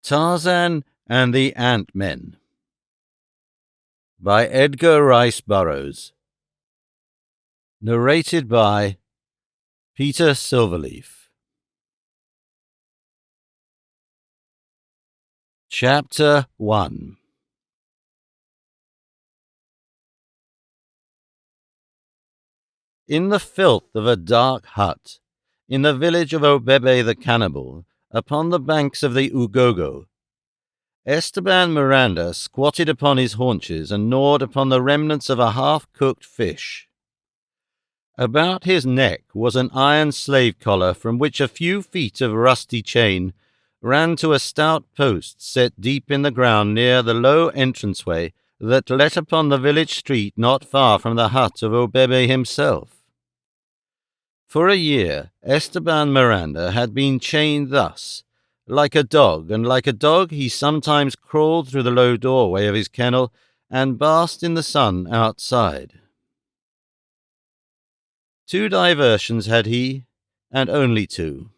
Tarzan and the Ant-Men by Edgar Rice Burroughs. Narrated by Peter Silverleaf. Chapter 1. In the filth of a dark hut, in the village of Obebe the Cannibal, upon the banks of the Ugogo, Esteban Miranda squatted upon his haunches and gnawed upon the remnants of a half-cooked fish. About his neck was an iron slave collar from which a few feet of rusty chain ran to a stout post set deep in the ground near the low entranceway that let upon the village street not far from the hut of Obebe himself. For a year, Esteban Miranda had been chained thus, like a dog, and like a dog he sometimes crawled through the low doorway of his kennel and basked in the sun outside. 2 diversions had he, and only 2.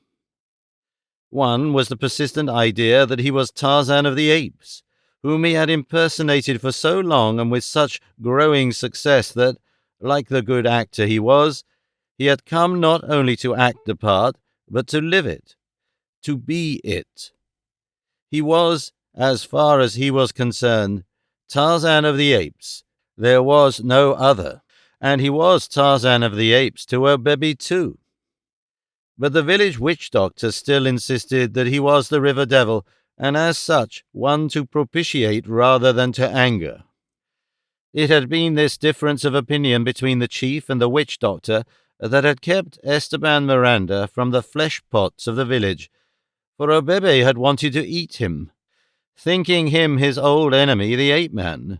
One was the persistent idea that he was Tarzan of the Apes, whom he had impersonated for so long and with such growing success that, like the good actor he was, he had come not only to act the part, but to live it, to be it. He was, as far as he was concerned, Tarzan of the Apes. There was no other. And he was Tarzan of the Apes to Obebe too. But the village witch-doctor still insisted that he was the river devil, and as such one to propitiate rather than to anger. It had been this difference of opinion between the chief and the witch-doctor that had kept Esteban Miranda from the flesh-pots of the village, for Obebe had wanted to eat him, thinking him his old enemy, the ape-man.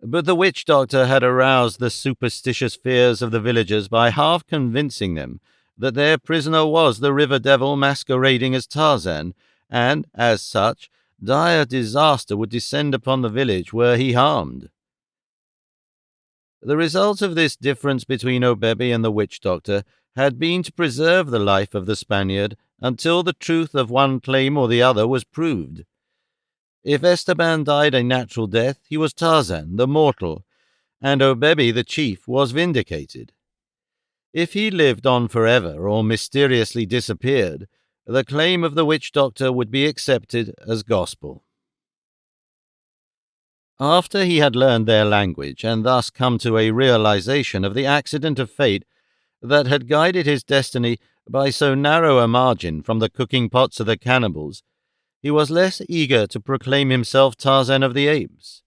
But the witch-doctor had aroused the superstitious fears of the villagers by half convincing them that their prisoner was the river devil masquerading as Tarzan, and, as such, dire disaster would descend upon the village were he harmed. The result of this difference between Obebe and the witch-doctor had been to preserve the life of the Spaniard until the truth of one claim or the other was proved. If Esteban died a natural death, he was Tarzan, the mortal, and Obebe, the chief, was vindicated. If he lived on forever or mysteriously disappeared, the claim of the witch-doctor would be accepted as gospel. After he had learned their language and thus come to a realization of the accident of fate that had guided his destiny by so narrow a margin from the cooking pots of the cannibals, he was less eager to proclaim himself Tarzan of the Apes.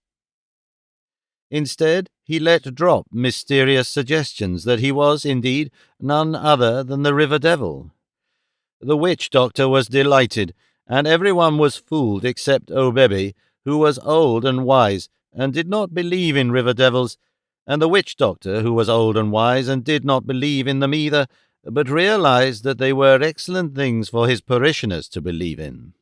Instead, he let drop mysterious suggestions that he was, indeed, none other than the river devil. The witch-doctor was delighted, and everyone was fooled except Obebe, who was old and wise, and did not believe in river devils, and the witch-doctor, who was old and wise, and did not believe in them either, but realized that they were excellent things for his parishioners to believe in.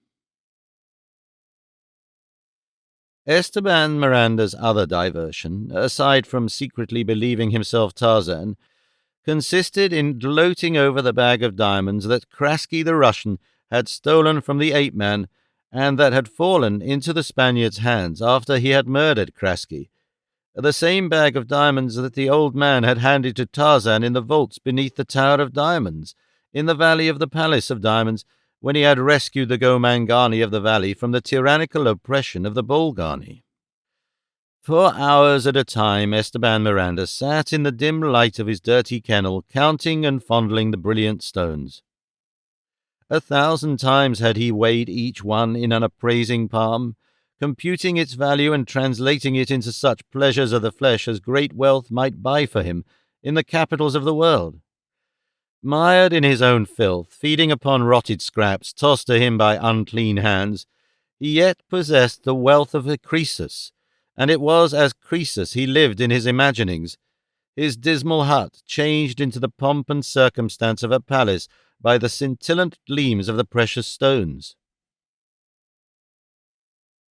Esteban Miranda's other diversion, aside from secretly believing himself Tarzan, consisted in gloating over the bag of diamonds that Krasky the Russian had stolen from the ape-man, and that had fallen into the Spaniard's hands after he had murdered Krasky, the same bag of diamonds that the old man had handed to Tarzan in the vaults beneath the Tower of Diamonds, in the valley of the Palace of Diamonds, when he had rescued the Gomangani of the valley from the tyrannical oppression of the Bolgani. For hours at a time Esteban Miranda sat in the dim light of his dirty kennel, counting and fondling the brilliant stones. 1,000 times had he weighed each one in an appraising palm, computing its value and translating it into such pleasures of the flesh as great wealth might buy for him in the capitals of the world. Mired in his own filth, feeding upon rotted scraps tossed to him by unclean hands, he yet possessed the wealth of a Croesus, and it was as Croesus he lived in his imaginings, his dismal hut changed into the pomp and circumstance of a palace by the scintillant gleams of the precious stones.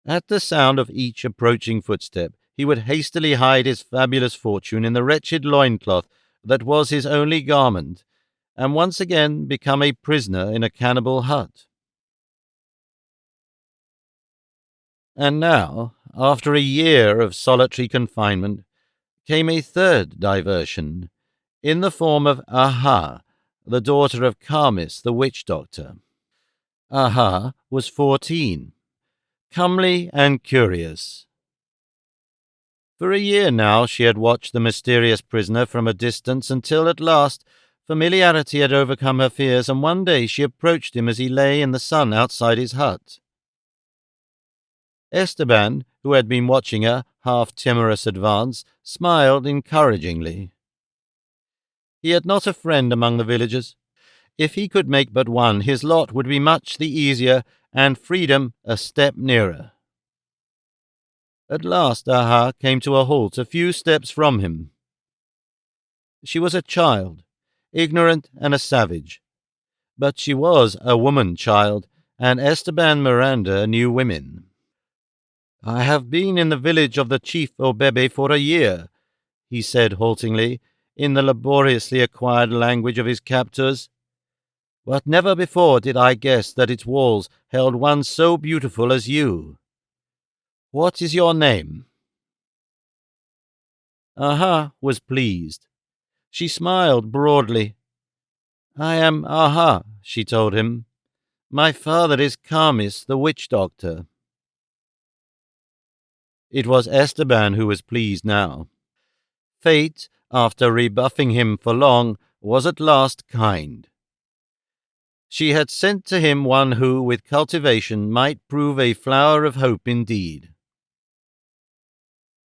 At the sound of each approaching footstep, he would hastily hide his fabulous fortune in the wretched loincloth that was his only garment, and once again become a prisoner in a cannibal hut. And now, after a year of solitary confinement, came a third diversion, in the form of Aha, the daughter of Karmis, the witch doctor. Aha was 14, comely and curious. For a year now she had watched the mysterious prisoner from a distance until at last familiarity had overcome her fears, and one day she approached him as he lay in the sun outside his hut. Esteban, who had been watching her half-timorous advance, smiled encouragingly. He had not a friend among the villagers. If he could make but one, his lot would be much the easier, and freedom a step nearer. At last Aha came to a halt a few steps from him. She was a child, ignorant and a savage. But she was a woman-child, and Esteban Miranda knew women. "I have been in the village of the chief Obebe for a year," he said haltingly, in the laboriously acquired language of his captors. "But never before did I guess that its walls held one so beautiful as you. What is your name?" Aha was pleased. She smiled broadly. "I am Aha," she told him. "My father is Karmis, the witch doctor." It was Esteban who was pleased now. Fate, after rebuffing him for long, was at last kind. She had sent to him one who, with cultivation, might prove a flower of hope indeed.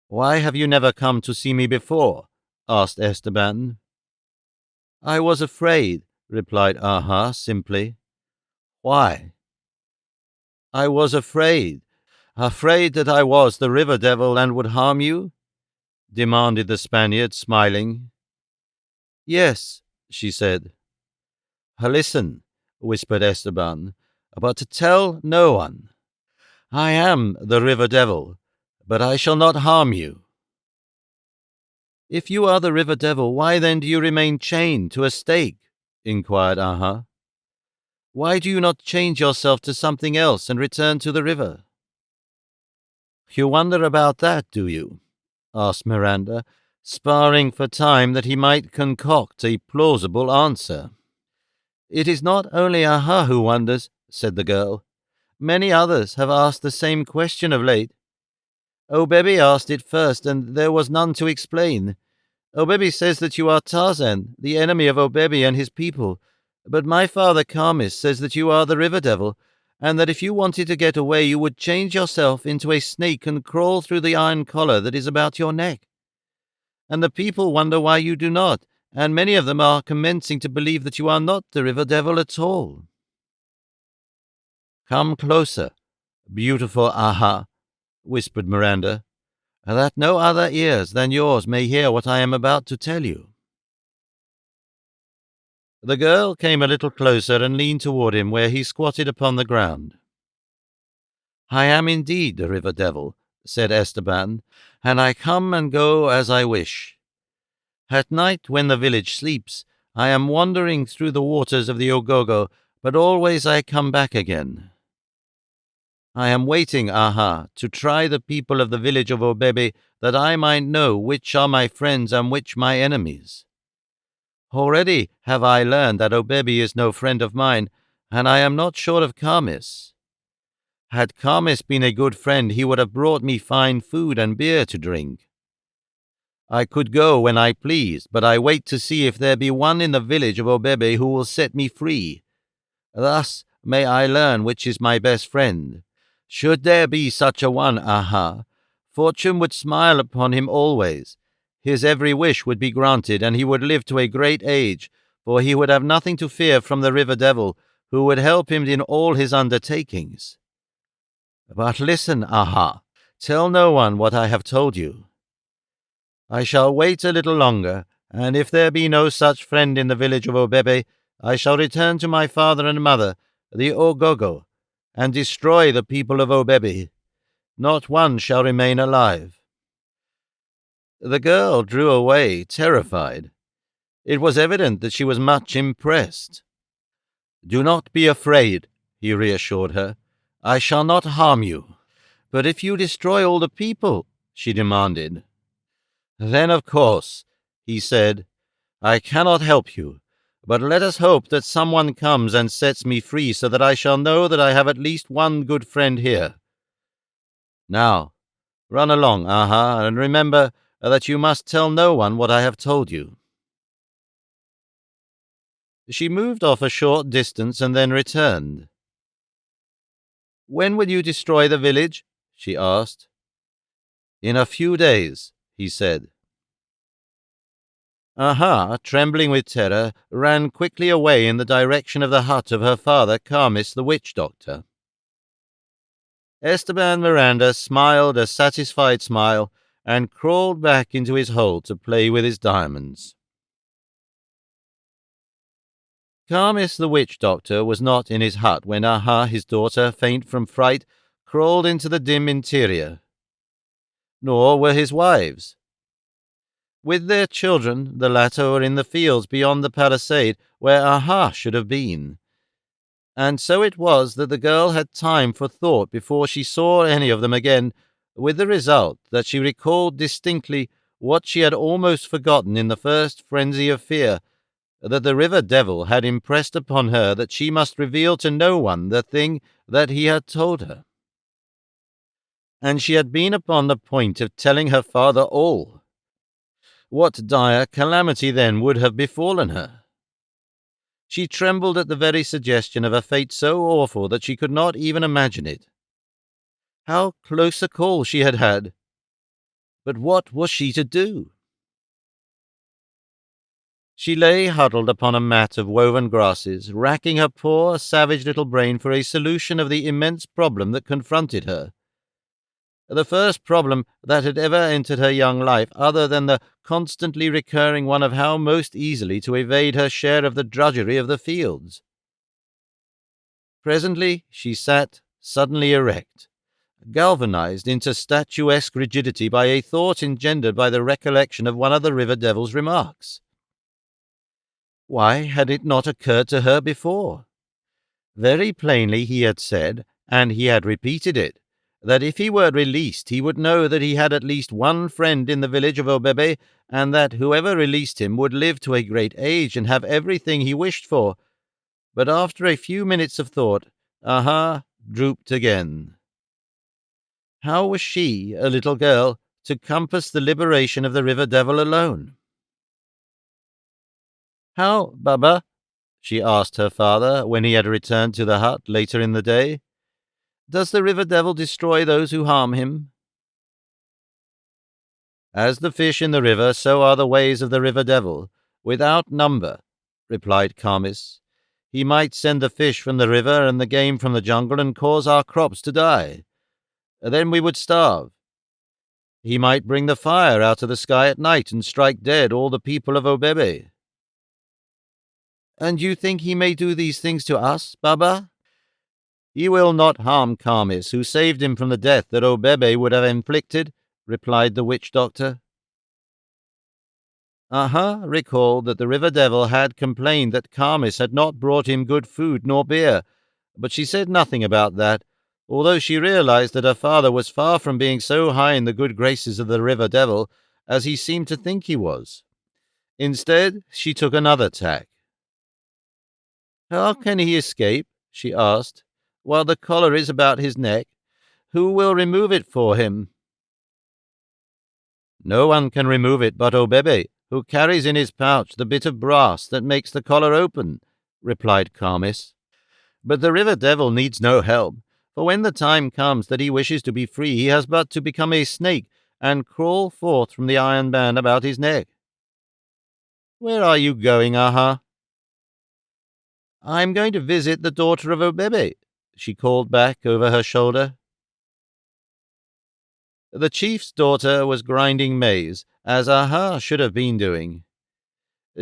"Why have you never come to see me before?" asked Esteban. "I was afraid," replied Aha simply. "Why?" "I was afraid. Afraid that I was the river devil and would harm you?" demanded the Spaniard, smiling. "Yes," she said. "Listen," whispered Esteban, "but to tell no one. I am the river devil, but I shall not harm you." "If you are the river devil, why then do you remain chained to a stake?" inquired Aha. "Why do you not change yourself to something else and return to the river?" "You wonder about that, do you?" asked Miranda, sparring for time that he might concoct a plausible answer. "It is not only Aha who wonders," said the girl. "Many others have asked the same question of late. Obebe asked it first, and there was none to explain. Obebe says that you are Tarzan, the enemy of Obebe and his people, but my father Karmis says that you are the river devil, and that if you wanted to get away you would change yourself into a snake and crawl through the iron collar that is about your neck. And the people wonder why you do not, and many of them are commencing to believe that you are not the river devil at all." "Come closer, beautiful Aha," whispered Miranda, "that no other ears than yours may hear what I am about to tell you." The girl came a little closer and leaned toward him where he squatted upon the ground. "I am indeed the river devil," said Esteban, "and I come and go as I wish. At night, when the village sleeps, I am wandering through the waters of the Ogogo, but always I come back again. I am waiting, Aha, to try the people of the village of Obebe, that I might know which are my friends and which my enemies. Already have I learned that Obebe is no friend of mine, and I am not sure of Karmis. Had Karmis been a good friend, he would have brought me fine food and beer to drink. I could go when I pleased, but I wait to see if there be one in the village of Obebe who will set me free. Thus may I learn which is my best friend. Should there be such a one, Aha, fortune would smile upon him always. His every wish would be granted, and he would live to a great age, for he would have nothing to fear from the river devil, who would help him in all his undertakings. But listen, Aha, tell no one what I have told you. I shall wait a little longer, and if there be no such friend in the village of Obebe, I shall return to my father and mother, the Ogogo, and destroy the people of Obebe. Not one shall remain alive." The girl drew away, terrified. It was evident that she was much impressed. "Do not be afraid," he reassured her. "I shall not harm you. But if you destroy all the people, she demanded. Then, of course, he said, I cannot help you, but let us hope that someone comes and sets me free so that I shall know that I have at least one good friend here. Now, run along, Aha, and remember that you must tell no one what I have told you. She moved off a short distance and then returned. When will you destroy the village? She asked. In a few days, he said. Aha, trembling with terror, ran quickly away in the direction of the hut of her father, Carmis the witch-doctor. Esteban Miranda smiled a satisfied smile and crawled back into his hole to play with his diamonds. Carmis the witch-doctor was not in his hut when Aha, his daughter, faint from fright, crawled into the dim interior. Nor were his wives. With their children, the latter were in the fields beyond the palisade where Aha should have been. And so it was that the girl had time for thought before she saw any of them again, with the result that she recalled distinctly what she had almost forgotten in the first frenzy of fear, that the river devil had impressed upon her that she must reveal to no one the thing that he had told her. And she had been upon the point of telling her father all. What dire calamity then would have befallen her? She trembled at the very suggestion of a fate so awful that she could not even imagine it. How close a call she had had! But what was she to do? She lay huddled upon a mat of woven grasses, racking her poor, savage little brain for a solution of the immense problem that confronted her. The first problem that had ever entered her young life, other than the constantly recurring one of how most easily to evade her share of the drudgery of the fields. Presently she sat suddenly erect, galvanized into statuesque rigidity by a thought engendered by the recollection of one of the river devil's remarks. Why had it not occurred to her before? Very plainly he had said, and he had repeated it, that if he were released he would know that he had at least one friend in the village of Obebe, and that whoever released him would live to a great age and have everything he wished for. But after a few minutes of thought, Aha drooped again. How was she, a little girl, to compass the liberation of the river devil alone? How, Baba? She asked her father when he had returned to the hut later in the day. Does the river devil destroy those who harm him? As the fish in the river, so are the ways of the river devil, without number, replied Carmis. He might send the fish from the river and the game from the jungle and cause our crops to die. Then we would starve. He might bring the fire out of the sky at night and strike dead all the people of Obebe. And you think he may do these things to us, Baba? He will not harm Carmis, who saved him from the death that Obebe would have inflicted, replied the witch-doctor. Aha recalled that the river devil had complained that Carmis had not brought him good food nor beer, but she said nothing about that, although she realized that her father was far from being so high in the good graces of the river devil as he seemed to think he was. Instead, she took another tack. How can he escape, she asked, while the collar is about his neck? Who will remove it for him? No one can remove it but Obebe, who carries in his pouch the bit of brass that makes the collar open, replied Carmis. But the river devil needs no help, for when the time comes that he wishes to be free, he has but to become a snake and crawl forth from the iron band about his neck. Where are you going, Aha? I am going to visit the daughter of Obebe, she called back over her shoulder. The chief's daughter was grinding maize, as Aha should have been doing.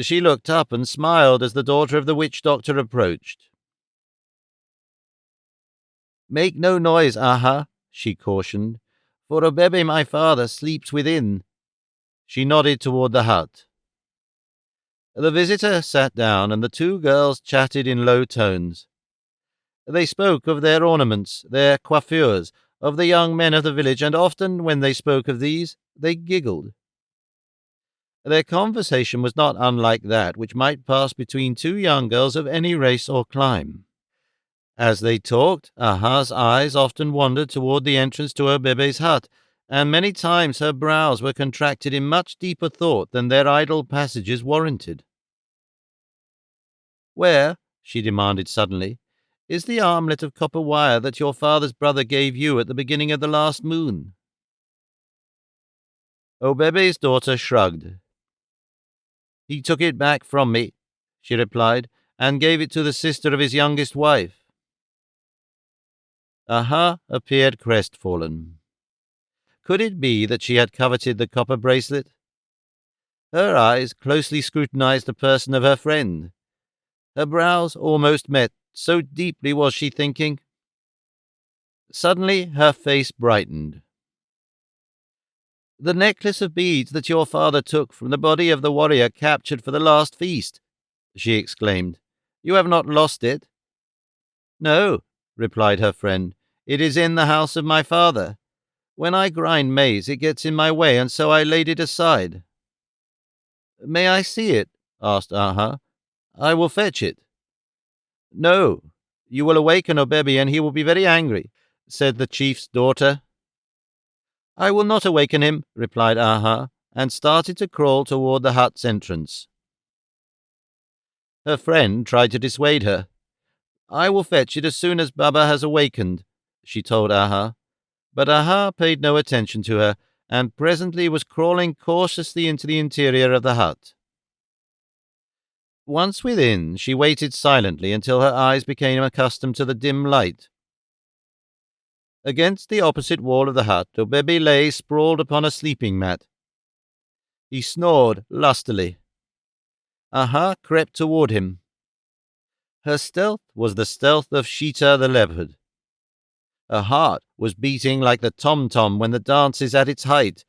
She looked up and smiled as the daughter of the witch-doctor approached. Make no noise, Aha, she cautioned, for Obebe my father sleeps within. She nodded toward the hut. The visitor sat down, and the two girls chatted in low tones. They spoke of their ornaments, their coiffures, of the young men of the village, and often when they spoke of these, they giggled. Their conversation was not unlike that which might pass between two young girls of any race or clime. As they talked, Aha's eyes often wandered toward the entrance to Obebe's hut, and many times her brows were contracted in much deeper thought than their idle passages warranted. "Where," she demanded suddenly, "is the armlet of copper wire that your father's brother gave you at the beginning of the last moon?" Obebe's daughter shrugged. "He took it back from me," she replied, "and gave it to the sister of his youngest wife." Aha appeared crestfallen. Could it be that she had coveted the copper bracelet? Her eyes closely scrutinized the person of her friend. Her brows almost met, so deeply was she thinking. Suddenly her face brightened. "The necklace of beads that your father took from the body of the warrior captured for the last feast," she exclaimed. "You have not lost it?" "No," replied her friend. "It is in the house of my father. When I grind maize, it gets in my way, and so I laid it aside." "May I see it?" asked Aha. "I will fetch it." "No, you will awaken Obebe, and he will be very angry," said the chief's daughter. "I will not awaken him," replied Aha, and started to crawl toward the hut's entrance. Her friend tried to dissuade her. "I will fetch it as soon as Baba has awakened," she told Aha. But Aha paid no attention to her, and presently was crawling cautiously into the interior of the hut. Once within, she waited silently until her eyes became accustomed to the dim light. Against the opposite wall of the hut, Obebe lay sprawled upon a sleeping mat. He snored lustily. Aha crept toward him. Her stealth was the stealth of Sheeta the leopard. Her heart was beating like the tom-tom when the dance is at its height.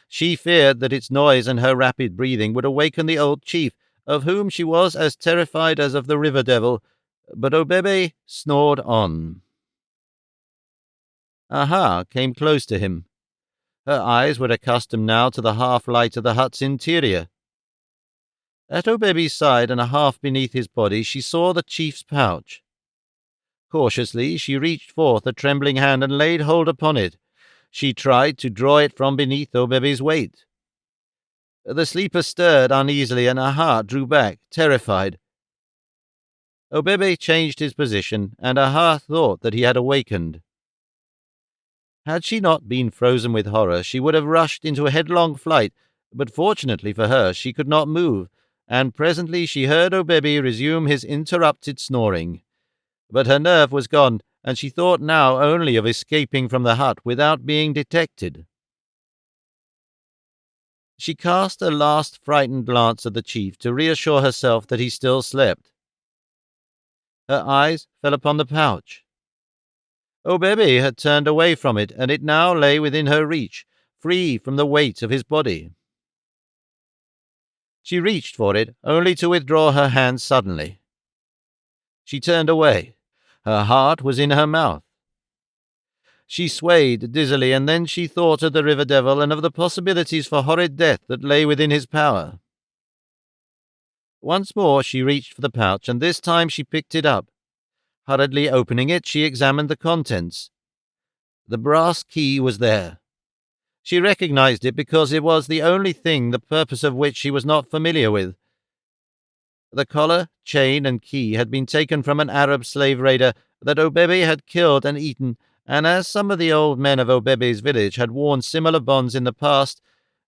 She feared that its noise and her rapid breathing would awaken the old chief, of whom she was as terrified as of the river devil, but Obebe snored on. Aha came close to him. Her eyes were accustomed now to the half-light of the hut's interior. At Obebe's side and a half beneath his body, she saw the chief's pouch. Cautiously, she reached forth a trembling hand and laid hold upon it. She tried to draw it from beneath Obebe's weight. The sleeper stirred uneasily, and Aha drew back, terrified. Obebe changed his position, and Aha thought that he had awakened. Had she not been frozen with horror, she would have rushed into a headlong flight, but fortunately for her, she could not move, and presently she heard Obebe resume his interrupted snoring. But her nerve was gone, and she thought now only of escaping from the hut without being detected. She cast a last frightened glance at the chief to reassure herself that he still slept. Her eyes fell upon the pouch. Obebe had turned away from it, and it now lay within her reach, free from the weight of his body. She reached for it, only to withdraw her hand suddenly. She turned away. Her heart was in her mouth. She swayed dizzily, and then she thought of the river devil and of the possibilities for horrid death that lay within his power. Once more she reached for the pouch, and this time she picked it up. Hurriedly opening it, she examined the contents. The brass key was there. She recognized it because it was the only thing the purpose of which she was not familiar with. The collar, chain, and key had been taken from an Arab slave raider that Obebe had killed and eaten, and as some of the old men of Obebe's village had worn similar bonds in the past,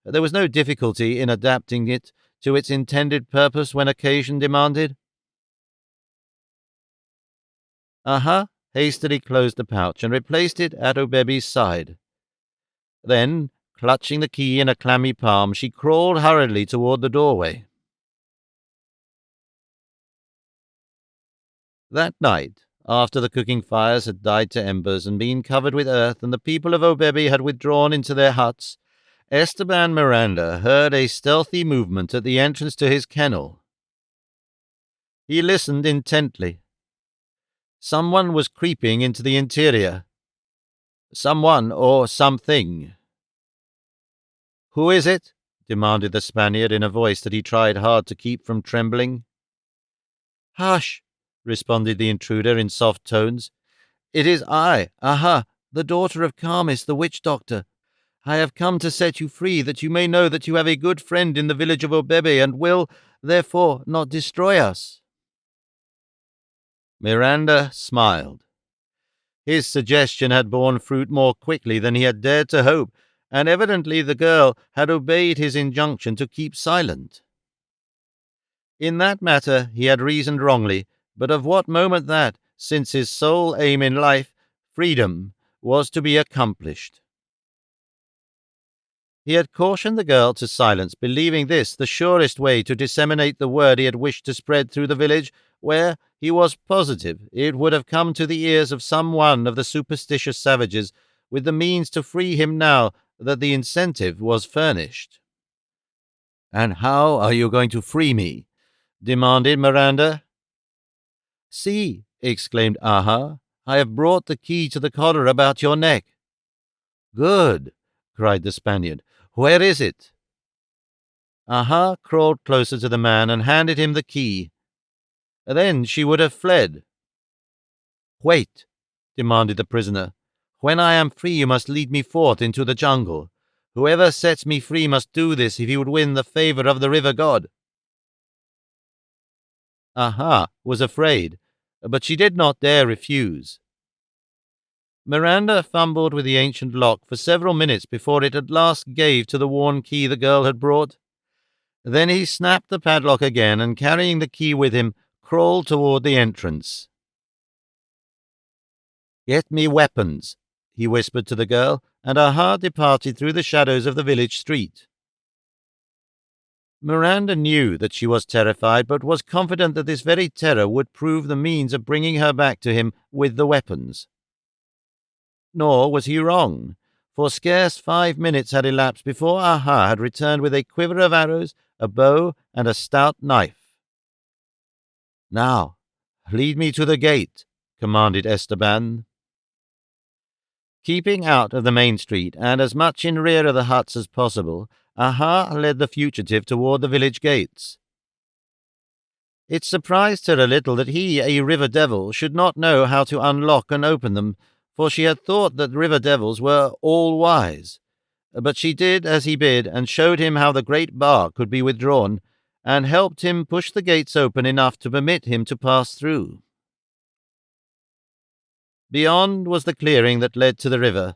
there was no difficulty in adapting it to its intended purpose when occasion demanded. Aha hastily closed the pouch and replaced it at Obebe's side. Then, clutching the key in a clammy palm, she crawled hurriedly toward the doorway. That night, after the cooking fires had died to embers and been covered with earth, and the people of Obebe had withdrawn into their huts, Esteban Miranda heard a stealthy movement at the entrance to his kennel. He listened intently. Someone was creeping into the interior. Someone or something. Who is it? Demanded the Spaniard in a voice that he tried hard to keep from trembling. Hush, responded the intruder in soft tones. It is I, Aha, the daughter of Karmis, the witch-doctor. I have come to set you free, that you may know that you have a good friend in the village of Obebe, and will, therefore, not destroy us. Miranda smiled. His suggestion had borne fruit more quickly than he had dared to hope, and evidently the girl had obeyed his injunction to keep silent. In that matter he had reasoned wrongly, but of what moment that, since his sole aim in life, freedom, was to be accomplished? He had cautioned the girl to silence, believing this the surest way to disseminate the word he had wished to spread through the village, where he was positive it would have come to the ears of some one of the superstitious savages, with the means to free him now that the incentive was furnished. "And how are you going to free me?" demanded Miranda. "See," exclaimed Aha, "I have brought the key to the collar about your neck." "Good," cried the Spaniard. "Where is it?" Aha crawled closer to the man and handed him the key. Then she would have fled. "Wait," demanded the prisoner. "When I am free you must lead me forth into the jungle. Whoever sets me free must do this if he would win the favor of the river god." Aha was afraid, but she did not dare refuse. Miranda fumbled with the ancient lock for several minutes before it at last gave to the worn key the girl had brought. Then he snapped the padlock again, and carrying the key with him, crawled toward the entrance. "Get me weapons," he whispered to the girl, and Aha departed through the shadows of the village street. Miranda knew that she was terrified, but was confident that this very terror would prove the means of bringing her back to him with the weapons. Nor was he wrong, for scarce 5 minutes had elapsed before Aha had returned with a quiver of arrows, a bow, and a stout knife. "Now, lead me to the gate," commanded Esteban. Keeping out of the main street and as much in rear of the huts as possible, Aha led the fugitive toward the village gates. It surprised her a little that he, a river devil, should not know how to unlock and open them, for she had thought that river devils were all-wise. But she did as he bid, and showed him how the great bar could be withdrawn, and helped him push the gates open enough to permit him to pass through. Beyond was the clearing that led to the river.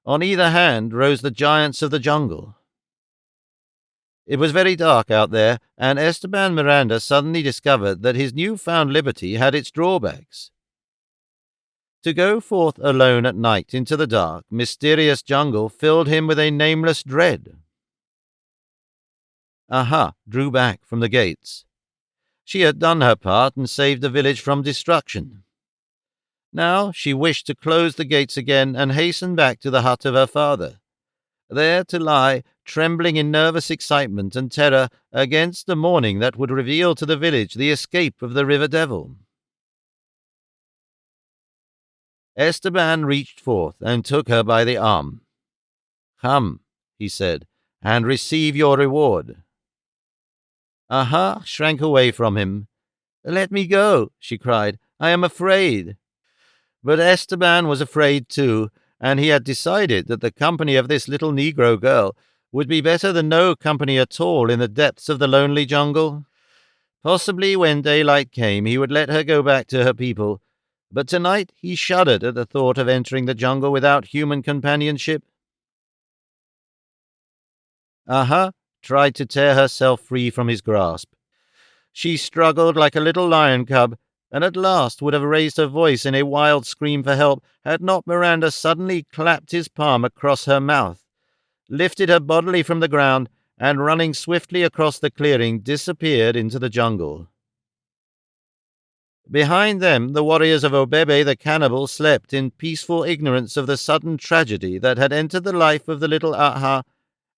On either hand rose the giants of the jungle. It was very dark out there, and Esteban Miranda suddenly discovered that his new-found liberty had its drawbacks. To go forth alone at night into the dark, mysterious jungle filled him with a nameless dread. Aha drew back from the gates. She had done her part and saved the village from destruction. Now she wished to close the gates again and hasten back to the hut of her father, there to lie, trembling in nervous excitement and terror against the morning that would reveal to the village the escape of the river devil. Esteban reached forth and took her by the arm. "Come," he said, "and receive your reward." Aha shrank away from him. "Let me go," she cried. "I am afraid." But Esteban was afraid too, and he had decided that the company of this little Negro girl would be better than no company at all in the depths of the lonely jungle. Possibly when daylight came he would let her go back to her people, but tonight he shuddered at the thought of entering the jungle without human companionship. Aha tried to tear herself free from his grasp. She struggled like a little lion cub, and at last would have raised her voice in a wild scream for help, had not Miranda suddenly clapped his palm across her mouth, lifted her bodily from the ground, and running swiftly across the clearing, disappeared into the jungle. Behind them, the warriors of Obebe the cannibal slept in peaceful ignorance of the sudden tragedy that had entered the life of the little Aha,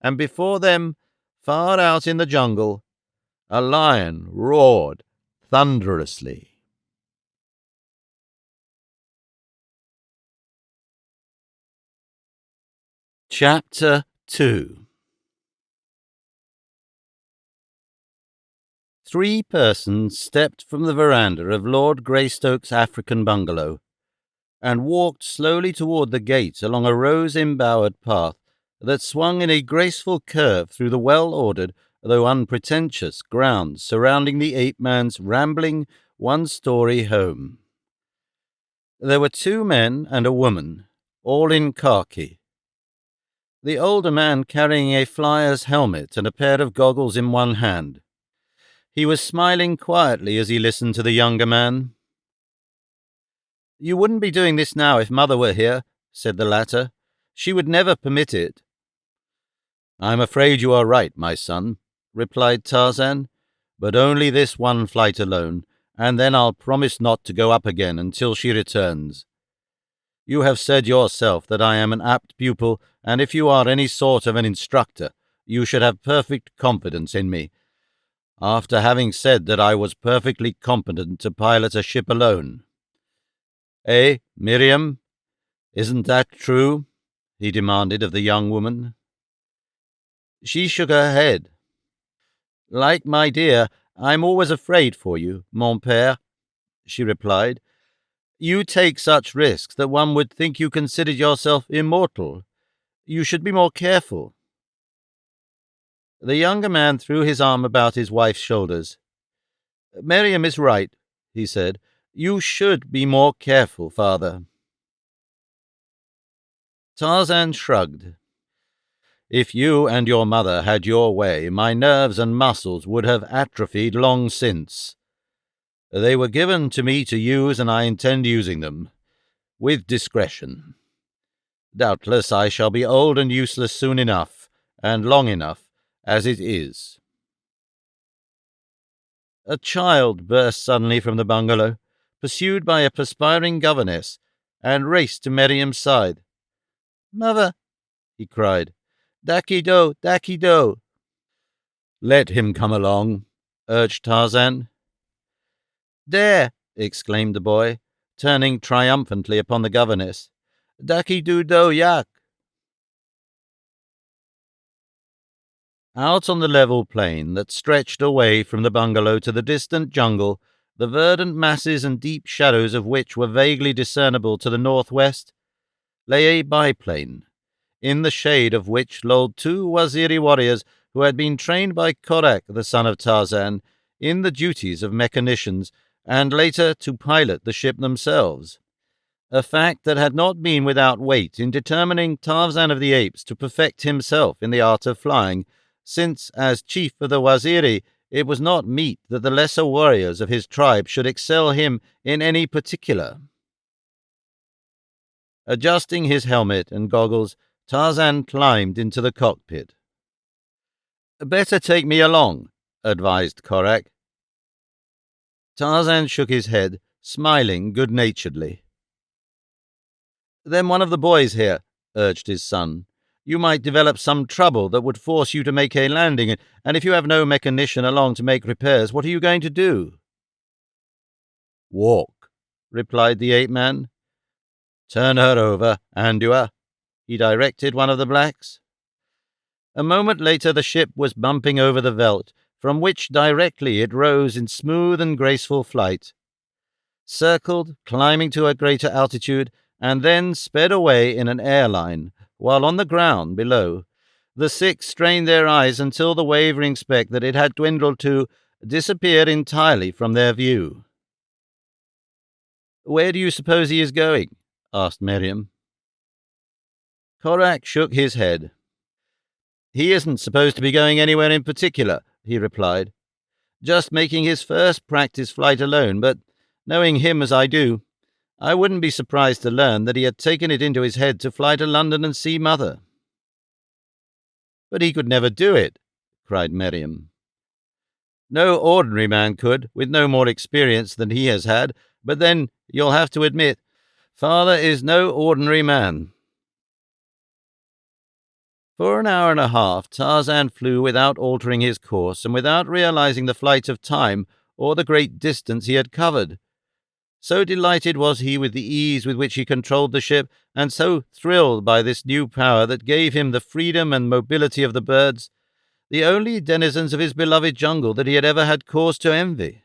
and before them, far out in the jungle, a lion roared thunderously. Chapter 2. 3 persons stepped from the veranda of Lord Greystoke's African bungalow and walked slowly toward the gate along a rose-embowered path that swung in a graceful curve through the well-ordered, though unpretentious, grounds surrounding the ape-man's rambling, one-story home. There were 2 men and a woman, all in khaki. The older man carrying a flyer's helmet and a pair of goggles in one hand. He was smiling quietly as he listened to the younger man. "You wouldn't be doing this now if Mother were here," said the latter. "She would never permit it." "I'm afraid you are right, my son," replied Tarzan, "but only this one flight alone, and then I'll promise not to go up again until she returns. You have said yourself that I am an apt pupil, and if you are any sort of an instructor, you should have perfect confidence in me, after having said that I was perfectly competent to pilot a ship alone. Eh, Miriam? Isn't that true?" he demanded of the young woman. She shook her head. "Like my dear, I'm always afraid for you, mon père," she replied. "You take such risks that one would think you considered yourself immortal. You should be more careful." The younger man threw his arm about his wife's shoulders. "Miriam is right," he said. "You should be more careful, father." Tarzan shrugged. "If you and your mother had your way, my nerves and muscles would have atrophied long since. They were given to me to use, and I intend using them, with discretion. Doubtless I shall be old and useless soon enough, and long enough, as it is." A child burst suddenly from the bungalow, pursued by a perspiring governess, and raced to Miriam's side. "Mother," he cried, "Dakido, Dakido." "Let him come along," urged Tarzan. "There!" exclaimed the boy, turning triumphantly upon the governess. "Dakido do yak." Out on the level plain that stretched away from the bungalow to the distant jungle, the verdant masses and deep shadows of which were vaguely discernible to the northwest, lay a biplane, in the shade of which lolled 2 Waziri warriors who had been trained by Korak, the son of Tarzan, in the duties of mechanicians, and later to pilot the ship themselves, a fact that had not been without weight in determining Tarzan of the Apes to perfect himself in the art of flying, since, as chief of the Waziri, it was not meet that the lesser warriors of his tribe should excel him in any particular. Adjusting his helmet and goggles, Tarzan climbed into the cockpit. "Better take me along," advised Korak. Tarzan shook his head, smiling good-naturedly. "Then one of the boys here," urged his son. "You might develop some trouble that would force you to make a landing, and if you have no mechanician along to make repairs, what are you going to do?" "Walk," replied the ape-man. "Turn her over, Andua," he directed one of the blacks. A moment later the ship was bumping over the veldt, from which directly it rose in smooth and graceful flight, circled, climbing to a greater altitude, and then sped away in an airline, while on the ground below, the 6 strained their eyes until the wavering speck that it had dwindled to disappeared entirely from their view. "Where do you suppose he is going?" asked Miriam. Korak shook his head. "He isn't supposed to be going anywhere in particular," he replied. "Just making his first practice flight alone, but knowing him as I do, I wouldn't be surprised to learn that he had taken it into his head to fly to London and see Mother." "But he could never do it," cried Miriam. "No ordinary man could, with no more experience than he has had, but then you'll have to admit, Father is no ordinary man." For an hour and a half, Tarzan flew without altering his course and without realizing the flight of time or the great distance he had covered. So delighted was he with the ease with which he controlled the ship, and so thrilled by this new power that gave him the freedom and mobility of the birds, the only denizens of his beloved jungle that he had ever had cause to envy.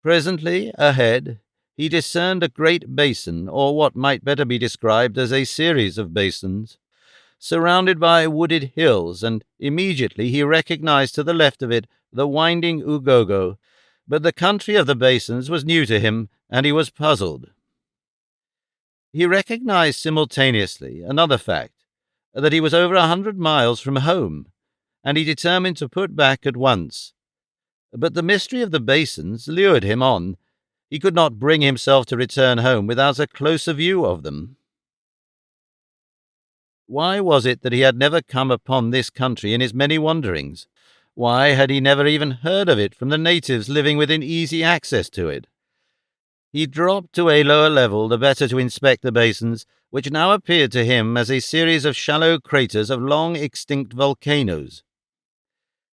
Presently, ahead, he discerned a great basin, or what might better be described as a series of basins, surrounded by wooded hills, and immediately he recognized to the left of it the winding Ugogo. But the country of the basins was new to him, and he was puzzled. He recognized simultaneously another fact, that he was over 100 miles from home, and he determined to put back at once. But the mystery of the basins lured him on. He could not bring himself to return home without a closer view of them. Why was it that he had never come upon this country in his many wanderings? Why had he never even heard of it from the natives living within easy access to it? He dropped to a lower level the better to inspect the basins, which now appeared to him as a series of shallow craters of long extinct volcanoes.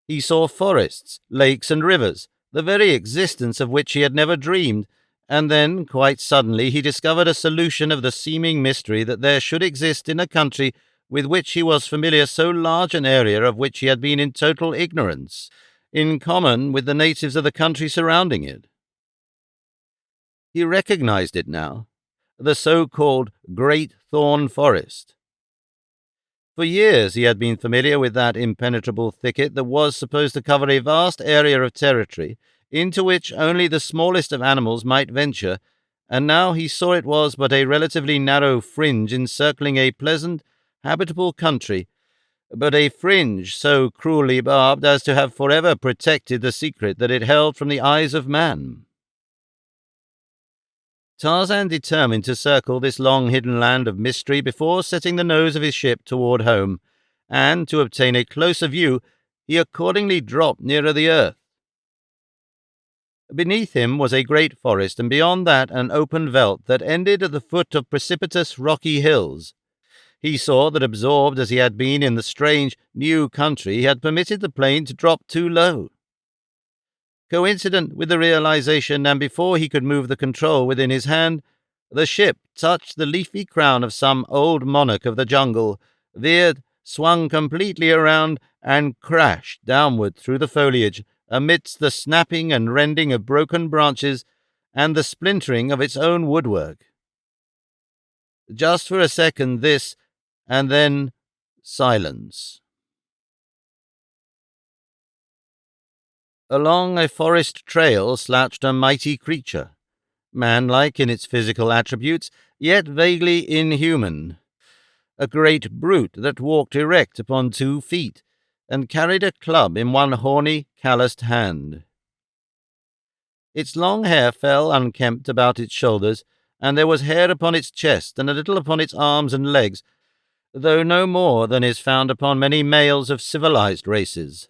He saw forests, lakes, and rivers, the very existence of which he had never dreamed, and then, quite suddenly, he discovered a solution of the seeming mystery that there should exist in a country with which he was familiar so large an area of which he had been in total ignorance, in common with the natives of the country surrounding it. He recognized it now, the so-called Great Thorn Forest. For years he had been familiar with that impenetrable thicket that was supposed to cover a vast area of territory into which only the smallest of animals might venture, and now he saw it was but a relatively narrow fringe encircling a pleasant, habitable country, but a fringe so cruelly barbed as to have forever protected the secret that it held from the eyes of man. Tarzan determined to circle this long-hidden land of mystery before setting the nose of his ship toward home, and, to obtain a closer view, he accordingly dropped nearer the earth. Beneath him was a great forest, and beyond that an open veldt that ended at the foot of precipitous rocky hills. He saw that, absorbed as he had been in the strange, new country, he had permitted the plane to drop too low. Coincident with the realization, and before he could move the control within his hand, the ship touched the leafy crown of some old monarch of the jungle, veered, swung completely around, and crashed downward through the foliage, amidst the snapping and rending of broken branches and the splintering of its own woodwork. Just for a second this, and then silence. Along a forest trail slouched a mighty creature, man-like in its physical attributes, yet vaguely inhuman. A great brute that walked erect upon 2 feet, and carried a club in one horny, calloused hand. Its long hair fell unkempt about its shoulders, and there was hair upon its chest and a little upon its arms and legs, though no more than is found upon many males of civilized races.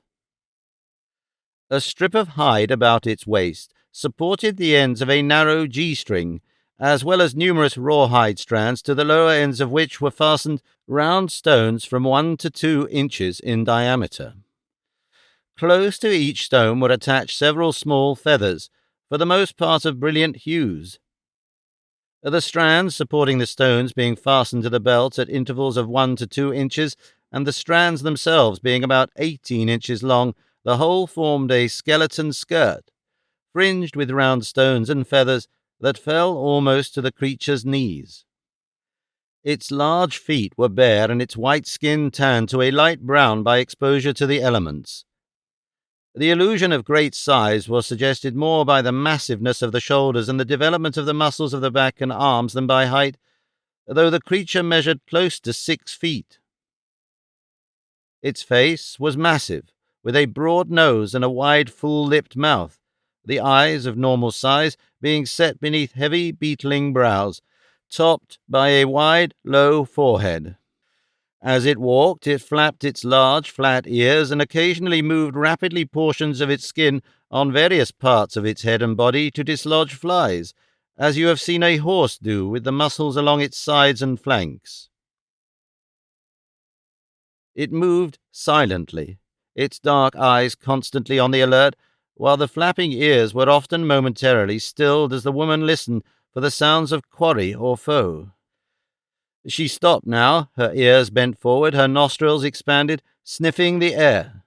A strip of hide about its waist supported the ends of a narrow G-string, as well as numerous rawhide strands, to the lower ends of which were fastened round stones from 1 to 2 inches in diameter. Close to each stone were attached several small feathers, for the most part of brilliant hues. The strands supporting the stones being fastened to the belt at intervals of 1 to 2 inches, and the strands themselves being about 18 inches long, the whole formed a skeleton skirt, fringed with round stones and feathers that fell almost to the creature's knees. Its large feet were bare, and its white skin tanned to a light brown by exposure to the elements. The illusion of great size was suggested more by the massiveness of the shoulders and the development of the muscles of the back and arms than by height, though the creature measured close to 6 feet. Its face was massive, with a broad nose and a wide, full-lipped mouth, the eyes, of normal size, being set beneath heavy, beetling brows, topped by a wide, low forehead. As it walked, it flapped its large, flat ears and occasionally moved rapidly portions of its skin on various parts of its head and body to dislodge flies, as you have seen a horse do with the muscles along its sides and flanks. It moved silently, its dark eyes constantly on the alert, while the flapping ears were often momentarily stilled as the woman listened for the sounds of quarry or foe. She stopped now, her ears bent forward, her nostrils expanded, sniffing the air.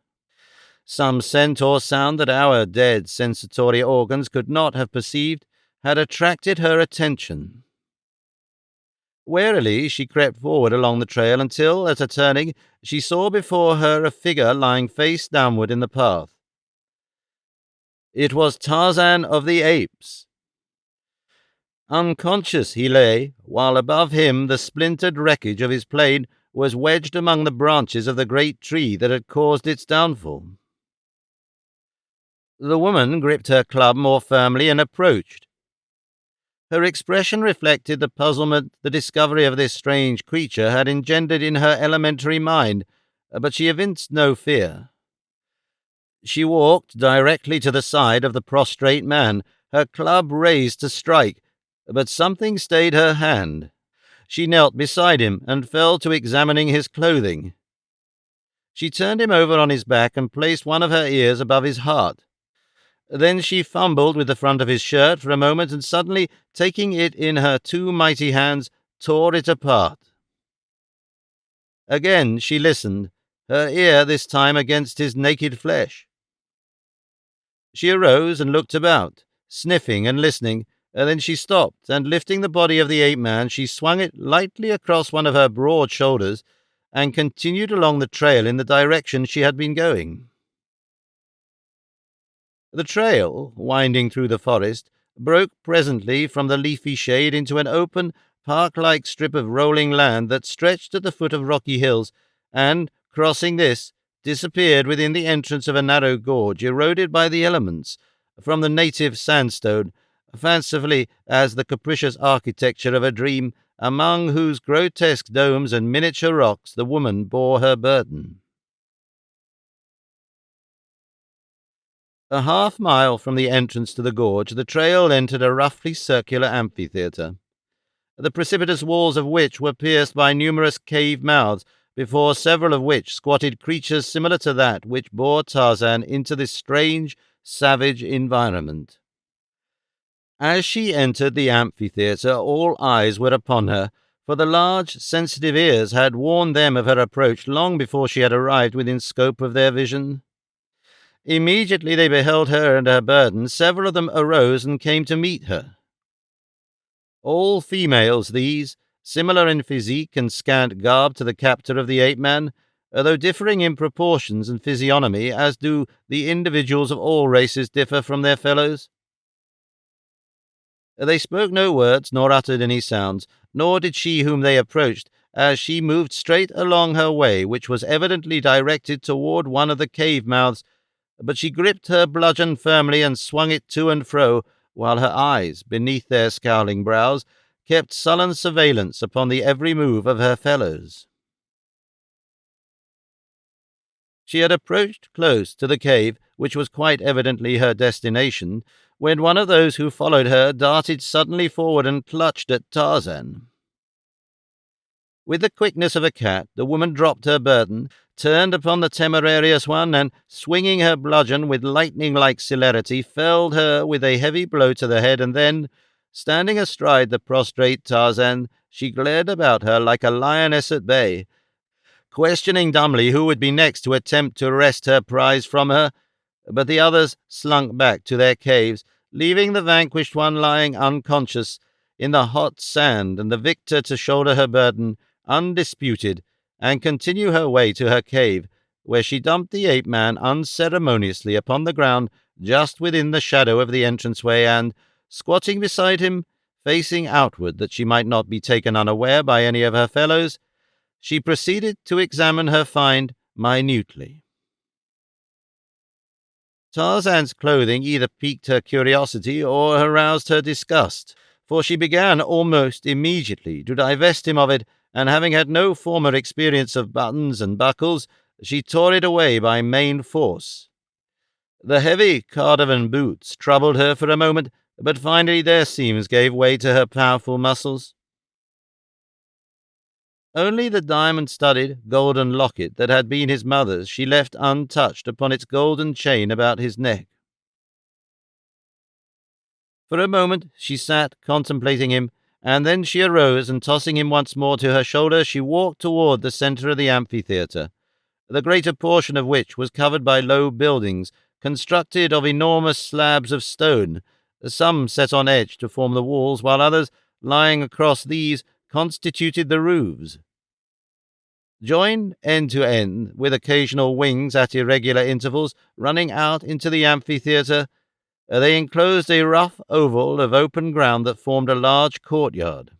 Some scent or sound that our dead sensatory organs could not have perceived had attracted her attention. Warily she crept forward along the trail until, at a turning, she saw before her a figure lying face downward in the path. It was Tarzan of the Apes. Unconscious he lay, while above him the splintered wreckage of his plane was wedged among the branches of the great tree that had caused its downfall. The woman gripped her club more firmly and approached. Her expression reflected the puzzlement the discovery of this strange creature had engendered in her elementary mind, but she evinced no fear. She walked directly to the side of the prostrate man, her club raised to strike, but something stayed her hand. She knelt beside him and fell to examining his clothing. She turned him over on his back and placed one of her ears above his heart. Then she fumbled with the front of his shirt for a moment and suddenly, taking it in her two mighty hands, tore it apart. Again she listened, her ear this time against his naked flesh. She arose and looked about, sniffing and listening, and then she stopped, and lifting the body of the ape-man, she swung it lightly across one of her broad shoulders and continued along the trail in the direction she had been going. The trail, winding through the forest, broke presently from the leafy shade into an open, park-like strip of rolling land that stretched at the foot of rocky hills, and, crossing this, disappeared within the entrance of a narrow gorge eroded by the elements from the native sandstone, fancifully as the capricious architecture of a dream, among whose grotesque domes and miniature rocks the woman bore her burden. A half-mile from the entrance to the gorge, the trail entered a roughly circular amphitheatre, the precipitous walls of which were pierced by numerous cave mouths, before several of which squatted creatures similar to that which bore Tarzan into this strange, savage environment. As she entered the amphitheatre, all eyes were upon her, for the large, sensitive ears had warned them of her approach long before she had arrived within scope of their vision. Immediately they beheld her and her burden, several of them arose and came to meet her. All females these, similar in physique and scant garb to the captor of the ape-man, though differing in proportions and physiognomy, as do the individuals of all races differ from their fellows. They spoke no words, nor uttered any sounds, nor did she whom they approached, as she moved straight along her way, which was evidently directed toward one of the cave mouths, but she gripped her bludgeon firmly and swung it to and fro, while her eyes, beneath their scowling brows, kept sullen surveillance upon the every move of her fellows. She had approached close to the cave, which was quite evidently her destination, when one of those who followed her darted suddenly forward and clutched at Tarzan. With the quickness of a cat, the woman dropped her burden, turned upon the temerarious one, and, swinging her bludgeon with lightning-like celerity, felled her with a heavy blow to the head, and then, standing astride the prostrate Tarzan, she glared about her like a lioness at bay, questioning dumbly who would be next to attempt to wrest her prize from her, but the others slunk back to their caves, leaving the vanquished one lying unconscious in the hot sand, and the victor to shoulder her burden undisputed, and continue her way to her cave, where she dumped the ape-man unceremoniously upon the ground just within the shadow of the entranceway, and, squatting beside him, facing outward that she might not be taken unaware by any of her fellows, she proceeded to examine her find minutely. Tarzan's clothing either piqued her curiosity or aroused her disgust, for she began almost immediately to divest him of it, and having had no former experience of buttons and buckles, she tore it away by main force. The heavy cardigan boots troubled her for a moment, but finally their seams gave way to her powerful muscles. Only the diamond-studded golden locket that had been his mother's she left untouched upon its golden chain about his neck. For a moment she sat contemplating him, and then she arose, and tossing him once more to her shoulder, she walked toward the center of the amphitheatre, the greater portion of which was covered by low buildings, constructed of enormous slabs of stone, some set on edge to form the walls, while others, lying across these, constituted the roofs. Joined end to end, with occasional wings at irregular intervals running out into the amphitheatre, they enclosed a rough oval of open ground that formed a large courtyard.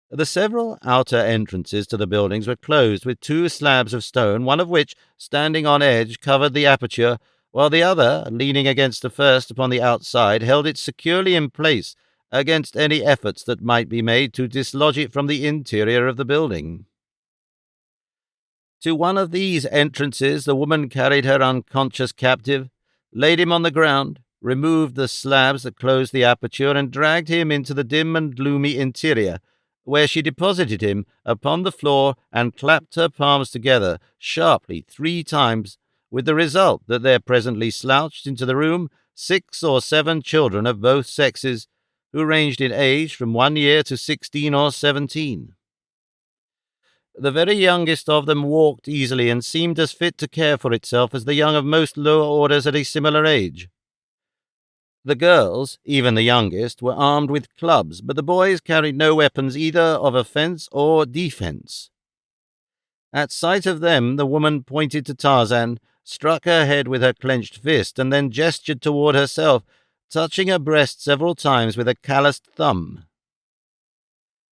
The several outer entrances to the buildings were closed with two slabs of stone, one of which, standing on edge, covered the aperture, while the other, leaning against the first upon the outside, held it securely in place against any efforts that might be made to dislodge it from the interior of the building. To one of these entrances the woman carried her unconscious captive, laid him on the ground, removed the slabs that closed the aperture, and dragged him into the dim and gloomy interior, where she deposited him upon the floor and clapped her palms together sharply 3 times, with the result that there presently slouched into the room 6 or 7 children of both sexes, who ranged in age from 1 year to 16 or 17. The very youngest of them walked easily and seemed as fit to care for itself as the young of most lower orders at a similar age. The girls, even the youngest, were armed with clubs, but the boys carried no weapons either of offense or defense. At sight of them, the woman pointed to Tarzan, struck her head with her clenched fist, and then gestured toward herself, touching her breast several times with a calloused thumb.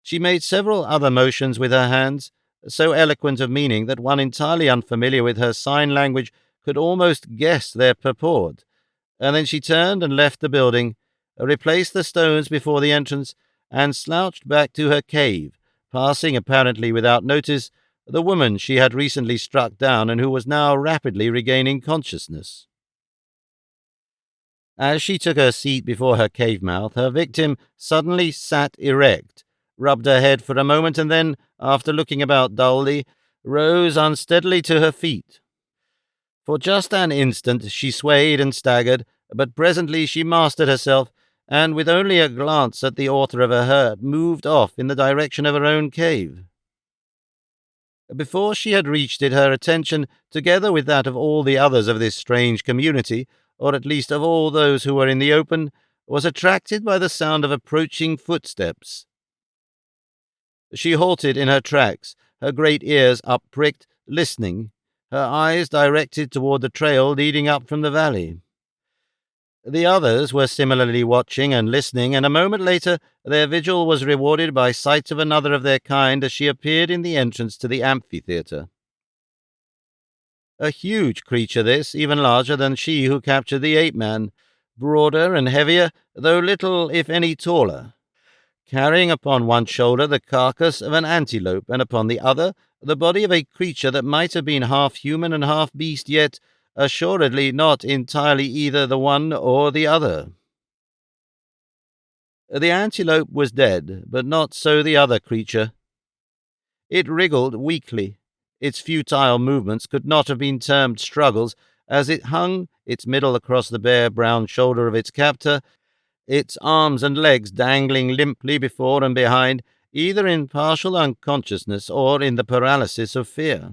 She made several other motions with her hands, so eloquent of meaning that one entirely unfamiliar with her sign language could almost guess their purport, and then she turned and left the building, replaced the stones before the entrance, and slouched back to her cave, passing apparently without notice the woman she had recently struck down and who was now rapidly regaining consciousness. As she took her seat before her cave mouth, her victim suddenly sat erect, rubbed her head for a moment, and then, after looking about dully, rose unsteadily to her feet. For just an instant she swayed and staggered, but presently she mastered herself, and with only a glance at the author of her hurt, moved off in the direction of her own cave. Before she had reached it, her attention, together with that of all the others of this strange community, or at least of all those who were in the open, was attracted by the sound of approaching footsteps. She halted in her tracks, her great ears up-pricked, listening, her eyes directed toward the trail leading up from the valley. The others were similarly watching and listening, and a moment later their vigil was rewarded by sight of another of their kind as she appeared in the entrance to the amphitheatre. A huge creature this, even larger than she who captured the ape-man, broader and heavier, though little, if any, taller, carrying upon one shoulder the carcass of an antelope, and upon the other the body of a creature that might have been half human and half beast, yet assuredly not entirely either the one or the other. The antelope was dead, but not so the other creature. It wriggled weakly. Its futile movements could not have been termed struggles, as it hung, its middle across the bare brown shoulder of its captor, its arms and legs dangling limply before and behind, either in partial unconsciousness or in the paralysis of fear.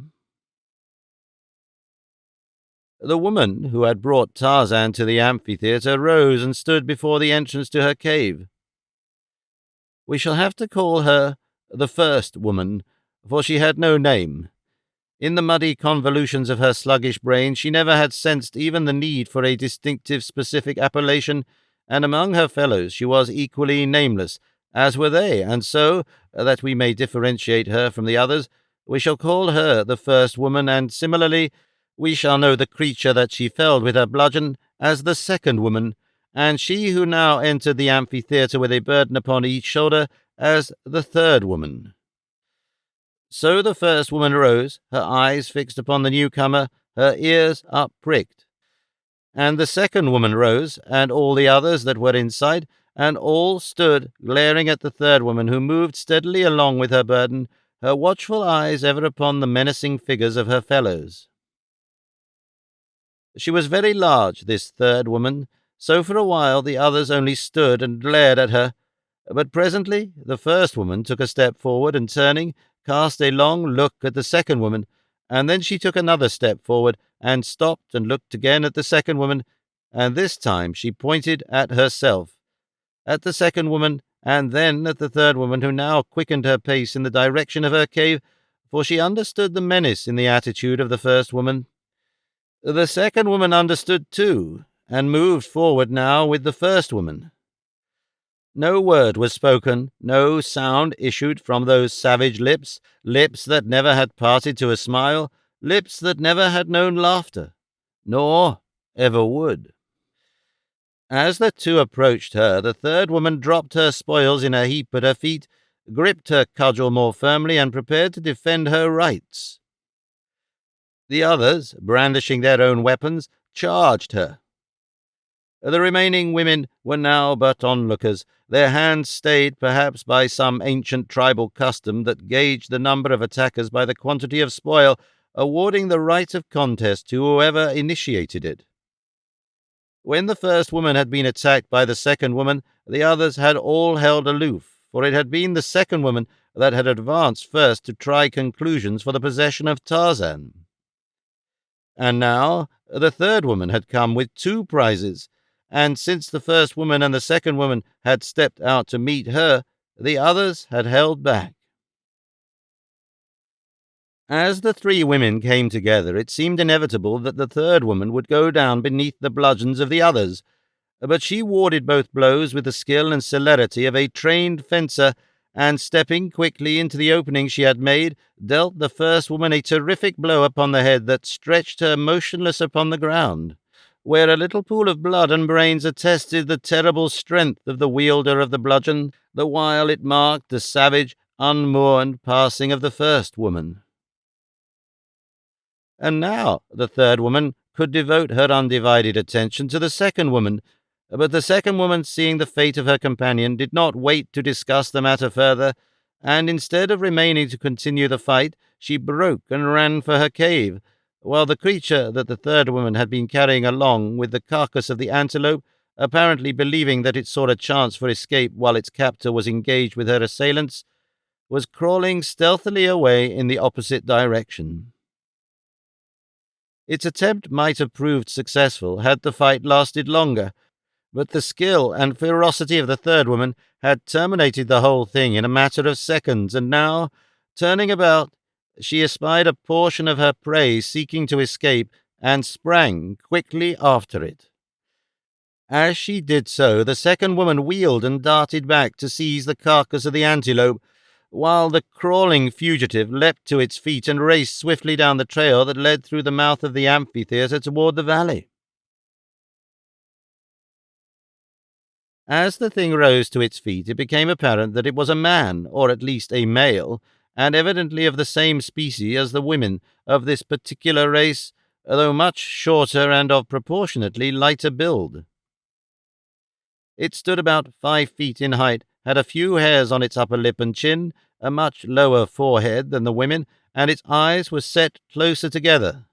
The woman who had brought Tarzan to the amphitheatre rose and stood before the entrance to her cave. We shall have to call her the first woman, for she had no name. In the muddy convolutions of her sluggish brain she never had sensed even the need for a distinctive specific appellation, and among her fellows she was equally nameless, as were they, and so, that we may differentiate her from the others, we shall call her the first woman, and similarly we shall know the creature that she felled with her bludgeon as the second woman, and she who now entered the amphitheatre with a burden upon each shoulder as the third woman. So the first woman rose, her eyes fixed upon the newcomer, her ears up-pricked. And the second woman rose, and all the others that were in sight, and all stood glaring at the third woman, who moved steadily along with her burden, her watchful eyes ever upon the menacing figures of her fellows. She was very large, this third woman, so for a while the others only stood and glared at her. But presently the first woman took a step forward and, turning, cast a long look at the second woman, and then she took another step forward and stopped and looked again at the second woman, and this time she pointed at herself, at the second woman, and then at the third woman, who now quickened her pace in the direction of her cave, for she understood the menace in the attitude of the first woman. The second woman understood too, and moved forward now with the first woman. No word was spoken, no sound issued from those savage lips, lips that never had parted to a smile, lips that never had known laughter, nor ever would. As the two approached her, the third woman dropped her spoils in a heap at her feet, gripped her cudgel more firmly, and prepared to defend her rights. The others, brandishing their own weapons, charged her. The remaining women were now but onlookers, their hands stayed perhaps by some ancient tribal custom that gauged the number of attackers by the quantity of spoil, awarding the right of contest to whoever initiated it. When the first woman had been attacked by the second woman, the others had all held aloof, for it had been the second woman that had advanced first to try conclusions for the possession of Tarzan. And now the third woman had come with two prizes, and since the first woman and the second woman had stepped out to meet her, the others had held back. As the three women came together, it seemed inevitable that the third woman would go down beneath the bludgeons of the others, but she warded both blows with the skill and celerity of a trained fencer, and stepping quickly into the opening she had made, dealt the first woman a terrific blow upon the head that stretched her motionless upon the ground, where a little pool of blood and brains attested the terrible strength of the wielder of the bludgeon, the while it marked the savage, unmourned passing of the first woman. And now the third woman could devote her undivided attention to the second woman, but the second woman, seeing the fate of her companion, did not wait to discuss the matter further, and instead of remaining to continue the fight, she broke and ran for her cave, while the creature that the third woman had been carrying along with the carcass of the antelope, apparently believing that it saw a chance for escape while its captor was engaged with her assailants, was crawling stealthily away in the opposite direction. Its attempt might have proved successful had the fight lasted longer, but the skill and ferocity of the third woman had terminated the whole thing in a matter of seconds, and now, turning about, she espied a portion of her prey seeking to escape, and sprang quickly after it. As she did so, the second woman wheeled and darted back to seize the carcass of the antelope, while the crawling fugitive leapt to its feet and raced swiftly down the trail that led through the mouth of the amphitheatre toward the valley. As the thing rose to its feet, it became apparent that it was a man, or at least a male, and evidently of the same species as the women of this particular race, though much shorter and of proportionately lighter build. It stood about 5 feet in height, had a few hairs on its upper lip and chin, a much lower forehead than the women, and its eyes were set closer together.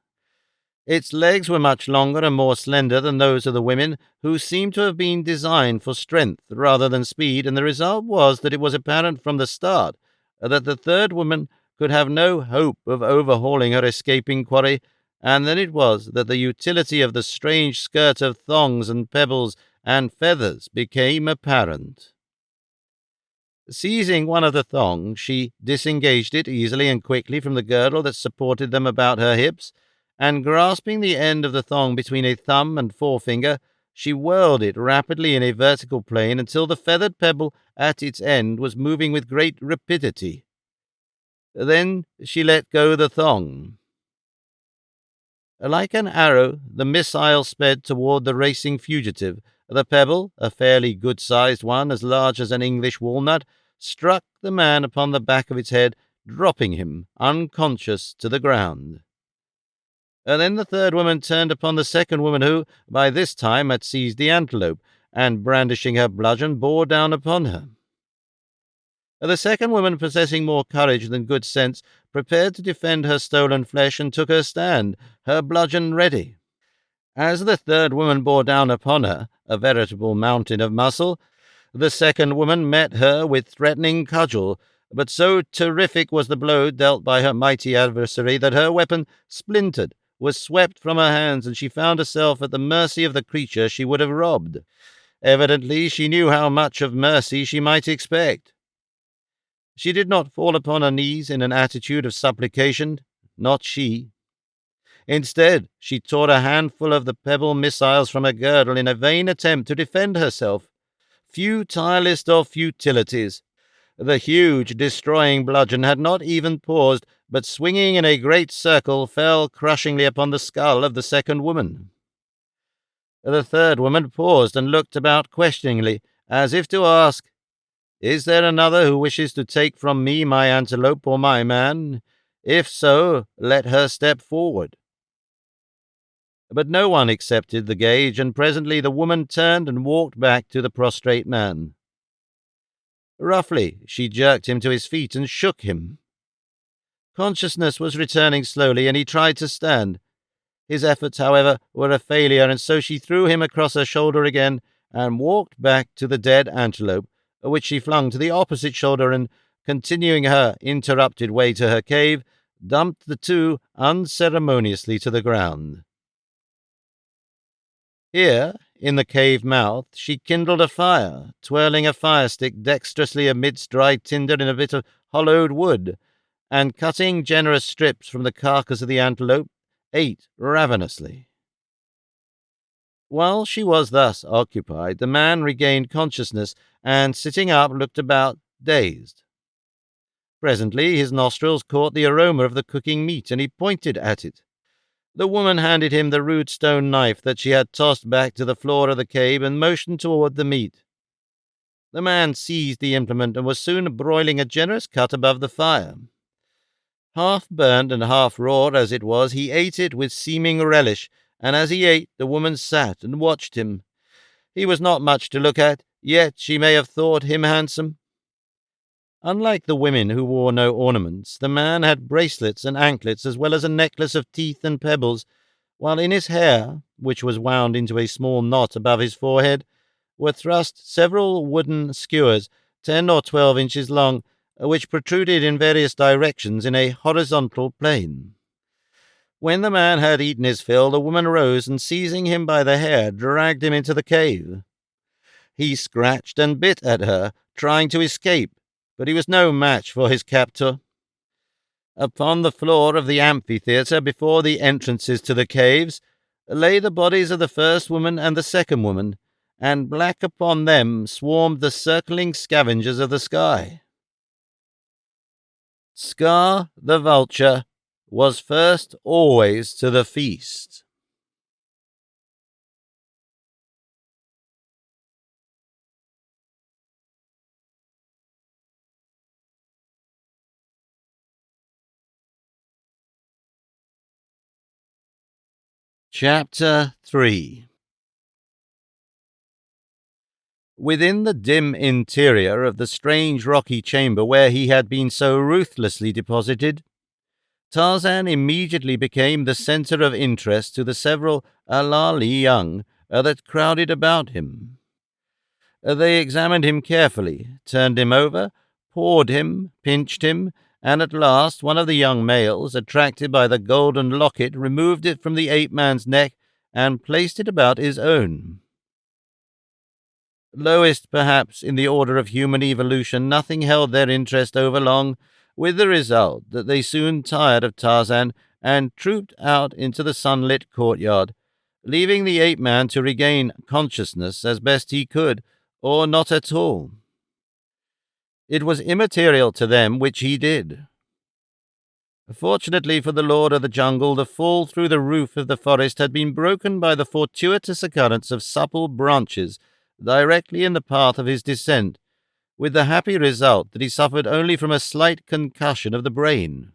Its legs were much longer and more slender than those of the women, who seemed to have been designed for strength rather than speed, and the result was that it was apparent from the start that the third woman could have no hope of overhauling her escaping quarry, and then it was that the utility of the strange skirt of thongs and pebbles and feathers became apparent. Seizing one of the thongs, she disengaged it easily and quickly from the girdle that supported them about her hips, and grasping the end of the thong between a thumb and forefinger, she whirled it rapidly in a vertical plane until the feathered pebble at its end was moving with great rapidity. Then she let go the thong. Like an arrow, the missile sped toward the racing fugitive. The pebble, a fairly good-sized one, as large as an English walnut, struck the man upon the back of its head, dropping him, unconscious, to the ground. And then the third woman turned upon the second woman, who, by this time, had seized the antelope, and, brandishing her bludgeon, bore down upon her. The second woman, possessing more courage than good sense, prepared to defend her stolen flesh, and took her stand, her bludgeon ready. As the third woman bore down upon her, a veritable mountain of muscle, the second woman met her with threatening cudgel, but so terrific was the blow dealt by her mighty adversary that her weapon splintered, was swept from her hands, and she found herself at the mercy of the creature she would have robbed. Evidently she knew how much of mercy she might expect. She did not fall upon her knees in an attitude of supplication, not she. Instead, she tore a handful of the pebble missiles from her girdle in a vain attempt to defend herself. Futilest of futilities. The huge, destroying bludgeon had not even paused, but swinging in a great circle, fell crushingly upon the skull of the second woman. The third woman paused and looked about questioningly, as if to ask, "Is there another who wishes to take from me my antelope or my man? If so, let her step forward." But no one accepted the gage, and presently the woman turned and walked back to the prostrate man. Roughly, she jerked him to his feet and shook him. Consciousness was returning slowly, and he tried to stand. His efforts, however, were a failure, and so she threw him across her shoulder again and walked back to the dead antelope, which she flung to the opposite shoulder, and, continuing her interrupted way to her cave, dumped the two unceremoniously to the ground. Here, in the cave mouth, she kindled a fire, twirling a firestick dexterously amidst dry tinder in a bit of hollowed wood, and cutting generous strips from the carcass of the antelope, ate ravenously. While she was thus occupied, the man regained consciousness, and sitting up looked about, dazed. Presently his nostrils caught the aroma of the cooking meat, and he pointed at it. The woman handed him the rude stone knife that she had tossed back to the floor of the cave and motioned toward the meat. The man seized the implement and was soon broiling a generous cut above the fire. Half burned and half raw as it was, he ate it with seeming relish, and as he ate, the woman sat and watched him. He was not much to look at, yet she may have thought him handsome. Unlike the women who wore no ornaments, the man had bracelets and anklets as well as a necklace of teeth and pebbles, while in his hair, which was wound into a small knot above his forehead, were thrust several wooden skewers, 10 or 12 inches long, which protruded in various directions in a horizontal plane. When the man had eaten his fill, the woman rose and, seizing him by the hair, dragged him into the cave. He scratched and bit at her, trying to escape, but he was no match for his captor. Upon the floor of the amphitheatre before the entrances to the caves lay the bodies of the first woman and the second woman, and black upon them swarmed the circling scavengers of the sky. Scar the vulture was first always to the feast. Chapter 3. Within the dim interior of the strange rocky chamber where he had been so ruthlessly deposited, Tarzan immediately became the center of interest to the several Alali young that crowded about him. They examined him carefully, turned him over, pawed him, pinched him, and at last one of the young males, attracted by the golden locket, removed it from the ape-man's neck and placed it about his own. Lowest, perhaps, in the order of human evolution, nothing held their interest over long, with the result that they soon tired of Tarzan and trooped out into the sunlit courtyard, leaving the ape-man to regain consciousness as best he could, or not at all. It was immaterial to them which he did. Fortunately for the lord of the jungle, the fall through the roof of the forest had been broken by the fortuitous occurrence of supple branches directly in the path of his descent, with the happy result that he suffered only from a slight concussion of the brain.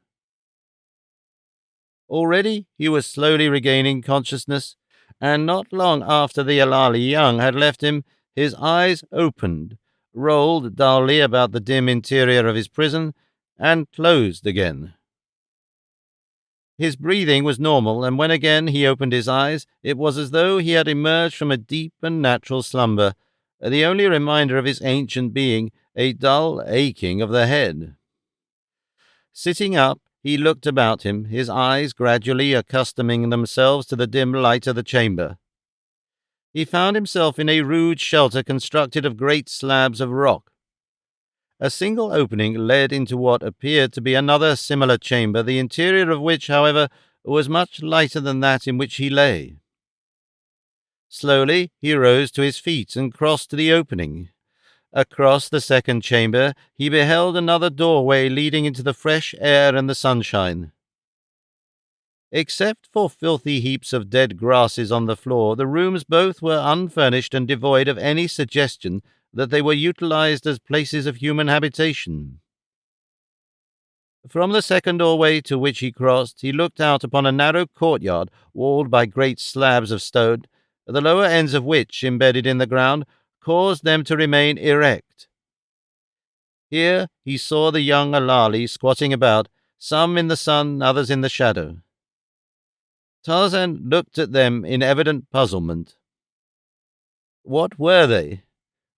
Already he was slowly regaining consciousness, and not long after the Alali young had left him, his eyes opened, rolled dully about the dim interior of his prison, and closed again. His breathing was normal, and when again he opened his eyes, it was as though he had emerged from a deep and natural slumber, the only reminder of his ancient being a dull aching of the head. Sitting up, he looked about him, his eyes gradually accustoming themselves to the dim light of the chamber. He found himself in a rude shelter constructed of great slabs of rock. A single opening led into what appeared to be another similar chamber, the interior of which, however, was much lighter than that in which he lay. Slowly he rose to his feet and crossed to the opening. Across the second chamber he beheld another doorway leading into the fresh air and the sunshine. Except for filthy heaps of dead grasses on the floor, the rooms both were unfurnished and devoid of any suggestion that they were utilized as places of human habitation. From the second doorway to which he crossed, he looked out upon a narrow courtyard walled by great slabs of stone, the lower ends of which, embedded in the ground, caused them to remain erect. Here he saw the young Alali squatting about, some in the sun, others in the shadow. Tarzan looked at them in evident puzzlement. What were they?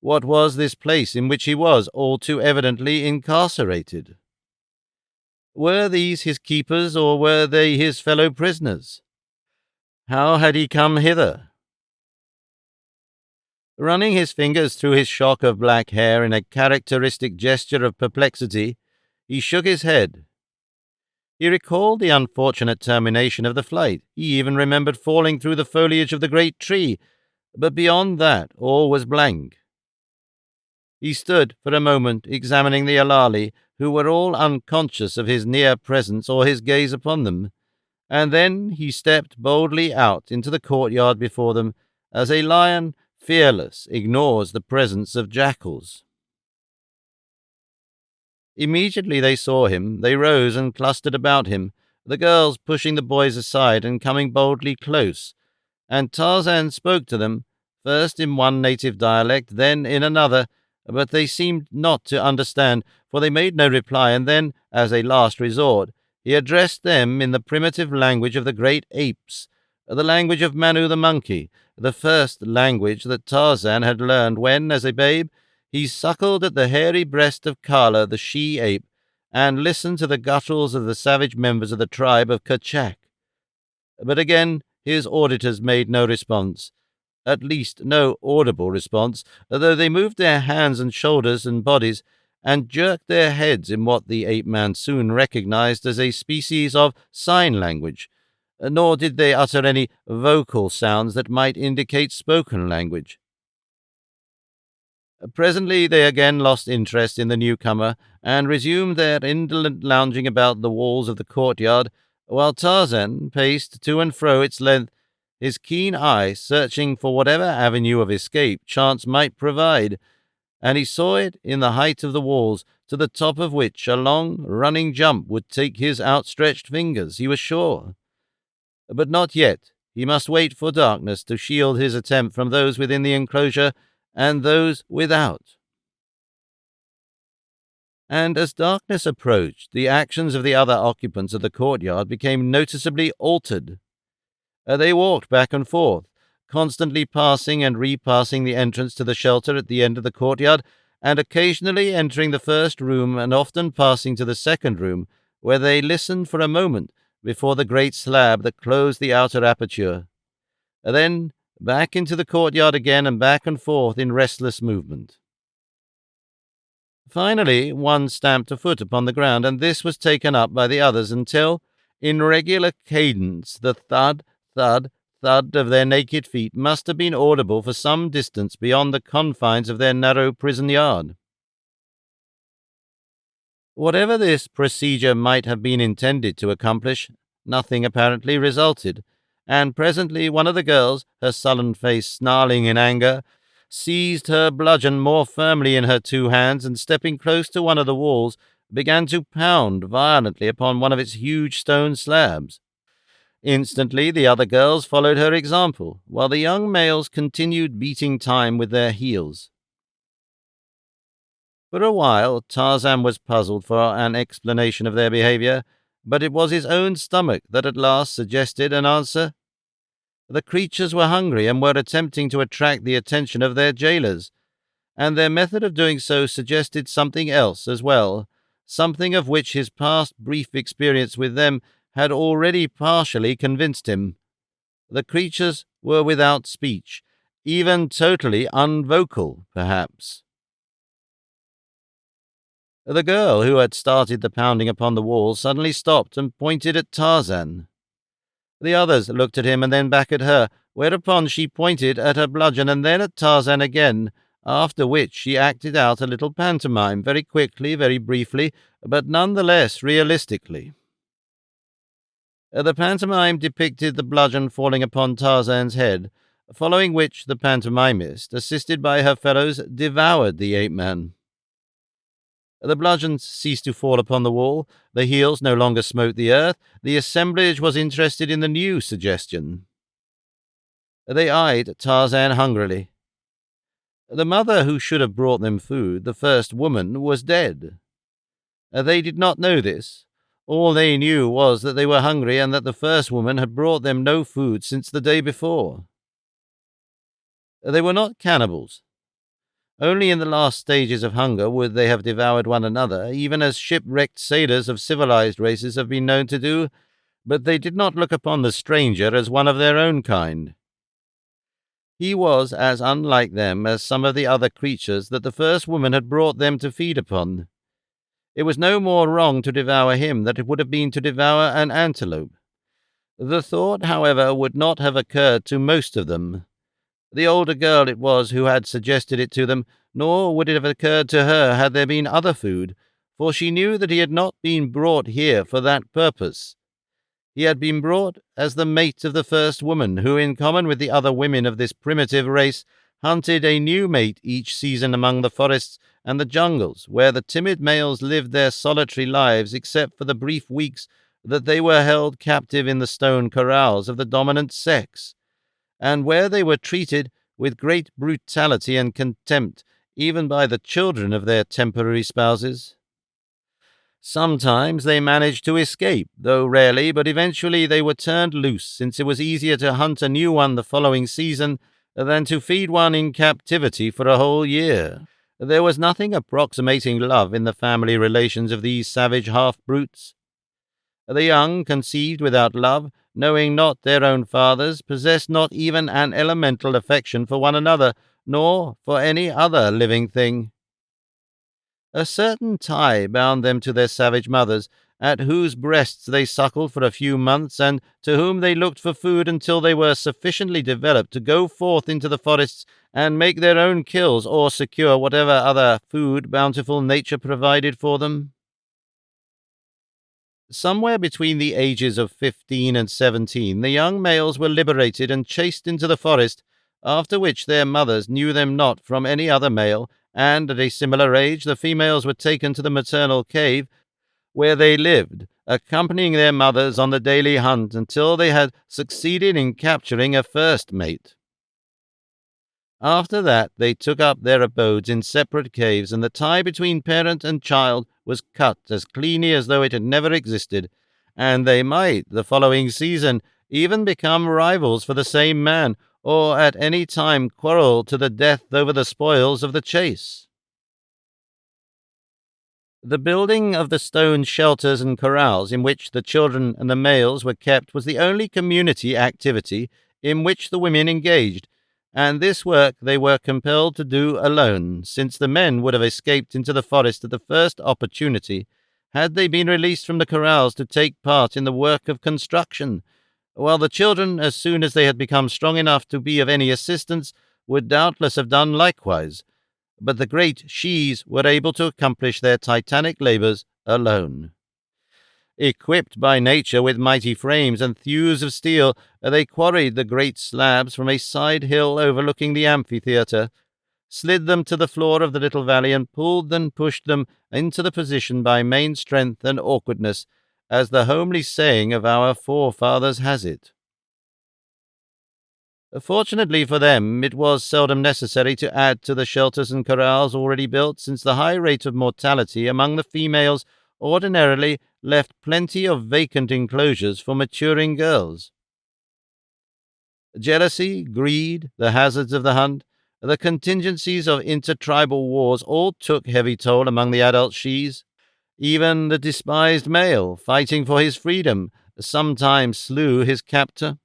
What was this place in which he was, all too evidently, incarcerated? Were these his keepers, or were they his fellow prisoners? How had he come hither? Running his fingers through his shock of black hair in a characteristic gesture of perplexity, he shook his head. He recalled the unfortunate termination of the flight. He even remembered falling through the foliage of the great tree, but beyond that all was blank. He stood for a moment examining the Alali, who were all unconscious of his near presence or his gaze upon them, and then he stepped boldly out into the courtyard before them, as a lion, fearless, ignores the presence of jackals. Immediately they saw him, they rose and clustered about him, the girls pushing the boys aside and coming boldly close, and Tarzan spoke to them, first in one native dialect, then in another, but they seemed not to understand, for they made no reply, and then, as a last resort, he addressed them in the primitive language of the great apes, the language of Manu the monkey, the first language that Tarzan had learned when, as a babe, he suckled at the hairy breast of Kala, the she-ape, and listened to the gutturals of the savage members of the tribe of Kerchak. But again his auditors made no response, at least no audible response, though they moved their hands and shoulders and bodies, and jerked their heads in what the ape-man soon recognized as a species of sign language, nor did they utter any vocal sounds that might indicate spoken language. Presently they again lost interest in the newcomer, and resumed their indolent lounging about the walls of the courtyard, while Tarzan paced to and fro its length, his keen eye searching for whatever avenue of escape chance might provide, and he saw it in the height of the walls, to the top of which a long running jump would take his outstretched fingers, he was sure. But not yet. He must wait for darkness to shield his attempt from those within the enclosure and those without. And as darkness approached, the actions of the other occupants of the courtyard became noticeably altered. They walked back and forth, constantly passing and repassing the entrance to the shelter at the end of the courtyard, and occasionally entering the first room and often passing to the second room, where they listened for a moment before the great slab that closed the outer aperture. Then back into the courtyard again and back and forth in restless movement. Finally, one stamped a foot upon the ground, and this was taken up by the others until, in regular cadence, the thud, thud, thud of their naked feet must have been audible for some distance beyond the confines of their narrow prison yard. Whatever this procedure might have been intended to accomplish, nothing apparently resulted, and presently one of the girls, her sullen face snarling in anger, seized her bludgeon more firmly in her two hands, and stepping close to one of the walls, began to pound violently upon one of its huge stone slabs. Instantly the other girls followed her example, while the young males continued beating time with their heels. For a while Tarzan was puzzled for an explanation of their behavior, but it was his own stomach that at last suggested an answer. The creatures were hungry and were attempting to attract the attention of their jailers, and their method of doing so suggested something else as well, something of which his past brief experience with them had already partially convinced him. The creatures were without speech, even totally unvocal, perhaps. The girl who had started the pounding upon the wall suddenly stopped and pointed at Tarzan. The others looked at him and then back at her, whereupon she pointed at her bludgeon and then at Tarzan again, after which she acted out a little pantomime, very quickly, very briefly, but none the less realistically. The pantomime depicted the bludgeon falling upon Tarzan's head, following which the pantomimist, assisted by her fellows, devoured the ape-man. The bludgeons ceased to fall upon the wall, the heels no longer smote the earth, the assemblage was interested in the new suggestion. They eyed Tarzan hungrily. The mother who should have brought them food, the first woman, was dead. They did not know this. All they knew was that they were hungry and that the first woman had brought them no food since the day before. They were not cannibals. Only in the last stages of hunger would they have devoured one another, even as shipwrecked sailors of civilized races have been known to do, but they did not look upon the stranger as one of their own kind. He was as unlike them as some of the other creatures that the first woman had brought them to feed upon. It was no more wrong to devour him than it would have been to devour an antelope. The thought, however, would not have occurred to most of them. The older girl it was who had suggested it to them, nor would it have occurred to her had there been other food, for she knew that he had not been brought here for that purpose. He had been brought as the mate of the first woman, who, in common with the other women of this primitive race, hunted a new mate each season among the forests and the jungles, where the timid males lived their solitary lives except for the brief weeks that they were held captive in the stone corrals of the dominant sex, and where they were treated with great brutality and contempt even by the children of their temporary spouses. Sometimes they managed to escape, though rarely, but eventually they were turned loose, since it was easier to hunt a new one the following season than to feed one in captivity for a whole year. There was nothing approximating love in the family relations of these savage half-brutes. The young, conceived without love, knowing not their own fathers, possessed not even an elemental affection for one another, nor for any other living thing. A certain tie bound them to their savage mothers, at whose breasts they suckled for a few months, and to whom they looked for food until they were sufficiently developed to go forth into the forests and make their own kills or secure whatever other food bountiful nature provided for them. Somewhere between the ages of 15 and 17, the young males were liberated and chased into the forest, after which their mothers knew them not from any other male, and at a similar age the females were taken to the maternal cave, where they lived, accompanying their mothers on the daily hunt until they had succeeded in capturing a first mate. After that they took up their abodes in separate caves, and the tie between parent and child was cut as cleanly as though it had never existed, and they might, the following season, even become rivals for the same man, or at any time quarrel to the death over the spoils of the chase. The building of the stone shelters and corrals in which the children and the males were kept was the only community activity in which the women engaged, and this work they were compelled to do alone, since the men would have escaped into the forest at the first opportunity, had they been released from the corrals to take part in the work of construction, while the children, as soon as they had become strong enough to be of any assistance, would doubtless have done likewise, but the great shes were able to accomplish their titanic labors alone. Equipped by nature with mighty frames and thews of steel, they quarried the great slabs from a side hill overlooking the amphitheatre, slid them to the floor of the little valley, and pulled and pushed them into the position by main strength and awkwardness, as the homely saying of our forefathers has it. Fortunately for them, it was seldom necessary to add to the shelters and corrals already built, since the high rate of mortality among the females ordinarily left plenty of vacant enclosures for maturing girls. Jealousy, greed, the hazards of the hunt, the contingencies of intertribal wars all took heavy toll among the adult shes. Even the despised male, fighting for his freedom, sometimes slew his captor.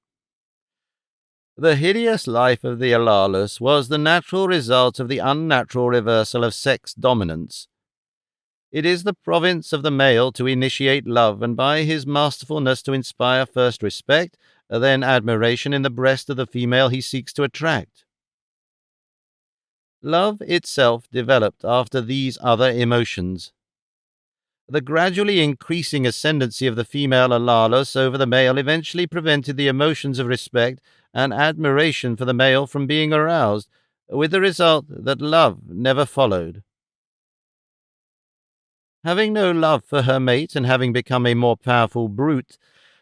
The hideous life of the Alalus was the natural result of the unnatural reversal of sex dominance. It is the province of the male to initiate love, and by his masterfulness to inspire first respect, then admiration in the breast of the female he seeks to attract. Love itself developed after these other emotions. The gradually increasing ascendancy of the female Alalus over the male eventually prevented the emotions of respect and admiration for the male from being aroused, with the result that love never followed. Having no love for her mate and having become a more powerful brute,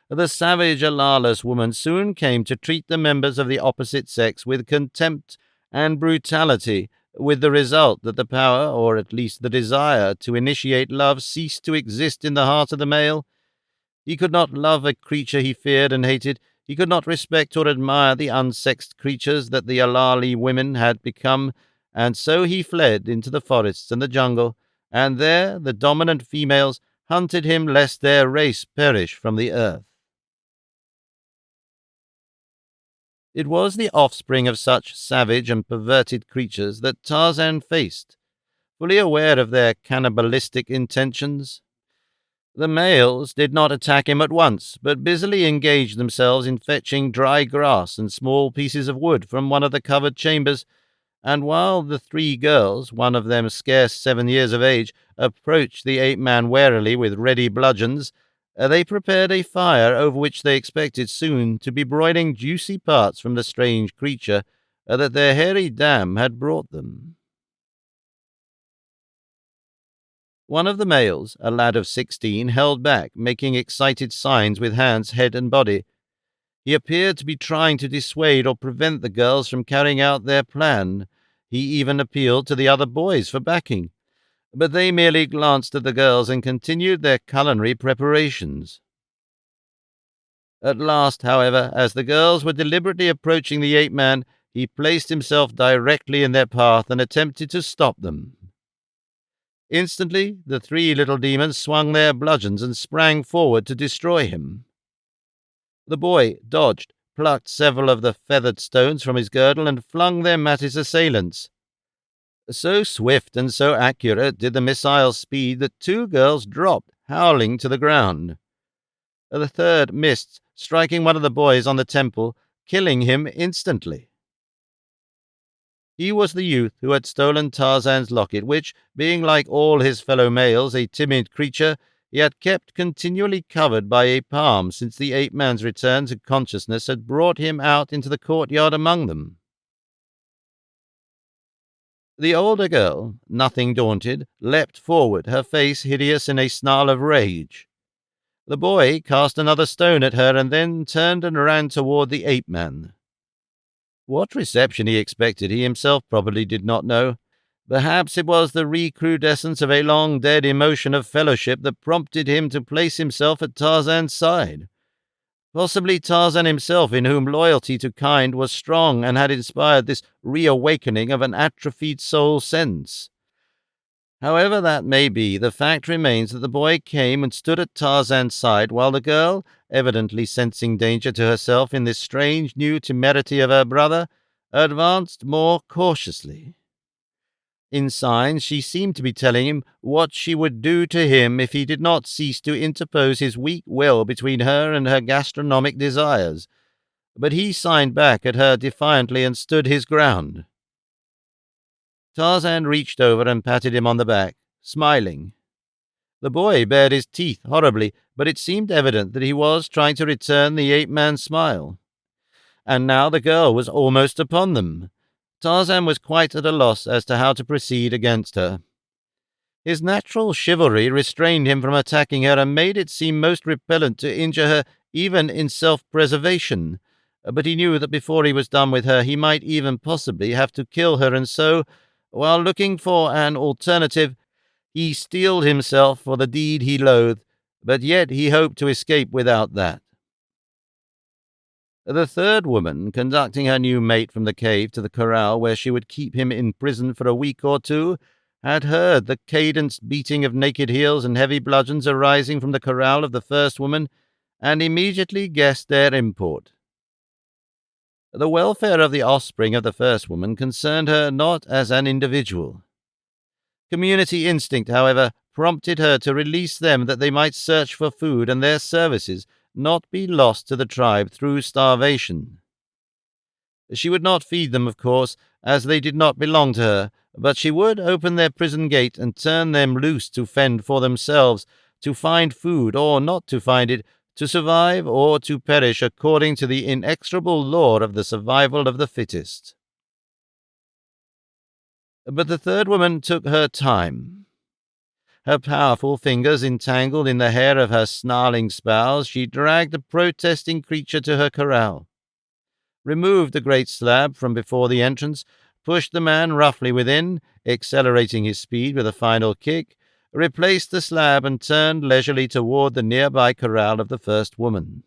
the savage Alalus woman soon came to treat the members of the opposite sex with contempt and brutality, with the result that the power, or at least the desire, to initiate love ceased to exist in the heart of the male. He could not love a creature he feared and hated. He could not respect or admire the unsexed creatures that the Alali women had become, and so he fled into the forests and the jungle, and there the dominant females hunted him lest their race perish from the earth. It was the offspring of such savage and perverted creatures that Tarzan faced, fully aware of their cannibalistic intentions. The males did not attack him at once, but busily engaged themselves in fetching dry grass and small pieces of wood from one of the covered chambers, and while the three girls, one of them scarce 7 years of age, approached the ape-man warily with ready bludgeons, they prepared a fire over which they expected soon to be broiling juicy parts from the strange creature that their hairy dam had brought them. One of the males, a lad of 16, held back, making excited signs with hands, head, and body. He appeared to be trying to dissuade or prevent the girls from carrying out their plan. He even appealed to the other boys for backing, but they merely glanced at the girls and continued their culinary preparations. At last, however, as the girls were deliberately approaching the ape-man, he placed himself directly in their path and attempted to stop them. Instantly, the three little demons swung their bludgeons and sprang forward to destroy him. The boy dodged, plucked several of the feathered stones from his girdle, and flung them at his assailants. So swift and so accurate did the missile's speed that 2 girls dropped, howling, to the ground. The third missed, striking one of the boys on the temple, killing him instantly. He was the youth who had stolen Tarzan's locket, which, being like all his fellow males a timid creature, he had kept continually covered by a palm since the ape-man's return to consciousness had brought him out into the courtyard among them. The older girl, nothing daunted, leapt forward, her face hideous in a snarl of rage. The boy cast another stone at her and then turned and ran toward the ape-man. What reception he expected he himself probably did not know. Perhaps it was the recrudescence of a long-dead emotion of fellowship that prompted him to place himself at Tarzan's side. Possibly Tarzan himself, in whom loyalty to kind was strong and had inspired this reawakening of an atrophied soul sense. However that may be, the fact remains that the boy came and stood at Tarzan's side, while the girl, evidently sensing danger to herself in this strange new temerity of her brother, advanced more cautiously. In signs, she seemed to be telling him what she would do to him if he did not cease to interpose his weak will between her and her gastronomic desires. But he signed back at her defiantly and stood his ground. Tarzan reached over and patted him on the back, smiling. The boy bared his teeth horribly, but it seemed evident that he was trying to return the ape-man's smile. And now the girl was almost upon them. Tarzan was quite at a loss as to how to proceed against her. His natural chivalry restrained him from attacking her and made it seem most repellent to injure her even in self-preservation. But he knew that before he was done with her he might even possibly have to kill her, and so, while looking for an alternative, He steeled himself for the deed he loathed, but yet he hoped to escape without that. The third woman, conducting her new mate from the cave to the corral where she would keep him in prison for a week or two, had heard the cadenced beating of naked heels and heavy bludgeons arising from the corral of the first woman, and immediately guessed their import. The welfare of the offspring of the first woman concerned her not as an individual. Community instinct, however, prompted her to release them that they might search for food and their services not be lost to the tribe through starvation. She would not feed them, of course, as they did not belong to her, but she would open their prison gate and turn them loose to fend for themselves, to find food or not to find it, to survive or to perish according to the inexorable law of the survival of the fittest. But the third woman took her time. Her powerful fingers entangled in the hair of her snarling spouse, she dragged the protesting creature to her corral, removed the great slab from before the entrance, pushed the man roughly within, accelerating his speed with a final kick, replaced the slab, and turned leisurely toward the nearby corral of the first woman.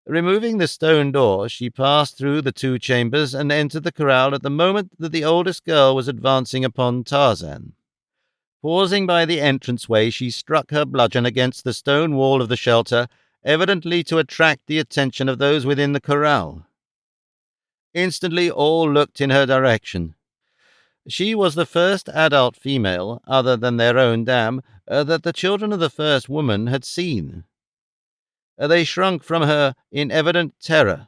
Removing the stone door, she passed through the two chambers and entered the corral at the moment that the oldest girl was advancing upon Tarzan. Pausing by the entranceway, she struck her bludgeon against the stone wall of the shelter, evidently to attract the attention of those within the corral. Instantly all looked in her direction. She was the first adult female, other than their own dam, that the children of the first woman had seen. They shrunk from her in evident terror.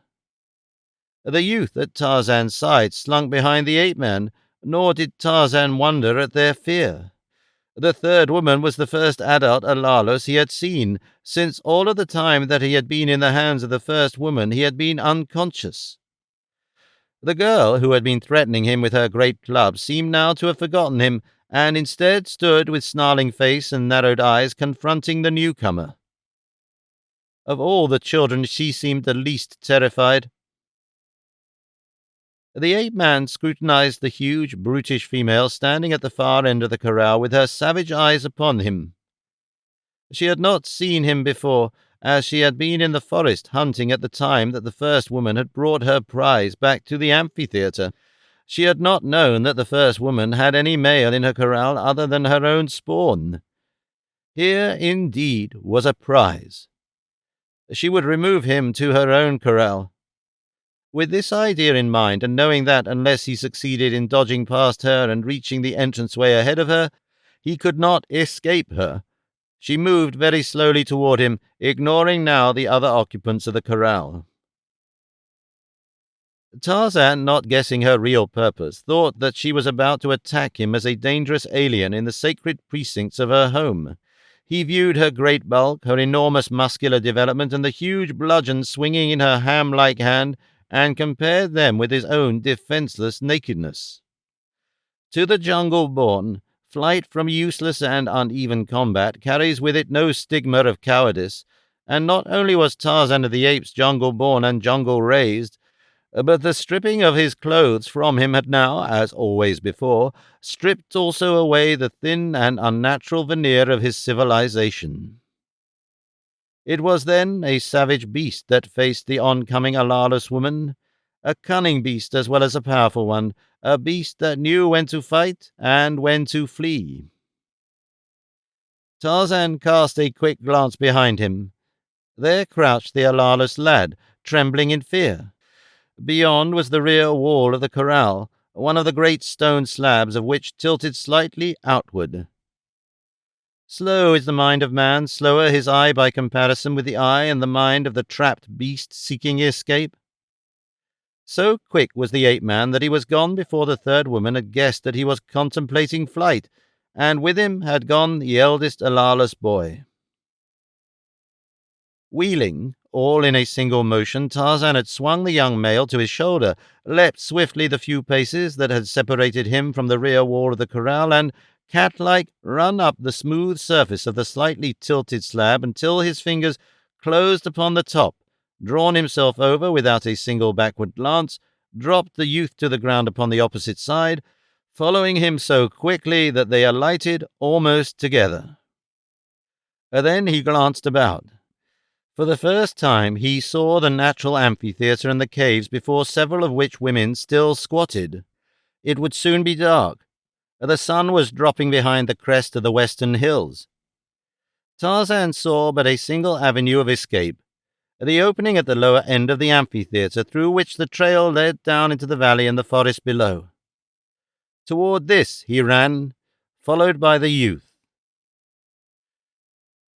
The youth at Tarzan's side slunk behind the ape-man, nor did Tarzan wonder at their fear. The third woman was the first adult Alalus he had seen, since all of the time that he had been in the hands of the first woman he had been unconscious. The girl who had been threatening him with her great club seemed now to have forgotten him, and instead stood with snarling face and narrowed eyes confronting the newcomer. Of all the children, she seemed the least terrified. The ape-man scrutinized the huge, brutish female standing at the far end of the corral with her savage eyes upon him. She had not seen him before, as she had been in the forest hunting at the time that the first woman had brought her prize back to the amphitheater. She had not known that the first woman had any male in her corral other than her own spawn. Here, indeed, was a prize. She would remove him to her own corral. With this idea in mind, and knowing that unless he succeeded in dodging past her and reaching the entranceway ahead of her, he could not escape her, she moved very slowly toward him, ignoring now the other occupants of the corral. Tarzan, not guessing her real purpose, thought that she was about to attack him as a dangerous alien in the sacred precincts of her home. He viewed her great bulk, her enormous muscular development, and the huge bludgeon swinging in her ham-like hand, and compared them with his own defenseless nakedness. To the jungle-born, flight from useless and uneven combat carries with it no stigma of cowardice, and not only was Tarzan of the Apes jungle-born and jungle-raised, but the stripping of his clothes from him had now, as always before, stripped also away the thin and unnatural veneer of his civilization. It was then a savage beast that faced the oncoming Alalus woman, a cunning beast as well as a powerful one, a beast that knew when to fight and when to flee. Tarzan cast a quick glance behind him. There crouched the Alalus lad, trembling in fear. Beyond was the rear wall of the corral, one of the great stone slabs of which tilted slightly outward. Slow is the mind of man, slower his eye by comparison with the eye and the mind of the trapped beast seeking escape. So quick was the ape-man that he was gone before the third woman had guessed that he was contemplating flight, and with him had gone the eldest Alalus boy. Wheeling, all in a single motion, Tarzan had swung the young male to his shoulder, leapt swiftly the few paces that had separated him from the rear wall of the corral, and, cat-like, run up the smooth surface of the slightly tilted slab until his fingers closed upon the top, drawn himself over without a single backward glance, dropped the youth to the ground upon the opposite side, following him so quickly that they alighted almost together. Then he glanced about. For the first time he saw the natural amphitheatre and the caves before several of which women still squatted. It would soon be dark. The sun was dropping behind the crest of the western hills. Tarzan saw but a single avenue of escape, the opening at the lower end of the amphitheatre, through which the trail led down into the valley and the forest below. Toward this he ran, followed by the youth.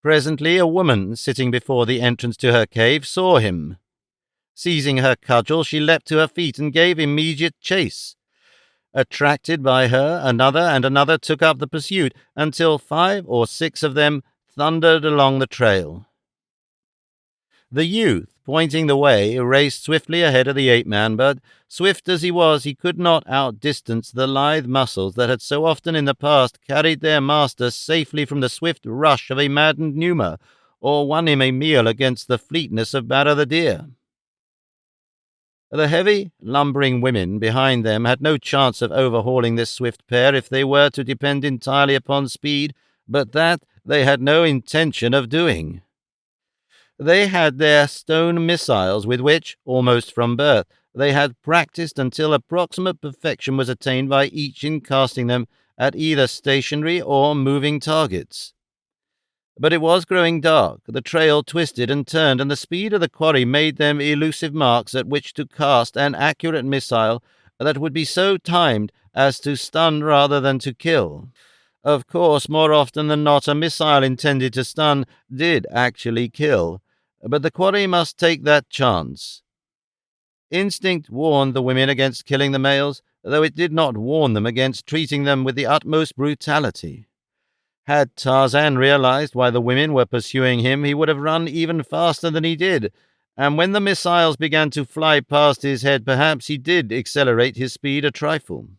Presently a woman sitting before the entrance to her cave saw him. Seizing her cudgel, she leapt to her feet and gave immediate chase. Attracted by her, another and another took up the pursuit, until 5 or 6 of them thundered along the trail. The youth, pointing the way, raced swiftly ahead of the ape-man, but, swift as he was, he could not outdistance the lithe muscles that had so often in the past carried their master safely from the swift rush of a maddened Numa, or won him a meal against the fleetness of Bara the deer. The heavy, lumbering women behind them had no chance of overhauling this swift pair if they were to depend entirely upon speed, but that they had no intention of doing. They had their stone missiles with which, almost from birth, they had practiced until approximate perfection was attained by each in casting them at either stationary or moving targets. But it was growing dark, the trail twisted and turned, and the speed of the quarry made them elusive marks at which to cast an accurate missile that would be so timed as to stun rather than to kill. Of course, more often than not, a missile intended to stun did actually kill, but the quarry must take that chance. Instinct warned the women against killing the males, though it did not warn them against treating them with the utmost brutality. Had Tarzan realized why the women were pursuing him, he would have run even faster than he did, and when the missiles began to fly past his head, perhaps he did accelerate his speed a trifle.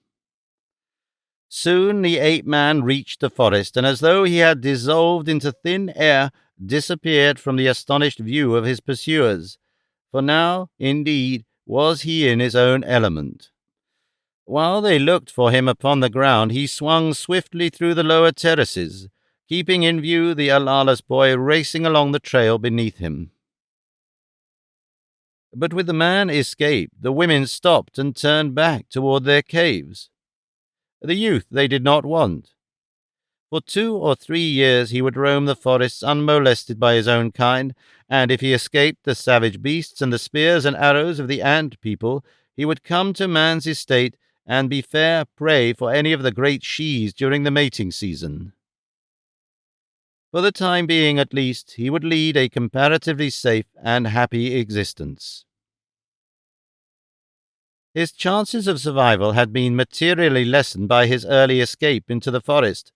Soon the ape-man reached the forest, and as though he had dissolved into thin air, disappeared from the astonished view of his pursuers. For now, indeed, was he in his own element. While they looked for him upon the ground, he swung swiftly through the lower terraces, keeping in view the Alalas boy racing along the trail beneath him. But with the man escaped, the women stopped and turned back toward their caves. The youth they did not want. For 2 or 3 years he would roam the forests unmolested by his own kind, and if he escaped the savage beasts and the spears and arrows of the ant people, he would come to man's estate and be fair prey for any of the great shes during the mating season. For the time being, at least, he would lead a comparatively safe and happy existence. His chances of survival had been materially lessened by his early escape into the forest.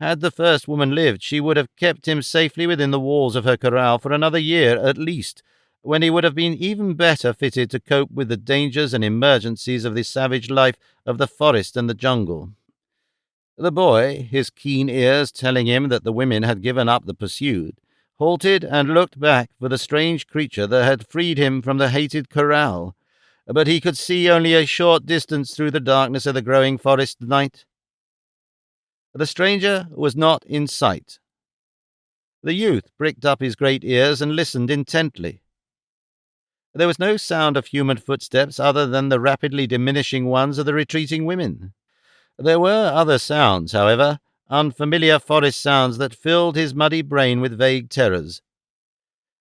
Had the first woman lived, she would have kept him safely within the walls of her corral for another year at least, when he would have been even better fitted to cope with the dangers and emergencies of the savage life of the forest and the jungle. The boy, his keen ears telling him that the women had given up the pursuit, halted and looked back for the strange creature that had freed him from the hated corral, but he could see only a short distance through the darkness of the growing forest night. The stranger was not in sight. The youth pricked up his great ears and listened intently. There was no sound of human footsteps other than the rapidly diminishing ones of the retreating women. There were other sounds, however, unfamiliar forest sounds that filled his muddy brain with vague terrors.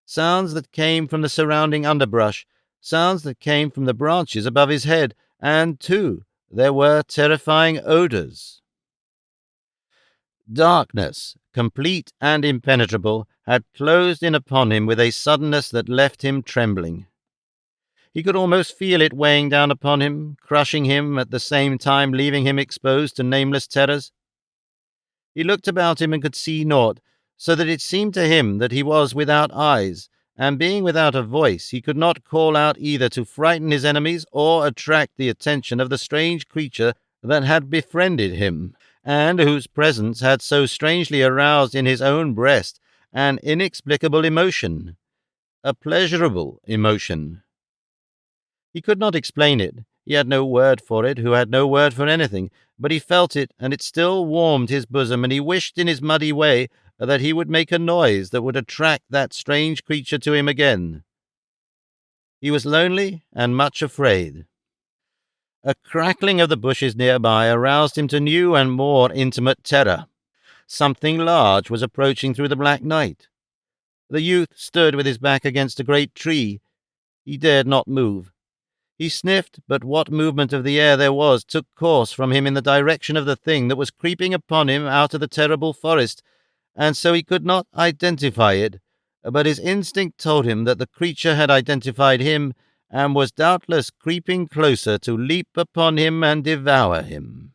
Sounds that came from the surrounding underbrush, sounds that came from the branches above his head, and, too, there were terrifying odors. Darkness, complete and impenetrable, had closed in upon him with a suddenness that left him trembling. He could almost feel it weighing down upon him, crushing him, at the same time leaving him exposed to nameless terrors. He looked about him and could see naught, so that it seemed to him that he was without eyes, and being without a voice, he could not call out either to frighten his enemies or attract the attention of the strange creature that had befriended him, and whose presence had so strangely aroused in his own breast an inexplicable emotion, a pleasurable emotion. He could not explain it. He had no word for it, who had no word for anything, but he felt it, and it still warmed his bosom, and he wished in his muddy way that he would make a noise that would attract that strange creature to him again. He was lonely and much afraid. A crackling of the bushes nearby aroused him to new and more intimate terror. Something large was approaching through the black night. The youth stood with his back against a great tree. He dared not move. He sniffed, but what movement of the air there was took course from him in the direction of the thing that was creeping upon him out of the terrible forest, and so he could not identify it, but his instinct told him that the creature had identified him, and was doubtless creeping closer to leap upon him and devour him.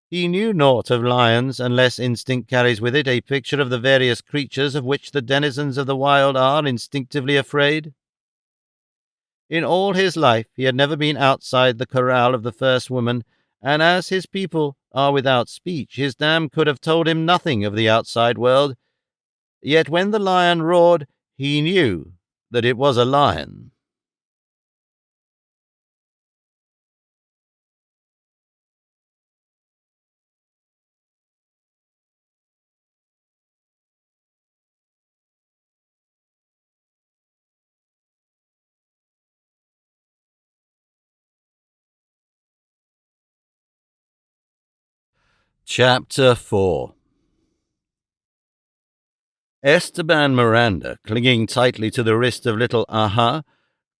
He knew naught of lions, unless instinct carries with it a picture of the various creatures of which the denizens of the wild are instinctively afraid. In all his life he had never been outside the corral of the first woman, and as his people are without speech, his dam could have told him nothing of the outside world. Yet when the lion roared, he knew that it was a lion. Chapter 4. Esteban Miranda, clinging tightly to the wrist of little Aha,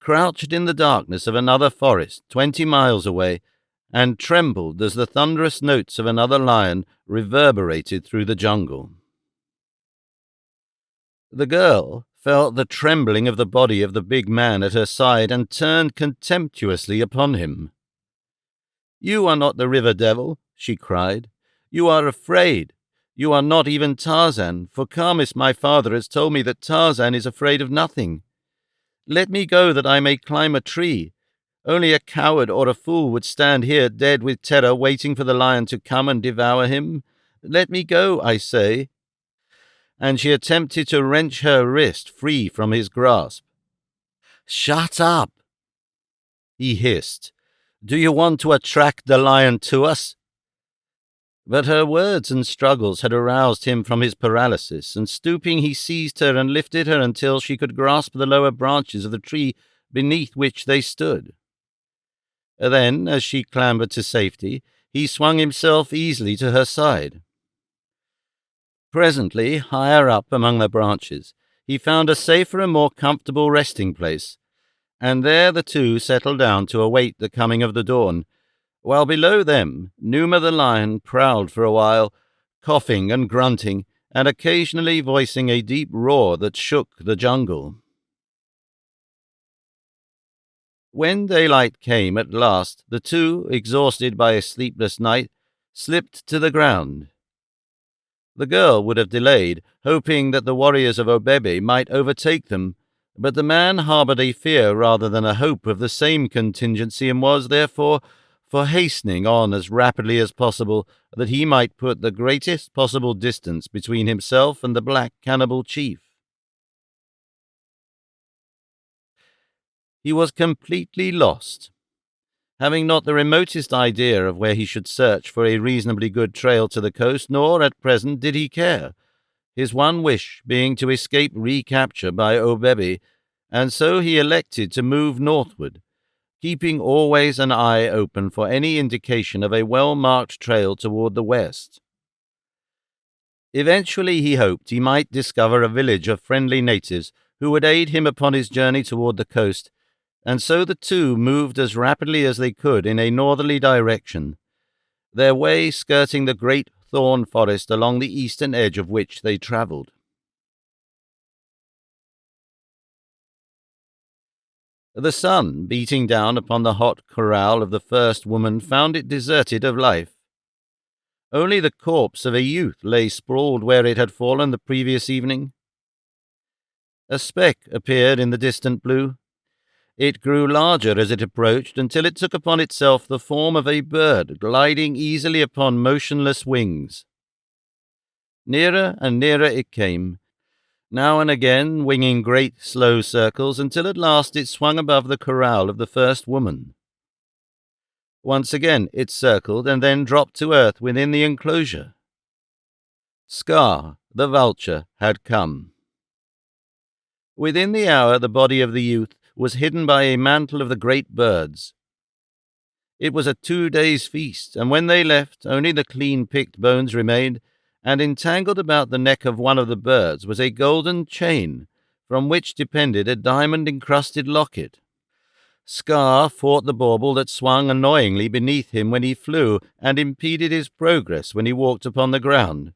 crouched in the darkness of another forest 20 miles away, and trembled as the thunderous notes of another lion reverberated through the jungle. The girl felt the trembling of the body of the big man at her side and turned contemptuously upon him. "You are not the river devil," she cried. "You are afraid. You are not even Tarzan, for Kamis my father has told me that Tarzan is afraid of nothing. Let me go that I may climb a tree. Only a coward or a fool would stand here dead with terror, waiting for the lion to come and devour him. Let me go, I say." And she attempted to wrench her wrist free from his grasp. "Shut up," he hissed. "Do you want to attract the lion to us?" But her words and struggles had aroused him from his paralysis, and stooping he seized her and lifted her until she could grasp the lower branches of the tree beneath which they stood. Then, as she clambered to safety, he swung himself easily to her side. Presently, higher up among the branches, he found a safer and more comfortable resting place, and there the two settled down to await the coming of the dawn, while below them Numa the lion prowled for a while, coughing and grunting, and occasionally voicing a deep roar that shook the jungle. When daylight came at last, the two, exhausted by a sleepless night, slipped to the ground. The girl would have delayed, hoping that the warriors of Obebe might overtake them, but the man harbored a fear rather than a hope of the same contingency, and was, therefore, for hastening on as rapidly as possible, that he might put the greatest possible distance between himself and the black cannibal chief. He was completely lost, having not the remotest idea of where he should search for a reasonably good trail to the coast, nor at present did he care, his one wish being to escape recapture by Obebe, and so he elected to move northward, keeping always an eye open for any indication of a well-marked trail toward the west. Eventually he hoped he might discover a village of friendly natives who would aid him upon his journey toward the coast, and so the two moved as rapidly as they could in a northerly direction, their way skirting the great thorn forest along the eastern edge of which they travelled. The sun, beating down upon the hot corral of the first woman, found it deserted of life. Only the corpse of a youth lay sprawled where it had fallen the previous evening. A speck appeared in the distant blue. It grew larger as it approached, until it took upon itself the form of a bird gliding easily upon motionless wings. Nearer and nearer it came, now and again winging great slow circles until at last it swung above the corral of the first woman. Once again it circled and then dropped to earth within the enclosure. Scar, the vulture, had come. Within the hour the body of the youth was hidden by a mantle of the great birds. It was a 2 days' feast, and when they left, only the clean-picked bones remained, and entangled about the neck of one of the birds was a golden chain, from which depended a diamond-encrusted locket. Scar fought the bauble that swung annoyingly beneath him when he flew, and impeded his progress when he walked upon the ground.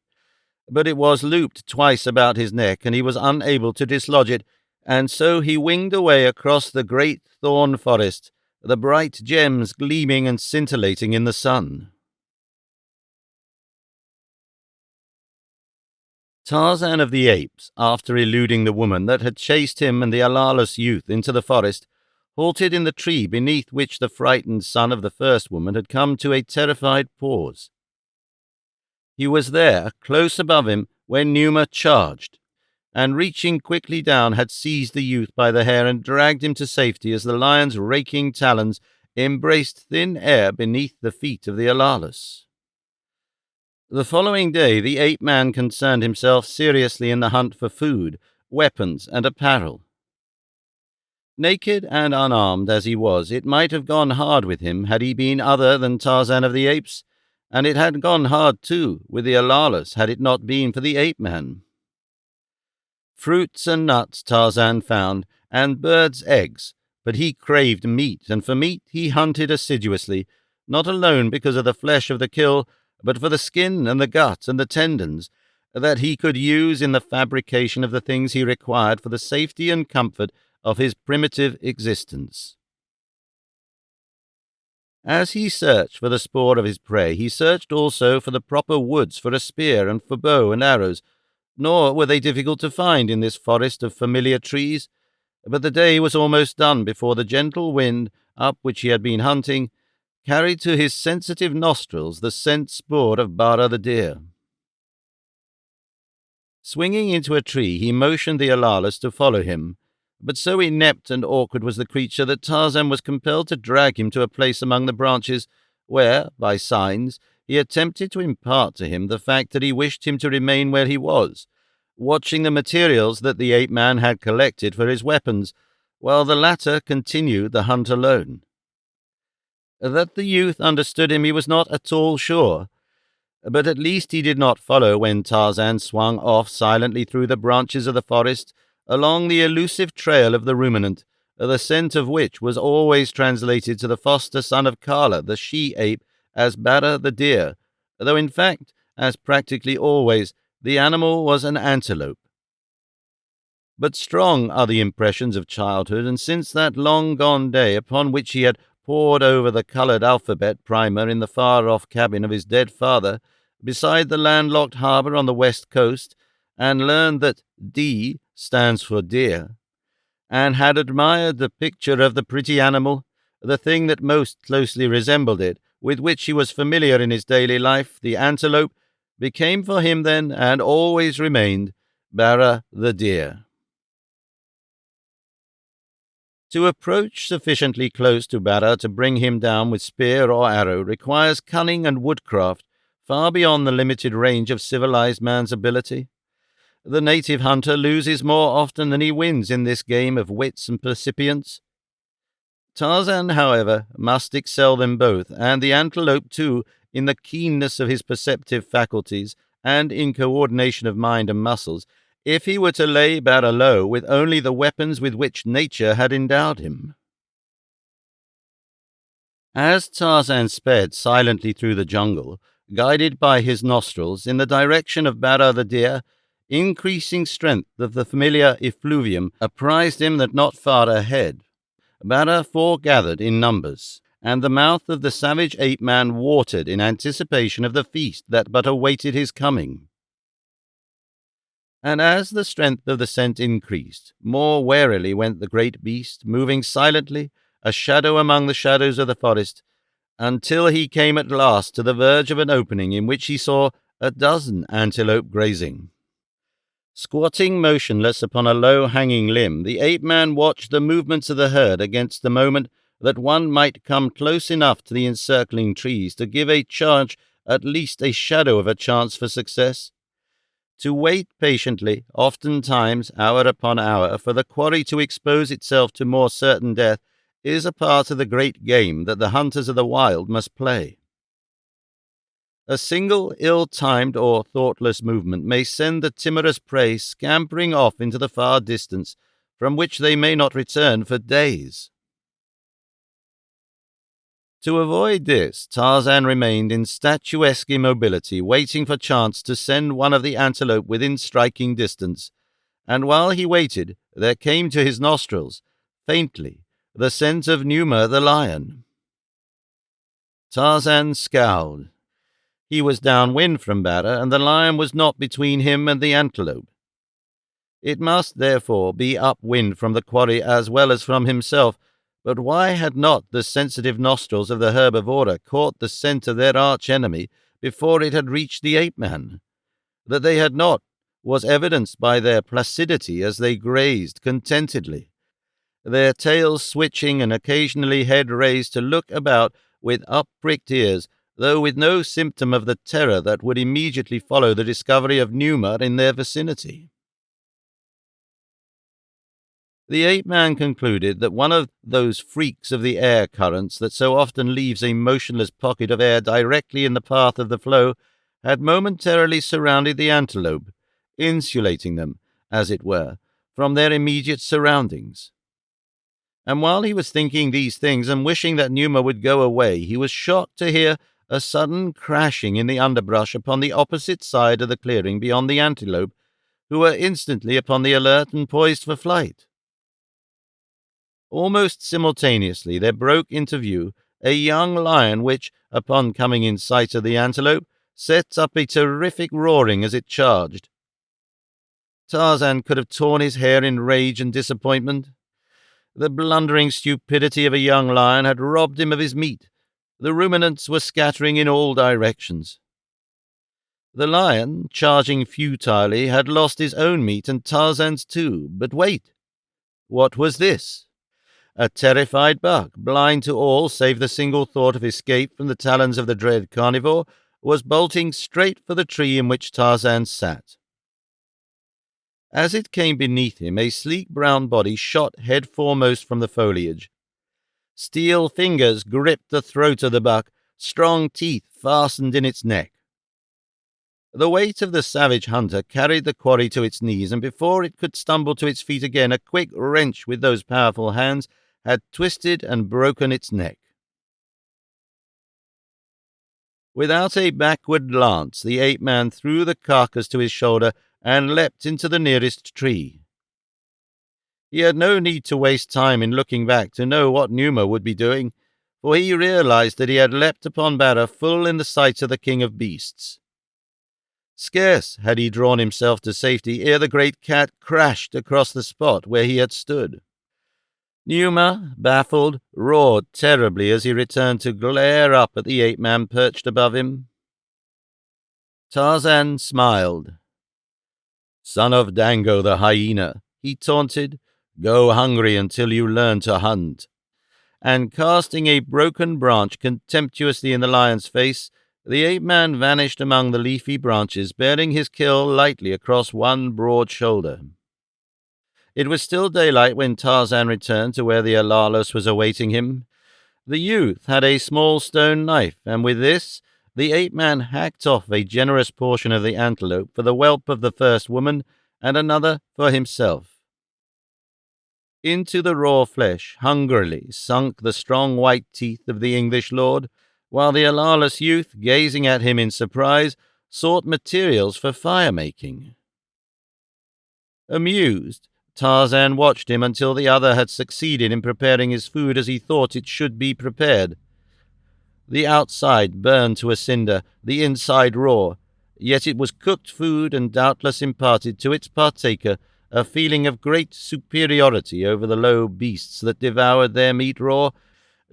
But it was looped twice about his neck, and he was unable to dislodge it, and so he winged away across the great thorn forest, the bright gems gleaming and scintillating in the sun. Tarzan of the Apes, after eluding the woman that had chased him and the Alalus youth into the forest, halted in the tree beneath which the frightened son of the first woman had come to a terrified pause. He was there, close above him, when Numa charged, and reaching quickly down had seized the youth by the hair and dragged him to safety as the lion's raking talons embraced thin air beneath the feet of the Alalus. The following day the ape-man concerned himself seriously in the hunt for food, weapons, and apparel. Naked and unarmed as he was, it might have gone hard with him had he been other than Tarzan of the Apes, and it had gone hard, too, with the Alalus had it not been for the ape-man. Fruits and nuts Tarzan found, and birds' eggs, but he craved meat, and for meat he hunted assiduously, not alone because of the flesh of the kill, but for the skin and the gut and the tendons, that he could use in the fabrication of the things he required for the safety and comfort of his primitive existence. As he searched for the spoor of his prey, he searched also for the proper woods for a spear and for bow and arrows, nor were they difficult to find in this forest of familiar trees, but the day was almost done before the gentle wind, up which he had been hunting, carried to his sensitive nostrils the scent spoor of Bara the deer. Swinging into a tree, he motioned the Alalus to follow him, but so inept and awkward was the creature that Tarzan was compelled to drag him to a place among the branches, where, by signs, he attempted to impart to him the fact that he wished him to remain where he was, watching the materials that the ape-man had collected for his weapons, while the latter continued the hunt alone. That the youth understood him he was not at all sure, but at least he did not follow when Tarzan swung off silently through the branches of the forest, along the elusive trail of the ruminant, the scent of which was always translated to the foster son of Kala, the she-ape, as Bara the deer, though in fact, as practically always, the animal was an antelope. But strong are the impressions of childhood, and since that long-gone day upon which he had pored over the coloured alphabet primer in the far-off cabin of his dead father, beside the landlocked harbour on the west coast, and learned that D stands for deer, and had admired the picture of the pretty animal, the thing that most closely resembled it, with which he was familiar in his daily life, the antelope, became for him then, and always remained, Bara the deer. To approach sufficiently close to Bara to bring him down with spear or arrow requires cunning and woodcraft far beyond the limited range of civilized man's ability. The native hunter loses more often than he wins in this game of wits and percipience. Tarzan, however, must excel them both, and the antelope too, in the keenness of his perceptive faculties and in coordination of mind and muscles, if he were to lay Bara low with only the weapons with which nature had endowed him. As Tarzan sped silently through the jungle, guided by his nostrils in the direction of Bara the deer, increasing strength of the familiar effluvium apprised him that not far ahead Bara foregathered in numbers, and the mouth of the savage ape-man watered in anticipation of the feast that but awaited his coming. And as the strength of the scent increased, more warily went the great beast, moving silently, a shadow among the shadows of the forest, until he came at last to the verge of an opening in which he saw a dozen antelope grazing. Squatting motionless upon a low-hanging limb, the ape-man watched the movements of the herd against the moment that one might come close enough to the encircling trees to give a charge at least a shadow of a chance for success. To wait patiently, oftentimes hour upon hour, for the quarry to expose itself to more certain death is a part of the great game that the hunters of the wild must play. A single ill-timed or thoughtless movement may send the timorous prey scampering off into the far distance, from which they may not return for days. To avoid this, Tarzan remained in statuesque immobility, waiting for chance to send one of the antelope within striking distance, and while he waited, there came to his nostrils, faintly, the scent of Numa the lion. Tarzan scowled. He was downwind from Bara, and the lion was not between him and the antelope. It must, therefore, be upwind from the quarry as well as from himself, but why had not the sensitive nostrils of the herbivora caught the scent of their arch-enemy before it had reached the ape-man? That they had not was evidenced by their placidity as they grazed contentedly, their tails switching and occasionally head raised to look about with up-pricked ears, though with no symptom of the terror that would immediately follow the discovery of Numa in their vicinity. The ape-man concluded that one of those freaks of the air currents that so often leaves a motionless pocket of air directly in the path of the flow had momentarily surrounded the antelope, insulating them, as it were, from their immediate surroundings. And while he was thinking these things and wishing that Numa would go away, he was shocked to hear a sudden crashing in the underbrush upon the opposite side of the clearing beyond the antelope, who were instantly upon the alert and poised for flight. Almost simultaneously there broke into view a young lion which, upon coming in sight of the antelope, set up a terrific roaring as it charged. Tarzan could have torn his hair in rage and disappointment. The blundering stupidity of a young lion had robbed him of his meat. The ruminants were scattering in all directions. The lion, charging futilely, had lost his own meat and Tarzan's too. But wait! What was this? A terrified buck, blind to all save the single thought of escape from the talons of the dread carnivore, was bolting straight for the tree in which Tarzan sat. As it came beneath him, a sleek brown body shot head foremost from the foliage. Steel fingers gripped the throat of the buck, strong teeth fastened in its neck. The weight of the savage hunter carried the quarry to its knees, and before it could stumble to its feet again, a quick wrench with those powerful hands had twisted and broken its neck. Without a backward glance, the ape-man threw the carcass to his shoulder and leapt into the nearest tree. He had no need to waste time in looking back to know what Numa would be doing, for he realized that he had leapt upon Bara full in the sight of the king of beasts. Scarce had he drawn himself to safety ere the great cat crashed across the spot where he had stood. Numa, baffled, roared terribly as he returned to glare up at the ape-man perched above him. Tarzan smiled. "Son of Dango the hyena," he taunted, "go hungry until you learn to hunt." And casting a broken branch contemptuously in the lion's face, the ape-man vanished among the leafy branches, bearing his kill lightly across one broad shoulder. It was still daylight when Tarzan returned to where the Alalos was awaiting him. The youth had a small stone knife, and with this the ape-man hacked off a generous portion of the antelope for the whelp of the first woman, and another for himself. Into the raw flesh hungrily sunk the strong white teeth of the English lord, while the Alalos youth, gazing at him in surprise, sought materials for fire-making. Amused, Tarzan watched him until the other had succeeded in preparing his food as he thought it should be prepared. The outside burned to a cinder, the inside raw, yet it was cooked food and doubtless imparted to its partaker a feeling of great superiority over the low beasts that devoured their meat raw,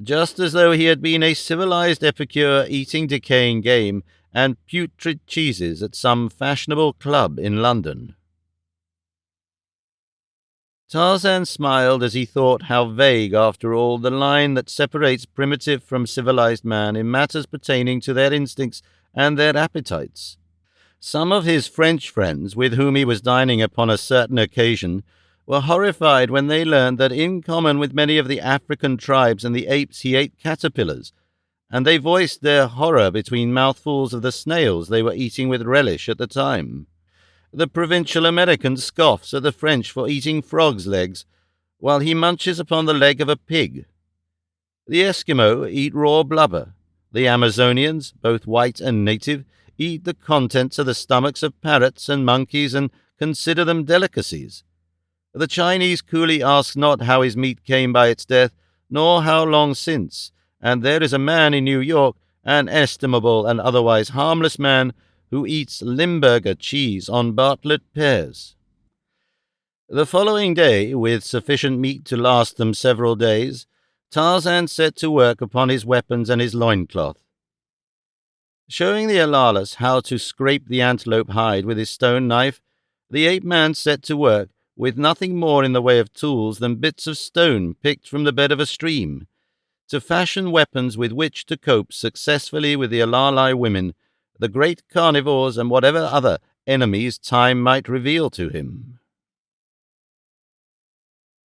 just as though he had been a civilized epicure eating decaying game and putrid cheeses at some fashionable club in London. Tarzan smiled as he thought how vague, after all, the line that separates primitive from civilized man in matters pertaining to their instincts and their appetites. Some of his French friends, with whom he was dining upon a certain occasion, were horrified when they learned that, in common with many of the African tribes and the apes, he ate caterpillars, and they voiced their horror between mouthfuls of the snails they were eating with relish at the time. The provincial American scoffs at the French for eating frogs' legs, while he munches upon the leg of a pig. The Eskimo eat raw blubber. The Amazonians, both white and native, eat the contents of the stomachs of parrots and monkeys and consider them delicacies. The Chinese coolie asks not how his meat came by its death, nor how long since, and there is a man in New York, an estimable and otherwise harmless man, who eats Limburger cheese on Bartlett pears. The following day, with sufficient meat to last them several days, Tarzan set to work upon his weapons and his loincloth. Showing the Alalas how to scrape the antelope hide with his stone knife, the ape-man set to work with nothing more in the way of tools than bits of stone picked from the bed of a stream, to fashion weapons with which to cope successfully with the Alalai women, the great carnivores, and whatever other enemies time might reveal to him.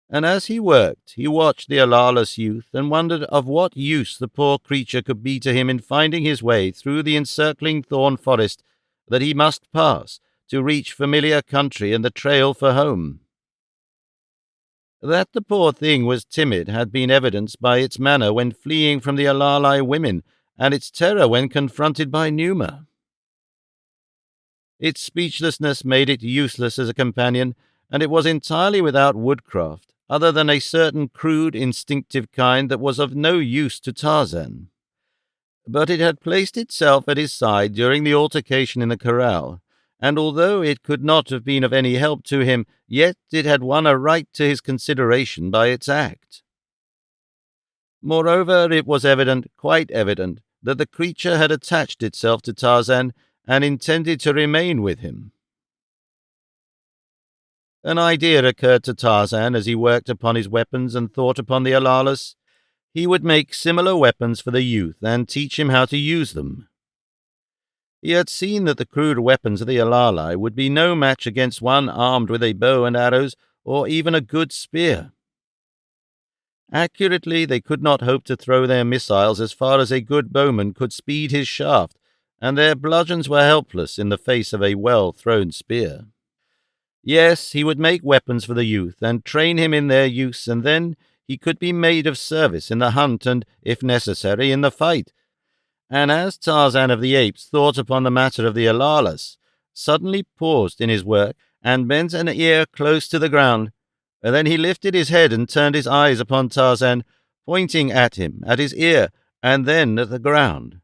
And as he worked, he watched the Alalas youth and wondered of what use the poor creature could be to him in finding his way through the encircling thorn forest that he must pass to reach familiar country and the trail for home. That the poor thing was timid had been evidenced by its manner when fleeing from the Alalai women, and its terror when confronted by Numa. Its speechlessness made it useless as a companion, and it was entirely without woodcraft, other than a certain crude, instinctive kind that was of no use to Tarzan. But it had placed itself at his side during the altercation in the corral, and although it could not have been of any help to him, yet it had won a right to his consideration by its act. Moreover, it was evident, quite evident, that the creature had attached itself to Tarzan and intended to remain with him. An idea occurred to Tarzan as he worked upon his weapons and thought upon the Alalas. He would make similar weapons for the youth and teach him how to use them. He had seen that the crude weapons of the Alalai would be no match against one armed with a bow and arrows, or even a good spear. Accurately, they could not hope to throw their missiles as far as a good bowman could speed his shaft, and their bludgeons were helpless in the face of a well-thrown spear. Yes, he would make weapons for the youth and train him in their use, and then he could be made of service in the hunt and, if necessary, in the fight. And as Tarzan of the Apes thought upon the matter of the Alalas, suddenly paused in his work and bent an ear close to the ground, and then he lifted his head and turned his eyes upon Tarzan, pointing at him, at his ear, and then at the ground.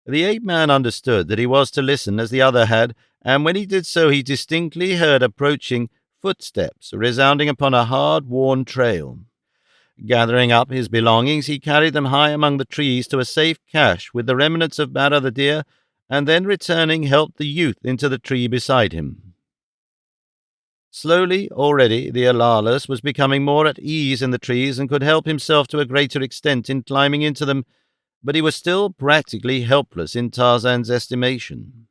The ape-man understood that he was to listen as the other had, and when he did so he distinctly heard approaching footsteps resounding upon a hard-worn trail. Gathering up his belongings, he carried them high among the trees to a safe cache with the remnants of Bara the deer, and then returning helped the youth into the tree beside him. Slowly, already, the Alalas was becoming more at ease in the trees and could help himself to a greater extent in climbing into them, but he was still practically helpless in Tarzan's estimation.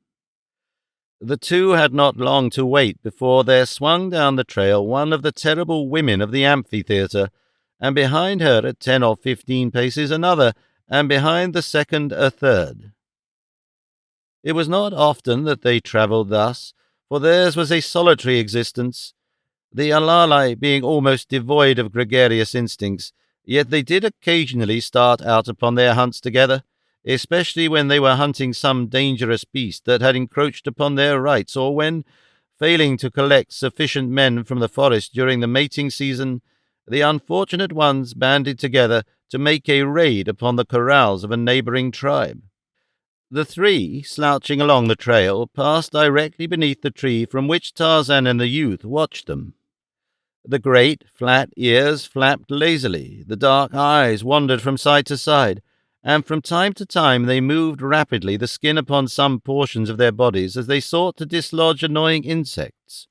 The two had not long to wait before there swung down the trail one of the terrible women of the amphitheatre, and behind her at 10 or 15 paces another, and behind the second a third. It was not often that they travelled thus, for theirs was a solitary existence, the Alalai being almost devoid of gregarious instincts, yet they did occasionally start out upon their hunts together, especially when they were hunting some dangerous beast that had encroached upon their rights, or when, failing to collect sufficient men from the forest during the mating season, the unfortunate ones banded together to make a raid upon the corrals of a neighboring tribe. The three, slouching along the trail, passed directly beneath the tree from which Tarzan and the youth watched them. The great, flat ears flapped lazily, the dark eyes wandered from side to side, and from time to time they moved rapidly the skin upon some portions of their bodies as they sought to dislodge annoying insects.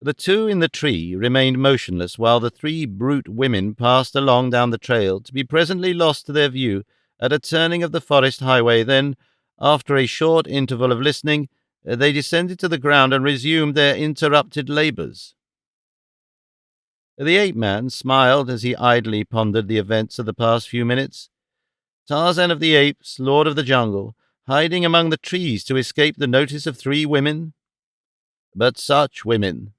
The two in the tree remained motionless while the three brute women passed along down the trail, to be presently lost to their view at a turning of the forest highway. Then, after a short interval of listening, they descended to the ground and resumed their interrupted labors. The ape-man smiled as he idly pondered the events of the past few minutes. Tarzan of the Apes, lord of the jungle, hiding among the trees to escape the notice of three women? But such women!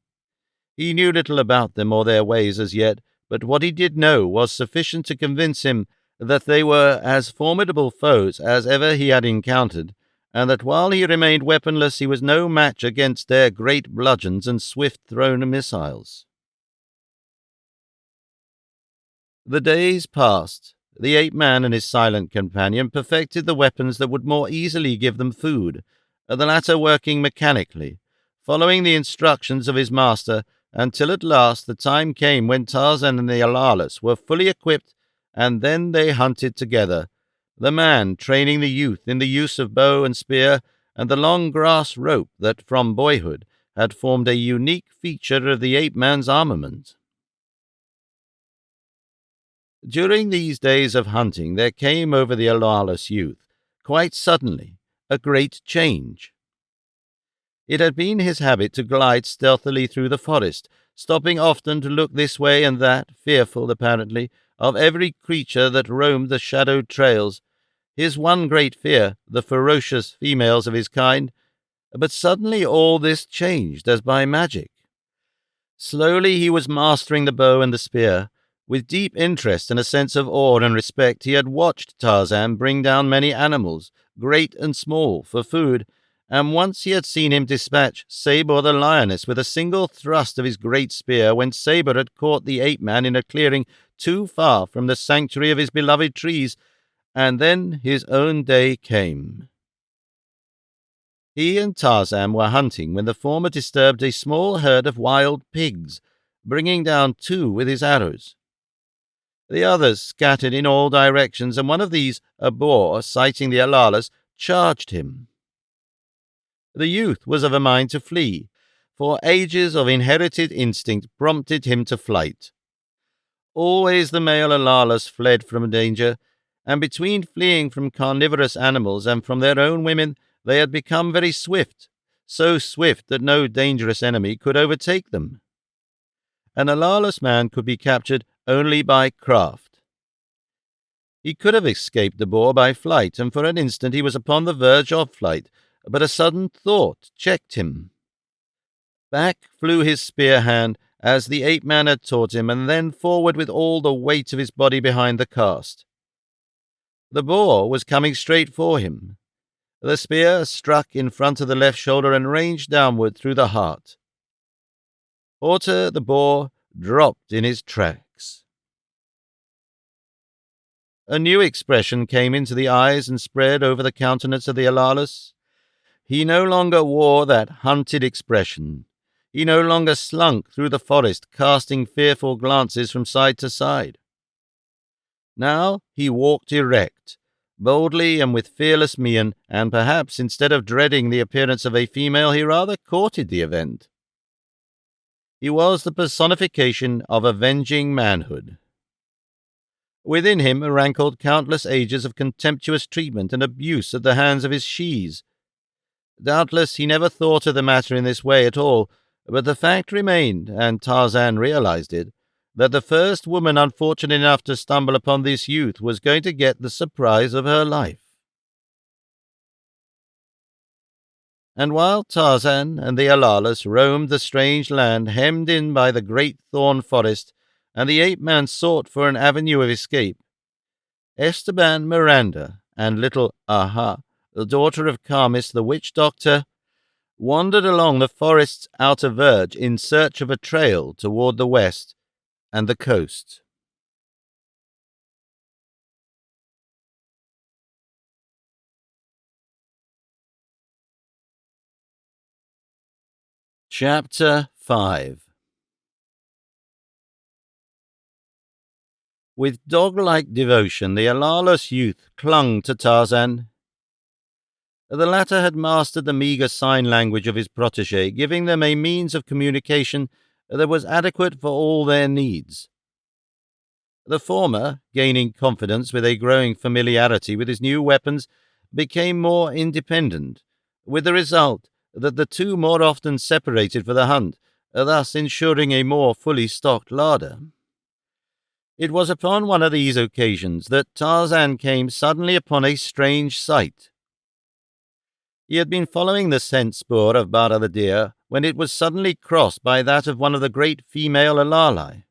He knew little about them or their ways as yet, but what he did know was sufficient to convince him that they were as formidable foes as ever he had encountered, and that while he remained weaponless he was no match against their great bludgeons and swift-thrown missiles. The days passed. The ape-man and his silent companion perfected the weapons that would more easily give them food, the latter working mechanically, following the instructions of his master, until at last the time came when Tarzan and the Alalas were fully equipped, and then they hunted together, the man training the youth in the use of bow and spear, and the long grass rope that from boyhood had formed a unique feature of the ape-man's armament. During these days of hunting there came over the Alalas youth, quite suddenly, a great change. It had been his habit to glide stealthily through the forest, stopping often to look this way and that, fearful, apparently, of every creature that roamed the shadowed trails, his one great fear, the ferocious females of his kind. But suddenly all this changed as by magic. Slowly he was mastering the bow and the spear. With deep interest and a sense of awe and respect, he had watched Tarzan bring down many animals, great and small, for food, and once he had seen him dispatch Sabor the lioness with a single thrust of his great spear when Sabor had caught the ape-man in a clearing too far from the sanctuary of his beloved trees, and then his own day came. He and Tarzan were hunting when the former disturbed a small herd of wild pigs, bringing down two with his arrows. The others scattered in all directions, and one of these, a boar, sighting the Alalas, charged him. The youth was of a mind to flee, for ages of inherited instinct prompted him to flight. Always the male Alalas fled from danger, and between fleeing from carnivorous animals and from their own women, they had become very swift, so swift that no dangerous enemy could overtake them. An Alalas man could be captured only by craft. He could have escaped the boar by flight, and for an instant he was upon the verge of flight, but a sudden thought checked him. Back flew his spear hand, as the ape-man had taught him, and then forward with all the weight of his body behind the cast. The boar was coming straight for him. The spear struck in front of the left shoulder and ranged downward through the heart. Horta the boar dropped in his tracks. A new expression came into the eyes and spread over the countenance of the Alalas. He no longer wore that hunted expression. He no longer slunk through the forest, casting fearful glances from side to side. Now he walked erect, boldly and with fearless mien, and perhaps instead of dreading the appearance of a female, he rather courted the event. He was the personification of avenging manhood. Within him rankled countless ages of contemptuous treatment and abuse at the hands of his shes. Doubtless he never thought of the matter in this way at all, but the fact remained, and Tarzan realized it, that the first woman unfortunate enough to stumble upon this youth was going to get the surprise of her life. And while Tarzan and the Alalas roamed the strange land hemmed in by the great thorn forest, and the ape-man sought for an avenue of escape, Esteban Miranda and little Aha, the daughter of Carmis the witch-doctor, wandered along the forest's outer verge in search of a trail toward the west and the coast. Chapter 5. With dog-like devotion, the Alalas youth clung to Tarzan. The latter had mastered the meagre sign language of his protege, giving them a means of communication that was adequate for all their needs. The former, gaining confidence with a growing familiarity with his new weapons, became more independent, with the result that the two more often separated for the hunt, thus ensuring a more fully stocked larder. It was upon one of these occasions that Tarzan came suddenly upon a strange sight. He had been following the scent spoor of Bara the deer when it was suddenly crossed by that of one of the great female alali.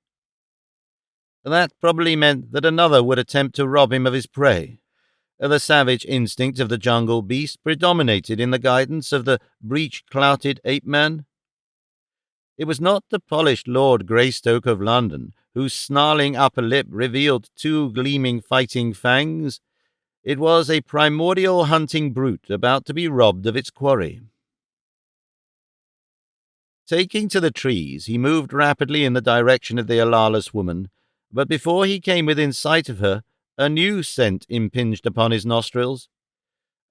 That probably meant that another would attempt to rob him of his prey. The savage instinct of the jungle beast predominated in the guidance of the breech-clouted ape-man. It was not the polished Lord Greystoke of London, whose snarling upper lip revealed two gleaming fighting fangs. It was a primordial hunting brute about to be robbed of its quarry. Taking to the trees, he moved rapidly in the direction of the Alalus woman, but before he came within sight of her, a new scent impinged upon his nostrils,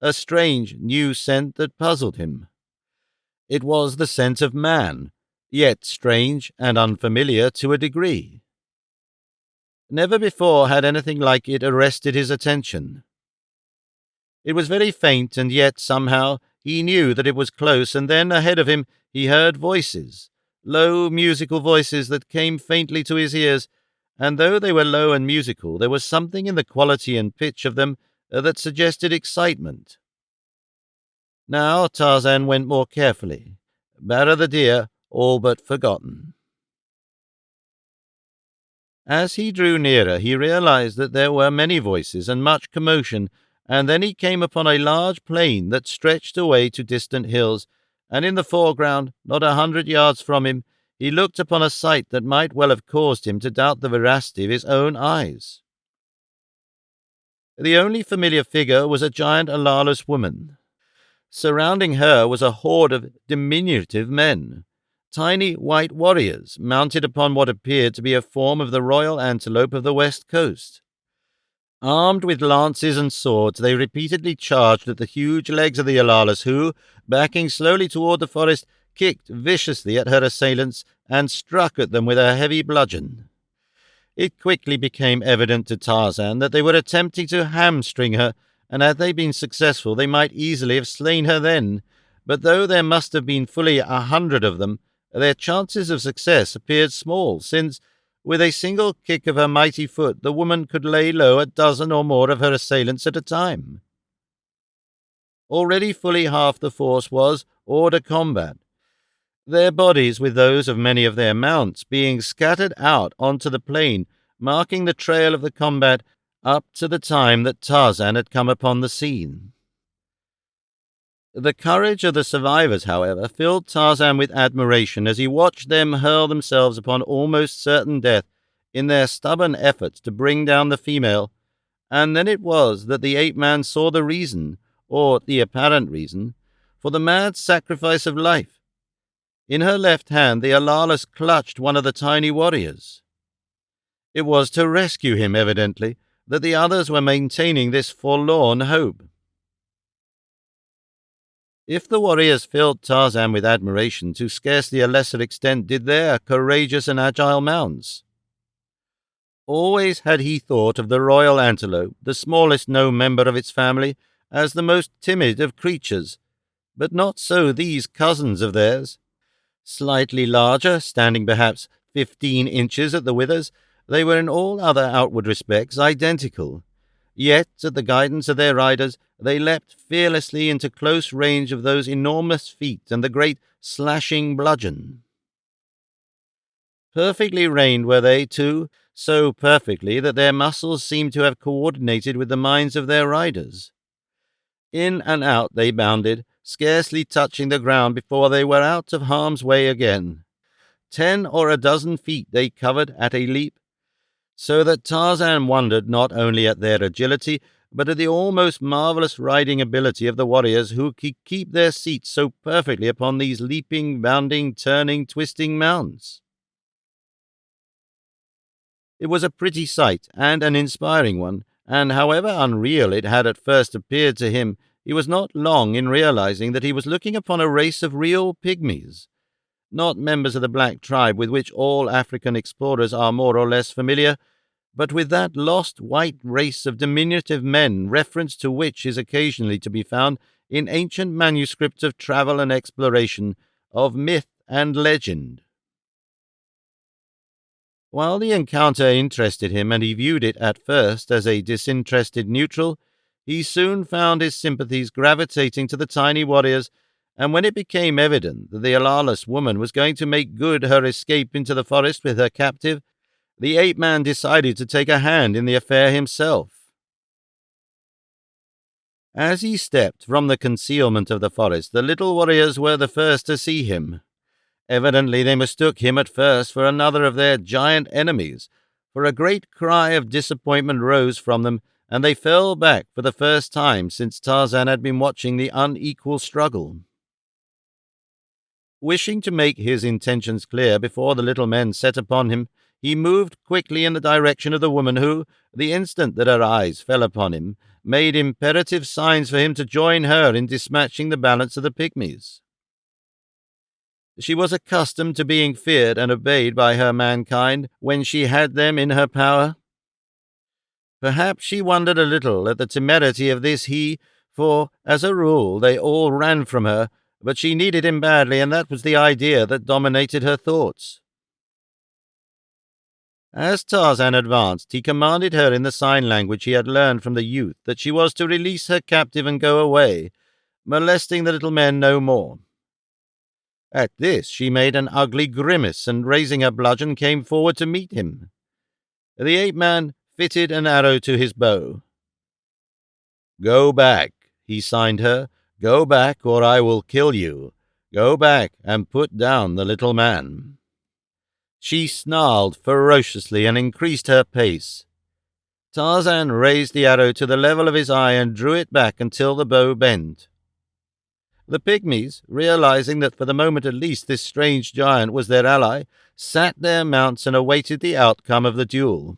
a strange new scent that puzzled him. It was the scent of man, yet strange and unfamiliar to a degree. Never before had anything like it arrested his attention. It was very faint, and yet, somehow, he knew that it was close, and then, ahead of him, he heard voices, low musical voices that came faintly to his ears, and though they were low and musical, there was something in the quality and pitch of them that suggested excitement. Now Tarzan went more carefully, Bara the deer all but forgotten. As he drew nearer, he realized that there were many voices and much commotion, and then he came upon a large plain that stretched away to distant hills, and in the foreground, not 100 yards from him, he looked upon a sight that might well have caused him to doubt the veracity of his own eyes. The only familiar figure was a giant Alalus woman. Surrounding her was a horde of diminutive men, tiny white warriors mounted upon what appeared to be a form of the royal antelope of the west coast. Armed with lances and swords, they repeatedly charged at the huge legs of the Alalus, who, backing slowly toward the forest, kicked viciously at her assailants and struck at them with a heavy bludgeon. It quickly became evident to Tarzan that they were attempting to hamstring her, and had they been successful they might easily have slain her then, but though there must have been fully 100 of them, their chances of success appeared small, since, with a single kick of her mighty foot, the woman could lay low a dozen or more of her assailants at a time. Already fully half the force was hors de combat, their bodies, with those of many of their mounts, being scattered out onto the plain, marking the trail of the combat up to the time that Tarzan had come upon the scene. The courage of the survivors, however, filled Tarzan with admiration as he watched them hurl themselves upon almost certain death in their stubborn efforts to bring down the female, and then it was that the ape-man saw the reason, or the apparent reason, for the mad sacrifice of life. In her left hand the Alalus clutched one of the tiny warriors. It was to rescue him, evidently, that the others were maintaining this forlorn hope. If the warriors filled Tarzan with admiration, to scarcely a lesser extent did their courageous and agile mounts. Always had he thought of the royal antelope, the smallest known member of its family, as the most timid of creatures, but not so these cousins of theirs. Slightly larger, standing perhaps 15 inches at the withers, they were in all other outward respects identical. Yet, at the guidance of their riders, they leapt fearlessly into close range of those enormous feet and the great slashing bludgeon. Perfectly reined were they, too, so perfectly that their muscles seemed to have coordinated with the minds of their riders. In and out they bounded, scarcely touching the ground before they were out of harm's way again. 10 or a dozen feet they covered at a leap, so that Tarzan wondered not only at their agility, but at the almost marvelous riding ability of the warriors who could keep their seats so perfectly upon these leaping, bounding, turning, twisting mounts. It was a pretty sight, and an inspiring one, and however unreal it had at first appeared to him, he was not long in realizing that he was looking upon a race of real pygmies, not members of the black tribe with which all African explorers are more or less familiar, but with that lost white race of diminutive men reference to which is occasionally to be found in ancient manuscripts of travel and exploration, of myth and legend. While the encounter interested him and he viewed it at first as a disinterested neutral, he soon found his sympathies gravitating to the tiny warriors, and when it became evident that the Alalus woman was going to make good her escape into the forest with her captive, the ape-man decided to take a hand in the affair himself. As he stepped from the concealment of the forest, the little warriors were the first to see him. Evidently they mistook him at first for another of their giant enemies, for a great cry of disappointment rose from them, and they fell back for the first time since Tarzan had been watching the unequal struggle. Wishing to make his intentions clear before the little men set upon him, he moved quickly in the direction of the woman who, the instant that her eyes fell upon him, made imperative signs for him to join her in dispatching the balance of the pygmies. She was accustomed to being feared and obeyed by her mankind when she had them in her power. Perhaps she wondered a little at the temerity of this he, for, as a rule, they all ran from her, but she needed him badly, and that was the idea that dominated her thoughts. As Tarzan advanced, he commanded her in the sign language he had learned from the youth that she was to release her captive and go away, molesting the little men no more. At this she made an ugly grimace, and raising her bludgeon came forward to meet him. The ape-man fitted an arrow to his bow. "Go back," he signed her. "Go back, or I will kill you. Go back and put down the little man." She snarled ferociously and increased her pace. Tarzan raised the arrow to the level of his eye and drew it back until the bow bent. The pygmies, realizing that for the moment at least this strange giant was their ally, sat their mounts and awaited the outcome of the duel.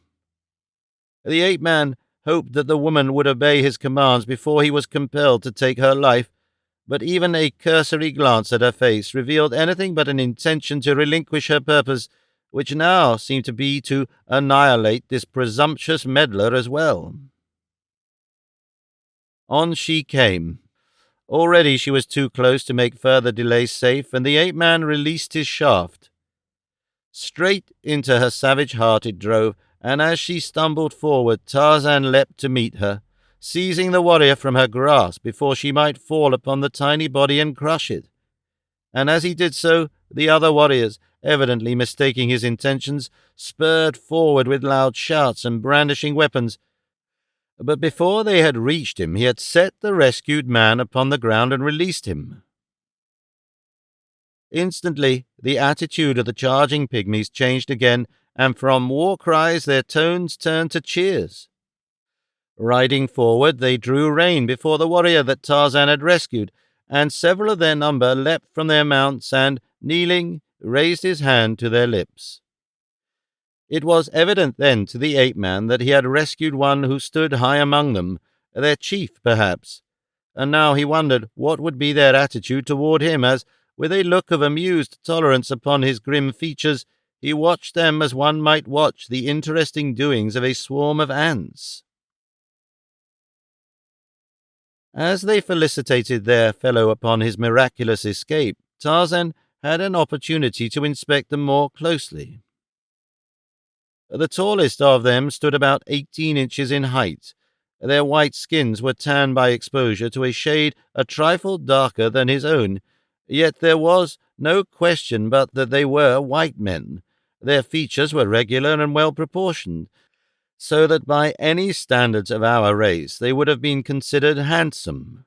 The ape-man hoped that the woman would obey his commands before he was compelled to take her life, but even a cursory glance at her face revealed anything but an intention to relinquish her purpose, which now seemed to be to annihilate this presumptuous meddler as well. On she came. Already she was too close to make further delay safe, and the ape-man released his shaft. Straight into her savage heart it drove, and as she stumbled forward, Tarzan leapt to meet her, seizing the warrior from her grasp before she might fall upon the tiny body and crush it. And as he did so, the other warriors, evidently mistaking his intentions, spurred forward with loud shouts and brandishing weapons. But before they had reached him, he had set the rescued man upon the ground and released him. Instantly, the attitude of the charging pygmies changed again, and from war cries their tones turned to cheers. Riding forward, they drew rein before the warrior that Tarzan had rescued, and several of their number leapt from their mounts and, kneeling, raised his hand to their lips. It was evident then to the ape-man that he had rescued one who stood high among them, their chief perhaps, and now he wondered what would be their attitude toward him as, with a look of amused tolerance upon his grim features, he watched them as one might watch the interesting doings of a swarm of ants. As they felicitated their fellow upon his miraculous escape, Tarzan had an opportunity to inspect them more closely. The tallest of them stood about 18 inches in height. Their white skins were tanned by exposure to a shade a trifle darker than his own, yet there was no question but that they were white men. Their features were regular and well proportioned, so that by any standards of our race they would have been considered handsome.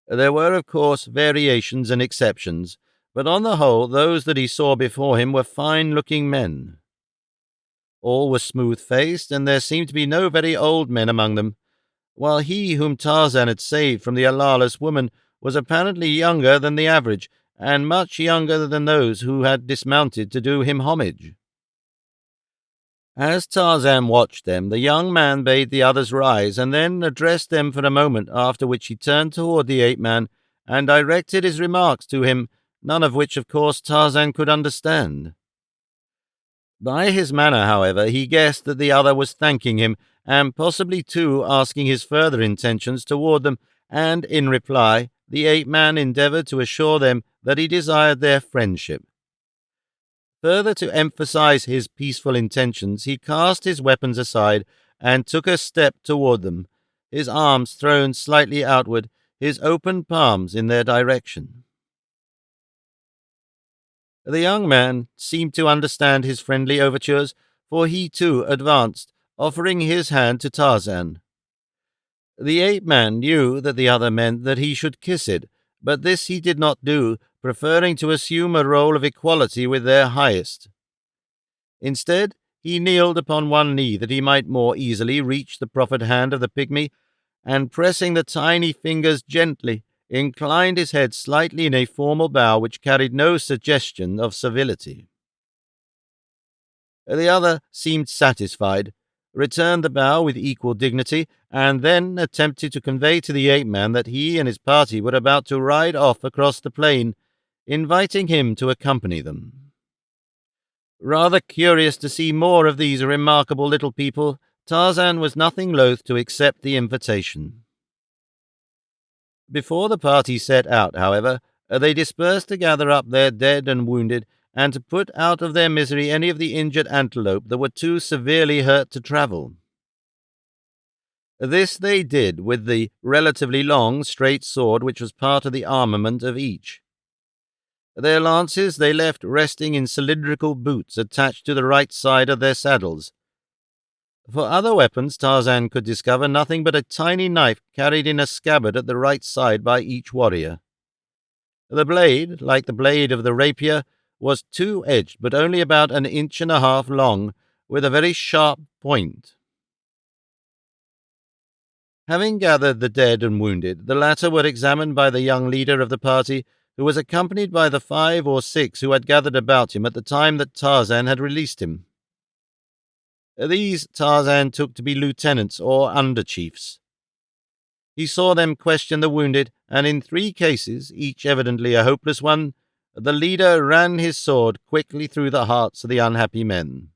There were, of course, variations and exceptions, but on the whole those that he saw before him were fine-looking men. All were smooth-faced, and there seemed to be no very old men among them, while he whom Tarzan had saved from the Alalus woman was apparently younger than the average, and much younger than those who had dismounted to do him homage. As Tarzan watched them, the young man bade the others rise and then addressed them for a moment, after which he turned toward the ape-man and directed his remarks to him, none of which, of course, Tarzan could understand. By his manner, however, he guessed that the other was thanking him, and possibly, too, asking his further intentions toward them, and, in reply, the ape-man endeavored to assure them that he desired their friendship. Further to emphasize his peaceful intentions, he cast his weapons aside and took a step toward them, his arms thrown slightly outward, his open palms in their direction. The young man seemed to understand his friendly overtures, for he too advanced, offering his hand to Tarzan. The ape-man knew that the other meant that he should kiss it, but this he did not do, preferring to assume a role of equality with their highest. Instead, he kneeled upon one knee that he might more easily reach the proffered hand of the pygmy, and pressing the tiny fingers gently, inclined his head slightly in a formal bow which carried no suggestion of servility. The other seemed satisfied, returned the bow with equal dignity, and then attempted to convey to the ape-man that he and his party were about to ride off across the plain, inviting him to accompany them. Rather curious to see more of these remarkable little people, Tarzan was nothing loath to accept the invitation. Before the party set out, however, they dispersed to gather up their dead and wounded, and to put out of their misery any of the injured antelope that were too severely hurt to travel. This they did with the relatively long, straight sword which was part of the armament of each. Their lances they left resting in cylindrical boots attached to the right side of their saddles. For other weapons, Tarzan could discover nothing but a tiny knife carried in a scabbard at the right side by each warrior. The blade, like the blade of the rapier, was two-edged, but only about 1.5 inches long, with a very sharp point. Having gathered the dead and wounded, the latter were examined by the young leader of the party, who was accompanied by the 5 or 6 who had gathered about him at the time that Tarzan had released him. These Tarzan took to be lieutenants or under-chiefs. He saw them question the wounded, and in 3 cases, each evidently a hopeless one, the leader ran his sword quickly through the hearts of the unhappy men.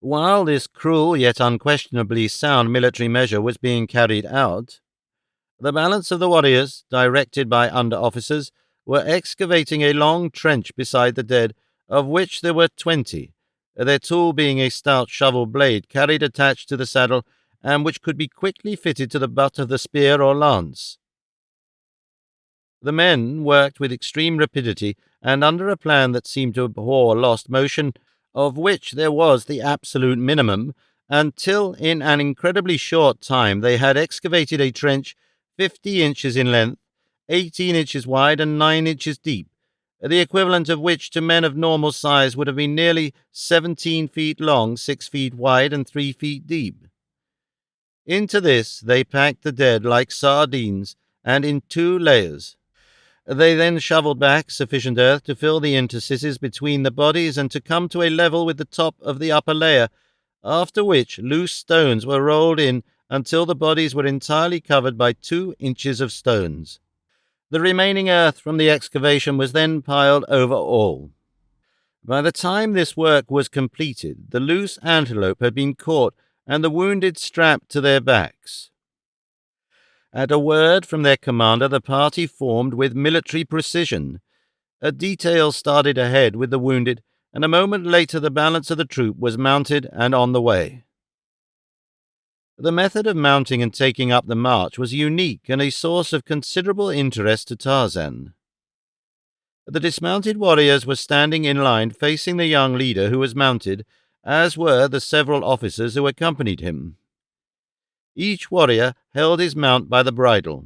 While this cruel yet unquestionably sound military measure was being carried out, the balance of the warriors, directed by under-officers, were excavating a long trench beside the dead, of which there were 20, their tool being a stout shovel blade carried attached to the saddle, and which could be quickly fitted to the butt of the spear or lance. The men worked with extreme rapidity, and under a plan that seemed to abhor lost motion, of which there was the absolute minimum, until in an incredibly short time they had excavated a trench 50 inches in length, 18 inches wide, and 9 inches deep, the equivalent of which to men of normal size would have been nearly 17 feet long, 6 feet wide, and 3 feet deep. Into this they packed the dead like sardines, and in 2 layers. They then shoveled back sufficient earth to fill the interstices between the bodies and to come to a level with the top of the upper layer, after which loose stones were rolled in until the bodies were entirely covered by 2 inches of stones. The remaining earth from the excavation was then piled over all. By the time this work was completed, the loose antelope had been caught and the wounded strapped to their backs. At a word from their commander, the party formed with military precision. A detail started ahead with the wounded, and a moment later the balance of the troop was mounted and on the way. The method of mounting and taking up the march was unique and a source of considerable interest to Tarzan. The dismounted warriors were standing in line facing the young leader who was mounted, as were the several officers who accompanied him. Each warrior held his mount by the bridle.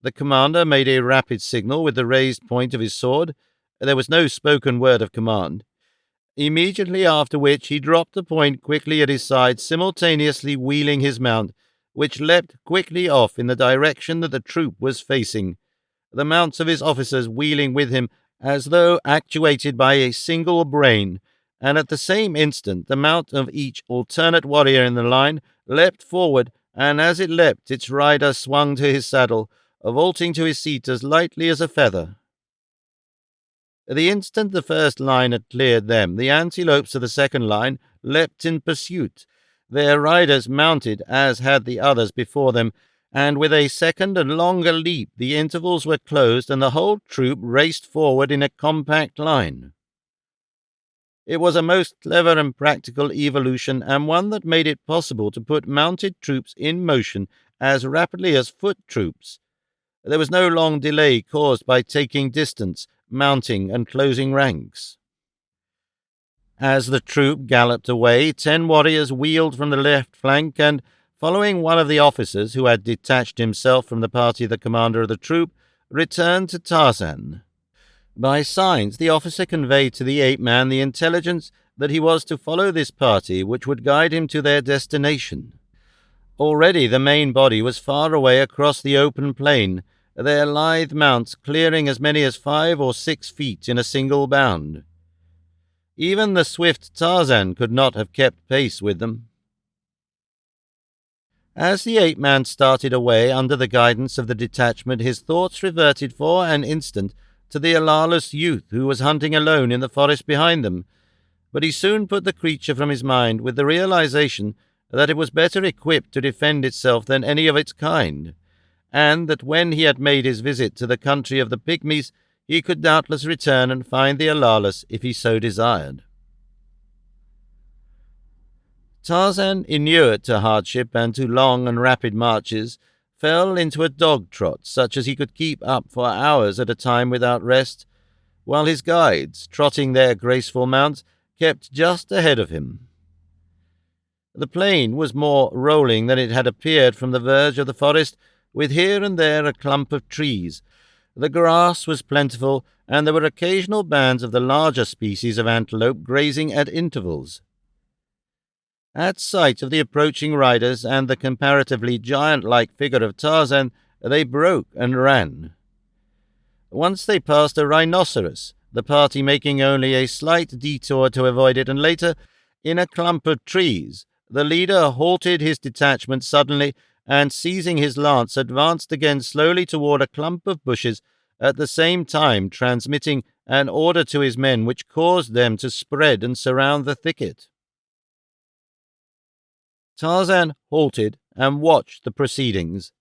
The commander made a rapid signal with the raised point of his sword. There was no spoken word of command. Immediately after which he dropped the point quickly at his side, simultaneously wheeling his mount, which leapt quickly off in the direction that the troop was facing, the mounts of his officers wheeling with him as though actuated by a single brain, and at the same instant the mount of each alternate warrior in the line leapt forward, and as it leapt its rider swung to his saddle, vaulting to his seat as lightly as a feather. The instant the first line had cleared them, the antelopes of the second line leapt in pursuit, their riders mounted as had the others before them, and with a second and longer leap the intervals were closed and the whole troop raced forward in a compact line. It was a most clever and practical evolution, and one that made it possible to put mounted troops in motion as rapidly as foot troops. There was no long delay caused by taking distance, mounting, and closing ranks. As the troop galloped away, 10 warriors wheeled from the left flank and, following one of the officers who had detached himself from the party of the commander of the troop, returned to Tarzan. By signs, the officer conveyed to the ape-man the intelligence that he was to follow this party, which would guide him to their destination. Already the main body was far away across the open plain, their lithe mounts clearing as many as 5 or 6 feet in a single bound. Even the swift Tarzan could not have kept pace with them. As the ape-man started away under the guidance of the detachment, his thoughts reverted for an instant to the allarless youth who was hunting alone in the forest behind them, but he soon put the creature from his mind with the realization that it was better equipped to defend itself than any of its kind, and that when he had made his visit to the country of the pygmies, he could doubtless return and find the allarless if he so desired. Tarzan, inured to hardship and to long and rapid marches, fell into a dog-trot such as he could keep up for hours at a time without rest, while his guides, trotting their graceful mounts, kept just ahead of him. The plain was more rolling than it had appeared from the verge of the forest, with here and there a clump of trees. The grass was plentiful, and there were occasional bands of the larger species of antelope grazing at intervals. At sight of the approaching riders and the comparatively giant-like figure of Tarzan, they broke and ran. Once they passed a rhinoceros, the party making only a slight detour to avoid it, and later, in a clump of trees, the leader halted his detachment suddenly and, seizing his lance, advanced again slowly toward a clump of bushes, at the same time transmitting an order to his men which caused them to spread and surround the thicket. Tarzan halted and watched the proceedings.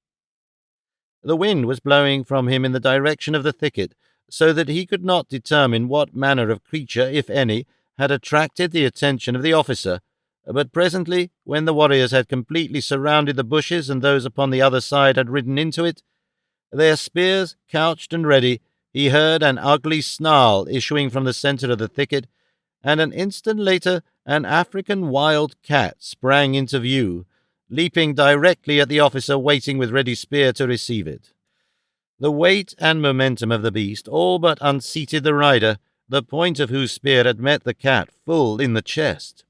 The wind was blowing from him in the direction of the thicket, so that he could not determine what manner of creature, if any, had attracted the attention of the officer, but presently, when the warriors had completely surrounded the bushes and those upon the other side had ridden into it, their spears couched and ready, he heard an ugly snarl issuing from the center of the thicket, and an instant later an African wild cat sprang into view, leaping directly at the officer waiting with ready spear to receive it. The weight and momentum of the beast all but unseated the rider, the point of whose spear had met the cat full in the chest.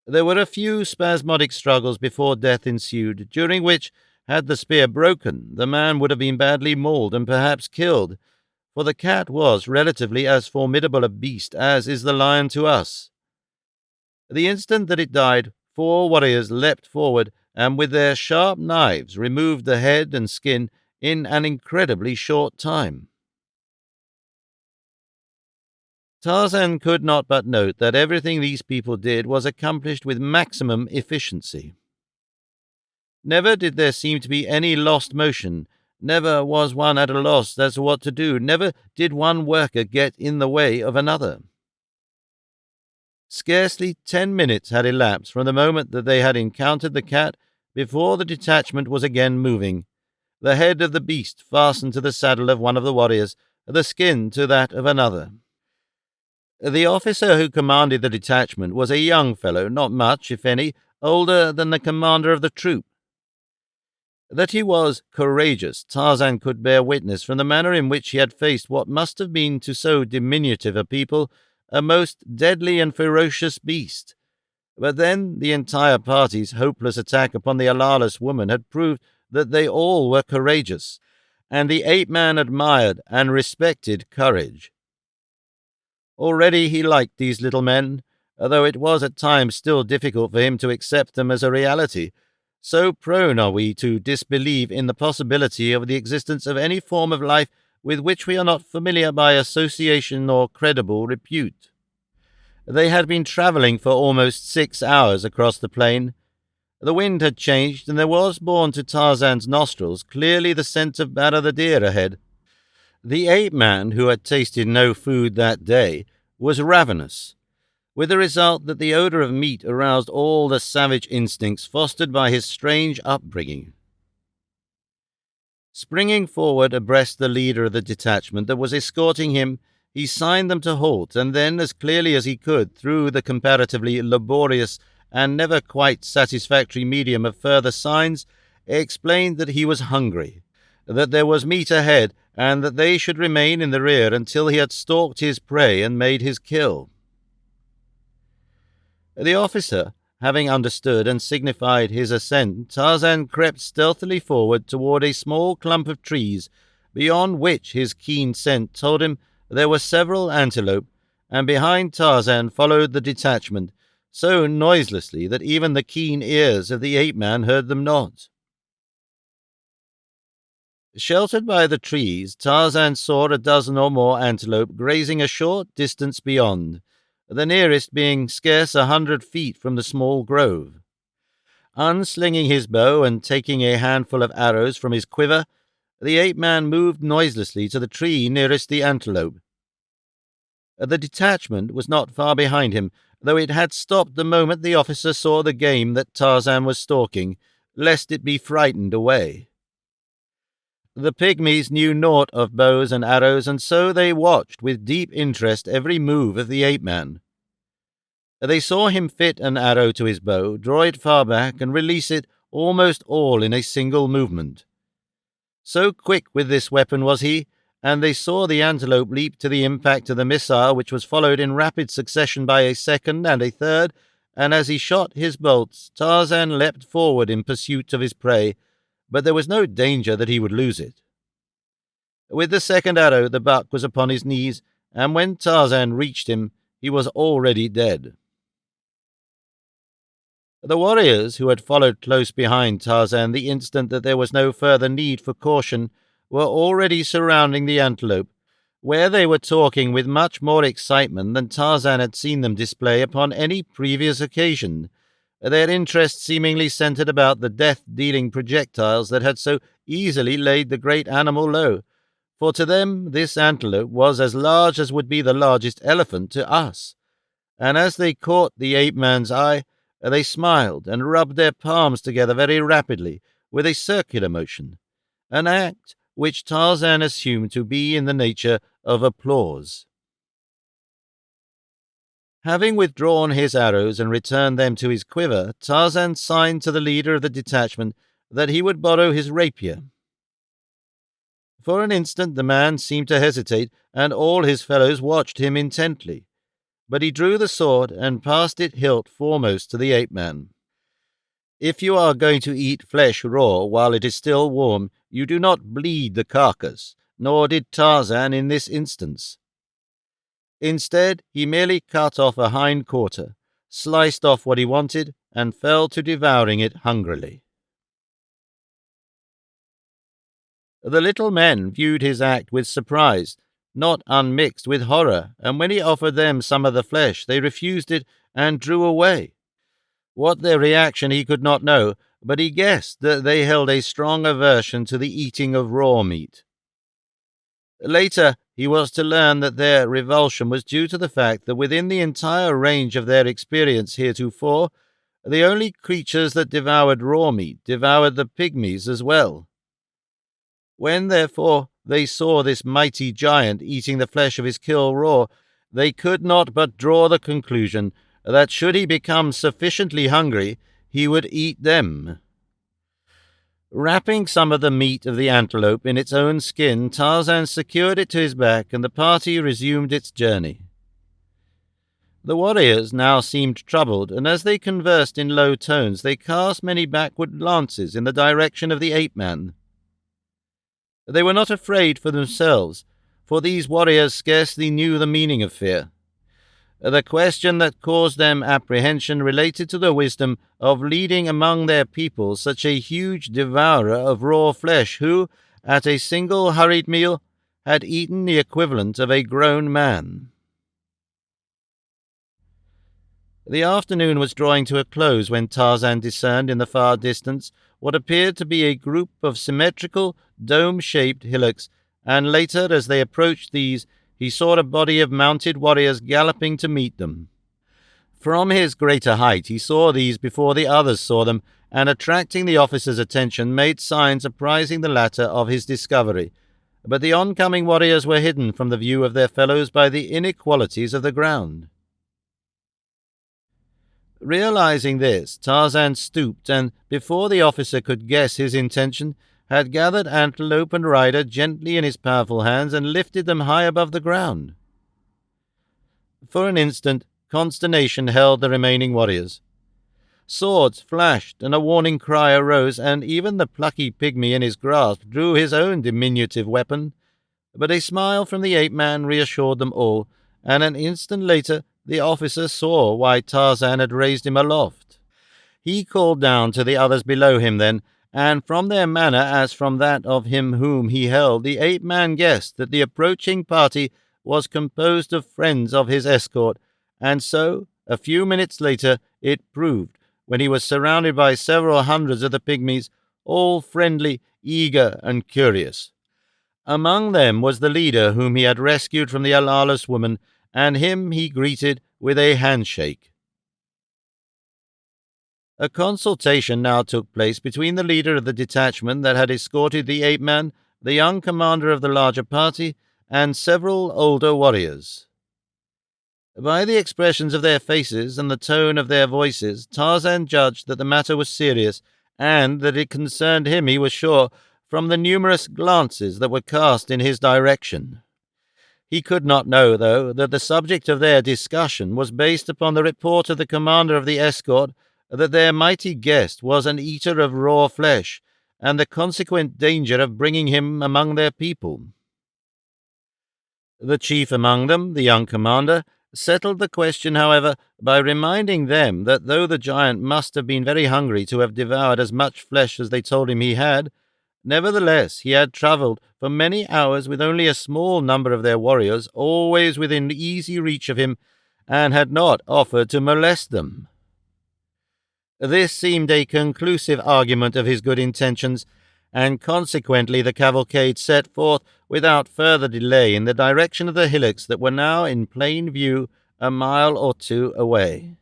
There were a few spasmodic struggles before death ensued, during which, had the spear broken, the man would have been badly mauled and perhaps killed, for the cat was relatively as formidable a beast as is the lion to us. The instant that it died, 4 warriors leapt forward, and with their sharp knives removed the head and skin in an incredibly short time. Tarzan could not but note that everything these people did was accomplished with maximum efficiency. Never did there seem to be any lost motion. Never was one at a loss as to what to do. Never did one worker get in the way of another. Scarcely 10 minutes had elapsed from the moment that they had encountered the cat before the detachment was again moving, the head of the beast fastened to the saddle of one of the warriors, the skin to that of another. The officer who commanded the detachment was a young fellow, not much, if any, older than the commander of the troop. That he was courageous, Tarzan could bear witness from the manner in which he had faced what must have been to so diminutive a people a most deadly and ferocious beast. But then the entire party's hopeless attack upon the allarless woman had proved that they all were courageous, and the ape-man admired and respected courage. Already he liked these little men, although it was at times still difficult for him to accept them as a reality. So prone are we to disbelieve in the possibility of the existence of any form of life with which we are not familiar by association or credible repute. They had been travelling for almost 6 hours across the plain. The wind had changed, and there was borne to Tarzan's nostrils clearly the scent of Bara the deer ahead. The ape-man, who had tasted no food that day, was ravenous, with the result that the odor of meat aroused all the savage instincts fostered by his strange upbringing. Springing forward abreast the leader of the detachment that was escorting him, he signed them to halt, and then, as clearly as he could, through the comparatively laborious and never quite satisfactory medium of further signs, explained that he was hungry, that there was meat ahead, and that they should remain in the rear until he had stalked his prey and made his kill. The officer, having understood and signified his assent, Tarzan crept stealthily forward toward a small clump of trees, beyond which his keen scent told him there were several antelope, and behind Tarzan followed the detachment, so noiselessly that even the keen ears of the ape-man heard them not. Sheltered by the trees, Tarzan saw a dozen or more antelope grazing a short distance beyond, the nearest being scarce 100 feet from the small grove. Unslinging his bow and taking a handful of arrows from his quiver, the ape-man moved noiselessly to the tree nearest the antelope. The detachment was not far behind him, though it had stopped the moment the officer saw the game that Tarzan was stalking, lest it be frightened away. The pygmies knew naught of bows and arrows, and so they watched with deep interest every move of the ape-man. They saw him fit an arrow to his bow, draw it far back, and release it almost all in a single movement. So quick with this weapon was he, and they saw the antelope leap to the impact of the missile, which was followed in rapid succession by a second and a third, and as he shot his bolts, Tarzan leapt forward in pursuit of his prey, but there was no danger that he would lose it. With the second arrow the buck was upon his knees, and when Tarzan reached him, he was already dead. The warriors, who had followed close behind Tarzan the instant that there was no further need for caution, were already surrounding the antelope, where they were talking with much more excitement than Tarzan had seen them display upon any previous occasion, their interest seemingly centered about the death-dealing projectiles that had so easily laid the great animal low, for to them this antelope was as large as would be the largest elephant to us, and as they caught the ape-man's eye, they smiled and rubbed their palms together very rapidly, with a circular motion, an act which Tarzan assumed to be in the nature of applause. Having withdrawn his arrows and returned them to his quiver, Tarzan signed to the leader of the detachment that he would borrow his rapier. For an instant the man seemed to hesitate, and all his fellows watched him intently, but he drew the sword and passed it hilt foremost to the ape-man. If you are going to eat flesh raw while it is still warm, you do not bleed the carcass, nor did Tarzan in this instance. Instead, he merely cut off a hind quarter, sliced off what he wanted, and fell to devouring it hungrily. The little men viewed his act with surprise, not unmixed with horror, and when he offered them some of the flesh, they refused it and drew away. What their reaction he could not know, but he guessed that they held a strong aversion to the eating of raw meat. Later, he was to learn that their revulsion was due to the fact that within the entire range of their experience heretofore, the only creatures that devoured raw meat devoured the pygmies as well. When, therefore, they saw this mighty giant eating the flesh of his kill raw, they could not but draw the conclusion that should he become sufficiently hungry, he would eat them. Wrapping some of the meat of the antelope in its own skin, Tarzan secured it to his back, and the party resumed its journey. The warriors now seemed troubled, and as they conversed in low tones, they cast many backward glances in the direction of the ape-man. They were not afraid for themselves, for these warriors scarcely knew the meaning of fear. The question that caused them apprehension related to the wisdom of leading among their people such a huge devourer of raw flesh who, at a single hurried meal, had eaten the equivalent of a grown man. The afternoon was drawing to a close when Tarzan discerned in the far distance what appeared to be a group of symmetrical, dome-shaped hillocks, and later, as they approached these, he saw a body of mounted warriors galloping to meet them. From his greater height he saw these before the others saw them, and attracting the officer's attention, made signs apprising the latter of his discovery. But the oncoming warriors were hidden from the view of their fellows by the inequalities of the ground. Realizing this, Tarzan stooped and, before the officer could guess his intention, had gathered antelope and rider gently in his powerful hands and lifted them high above the ground. For an instant, consternation held the remaining warriors. Swords flashed, and a warning cry arose, and even the plucky pygmy in his grasp drew his own diminutive weapon. But a smile from the ape-man reassured them all, and an instant later the officer saw why Tarzan had raised him aloft. He called down to the others below him then, and from their manner as from that of him whom he held, the ape-man guessed that the approaching party was composed of friends of his escort, and so, a few minutes later, it proved, when he was surrounded by several hundreds of the pygmies, all friendly, eager, and curious. Among them was the leader whom he had rescued from the Alalus woman, and him he greeted with a handshake. A consultation now took place between the leader of the detachment that had escorted the ape-man, the young commander of the larger party, and several older warriors. By the expressions of their faces and the tone of their voices, Tarzan judged that the matter was serious, and that it concerned him, he was sure, from the numerous glances that were cast in his direction. He could not know, though, that the subject of their discussion was based upon the report of the commander of the escort that their mighty guest was an eater of raw flesh, and the consequent danger of bringing him among their people. The chief among them, the young commander, settled the question, however, by reminding them that though the giant must have been very hungry to have devoured as much flesh as they told him he had, nevertheless he had travelled for many hours with only a small number of their warriors, always within easy reach of him, and had not offered to molest them. This seemed a conclusive argument of his good intentions, and consequently the cavalcade set forth without further delay in the direction of the hillocks that were now in plain view a mile or two away.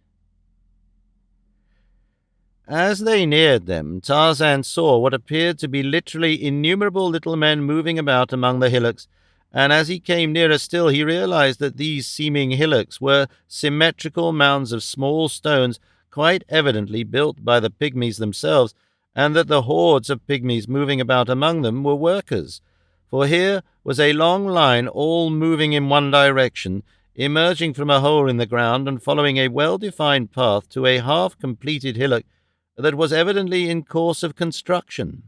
As they neared them, Tarzan saw what appeared to be literally innumerable little men moving about among the hillocks, and as he came nearer still he realized that these seeming hillocks were symmetrical mounds of small stones, quite evidently built by the pygmies themselves, and that the hordes of pygmies moving about among them were workers. For here was a long line all moving in one direction, emerging from a hole in the ground and following a well-defined path to a half-completed hillock that was evidently in course of construction.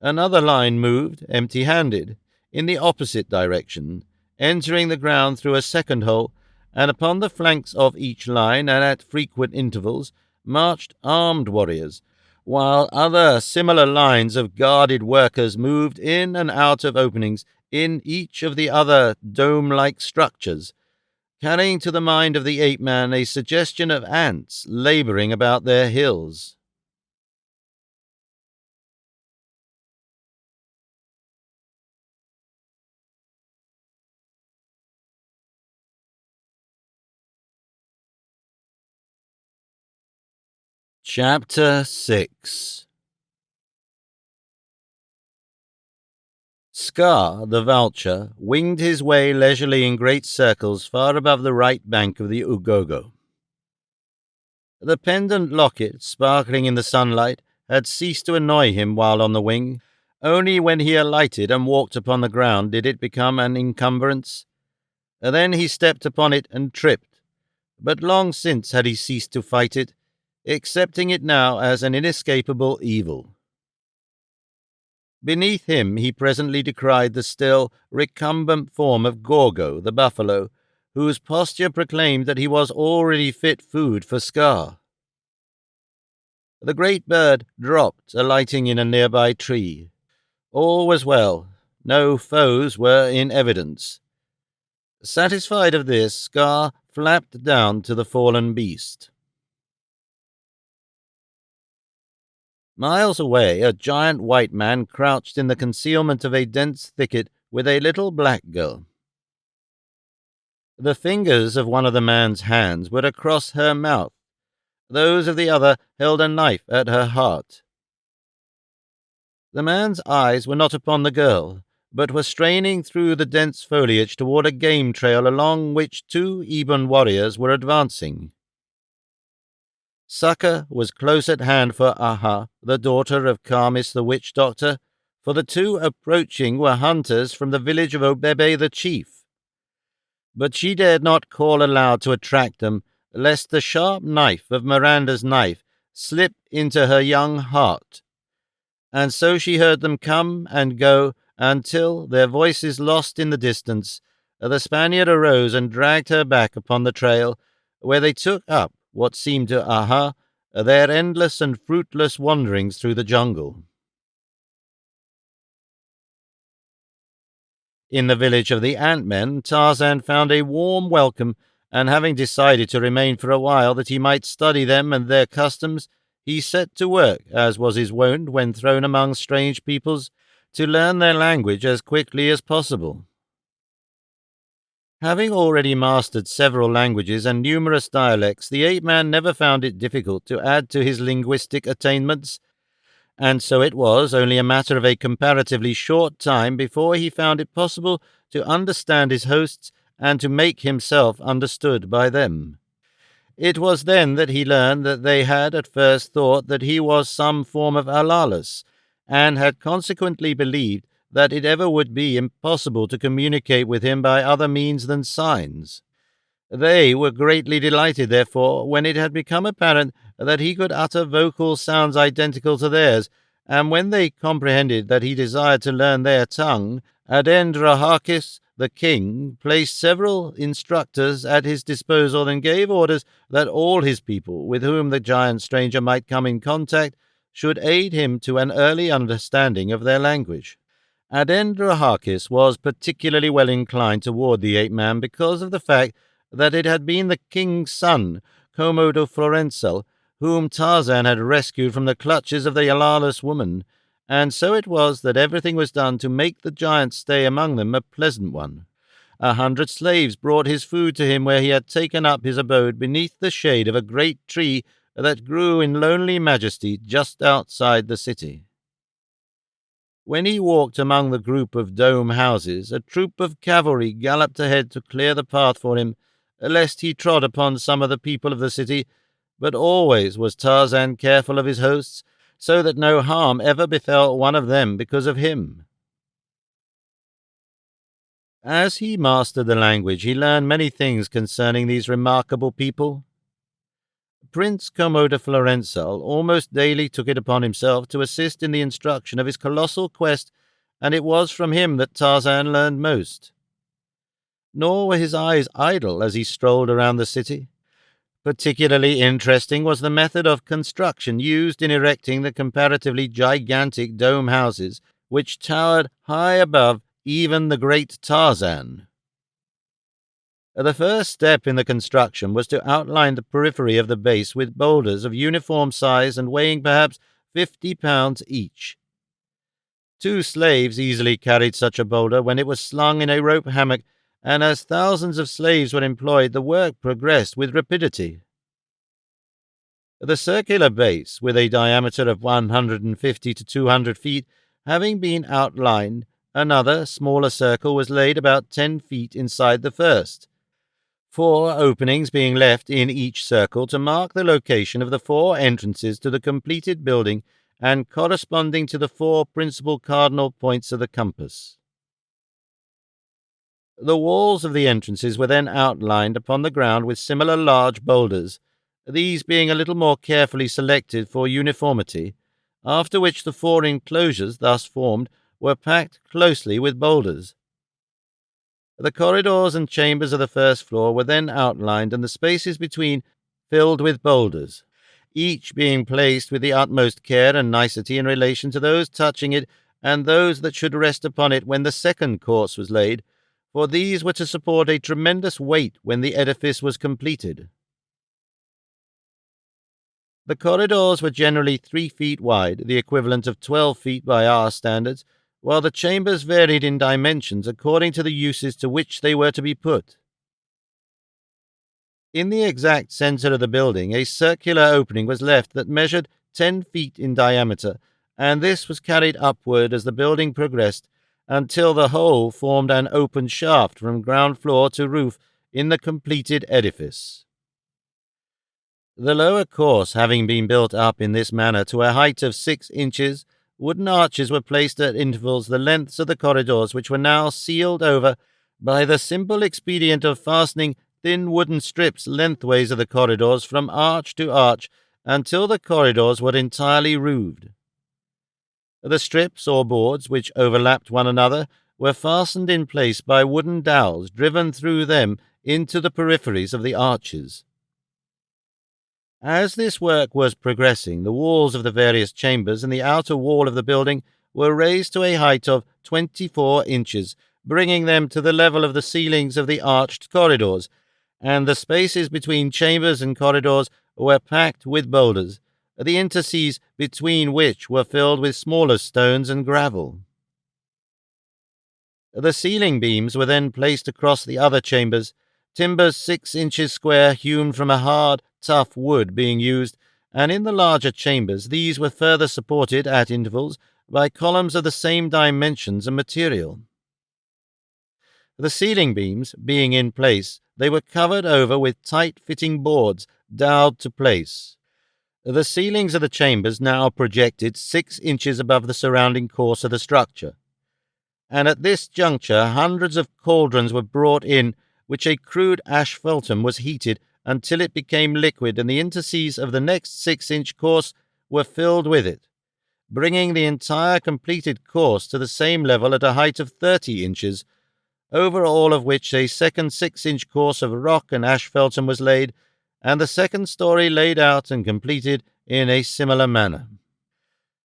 Another line moved, empty-handed, in the opposite direction, entering the ground through a second hole, and upon the flanks of each line, and at frequent intervals, marched armed warriors, while other similar lines of guarded workers moved in and out of openings in each of the other dome-like structures, carrying to the mind of the ape-man a suggestion of ants laboring about their hills. Chapter 6. Scar, the vulture, winged his way leisurely in great circles far above the right bank of the Ugogo. The pendant locket, sparkling in the sunlight, had ceased to annoy him while on the wing. Only when he alighted and walked upon the ground did it become an encumbrance. Then he stepped upon it and tripped, but long since had he ceased to fight it, accepting it now as an inescapable evil. Beneath him he presently descried the still, recumbent form of Gorgo, the buffalo, whose posture proclaimed that he was already fit food for Scar. The great bird dropped, alighting in a nearby tree. All was well. No foes were in evidence. Satisfied of this, Scar flapped down to the fallen beast. Miles away, a giant white man crouched in the concealment of a dense thicket with a little black girl. The fingers of one of the man's hands were across her mouth. Those of the other held a knife at her heart. The man's eyes were not upon the girl, but were straining through the dense foliage toward a game trail along which two ebon warriors were advancing. Succor was close at hand for Aha, the daughter of Karmis the witch doctor, for the two approaching were hunters from the village of Obebe the chief. But she dared not call aloud to attract them, lest the sharp knife of Miranda's knife slip into her young heart. And so she heard them come and go until, their voices lost in the distance, the Spaniard arose and dragged her back upon the trail, where they took up what seemed to Aha their endless and fruitless wanderings through the jungle. In the village of the Ant-Men, Tarzan found a warm welcome, and having decided to remain for a while that he might study them and their customs, he set to work, as was his wont when thrown among strange peoples, to learn their language as quickly as possible. Having already mastered several languages and numerous dialects, the ape-man never found it difficult to add to his linguistic attainments, and so it was only a matter of a comparatively short time before he found it possible to understand his hosts and to make himself understood by them. It was then that he learned that they had at first thought that he was some form of Alalus, and had consequently believed that it ever would be impossible to communicate with him by other means than signs. They were greatly delighted, therefore, when it had become apparent that he could utter vocal sounds identical to theirs, and when they comprehended that he desired to learn their tongue, Adendrahakis, the king, placed several instructors at his disposal and gave orders that all his people, with whom the giant stranger might come in contact, should aid him to an early understanding of their language. Adendrahakis was particularly well inclined toward the ape-man because of the fact that it had been the king's son, Komodo Florencel, whom Tarzan had rescued from the clutches of the Alalus woman, and so it was that everything was done to make the giant's stay among them a pleasant one. 100 slaves brought his food to him where he had taken up his abode beneath the shade of a great tree that grew in lonely majesty just outside the city. When he walked among the group of dome houses, a troop of cavalry galloped ahead to clear the path for him, lest he trod upon some of the people of the city, but always was Tarzan careful of his hosts, so that no harm ever befell one of them because of him. As he mastered the language, he learned many things concerning these remarkable people. Prince Komodo Florencel almost daily took it upon himself to assist in the instruction of his colossal quest, and it was from him that Tarzan learned most. Nor were his eyes idle as he strolled around the city. Particularly interesting was the method of construction used in erecting the comparatively gigantic dome houses, which towered high above even the great Tarzan. The first step in the construction was to outline the periphery of the base with boulders of uniform size and weighing perhaps 50 pounds each. 2 slaves easily carried such a boulder when it was slung in a rope hammock, and as thousands of slaves were employed, the work progressed with rapidity. The circular base, with a diameter of 150 to 200 feet, having been outlined, another, smaller circle was laid about 10 feet inside the first, 4 openings being left in each circle to mark the location of the 4 entrances to the completed building and corresponding to the 4 principal cardinal points of the compass. The walls of the entrances were then outlined upon the ground with similar large boulders, these being a little more carefully selected for uniformity, after which the 4 enclosures thus formed were packed closely with boulders. The corridors and chambers of the first floor were then outlined and the spaces between filled with boulders, each being placed with the utmost care and nicety in relation to those touching it and those that should rest upon it when the second course was laid, for these were to support a tremendous weight when the edifice was completed. The corridors were generally 3 feet wide, the equivalent of 12 feet by our standards, while the chambers varied in dimensions according to the uses to which they were to be put. In the exact center of the building, a circular opening was left that measured 10 feet in diameter, and this was carried upward as the building progressed until the whole formed an open shaft from ground floor to roof in the completed edifice. The lower course having been built up in this manner to a height of 6 inches, wooden arches were placed at intervals the lengths of the corridors, which were now sealed over by the simple expedient of fastening thin wooden strips lengthways of the corridors from arch to arch until the corridors were entirely roofed. The strips or boards which overlapped one another were fastened in place by wooden dowels driven through them into the peripheries of the arches. As this work was progressing, the walls of the various chambers and the outer wall of the building were raised to a height of 24 inches, bringing them to the level of the ceilings of the arched corridors, and the spaces between chambers and corridors were packed with boulders, the interstices between which were filled with smaller stones and gravel. The ceiling beams were then placed across the other chambers, timbers 6 inches square hewn from a hard, tough wood being used, and in the larger chambers these were further supported at intervals by columns of the same dimensions and material. The ceiling beams being in place, they were covered over with tight-fitting boards doweled to place. The ceilings of the chambers now projected 6 inches above the surrounding course of the structure, and at this juncture hundreds of cauldrons were brought in, which a crude asphaltum was heated until it became liquid, and the interstices of the next 6-inch course were filled with it, bringing the entire completed course to the same level at a height of 30 inches, over all of which a second 6-inch course of rock and asphaltum was laid, and the second story laid out and completed in a similar manner.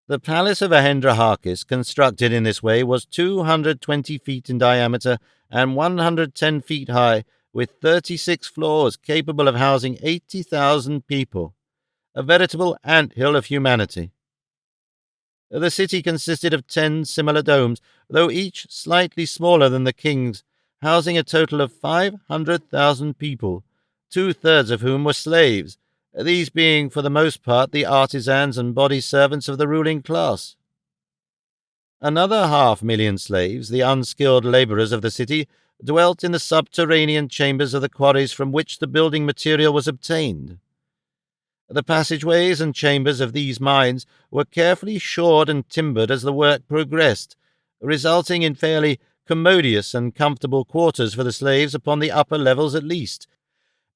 The palace of Ahendraharkis, constructed in this way, was 220 feet in diameter and 110 feet high, with 36 floors capable of housing 80,000 people, a veritable ant-hill of humanity. The city consisted of 10 similar domes, though each slightly smaller than the king's, housing a total of 500,000 people, 2/3 of whom were slaves, these being for the most part the artisans and body servants of the ruling class. Another 500,000 slaves, the unskilled labourers of the city, dwelt in the subterranean chambers of the quarries from which the building material was obtained. The passageways and chambers of these mines were carefully shored and timbered as the work progressed, resulting in fairly commodious and comfortable quarters for the slaves upon the upper levels at least,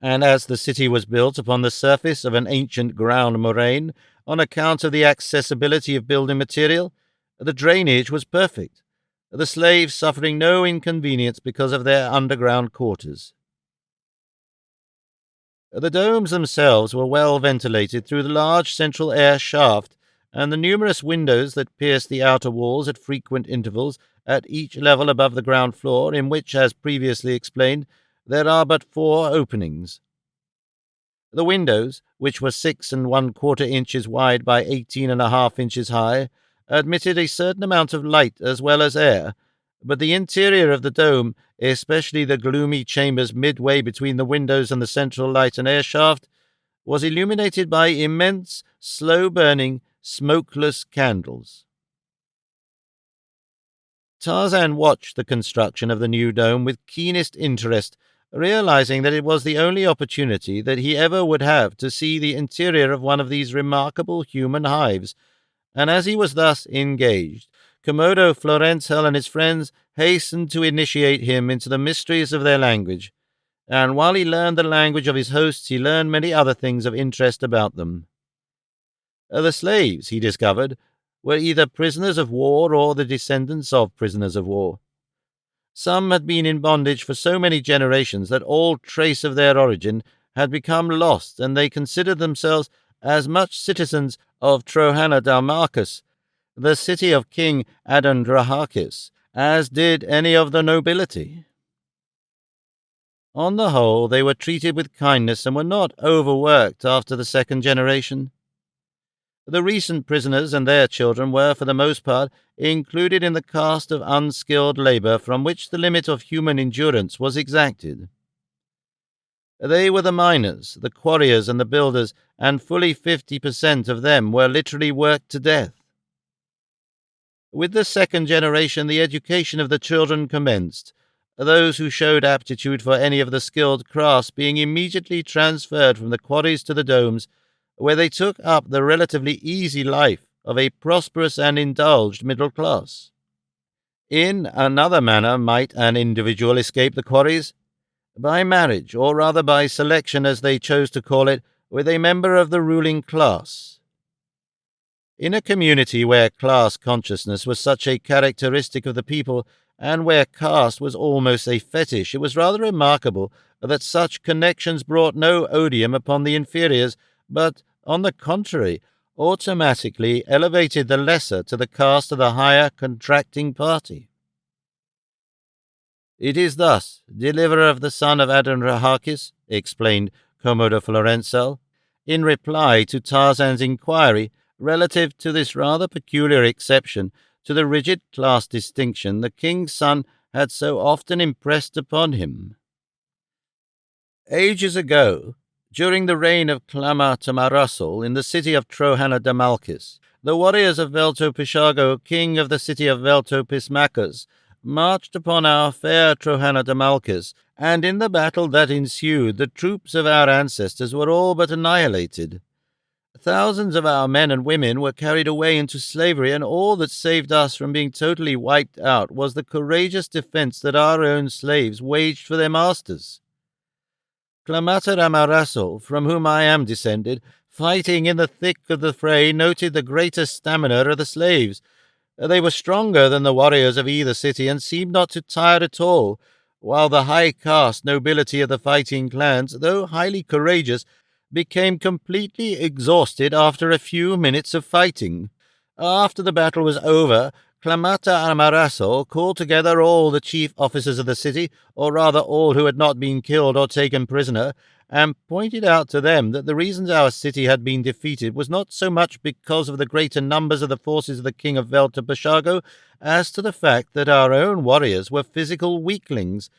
and as the city was built upon the surface of an ancient ground moraine, on account of the accessibility of building material, the drainage was perfect, the slaves suffering no inconvenience because of their underground quarters. The domes themselves were well ventilated through the large central air shaft, and the numerous windows that pierced the outer walls at frequent intervals at each level above the ground floor, in which, as previously explained, there are but 4 openings. The windows, which were 6¼ inches wide by 18½ inches high, admitted a certain amount of light as well as air, but the interior of the dome, especially the gloomy chambers midway between the windows and the central light and air shaft, was illuminated by immense, slow-burning, smokeless candles. Tarzan watched the construction of the new dome with keenest interest, realizing that it was the only opportunity that he ever would have to see the interior of one of these remarkable human hives, and as he was thus engaged, Komodo Florenzel and his friends hastened to initiate him into the mysteries of their language, and while he learned the language of his hosts, he learned many other things of interest about them. The slaves, he discovered, were either prisoners of war or the descendants of prisoners of war. Some had been in bondage for so many generations that all trace of their origin had become lost, and they considered themselves as much citizens of Trohana Dalmarcus, the city of King Adandrahakis, as did any of the nobility. On the whole, they were treated with kindness and were not overworked after the second generation. The recent prisoners and their children were, for the most part, included in the caste of unskilled labour from which the limit of human endurance was exacted. They were the miners, the quarriers, and the builders, and fully 50% of them were literally worked to death. With the second generation, the education of the children commenced, those who showed aptitude for any of the skilled crafts being immediately transferred from the quarries to the domes, where they took up the relatively easy life of a prosperous and indulged middle class. In another manner might an individual escape the quarries, by marriage, or rather by selection as they chose to call it, with a member of the ruling class. In a community where class consciousness was such a characteristic of the people, and where caste was almost a fetish, it was rather remarkable that such connections brought no odium upon the inferiors, but, on the contrary, automatically elevated the lesser to the caste of the higher contracting party. "It is thus, deliverer of the son of Adanrahakis," explained Commodore Florenzel, in reply to Tarzan's inquiry relative to this rather peculiar exception to the rigid class distinction the king's son had so often impressed upon him. "Ages ago, during the reign of Clama-Tamarassul in the city of Trohana Damalkis, the warriors of Velto-Pishago, king of the city of Velto-Pismacus, marched upon our fair Trohana Damalkis, and in the battle that ensued, the troops of our ancestors were all but annihilated. Thousands of our men and women were carried away into slavery, and all that saved us from being totally wiped out was the courageous defense that our own slaves waged for their masters. Clamata Ramaraso, from whom I am descended, fighting in the thick of the fray, noted the greater stamina of the slaves. They were stronger than the warriors of either city, and seemed not to tire at all, while the high caste nobility of the fighting clans, though highly courageous, became completely exhausted after a few minutes of fighting. After the battle was over, Clamata Amaraso called together all the chief officers of the city, or rather all who had not been killed or taken prisoner, and pointed out to them that the reasons our city had been defeated was not so much because of the greater numbers of the forces of the king of Velta-Bashago as to the fact that our own warriors were physical weaklings,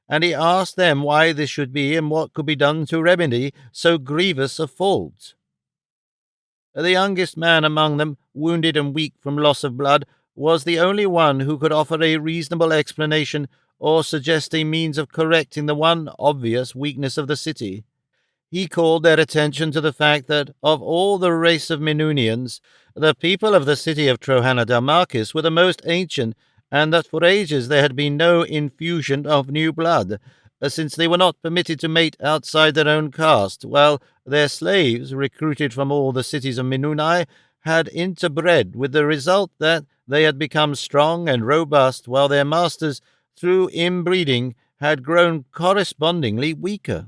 and he asked them why this should be and what could be done to remedy so grievous a fault. The youngest man among them, wounded and weak from loss of blood, was the only one who could offer a reasonable explanation or suggest a means of correcting the one obvious weakness of the city. He called their attention to the fact that, of all the race of Minunians, the people of the city of Trohana Dalmarcus were the most ancient, and that for ages there had been no infusion of new blood, since they were not permitted to mate outside their own caste, while their slaves, recruited from all the cities of Minunai, had interbred, with the result that they had become strong and robust, while their masters, through inbreeding, had grown correspondingly weaker.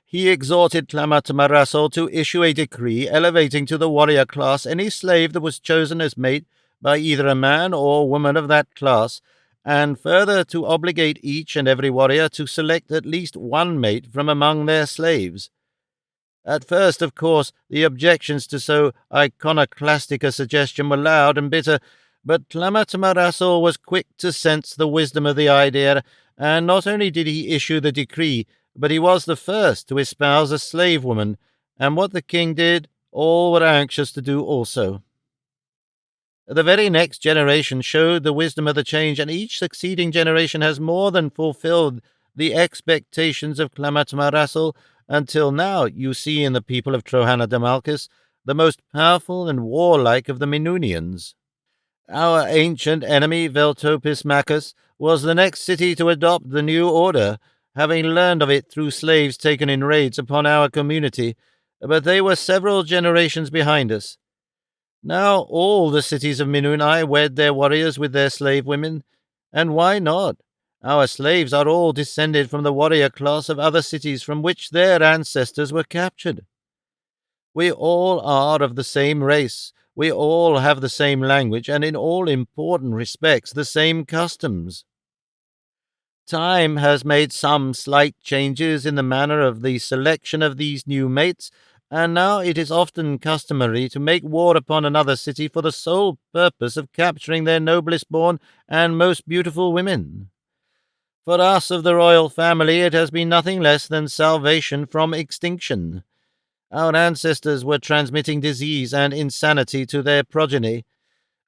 He exhorted Clamatamaraso to issue a decree elevating to the warrior class any slave that was chosen as mate by either a man or woman of that class, and further to obligate each and every warrior to select at least one mate from among their slaves. At first, of course, the objections to so iconoclastic a suggestion were loud and bitter, but Clamatamaraso was quick to sense the wisdom of the idea, and not only did he issue the decree, but he was the first to espouse a slave woman, and what the king did, all were anxious to do also. The very next generation showed the wisdom of the change, and each succeeding generation has more than fulfilled the expectations of Clamatamaraso, until now you see in the people of Trohana Damalcus the most powerful and warlike of the Minunians. Our ancient enemy, Veltopismacus, was the next city to adopt the new order, having learned of it through slaves taken in raids upon our community, but they were several generations behind us. Now all the cities of Minunai wed their warriors with their slave women, and why not? Our slaves are all descended from the warrior class of other cities from which their ancestors were captured. We all are of the same race. We all have the same language, and in all important respects the same customs. Time has made some slight changes in the manner of the selection of these new mates, and now it is often customary to make war upon another city for the sole purpose of capturing their noblest born and most beautiful women. For us of the royal family it has been nothing less than salvation from extinction. Our ancestors were transmitting disease and insanity to their progeny.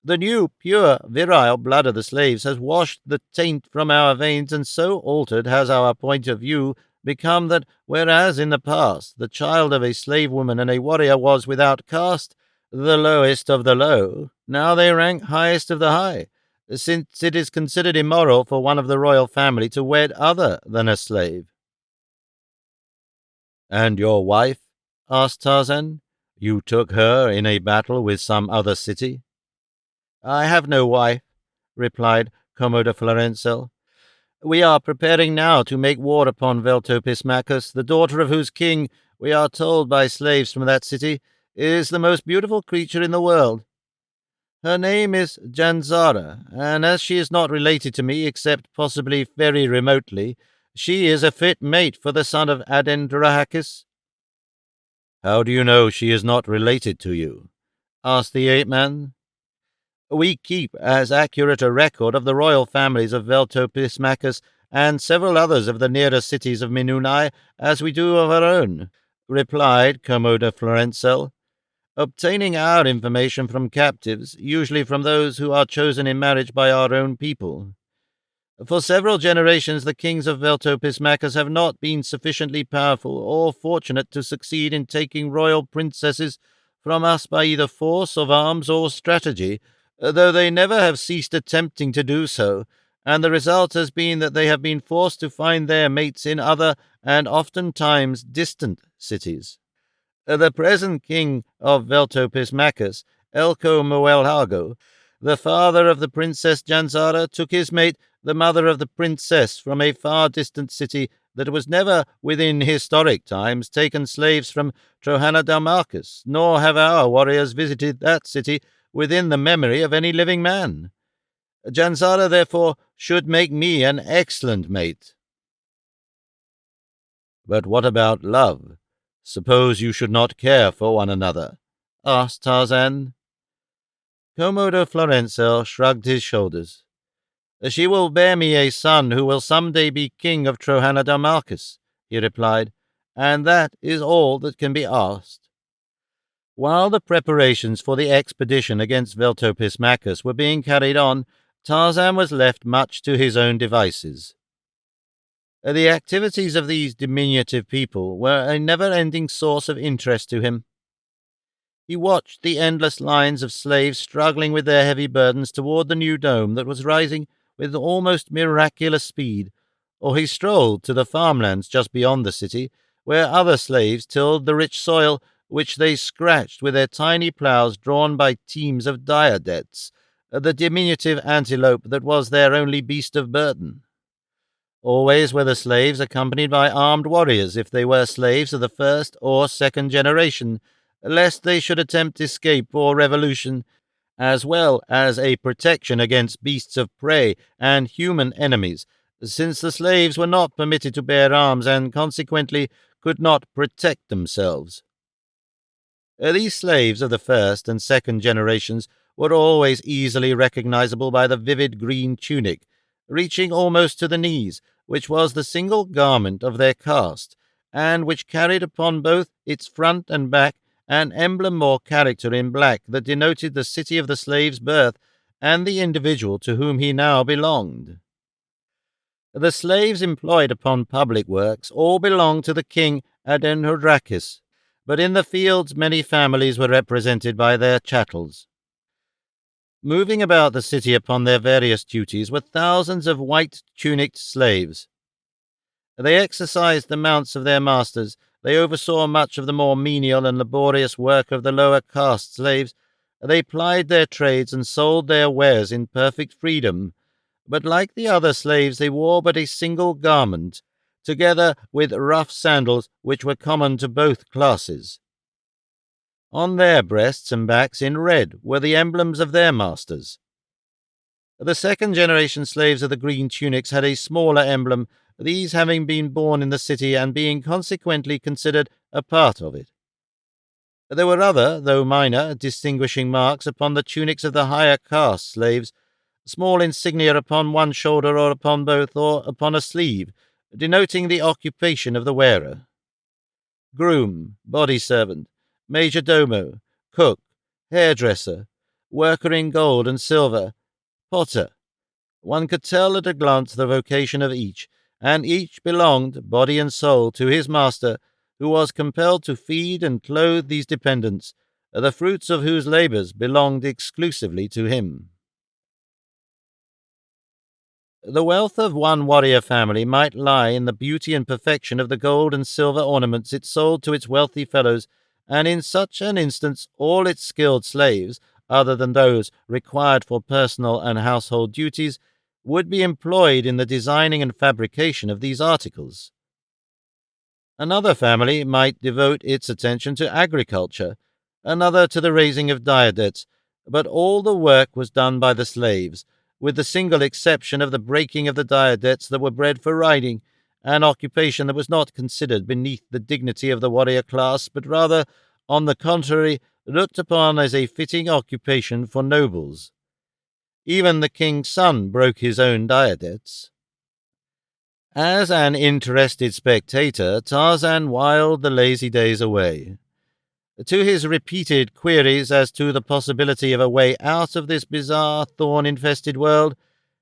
The new, pure, virile blood of the slaves has washed the taint from our veins, and so altered has our point of view become that, whereas in the past the child of a slave woman and a warrior was, without caste, the lowest of the low, now they rank highest of the high, since it is considered immoral for one of the royal family to wed other than a slave. "And your wife?" asked Tarzan. "You took her in a battle with some other city?" "I have no wife," replied Commodore Florencel. "We are preparing now to make war upon Veltopismachus, the daughter of whose king, we are told by slaves from that city, is the most beautiful creature in the world. Her name is Janzara, and as she is not related to me, except possibly very remotely, she is a fit mate for the son of Adendrahakis." "How do you know she is not related to you?" asked the ape-man. "We keep as accurate a record of the royal families of Veltopismachus and several others of the nearer cities of Minunai as we do of our own," replied Commodore Florencel, "obtaining our information from captives, usually from those who are chosen in marriage by our own people. For several generations the kings of Veltopismachus have not been sufficiently powerful or fortunate to succeed in taking royal princesses from us by either force of arms or strategy, though they never have ceased attempting to do so, and the result has been that they have been forced to find their mates in other and oftentimes distant cities. The present king of Veltopismachus, Elko Moelhago, the father of the Princess Janzara, took his mate, the mother of the princess, from a far distant city that was never, within historic times, taken slaves from Trohanna nor have our warriors visited that city within the memory of any living man. Janzara, therefore, should make me an excellent mate." "But what about love? Suppose you should not care for one another?" asked Tarzan. Commodore Florencel shrugged his shoulders. "She will bear me a son who will some day be king of Trohanna, he replied, "and that is all that can be asked." While the preparations for the expedition against Veltopismachus were being carried on, Tarzan was left much to his own devices. The activities of these diminutive people were a never-ending source of interest to him. He watched the endless lines of slaves struggling with their heavy burdens toward the new dome that was rising with almost miraculous speed, or he strolled to the farmlands just beyond the city, where other slaves tilled the rich soil which they scratched with their tiny ploughs drawn by teams of diadetes, the diminutive antelope that was their only beast of burden. Always were the slaves accompanied by armed warriors if they were slaves of the first or second generation, lest they should attempt escape or revolution, as well as a protection against beasts of prey and human enemies, since the slaves were not permitted to bear arms and consequently could not protect themselves. These slaves of the first and second generations were always easily recognizable by the vivid green tunic, reaching almost to the knees, which was the single garment of their caste, and which carried upon both its front and back an emblem or character in black that denoted the city of the slave's birth and the individual to whom he now belonged. The slaves employed upon public works all belonged to the king Adenhodrachis, but in the fields many families were represented by their chattels. Moving about the city upon their various duties were thousands of white-tunicked slaves. They exercised the mounts of their masters, they oversaw much of the more menial and laborious work of the lower caste slaves, they plied their trades and sold their wares in perfect freedom, but like the other slaves they wore but a single garment, together with rough sandals which were common to both classes. On their breasts and backs in red were the emblems of their masters. The second-generation slaves of the green tunics had a smaller emblem, these having been born in the city and being consequently considered a part of it. There were other, though minor, distinguishing marks upon the tunics of the higher caste slaves, small insignia upon one shoulder or upon both or upon a sleeve, denoting the occupation of the wearer. Groom, body servant, major domo, cook, hairdresser, worker in gold and silver, potter. One could tell at a glance the vocation of each, and each belonged, body and soul, to his master, who was compelled to feed and clothe these dependents, the fruits of whose labours belonged exclusively to him. The wealth of one warrior family might lie in the beauty and perfection of the gold and silver ornaments it sold to its wealthy fellows, and in such an instance all its skilled slaves, other than those required for personal and household duties, would be employed in the designing and fabrication of these articles. Another family might devote its attention to agriculture, another to the raising of dyadettes, but all the work was done by the slaves, with the single exception of the breaking of the dyadettes that were bred for riding, an occupation that was not considered beneath the dignity of the warrior class, but rather, on the contrary, looked upon as a fitting occupation for nobles. Even the king's son broke his own dyadettes. As an interested spectator, Tarzan whiled the lazy days away. To his repeated queries as to the possibility of a way out of this bizarre, thorn-infested world,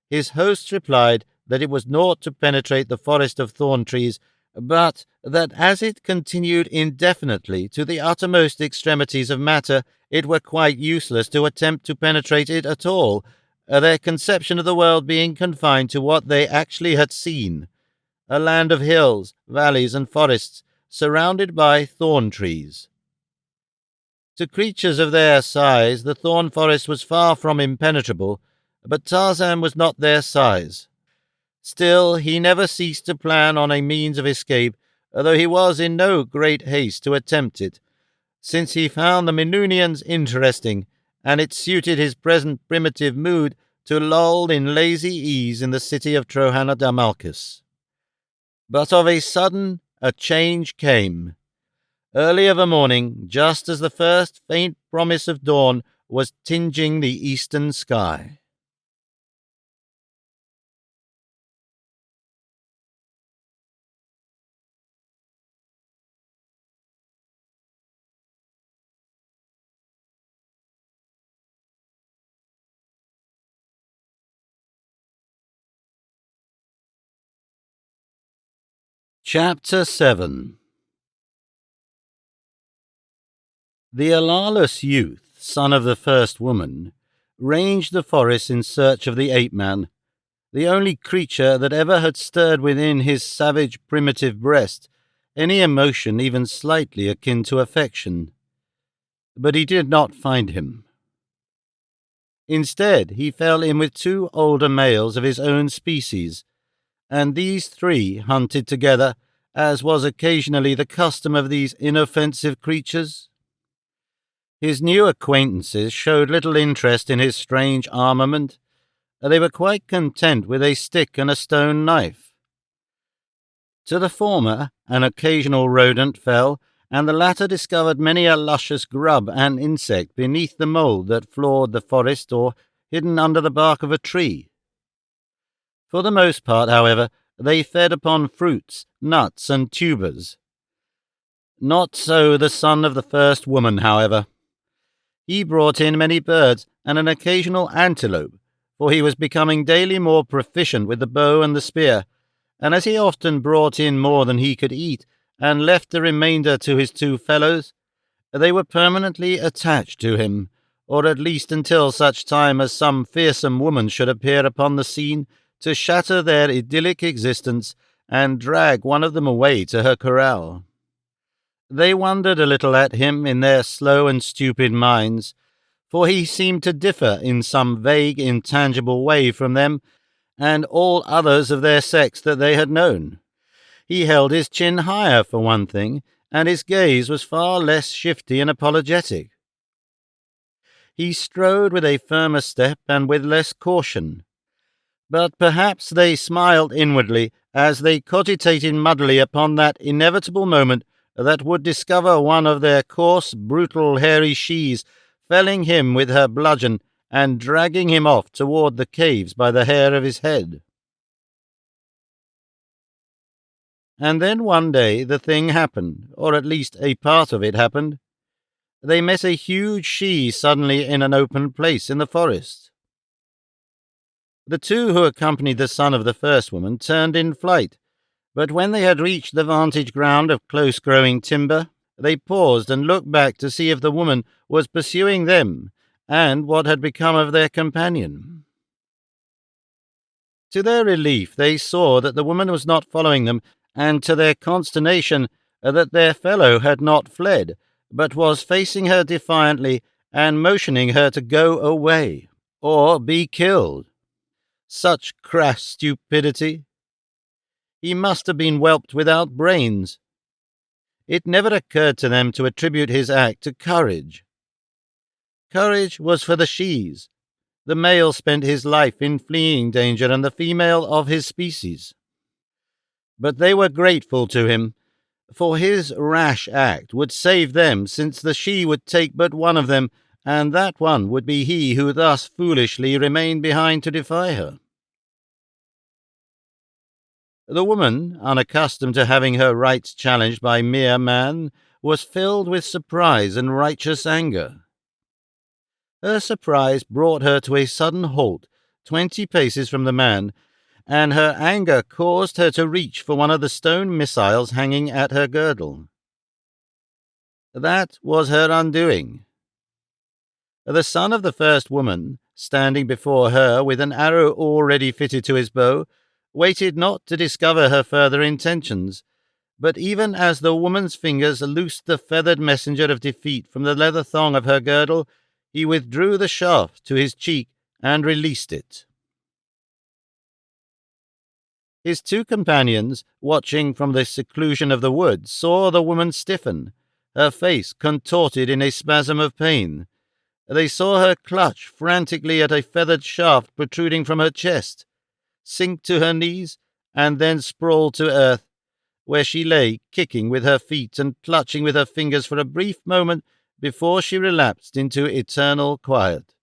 his host replied that it was naught to penetrate the forest of thorn trees, but that as it continued indefinitely to the uttermost extremities of matter, it were quite useless to attempt to penetrate it at all, their conception of the world being confined to what they actually had seen, a land of hills, valleys, and forests, surrounded by thorn trees. To creatures of their size, the thorn forest was far from impenetrable, but Tarzan was not their size. Still, he never ceased to plan on a means of escape, though he was in no great haste to attempt it, since he found the Minunians interesting, and it suited his present primitive mood to loll in lazy ease in the city of Trohana-Damalcus. But of a sudden a change came. Early of a morning, just as the first faint promise of dawn was tinging the eastern sky. Chapter 7. The Alalus youth, son of the first woman, ranged the forest in search of the ape-man, the only creature that ever had stirred within his savage primitive breast any emotion even slightly akin to affection. But he did not find him. Instead, he fell in with two older males of his own species, and these three hunted together, as was occasionally the custom of these inoffensive creatures. His new acquaintances showed little interest in his strange armament. They were quite content with a stick and a stone knife. To the former, an occasional rodent fell, and the latter discovered many a luscious grub and insect beneath the mould that floored the forest or hidden under the bark of a tree. For the most part, however, they fed upon fruits, nuts, and tubers. Not so the son of the first woman, however. He brought in many birds and an occasional antelope, for he was becoming daily more proficient with the bow and the spear, and as he often brought in more than he could eat, and left the remainder to his two fellows, they were permanently attached to him, or at least until such time as some fearsome woman should appear upon the scene to shatter their idyllic existence and drag one of them away to her corral. They wondered a little at him in their slow and stupid minds, for he seemed to differ in some vague, intangible way from them, and all others of their sex that they had known. He held his chin higher, for one thing, and his gaze was far less shifty and apologetic. He strode with a firmer step and with less caution. But perhaps they smiled inwardly as they cogitated muddily upon that inevitable moment that would discover one of their coarse, brutal, hairy shes felling him with her bludgeon and dragging him off toward the caves by the hair of his head. And then one day the thing happened, or at least a part of it happened. They met a huge she suddenly in an open place in the forest. The two who accompanied the son of the first woman turned in flight, but when they had reached the vantage ground of close-growing timber, they paused and looked back to see if the woman was pursuing them, and what had become of their companion. To their relief, they saw that the woman was not following them, and to their consternation, that their fellow had not fled, but was facing her defiantly and motioning her to go away, or be killed. Such crass stupidity! He must have been whelped without brains. It never occurred to them to attribute his act to courage. Courage was for the shes. The male spent his life in fleeing danger, and the female of his species. But they were grateful to him, for his rash act would save them, since the she would take but one of them, and that one would be he who thus foolishly remained behind to defy her. The woman, unaccustomed to having her rights challenged by mere man, was filled with surprise and righteous anger. Her surprise brought her to a sudden halt, 20 paces from the man, and her anger caused her to reach for one of the stone missiles hanging at her girdle. That was her undoing. The son of the first woman, standing before her with an arrow already fitted to his bow, waited not to discover her further intentions, but even as the woman's fingers loosed the feathered messenger of defeat from the leather thong of her girdle, he withdrew the shaft to his cheek and released it. His two companions, watching from the seclusion of the wood, saw the woman stiffen, her face contorted in a spasm of pain. They saw her clutch frantically at a feathered shaft protruding from her chest, sink to her knees, and then sprawl to earth, where she lay, kicking with her feet and clutching with her fingers for a brief moment before she relapsed into eternal quiet.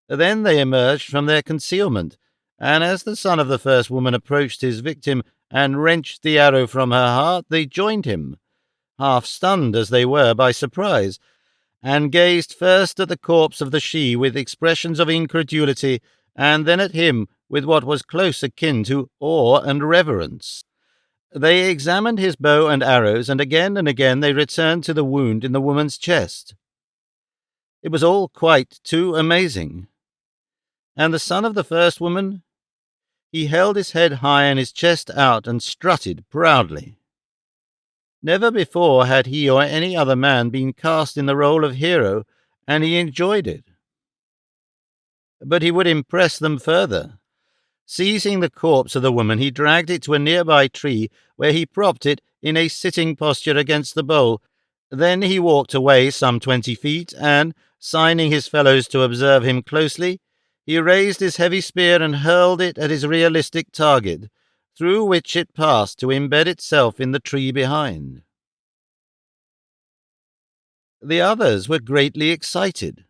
Then they emerged from their concealment, and as the son of the first woman approached his victim and wrenched the arrow from her heart, they joined him, half stunned as they were by surprise, and gazed first at the corpse of the she with expressions of incredulity, and then at him with what was close akin to awe and reverence. They examined his bow and arrows, and again they returned to the wound in the woman's chest. It was all quite too amazing. And the son of the first woman? He held his head high and his chest out and strutted proudly. Never before had he or any other man been cast in the role of hero, and he enjoyed it. But he would impress them further. Seizing the corpse of the woman, he dragged it to a nearby tree, where he propped it in a sitting posture against the bole. Then he walked away some 20 feet, and, signing his fellows to observe him closely, he raised his heavy spear and hurled it at his realistic target, through which it passed to embed itself in the tree behind. The others were greatly excited.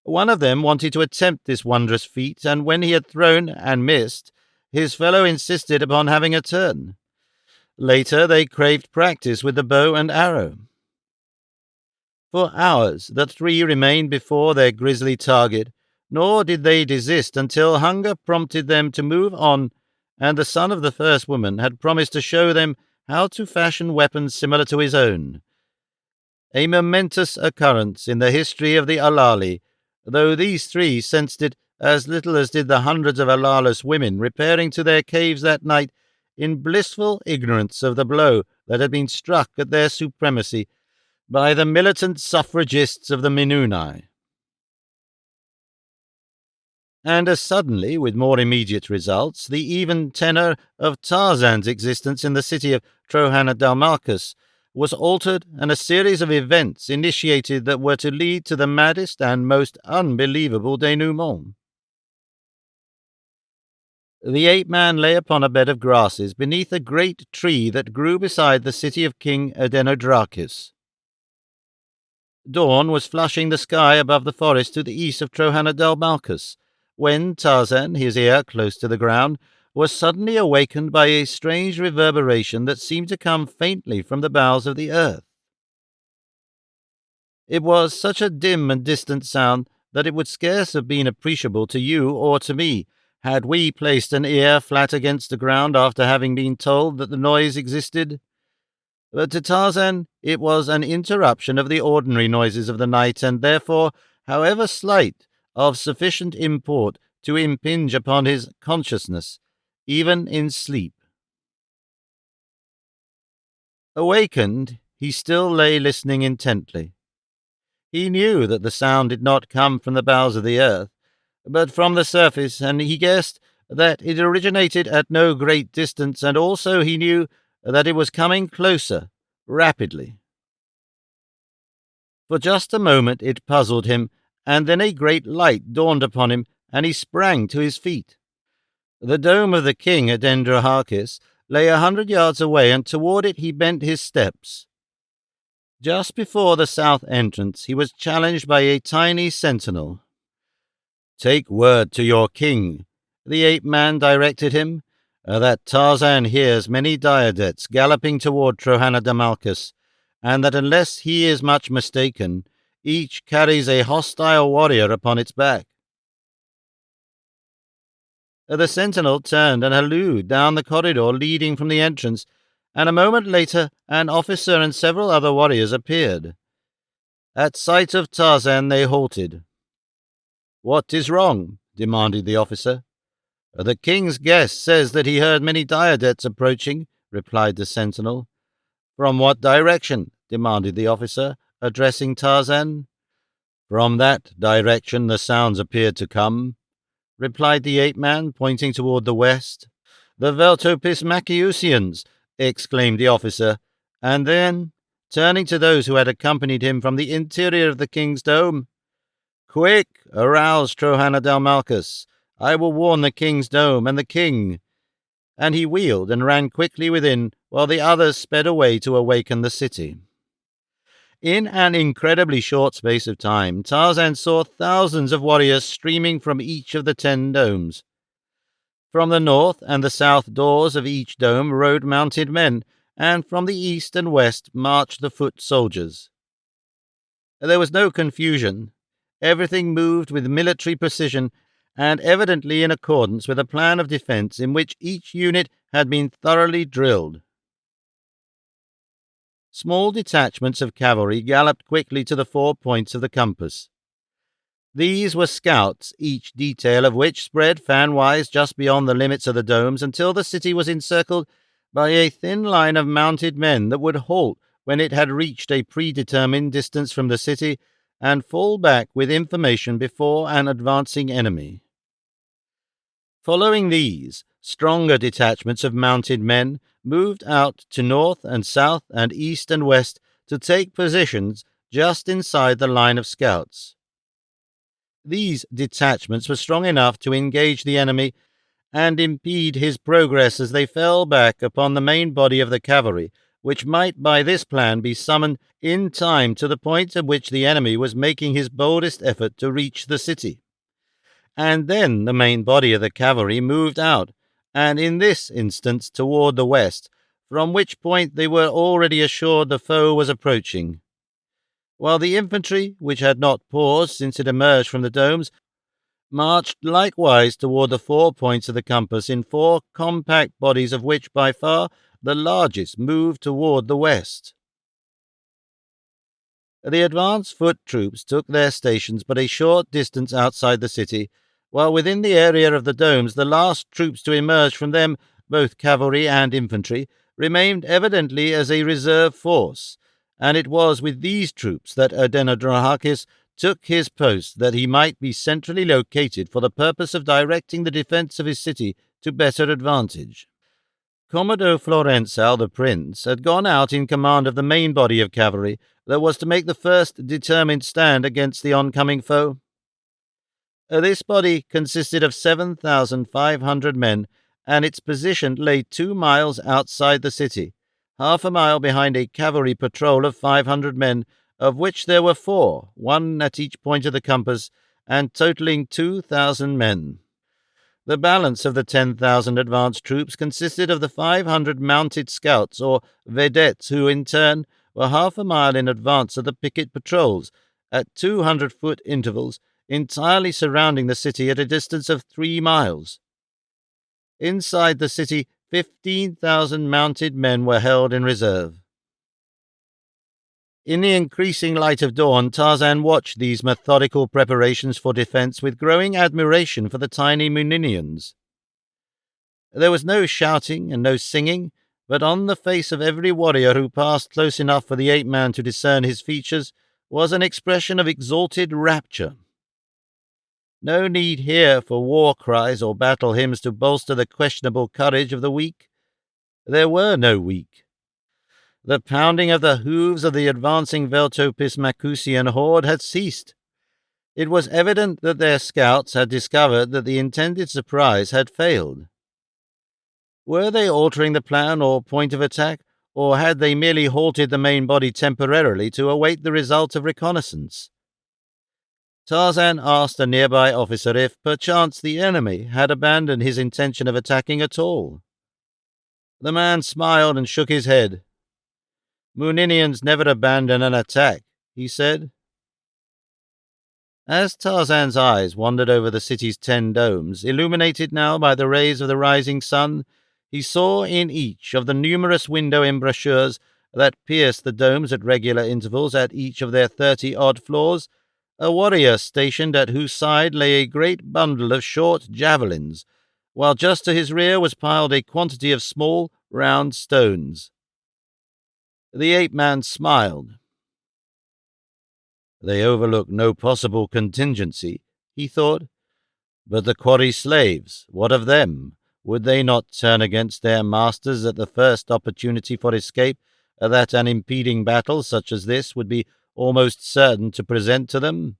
One of them wanted to attempt this wondrous feat, and when he had thrown and missed, his fellow insisted upon having a turn. Later they craved practice with the bow and arrow. For hours the three remained before their grisly target, nor did they desist until hunger prompted them to move on, and the son of the first woman had promised to show them how to fashion weapons similar to his own. A momentous occurrence in the history of the Alali, though these three sensed it as little as did the hundreds of Alalus women repairing to their caves that night in blissful ignorance of the blow that had been struck at their supremacy by the militant suffragists of the Minunai. And as suddenly, with more immediate results, the even tenor of Tarzan's existence in the city of Trohanna-Dalmarcus was altered, and a series of events initiated that were to lead to the maddest and most unbelievable denouement. The ape-man lay upon a bed of grasses beneath a great tree that grew beside the city of King Adenodrakis. Dawn was flushing the sky above the forest to the east of Trohanna-Dalmarcus, when Tarzan, his ear close to the ground, was suddenly awakened by a strange reverberation that seemed to come faintly from the bowels of the earth. It was such a dim and distant sound that it would scarce have been appreciable to you or to me, had we placed an ear flat against the ground after having been told that the noise existed. But to Tarzan it was an interruption of the ordinary noises of the night, and therefore, however slight, of sufficient import to impinge upon his consciousness, even in sleep. Awakened, he still lay listening intently. He knew that the sound did not come from the bowels of the earth, but from the surface, and he guessed that it originated at no great distance, and also he knew that it was coming closer, rapidly. For just a moment it puzzled him, and then a great light dawned upon him, and he sprang to his feet. The dome of the king at Dendraharkis lay 100 yards away, and toward it he bent his steps. Just before the south entrance he was challenged by a tiny sentinel. "Take word to your king," the ape-man directed him, "that Tarzan hears many diadettes galloping toward Trohanna-Dalmarcus, and that unless he is much mistaken, each carries a hostile warrior upon its back." The sentinel turned and hallooed down the corridor leading from the entrance, and a moment later an officer and several other warriors appeared. At sight of Tarzan they halted. "What is wrong?" demanded the officer. "The king's guest says that he heard many diadettes approaching," replied the sentinel. "From what direction?" demanded the officer, addressing Tarzan. "From that direction the sounds appeared to come," replied the ape-man, pointing toward the west. "The Veltopismachiusians!" exclaimed the officer, and then, turning to those who had accompanied him from the interior of the king's dome, "Quick, arouse Trohanna-Dalmarcus. I will warn the king's dome and the king." And he wheeled and ran quickly within, while the others sped away to awaken the city. In an incredibly short space of time, Tarzan saw thousands of warriors streaming from each of the 10 domes. From the north and the south doors of each dome rode mounted men, and from the east and west marched the foot soldiers. There was no confusion. Everything moved with military precision, and evidently in accordance with a plan of defense in which each unit had been thoroughly drilled. Small detachments of cavalry galloped quickly to the 4 points of the compass. These were scouts, each detail of which spread fan-wise just beyond the limits of the domes until the city was encircled by a thin line of mounted men that would halt when it had reached a predetermined distance from the city and fall back with information before an advancing enemy. Following these, stronger detachments of mounted men moved out to north and south and east and west to take positions just inside the line of scouts. These detachments were strong enough to engage the enemy and impede his progress as they fell back upon the main body of the cavalry, which might by this plan be summoned in time to the point at which the enemy was making his boldest effort to reach the city. And then the main body of the cavalry moved out, and in this instance toward the west, from which point they were already assured the foe was approaching, while the infantry, which had not paused since it emerged from the domes, marched likewise toward the 4 points of the compass in 4 compact bodies, of which by far the largest moved toward the west. The advanced foot troops took their stations but a short distance outside the city, while within the area of the domes the last troops to emerge from them, both cavalry and infantry, remained evidently as a reserve force, and it was with these troops that Adenodrohakis took his post that he might be centrally located for the purpose of directing the defence of his city to better advantage. Commodore Florenzal the Prince had gone out in command of the main body of cavalry that was to make the first determined stand against the oncoming foe. This body consisted of 7,500 men, and its position lay 2 miles outside the city, half a mile behind a cavalry patrol of 500 men, of which there were 4, one at each point of the compass, and totaling 2,000 men. The balance of the 10,000 advance troops consisted of the 500 mounted scouts, or vedettes, who in turn were half a mile in advance of the picket patrols, at 200-foot intervals, entirely surrounding the city at a distance of 3 miles. Inside the city, 15,000 mounted men were held in reserve. In the increasing light of dawn, Tarzan watched these methodical preparations for defense with growing admiration for the tiny Muninians. There was no shouting and no singing, but on the face of every warrior who passed close enough for the ape-man to discern his features was an expression of exalted rapture. No need here for war cries or battle hymns to bolster the questionable courage of the weak. There were no weak. The pounding of the hooves of the advancing Veltopis-Macusian horde had ceased. It was evident that their scouts had discovered that the intended surprise had failed. Were they altering the plan or point of attack, or had they merely halted the main body temporarily to await the result of reconnaissance? Tarzan asked a nearby officer if, perchance, the enemy had abandoned his intention of attacking at all. The man smiled and shook his head. "Muninians never abandon an attack," he said. As Tarzan's eyes wandered over the city's 10 domes, illuminated now by the rays of the rising sun, he saw in each of the numerous window embrasures that pierced the domes at regular intervals at each of their 30-odd floors a warrior stationed at whose side lay a great bundle of short javelins, while just to his rear was piled a quantity of small, round stones. The ape-man smiled. They overlook no possible contingency, he thought. But the quarry slaves, what of them? Would they not turn against their masters at the first opportunity for escape that an impeding battle such as this would be almost certain to present to them?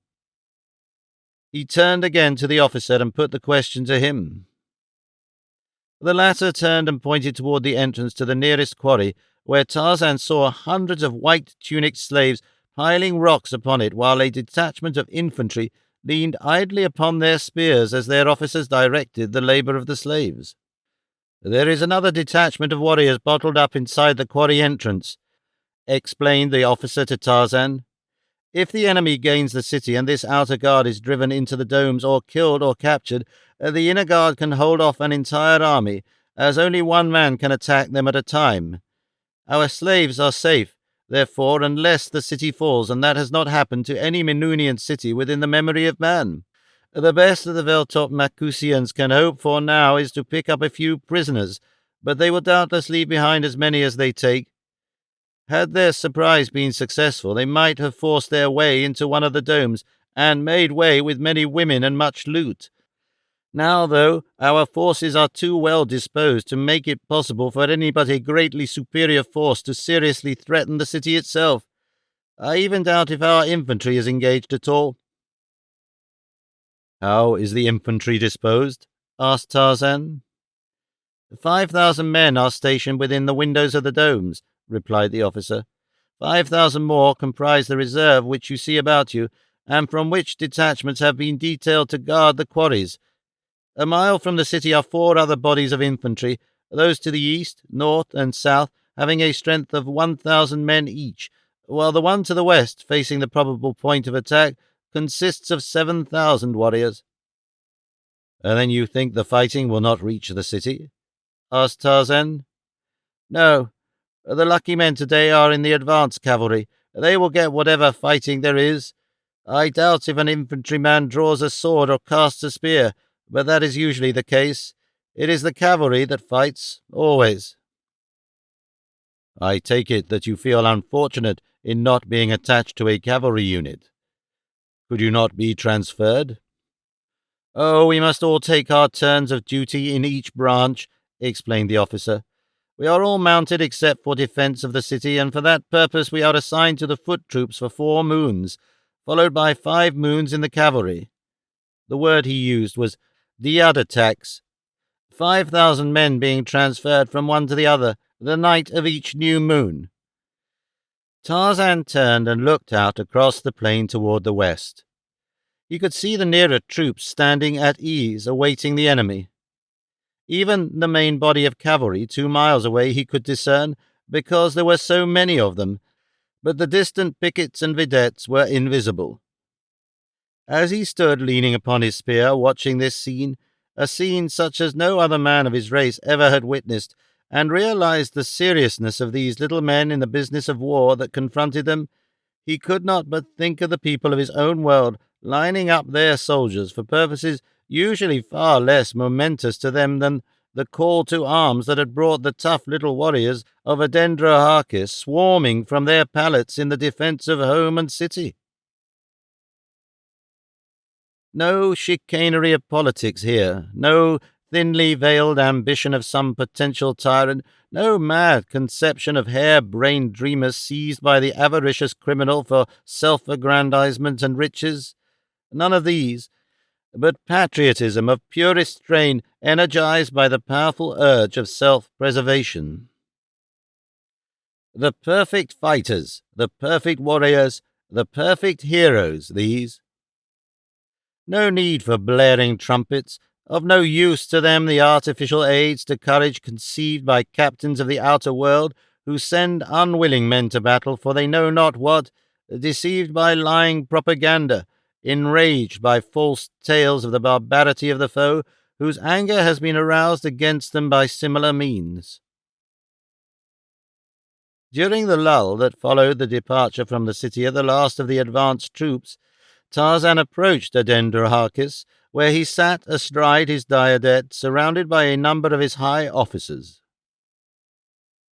He turned again to the officer and put the question to him. The latter turned and pointed toward the entrance to the nearest quarry, where Tarzan saw hundreds of white-tunicked slaves piling rocks upon it, while a detachment of infantry leaned idly upon their spears as their officers directed the labor of the slaves. "There is another detachment of warriors bottled up inside the quarry entrance," explained the officer to Tarzan. "If the enemy gains the city and this outer guard is driven into the domes or killed or captured, the inner guard can hold off an entire army, as only one man can attack them at a time. Our slaves are safe, therefore, unless the city falls, and that has not happened to any Menunian city within the memory of man. The best that the Veltop-Macusians can hope for now is to pick up a few prisoners, but they will doubtless leave behind as many as they take. Had their surprise been successful, they might have forced their way into one of the domes, and made way with many women and much loot. Now, though, our forces are too well disposed to make it possible for any but a greatly superior force to seriously threaten the city itself. I even doubt if our infantry is engaged at all." "How is the infantry disposed?" asked Tarzan. 5,000 men are stationed within the windows of the domes," replied the officer. 5,000 more comprise the reserve which you see about you, and from which detachments have been detailed to guard the quarries. A mile from the city are 4 other bodies of infantry, those to the east, north, and south, having a strength of 1,000 men each, while the one to the west, facing the probable point of attack, consists of 7,000 warriors." "And then you think the fighting will not reach the city?" asked Tarzan. "No. The lucky men today are in the advance cavalry. They will get whatever fighting there is. I doubt if an infantryman draws a sword or casts a spear, but that is usually the case. It is the cavalry that fights, always." "I take it that you feel unfortunate in not being attached to a cavalry unit." Could you not be transferred? Oh, we must all take our turns of duty in each branch, explained the officer. We are all mounted except for defense of the city, and for that purpose we are assigned to the foot troops for 4 moons, followed by 5 moons in the cavalry. The word he used was diadatax, 5,000 men being transferred from one to the other the night of each new moon. Tarzan turned and looked out across the plain toward the west. He could see the nearer troops standing at ease, awaiting the enemy. Even the main body of cavalry 2 miles away he could discern, because there were so many of them, but the distant pickets and vedettes were invisible. As he stood leaning upon his spear, watching this scene, a scene such as no other man of his race ever had witnessed, and realized the seriousness of these little men in the business of war that confronted them, he could not but think of the people of his own world lining up their soldiers for purposes usually far less momentous to them than the call to arms that had brought the tough little warriors of Adendraharkis swarming from their pallets in the defense of home and city. No chicanery of politics here, no thinly veiled ambition of some potential tyrant, no mad conception of hare-brained dreamers seized by the avaricious criminal for self-aggrandizement and riches. None of these, but patriotism of purest strain, energized by the powerful urge of self-preservation. The perfect fighters, the perfect warriors, the perfect heroes, these. No need for blaring trumpets, of no use to them the artificial aids to courage conceived by captains of the outer world, who send unwilling men to battle for they know not what, deceived by lying propaganda, enraged by false tales of the barbarity of the foe, whose anger has been aroused against them by similar means. During the lull that followed the departure from the city of the last of the advanced troops, Tarzan approached Adendraharkis, where he sat astride his diadet, surrounded by a number of his high officers.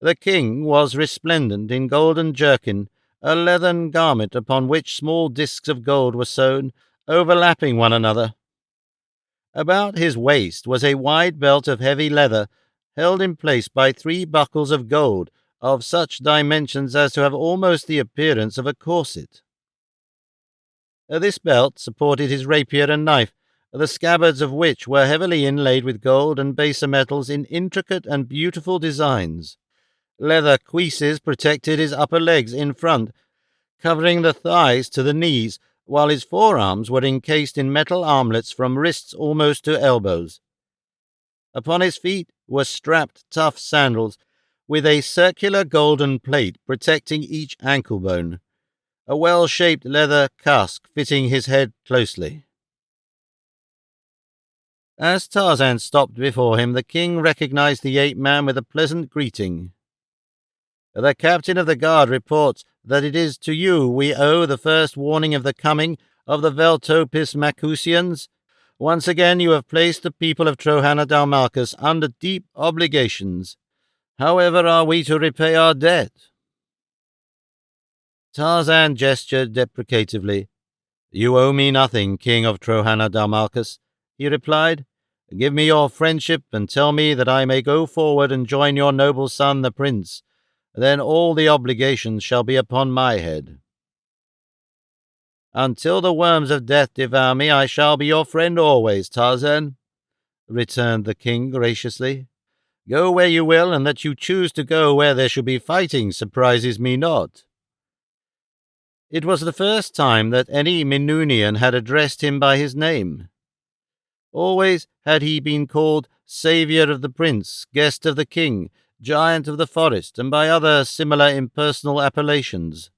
The king was resplendent in golden jerkin, a leathern garment upon which small discs of gold were sewn, overlapping one another. About his waist was a wide belt of heavy leather, held in place by 3 buckles of gold, of such dimensions as to have almost the appearance of a corset. This belt supported his rapier and knife, the scabbards of which were heavily inlaid with gold and baser metals in intricate and beautiful designs. Leather cuisses protected his upper legs in front, covering the thighs to the knees, while his forearms were encased in metal armlets from wrists almost to elbows. Upon his feet were strapped tough sandals, with a circular golden plate protecting each ankle bone, a well-shaped leather casque fitting his head closely. As Tarzan stopped before him, the king recognized the ape-man with a pleasant greeting. "The captain of the guard reports that it is to you we owe the first warning of the coming of the Veltopis Macusians. Once again you have placed the people of Trohana Dalmarcus under deep obligations. However are we to repay our debt?" Tarzan gestured deprecatively. "You owe me nothing, King of Trohana Dalmarcus," he replied. "Give me your friendship and tell me that I may go forward and join your noble son, the prince. Then all the obligations shall be upon my head." "Until the worms of death devour me, I shall be your friend always, Tarzan," returned the king graciously. "Go where you will, and that you choose to go where there should be fighting surprises me not." It was the first time that any Minunian had addressed him by his name. Always had he been called Saviour of the Prince, Guest of the King, Giant of the Forest, and by other similar impersonal appellations.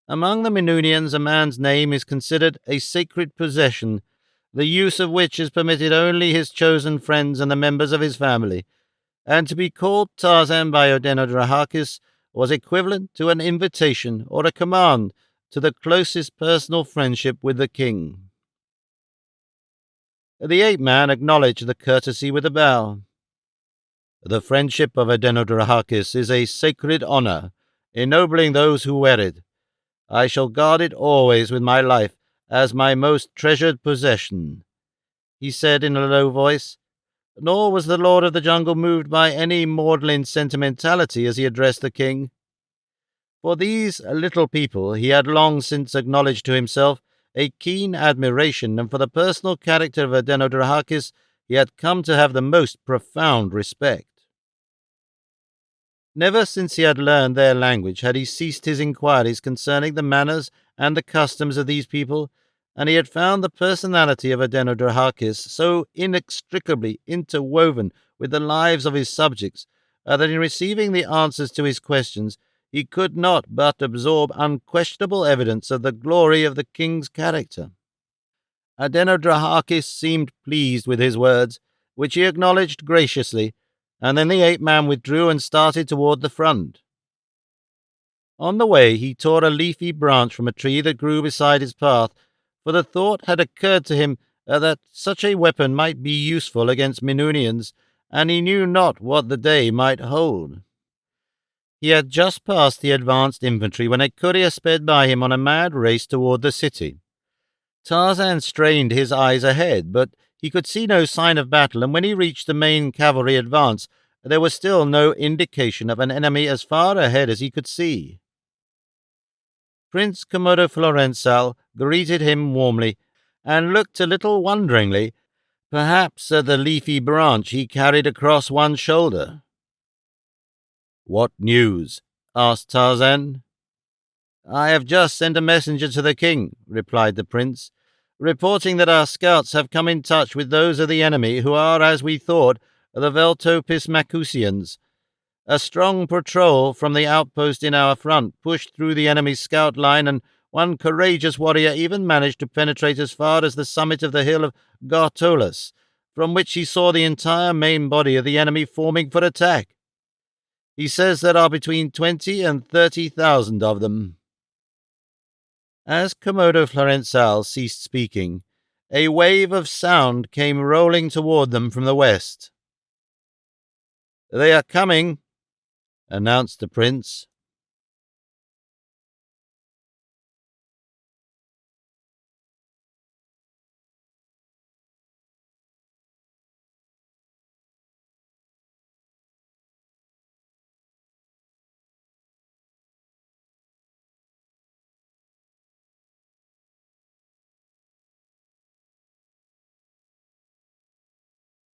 Among the Minunians a man's name is considered a sacred possession, the use of which is permitted only his chosen friends and the members of his family, and to be called Tarzan by Adendraharkis was equivalent to an invitation or a command to the closest personal friendship with the king. The ape-man acknowledged the courtesy with a bow. "The friendship of Adendraharkis is a sacred honor, ennobling those who wear it. I shall guard it always with my life, as my most treasured possession," he said in a low voice, nor was the Lord of the Jungle moved by any maudlin sentimentality as he addressed the king. For these little people he had long since acknowledged to himself a keen admiration, and for the personal character of Adenodorhakis he had come to have the most profound respect. Never since he had learned their language had he ceased his inquiries concerning the manners and the customs of these people, and he had found the personality of Adenodorhakis so inextricably interwoven with the lives of his subjects that in receiving the answers to his questions he could not but absorb unquestionable evidence of the glory of the king's character. Adenodorhakis seemed pleased with his words, which he acknowledged graciously, and then the ape-man withdrew and started toward the front. On the way he tore a leafy branch from a tree that grew beside his path, for the thought had occurred to him that such a weapon might be useful against Minunians, and he knew not what the day might hold. He had just passed the advanced infantry when a courier sped by him on a mad race toward the city. Tarzan strained his eyes ahead, but he could see no sign of battle, and when he reached the main cavalry advance, there was still no indication of an enemy as far ahead as he could see. Prince Komodo Florensal greeted him warmly, and looked a little wonderingly, perhaps at the leafy branch he carried across one shoulder. "What news?" asked Tarzan. "I have just sent a messenger to the king," replied the prince, "reporting that our scouts have come in touch with those of the enemy who are, as we thought, the Veltopismacusians. A strong patrol from the outpost in our front pushed through the enemy's scout line, and one courageous warrior even managed to penetrate as far as the summit of the hill of Gartolas, from which he saw the entire main body of the enemy forming for attack. He says there are between 20 and 30,000 of them." As Komodo Florensal ceased speaking, a wave of sound came rolling toward them from the west. "They are coming," announced the prince.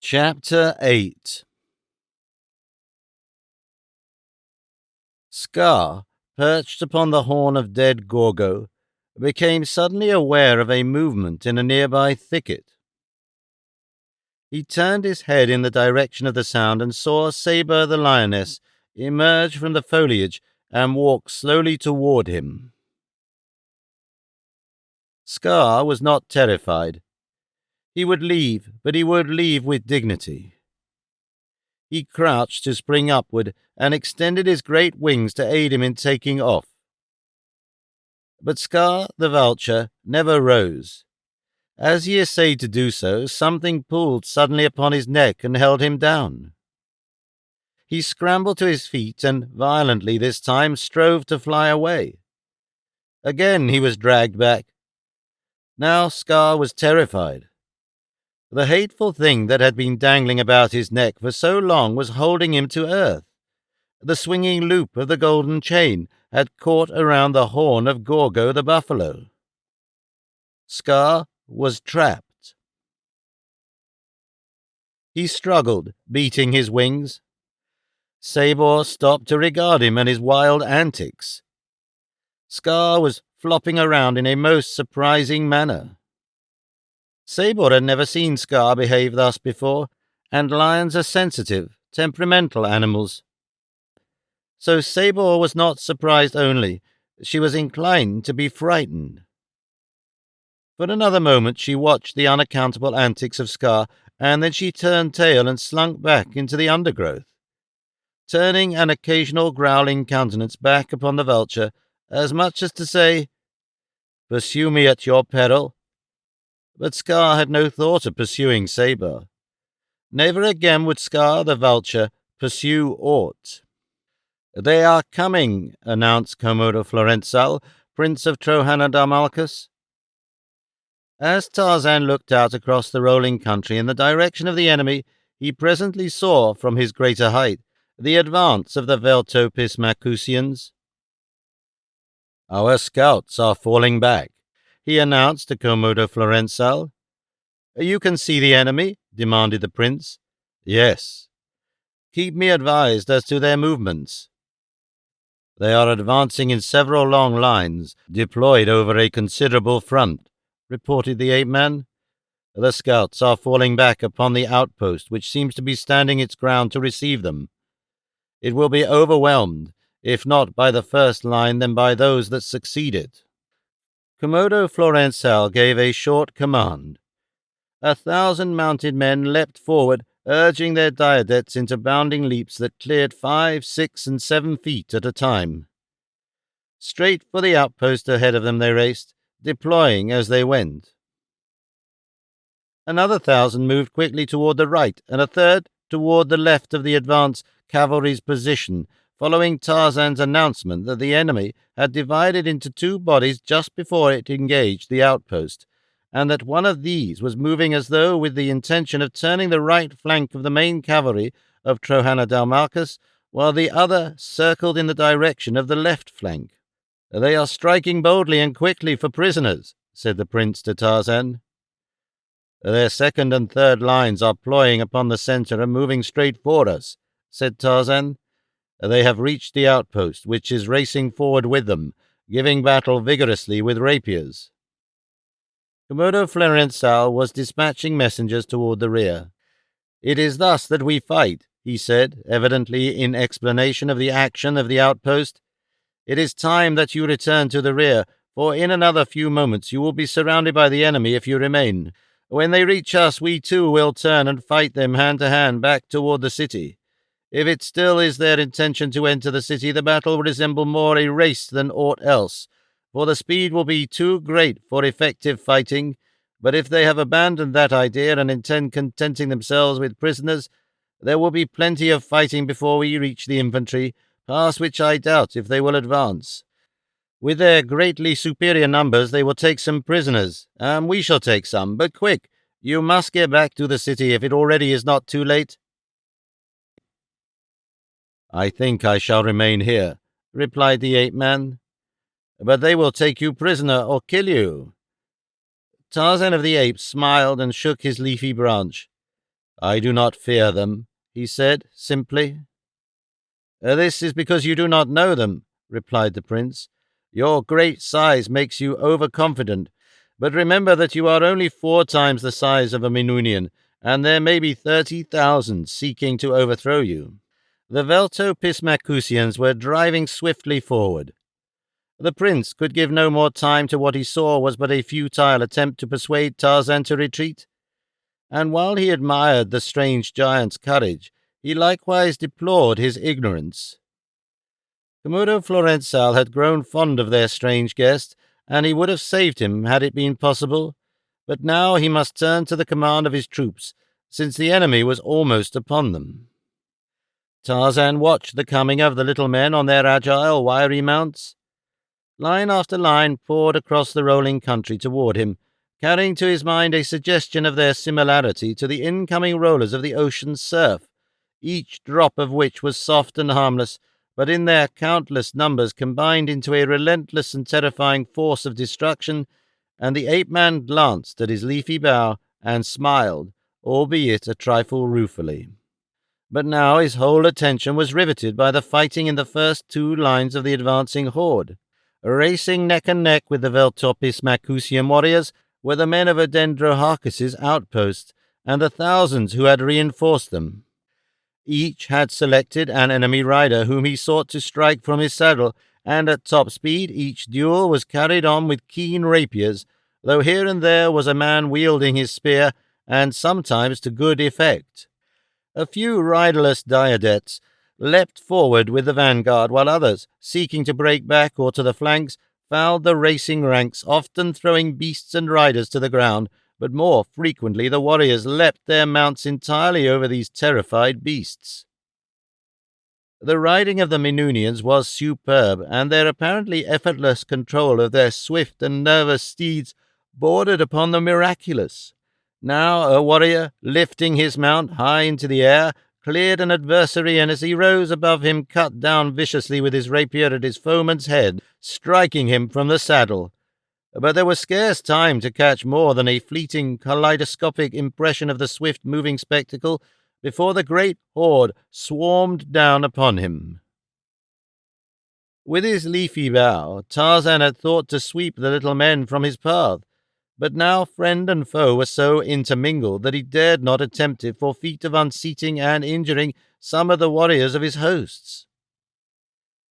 Chapter 8. Scar, perched upon the horn of dead Gorgo, became suddenly aware of a movement in a nearby thicket. He turned his head in the direction of the sound and saw Saber the lioness emerge from the foliage and walk slowly toward him. Scar was not terrified. He would leave, but he would leave with dignity. He crouched to spring upward and extended his great wings to aid him in taking off. But Scar the vulture never rose. As he essayed to do so, something pulled suddenly upon his neck and held him down. He scrambled to his feet and, violently this time, strove to fly away. Again he was dragged back. Now Scar was terrified. The hateful thing that had been dangling about his neck for so long was holding him to earth. The swinging loop of the golden chain had caught around the horn of Gorgo the buffalo. Scar was trapped. He struggled, beating his wings. Sabor stopped to regard him and his wild antics. Scar was flopping around in a most surprising manner. Sabor had never seen Scar behave thus before, and lions are sensitive, temperamental animals. So Sabor was not surprised only, she was inclined to be frightened. For another moment she watched the unaccountable antics of Scar, and then she turned tail and slunk back into the undergrowth, turning an occasional growling countenance back upon the vulture, as much as to say, "Pursue me at your peril." But Scar had no thought of pursuing Sabor. Never again would Scar the vulture pursue aught. "They are coming," announced Komodo Florensal, Prince of Trohanadarmalchus. As Tarzan looked out across the rolling country in the direction of the enemy, he presently saw, from his greater height, the advance of the Veltopismacusians. "Our scouts are falling back," he announced to Komodo Florensal. "You can see the enemy?" demanded the prince. "Yes." "Keep me advised as to their movements." "They are advancing in several long lines, deployed over a considerable front," reported the ape-man. "The scouts are falling back upon the outpost, which seems to be standing its ground to receive them. It will be overwhelmed, if not by the first line, then by those that succeed it." Komodo Florensal gave a short command. 1,000 mounted men leapt forward, urging their diadettes into bounding leaps that cleared 5, 6, and 7 feet at a time. Straight for the outpost ahead of them they raced, deploying as they went. Another 1,000 moved quickly toward the right, and a third toward the left of the advance cavalry's position, following Tarzan's announcement that the enemy had divided into 2 bodies just before it engaged the outpost, and that one of these was moving as though with the intention of turning the right flank of the main cavalry of Trohanadalmarcus, while the other circled in the direction of the left flank. "They are striking boldly and quickly for prisoners," said the prince to Tarzan. "Their second and third lines are ploying upon the center and moving straight for us," said Tarzan. "They have reached the outpost, which is racing forward with them, giving battle vigorously with rapiers." Komodo Florensal was dispatching messengers toward the rear. "It is thus that we fight," he said, evidently in explanation of the action of the outpost. "It is time that you return to the rear, for in another few moments you will be surrounded by the enemy if you remain. When they reach us, we too will turn and fight them hand to hand back toward the city. If it still is their intention to enter the city, the battle will resemble more a race than aught else, for the speed will be too great for effective fighting. But if they have abandoned that idea and intend contenting themselves with prisoners, there will be plenty of fighting before we reach the infantry, past which I doubt if they will advance. With their greatly superior numbers, they will take some prisoners, and we shall take some. But quick, you must get back to the city if it already is not too late." "I think I shall remain here," replied the ape-man. "But they will take you prisoner or kill you." Tarzan of the Apes smiled and shook his leafy branch. "I do not fear them," he said, simply. "This is because you do not know them," replied the prince. "Your great size makes you overconfident, but remember that you are only 4 times the size of a Minunian, and there may be 30,000 seeking to overthrow you." The Veltopismacusians were driving swiftly forward. The prince could give no more time to what he saw was but a futile attempt to persuade Tarzan to retreat, and while he admired the strange giant's courage, he likewise deplored his ignorance. Komodo Florensal had grown fond of their strange guest, and he would have saved him had it been possible, but now he must turn to the command of his troops, since the enemy was almost upon them. Tarzan watched the coming of the little men on their agile, wiry mounts. Line after line poured across the rolling country toward him, carrying to his mind a suggestion of their similarity to the incoming rollers of the ocean's surf, each drop of which was soft and harmless, but in their countless numbers combined into a relentless and terrifying force of destruction, and the ape-man glanced at his leafy bough and smiled, albeit a trifle ruefully. But now his whole attention was riveted by the fighting in the first 2 lines of the advancing horde. Racing neck and neck with the Veltopismacusian warriors were the men of Dendroharcus's outposts, and the thousands who had reinforced them. Each had selected an enemy rider whom he sought to strike from his saddle, and at top speed each duel was carried on with keen rapiers, though here and there was a man wielding his spear, and sometimes to good effect. A few riderless diadettes leapt forward with the vanguard, while others, seeking to break back or to the flanks, fouled the racing ranks, often throwing beasts and riders to the ground, but more frequently the warriors leapt their mounts entirely over these terrified beasts. The riding of the Minunians was superb, and their apparently effortless control of their swift and nervous steeds bordered upon the miraculous. Now a warrior, lifting his mount high into the air, cleared an adversary, and as he rose above him, cut down viciously with his rapier at his foeman's head, striking him from the saddle. But there was scarce time to catch more than a fleeting, kaleidoscopic impression of the swift-moving spectacle before the great horde swarmed down upon him. With his leafy bough, Tarzan had thought to sweep the little men from his path, but now friend and foe were so intermingled that he dared not attempt it for feat of unseating and injuring some of the warriors of his hosts.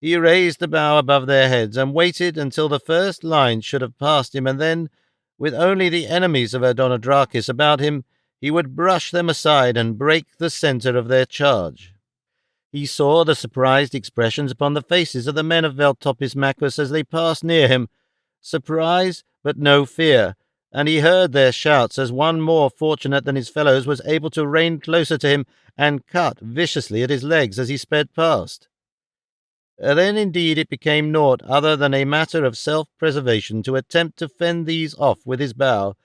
He raised the bough above their heads and waited until the first line should have passed him, and then, with only the enemies of Adonadrakis about him, he would brush them aside and break the centre of their charge. He saw the surprised expressions upon the faces of the men of Veltopis Macus as they passed near him, surprise but no fear, and he heard their shouts as one more fortunate than his fellows was able to rein closer to him and cut viciously at his legs as he sped past. Then indeed it became naught other than a matter of self-preservation to attempt to fend these off with his bow,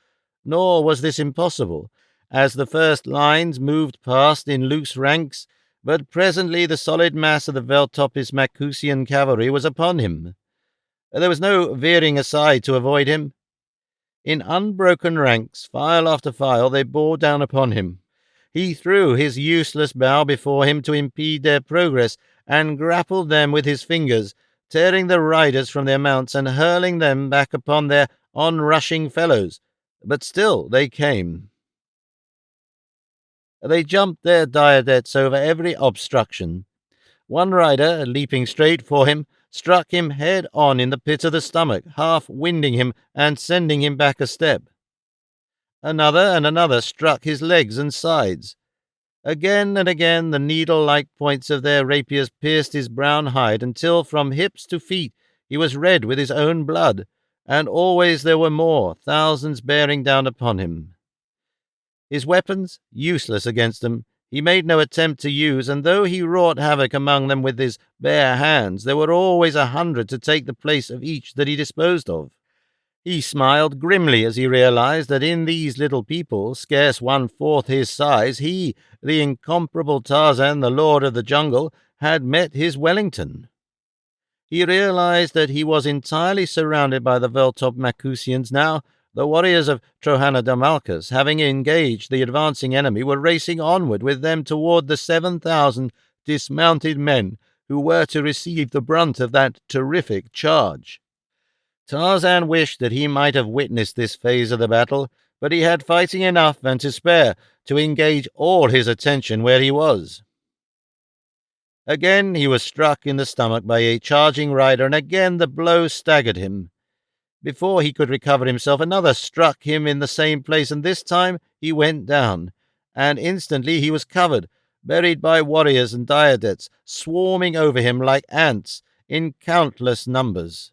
nor was this impossible, as the first lines moved past in loose ranks, but presently the solid mass of the Veltopis Macusian cavalry was upon him. There was no veering aside to avoid him. In unbroken ranks, file after file, they bore down upon him. He threw his useless bow before him to impede their progress, and grappled them with his fingers, tearing the riders from their mounts and hurling them back upon their onrushing fellows. But still they came. They jumped their diadettes over every obstruction. One rider, leaping straight for him, struck him head on in the pit of the stomach, half winding him and sending him back a step. Another and another struck his legs and sides. Again and again the needle-like points of their rapiers pierced his brown hide until from hips to feet he was red with his own blood, and always there were more, thousands bearing down upon him. His weapons, useless against them, he made no attempt to use, and though he wrought havoc among them with his bare hands, there were always 100 to take the place of each that he disposed of. He smiled grimly as he realized that in these little people, scarce 1/4 his size, he, the incomparable Tarzan, the lord of the jungle, had met his Wellington. He realized that he was entirely surrounded by the Veltop Macusians now. The warriors of Trohanadamalcus, having engaged the advancing enemy, were racing onward with them toward the 7,000 dismounted men who were to receive the brunt of that terrific charge. Tarzan wished that he might have witnessed this phase of the battle, but he had fighting enough and to spare to engage all his attention where he was. Again he was struck in the stomach by a charging rider, and again the blow staggered him. Before he could recover himself, another struck him in the same place, and this time he went down, and instantly he was covered, buried by warriors and diadettes, swarming over him like ants in countless numbers.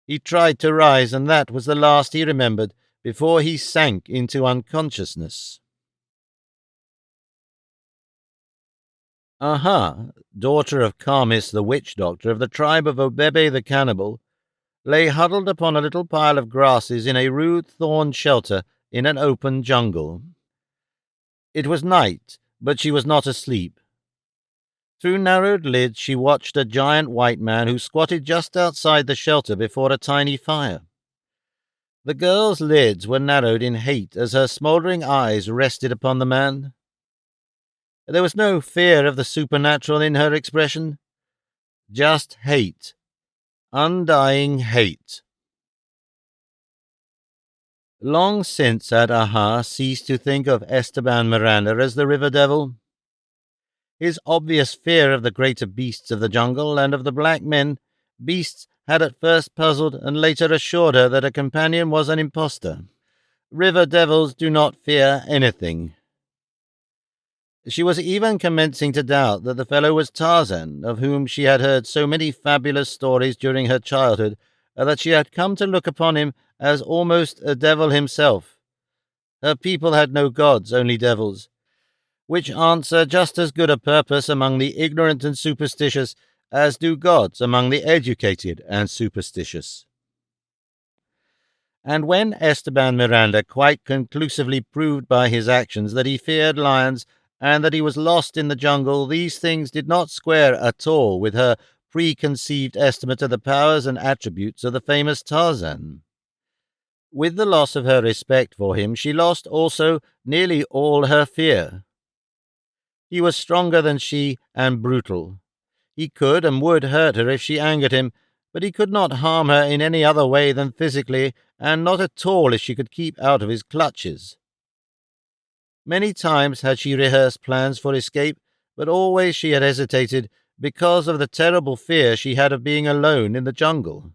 He tried to rise, and that was the last he remembered before he sank into unconsciousness. Aha, daughter of Karmis the witch-doctor of the tribe of Obebe the cannibal, lay huddled upon a little pile of grasses in a rude thorn shelter in an open jungle. It was night, but she was not asleep. Through narrowed lids she watched a giant white man who squatted just outside the shelter before a tiny fire. The girl's lids were narrowed in hate as her smouldering eyes rested upon the man. There was no fear of the supernatural in her expression, just hate. Undying hate. Long since had Aha ceased to think of Esteban Miranda as the river devil. His obvious fear of the greater beasts of the jungle and of the black men, beasts had at first puzzled and later assured her that her companion was an impostor. River devils do not fear anything. She was even commencing to doubt that the fellow was Tarzan, of whom she had heard so many fabulous stories during her childhood, that she had come to look upon him as almost a devil himself. Her people had no gods, only devils, which answer just as good a purpose among the ignorant and superstitious as do gods among the educated and superstitious. And when Esteban Miranda quite conclusively proved by his actions that he feared lions and that he was lost in the jungle, these things did not square at all with her preconceived estimate of the powers and attributes of the famous Tarzan. With the loss of her respect for him, she lost also nearly all her fear. He was stronger than she and brutal. He could and would hurt her if she angered him, but he could not harm her in any other way than physically, and not at all if she could keep out of his clutches. Many times had she rehearsed plans for escape, but always she had hesitated because of the terrible fear she had of being alone in the jungle.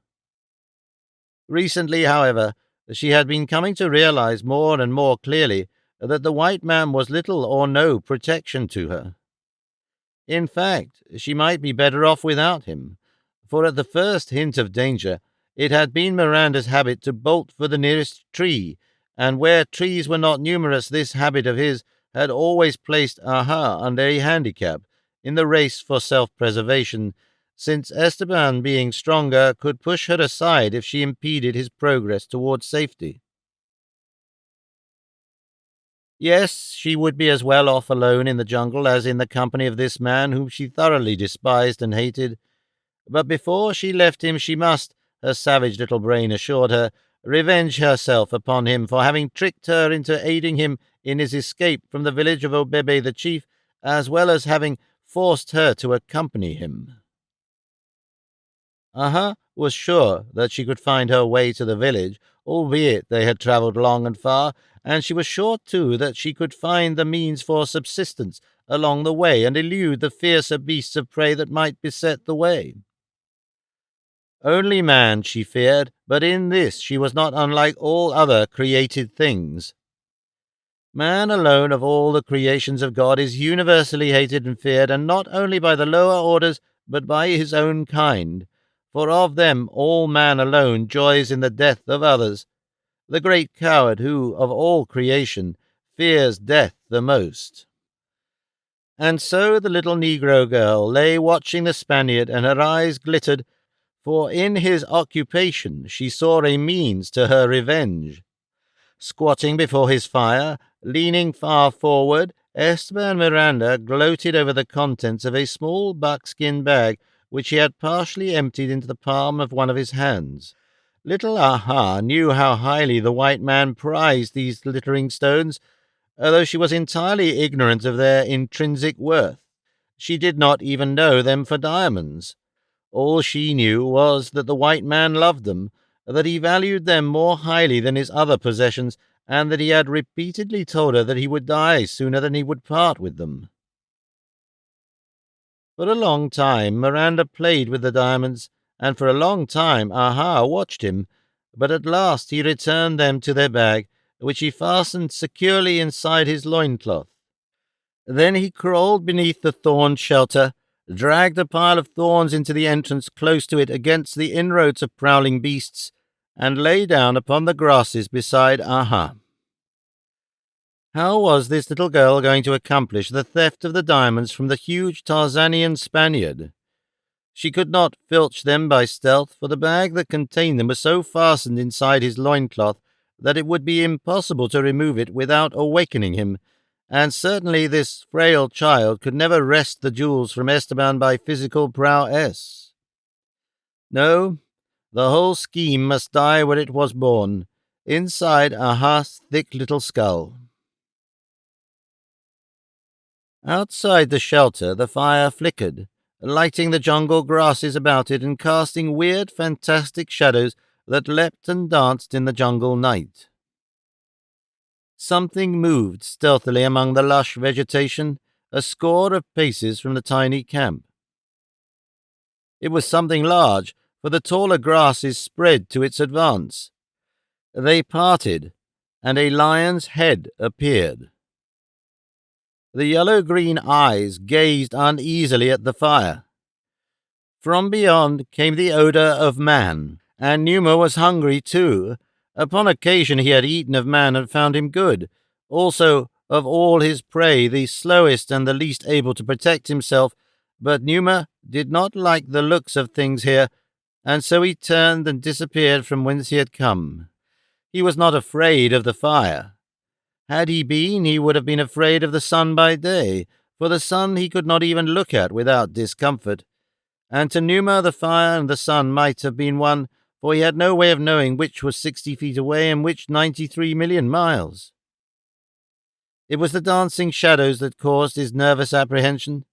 Recently, however, she had been coming to realize more and more clearly that the white man was little or no protection to her. In fact, she might be better off without him, for at the first hint of danger, it had been Miranda's habit to bolt for the nearest tree, and where trees were not numerous, this habit of his had always placed Aha under a handicap in the race for self-preservation, since Esteban, being stronger, could push her aside if she impeded his progress towards safety. Yes, she would be as well off alone in the jungle as in the company of this man whom she thoroughly despised and hated. But before she left him she must, her savage little brain assured her, revenge herself upon him for having tricked her into aiding him in his escape from the village of Obebe the chief, as well as having forced her to accompany him. Aha was sure that she could find her way to the village, albeit they had travelled long and far, and she was sure, too, that she could find the means for subsistence along the way and elude the fiercer beasts of prey that might beset the way. Only man she feared, but in this she was not unlike all other created things. Man alone of all the creations of God is universally hated and feared, and not only by the lower orders, but by his own kind. For of them all man alone joys in the death of others, the great coward who, of all creation, fears death the most. And so the little Negro girl lay watching the Spaniard, and her eyes glittered, for in his occupation she saw a means to her revenge. Squatting before his fire, leaning far forward, Esteban Miranda gloated over the contents of a small buckskin bag which he had partially emptied into the palm of one of his hands. Little Aha knew how highly the white man prized these glittering stones, although she was entirely ignorant of their intrinsic worth. She did not even know them for diamonds. All she knew was that the white man loved them, that he valued them more highly than his other possessions, and that he had repeatedly told her that he would die sooner than he would part with them. For a long time Miranda played with the diamonds, and for a long time Aha watched him, but at last he returned them to their bag, which he fastened securely inside his loincloth. Then he crawled beneath the thorn shelter, dragged a pile of thorns into the entrance close to it against the inroads of prowling beasts, and lay down upon the grasses beside Aha. How was this little girl going to accomplish the theft of the diamonds from the huge Tarzanian Spaniard? She could not filch them by stealth, for the bag that contained them was so fastened inside his loincloth that it would be impossible to remove it without awakening him, and certainly this frail child could never wrest the jewels from Esteban by physical prowess. No, the whole scheme must die where it was born, inside Aha's thick little skull. Outside the shelter the fire flickered, lighting the jungle grasses about it and casting weird, fantastic shadows that leapt and danced in the jungle night. Something moved stealthily among the lush vegetation, a score of paces from the tiny camp. It was something large, for the taller grasses spread to its advance. They parted, and a lion's head appeared. The yellow-green eyes gazed uneasily at the fire. From beyond came the odor of man, and Numa was hungry too. Upon occasion he had eaten of man and found him good. Also, of all his prey, the slowest and the least able to protect himself, but Numa did not like the looks of things here, and so he turned and disappeared from whence he had come. He was not afraid of the fire. Had he been, he would have been afraid of the sun by day, for the sun he could not even look at without discomfort. And to Numa the fire and the sun might have been one, for he had no way of knowing which was 60 feet away and which 93 million miles. It was the dancing shadows that caused his nervous apprehension.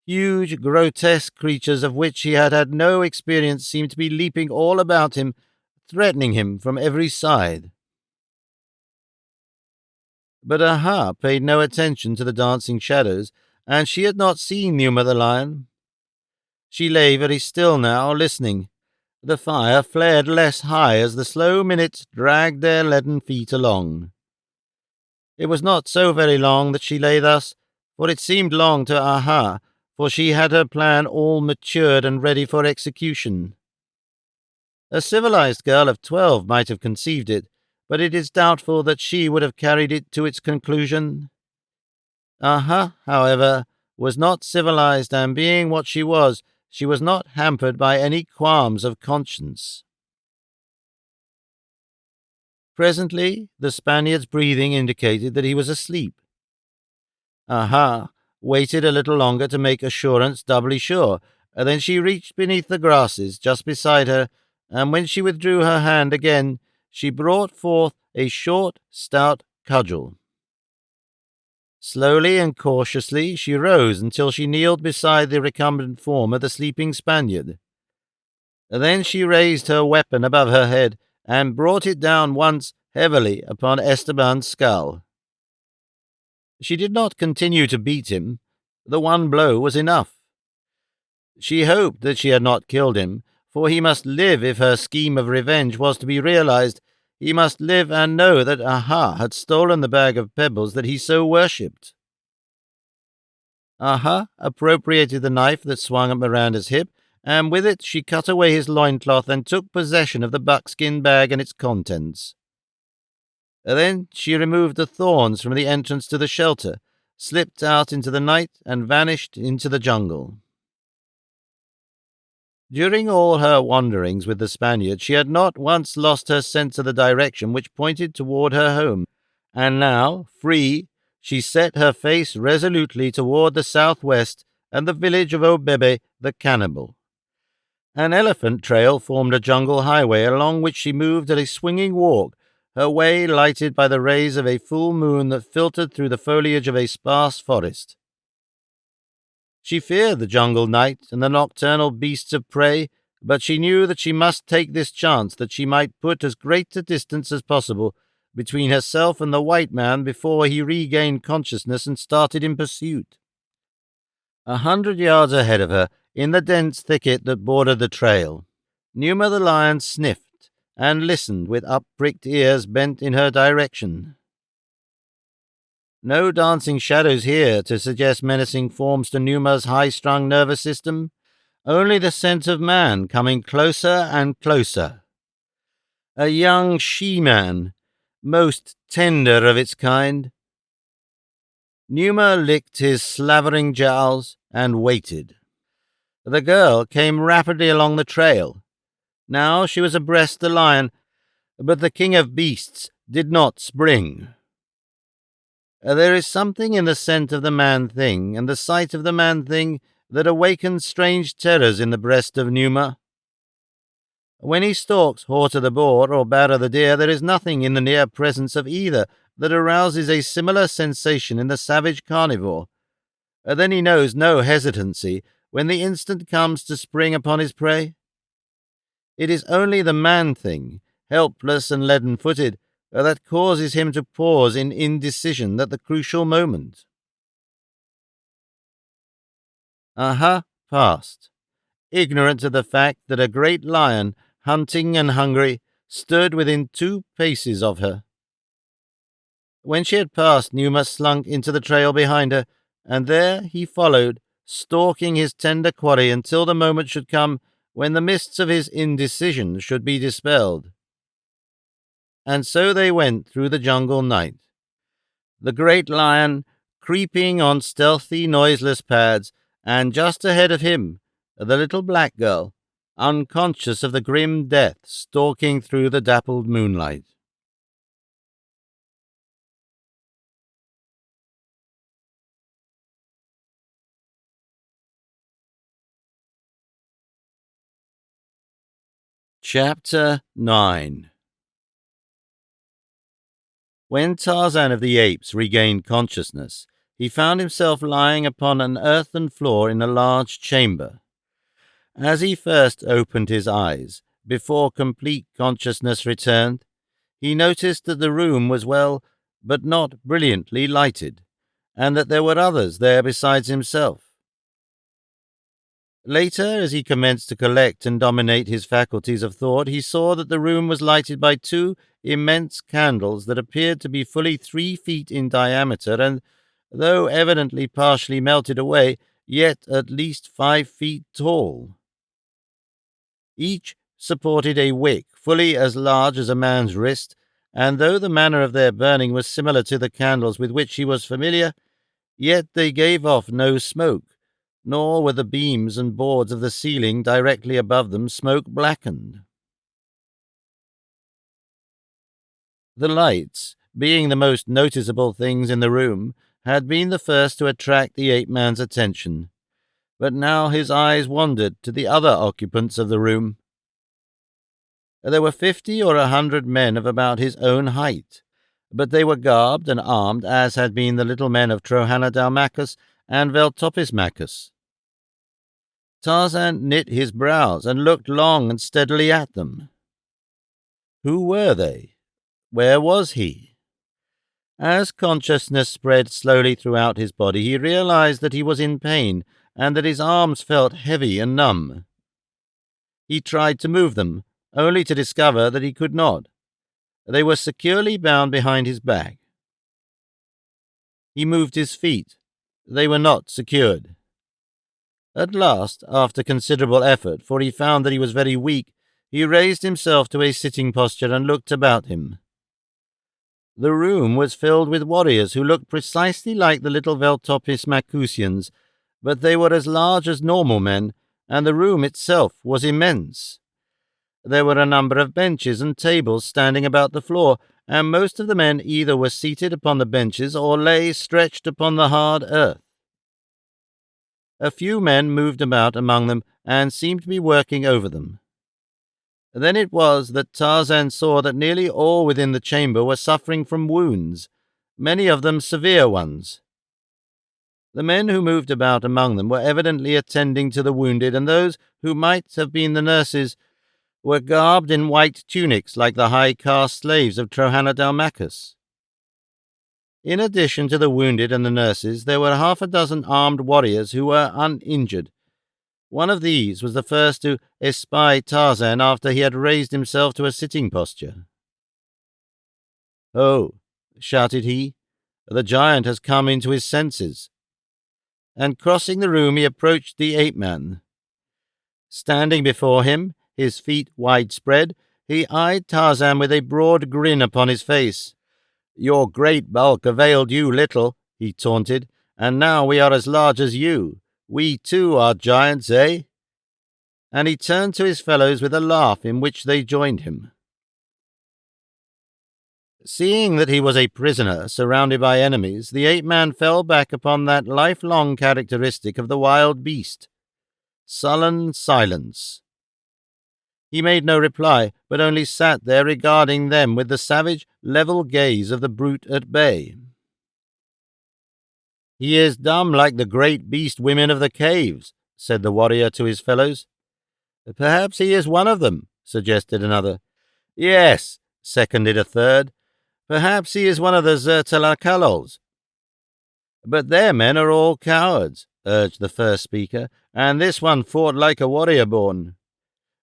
Huge, grotesque creatures of which he had had no experience seemed to be leaping all about him, threatening him from every side. But Aha paid no attention to the dancing shadows, and she had not seen Numa the lion. She lay very still now, listening. The fire flared less high as the slow minutes dragged their leaden feet along. It was not so very long that she lay thus, for it seemed long to Aha, for she had her plan all matured and ready for execution. A civilized girl of 12 might have conceived it, but it is doubtful that she would have carried it to its conclusion. Aha, however, was not civilized, and being what she was not hampered by any qualms of conscience. Presently, the Spaniard's breathing indicated that he was asleep. Aha waited a little longer to make assurance doubly sure, and then she reached beneath the grasses just beside her, and when she withdrew her hand again, she brought forth a short, stout cudgel. Slowly and cautiously she rose until she kneeled beside the recumbent form of the sleeping Spaniard. Then she raised her weapon above her head and brought it down once heavily upon Esteban's skull. She did not continue to beat him. The one blow was enough. She hoped that she had not killed him, for he must live if her scheme of revenge was to be realized. He must live and know that Aha had stolen the bag of pebbles that he so worshipped. Aha appropriated the knife that swung at Miranda's hip, and with it she cut away his loincloth and took possession of the buckskin bag and its contents. Then she removed the thorns from the entrance to the shelter, slipped out into the night, and vanished into the jungle. During all her wanderings with the Spaniard, she had not once lost her sense of the direction which pointed toward her home, and now, free, she set her face resolutely toward the southwest and the village of Obebe the cannibal. An elephant trail formed a jungle highway along which she moved at a swinging walk, her way lighted by the rays of a full moon that filtered through the foliage of a sparse forest. She feared the jungle night and the nocturnal beasts of prey, but she knew that she must take this chance that she might put as great a distance as possible between herself and the white man before he regained consciousness and started in pursuit. 100 yards ahead of her, in the dense thicket that bordered the trail, Numa the lion sniffed and listened with up-pricked ears bent in her direction. No dancing shadows here to suggest menacing forms to Numa's high-strung nervous system, only the scent of man coming closer and closer. A young she-man, most tender of its kind. Numa licked his slavering jowls and waited. The girl came rapidly along the trail. Now she was abreast the lion, but the king of beasts did not spring. There is something in the scent of the man-thing and the sight of the man-thing that awakens strange terrors in the breast of Numa. When he stalks Horta the boar or Bara the deer, there is nothing in the near presence of either that arouses a similar sensation in the savage carnivore. Then he knows no hesitancy when the instant comes to spring upon his prey. It is only the man-thing, helpless and leaden-footed, that causes him to pause in indecision at the crucial moment. Aha passed, ignorant of the fact that a great lion, hunting and hungry, stood within 2 paces of her. When she had passed, Numa slunk into the trail behind her, and there he followed, stalking his tender quarry until the moment should come when the mists of his indecision should be dispelled. And so they went through the jungle night. The great lion creeping on stealthy, noiseless pads, and just ahead of him, the little black girl, unconscious of the grim death stalking through the dappled moonlight. Chapter 9. When Tarzan of the Apes regained consciousness, he found himself lying upon an earthen floor in a large chamber. As he first opened his eyes, before complete consciousness returned, he noticed that the room was well, but not brilliantly lighted, and that there were others there besides himself. Later, as he commenced to collect and dominate his faculties of thought, he saw that the room was lighted by two immense candles that appeared to be fully 3 feet in diameter, and, though evidently partially melted away, yet at least 5 feet tall. Each supported a wick fully as large as a man's wrist, and though the manner of their burning was similar to the candles with which he was familiar, yet they gave off no smoke, nor were the beams and boards of the ceiling directly above them smoke-blackened. The lights, being the most noticeable things in the room, had been the first to attract the ape-man's attention, but now his eyes wandered to the other occupants of the room. There were 50 or 100 men of about his own height, but they were garbed and armed as had been the little men of Trohanodalmachus and Veltopismachus. Tarzan knit his brows and looked long and steadily at them. Who were they? Where was he? As consciousness spread slowly throughout his body, he realized that he was in pain and that his arms felt heavy and numb. He tried to move them, only to discover that he could not. They were securely bound behind his back. He moved his feet. They were not secured. At last, after considerable effort, for he found that he was very weak, he raised himself to a sitting posture and looked about him. The room was filled with warriors who looked precisely like the little Veltopismachusians, but they were as large as normal men, and the room itself was immense. There were a number of benches and tables standing about the floor, and most of the men either were seated upon the benches or lay stretched upon the hard earth. A few men moved about among them and seemed to be working over them. Then it was that Tarzan saw that nearly all within the chamber were suffering from wounds, many of them severe ones. The men who moved about among them were evidently attending to the wounded, and those who might have been the nurses were garbed in white tunics like the high-caste slaves of Trohanodalmachus. In addition to the wounded and the nurses, there were 6 armed warriors who were uninjured. One of these was the first to espy Tarzan after he had raised himself to a sitting posture. "Oh," shouted he, "the giant has come into his senses." And crossing the room, he approached the ape-man. Standing before him, his feet widespread, he eyed Tarzan with a broad grin upon his face. "Your great bulk availed you little," he taunted, "and now we are as large as you. We too are giants, eh?" And he turned to his fellows with a laugh in which they joined him. Seeing that he was a prisoner surrounded by enemies, the ape-man fell back upon that lifelong characteristic of the wild beast, sullen silence. He made no reply, but only sat there regarding them with the savage, level gaze of the brute at bay. "He is dumb like the great beast women of the caves," said the warrior to his fellows. "Perhaps he is one of them," suggested another. "Yes," seconded a third. "Perhaps he is one of the Zertalakalols." "But their men are all cowards," urged the first speaker, "and this one fought like a warrior born."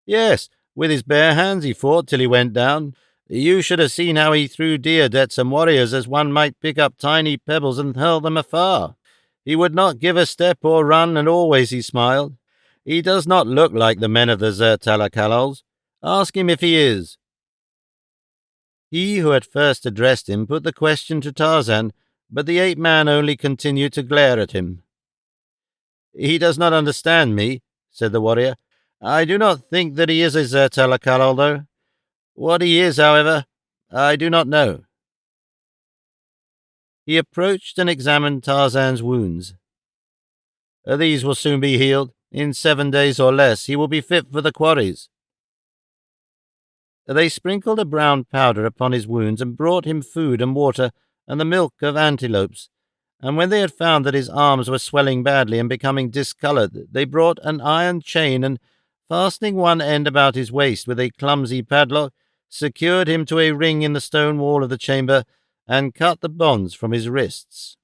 "Yes, with his bare hands he fought till he went down. You should have seen how he threw deer at some warriors as one might pick up tiny pebbles and hurl them afar. He would not give a step or run, and always he smiled. He does not look like the men of the Zertalakalols. Ask him if he is." He who had first addressed him put the question to Tarzan, but the ape-man only continued to glare at him. "He does not understand me," said the warrior. "I do not think that he is a Zertalakalol, though. What he is, however, I do not know." He approached and examined Tarzan's wounds. "These will soon be healed. In 7 days or less he will be fit for the quarries." They sprinkled a brown powder upon his wounds, and brought him food and water and the milk of antelopes. And when they had found that his arms were swelling badly and becoming discoloured, they brought an iron chain, and, fastening one end about his waist with a clumsy padlock, secured him to a ring in the stone wall of the chamber, and cut the bonds from his wrists.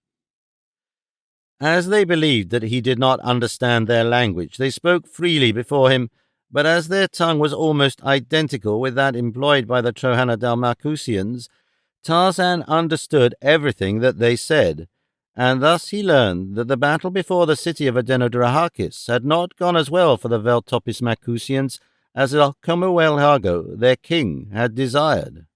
As they believed that he did not understand their language, they spoke freely before him, but as their tongue was almost identical with that employed by the Trohanodalmacusians, Tarzan understood everything that they said, and thus he learned that the battle before the city of Adenodorahakis had not gone as well for the Veltopismacusians as Alcomuelhago, their king, had desired.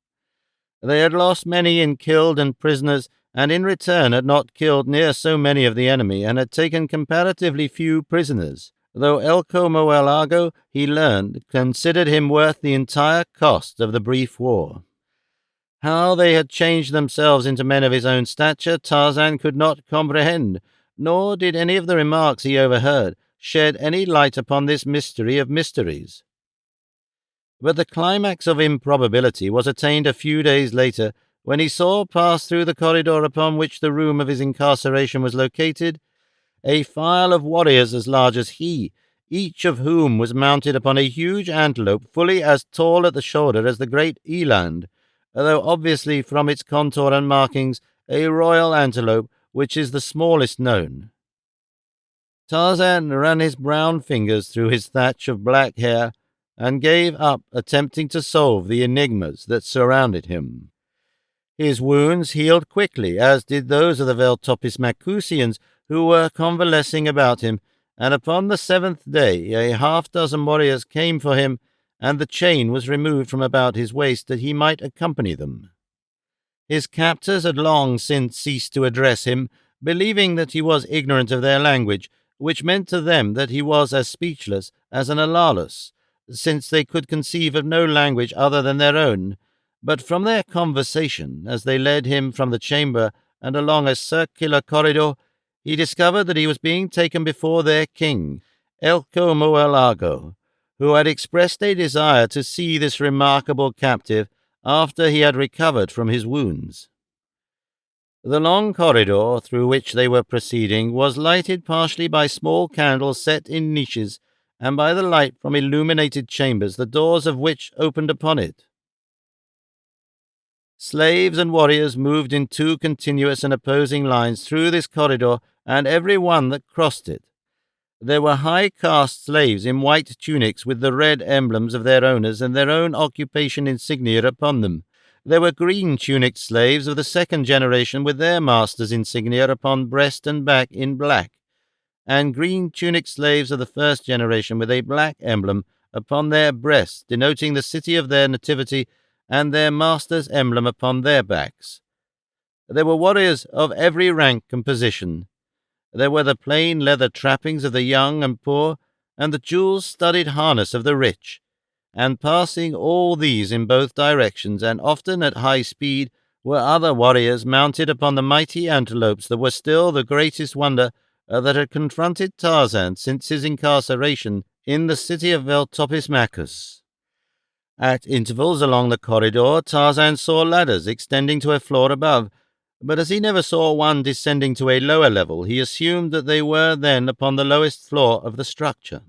They had lost many in killed and prisoners, and in return had not killed near so many of the enemy, and had taken comparatively few prisoners, though Elcomoelago, he learned, considered him worth the entire cost of the brief war. How they had changed themselves into men of his own stature, Tarzan could not comprehend, nor did any of the remarks he overheard shed any light upon this mystery of mysteries. But the climax of improbability was attained a few days later, when he saw pass through the corridor upon which the room of his incarceration was located a file of warriors as large as he, each of whom was mounted upon a huge antelope fully as tall at the shoulder as the great eland, though obviously from its contour and markings a royal antelope, which is the smallest known. Tarzan ran his brown fingers through his thatch of black hair, and gave up attempting to solve the enigmas that surrounded him. His wounds healed quickly, as did those of the Veltopismacusians who were convalescing about him, and upon the 7th day a half-dozen warriors came for him, and the chain was removed from about his waist that he might accompany them. His captors had long since ceased to address him, believing that he was ignorant of their language, which meant to them that he was as speechless as an Alalus, since they could conceive of no language other than their own. But from their conversation, as they led him from the chamber and along a circular corridor, he discovered that he was being taken before their king, Elcomoelago, who had expressed a desire to see this remarkable captive after he had recovered from his wounds. The long corridor through which they were proceeding was lighted partially by small candles set in niches, and by the light from illuminated chambers, the doors of which opened upon it. Slaves and warriors moved in two continuous and opposing lines through this corridor, and every one that crossed it. There were high-caste slaves in white tunics with the red emblems of their owners and their own occupation insignia upon them. There were green-tunicked slaves of the second generation with their masters' insignia upon breast and back in black, and green-tunicked slaves of the first generation with a black emblem upon their breasts, denoting the city of their nativity, and their master's emblem upon their backs. There were warriors of every rank and position. There were the plain leather trappings of the young and poor, and the jewel-studded harness of the rich, and passing all these in both directions, and often at high speed, were other warriors mounted upon the mighty antelopes that were still the greatest wonder that had confronted Tarzan since his incarceration in the city of Veltopismacus. At intervals along the corridor, Tarzan saw ladders extending to a floor above, but as he never saw one descending to a lower level, he assumed that they were then upon the lowest floor of the structure.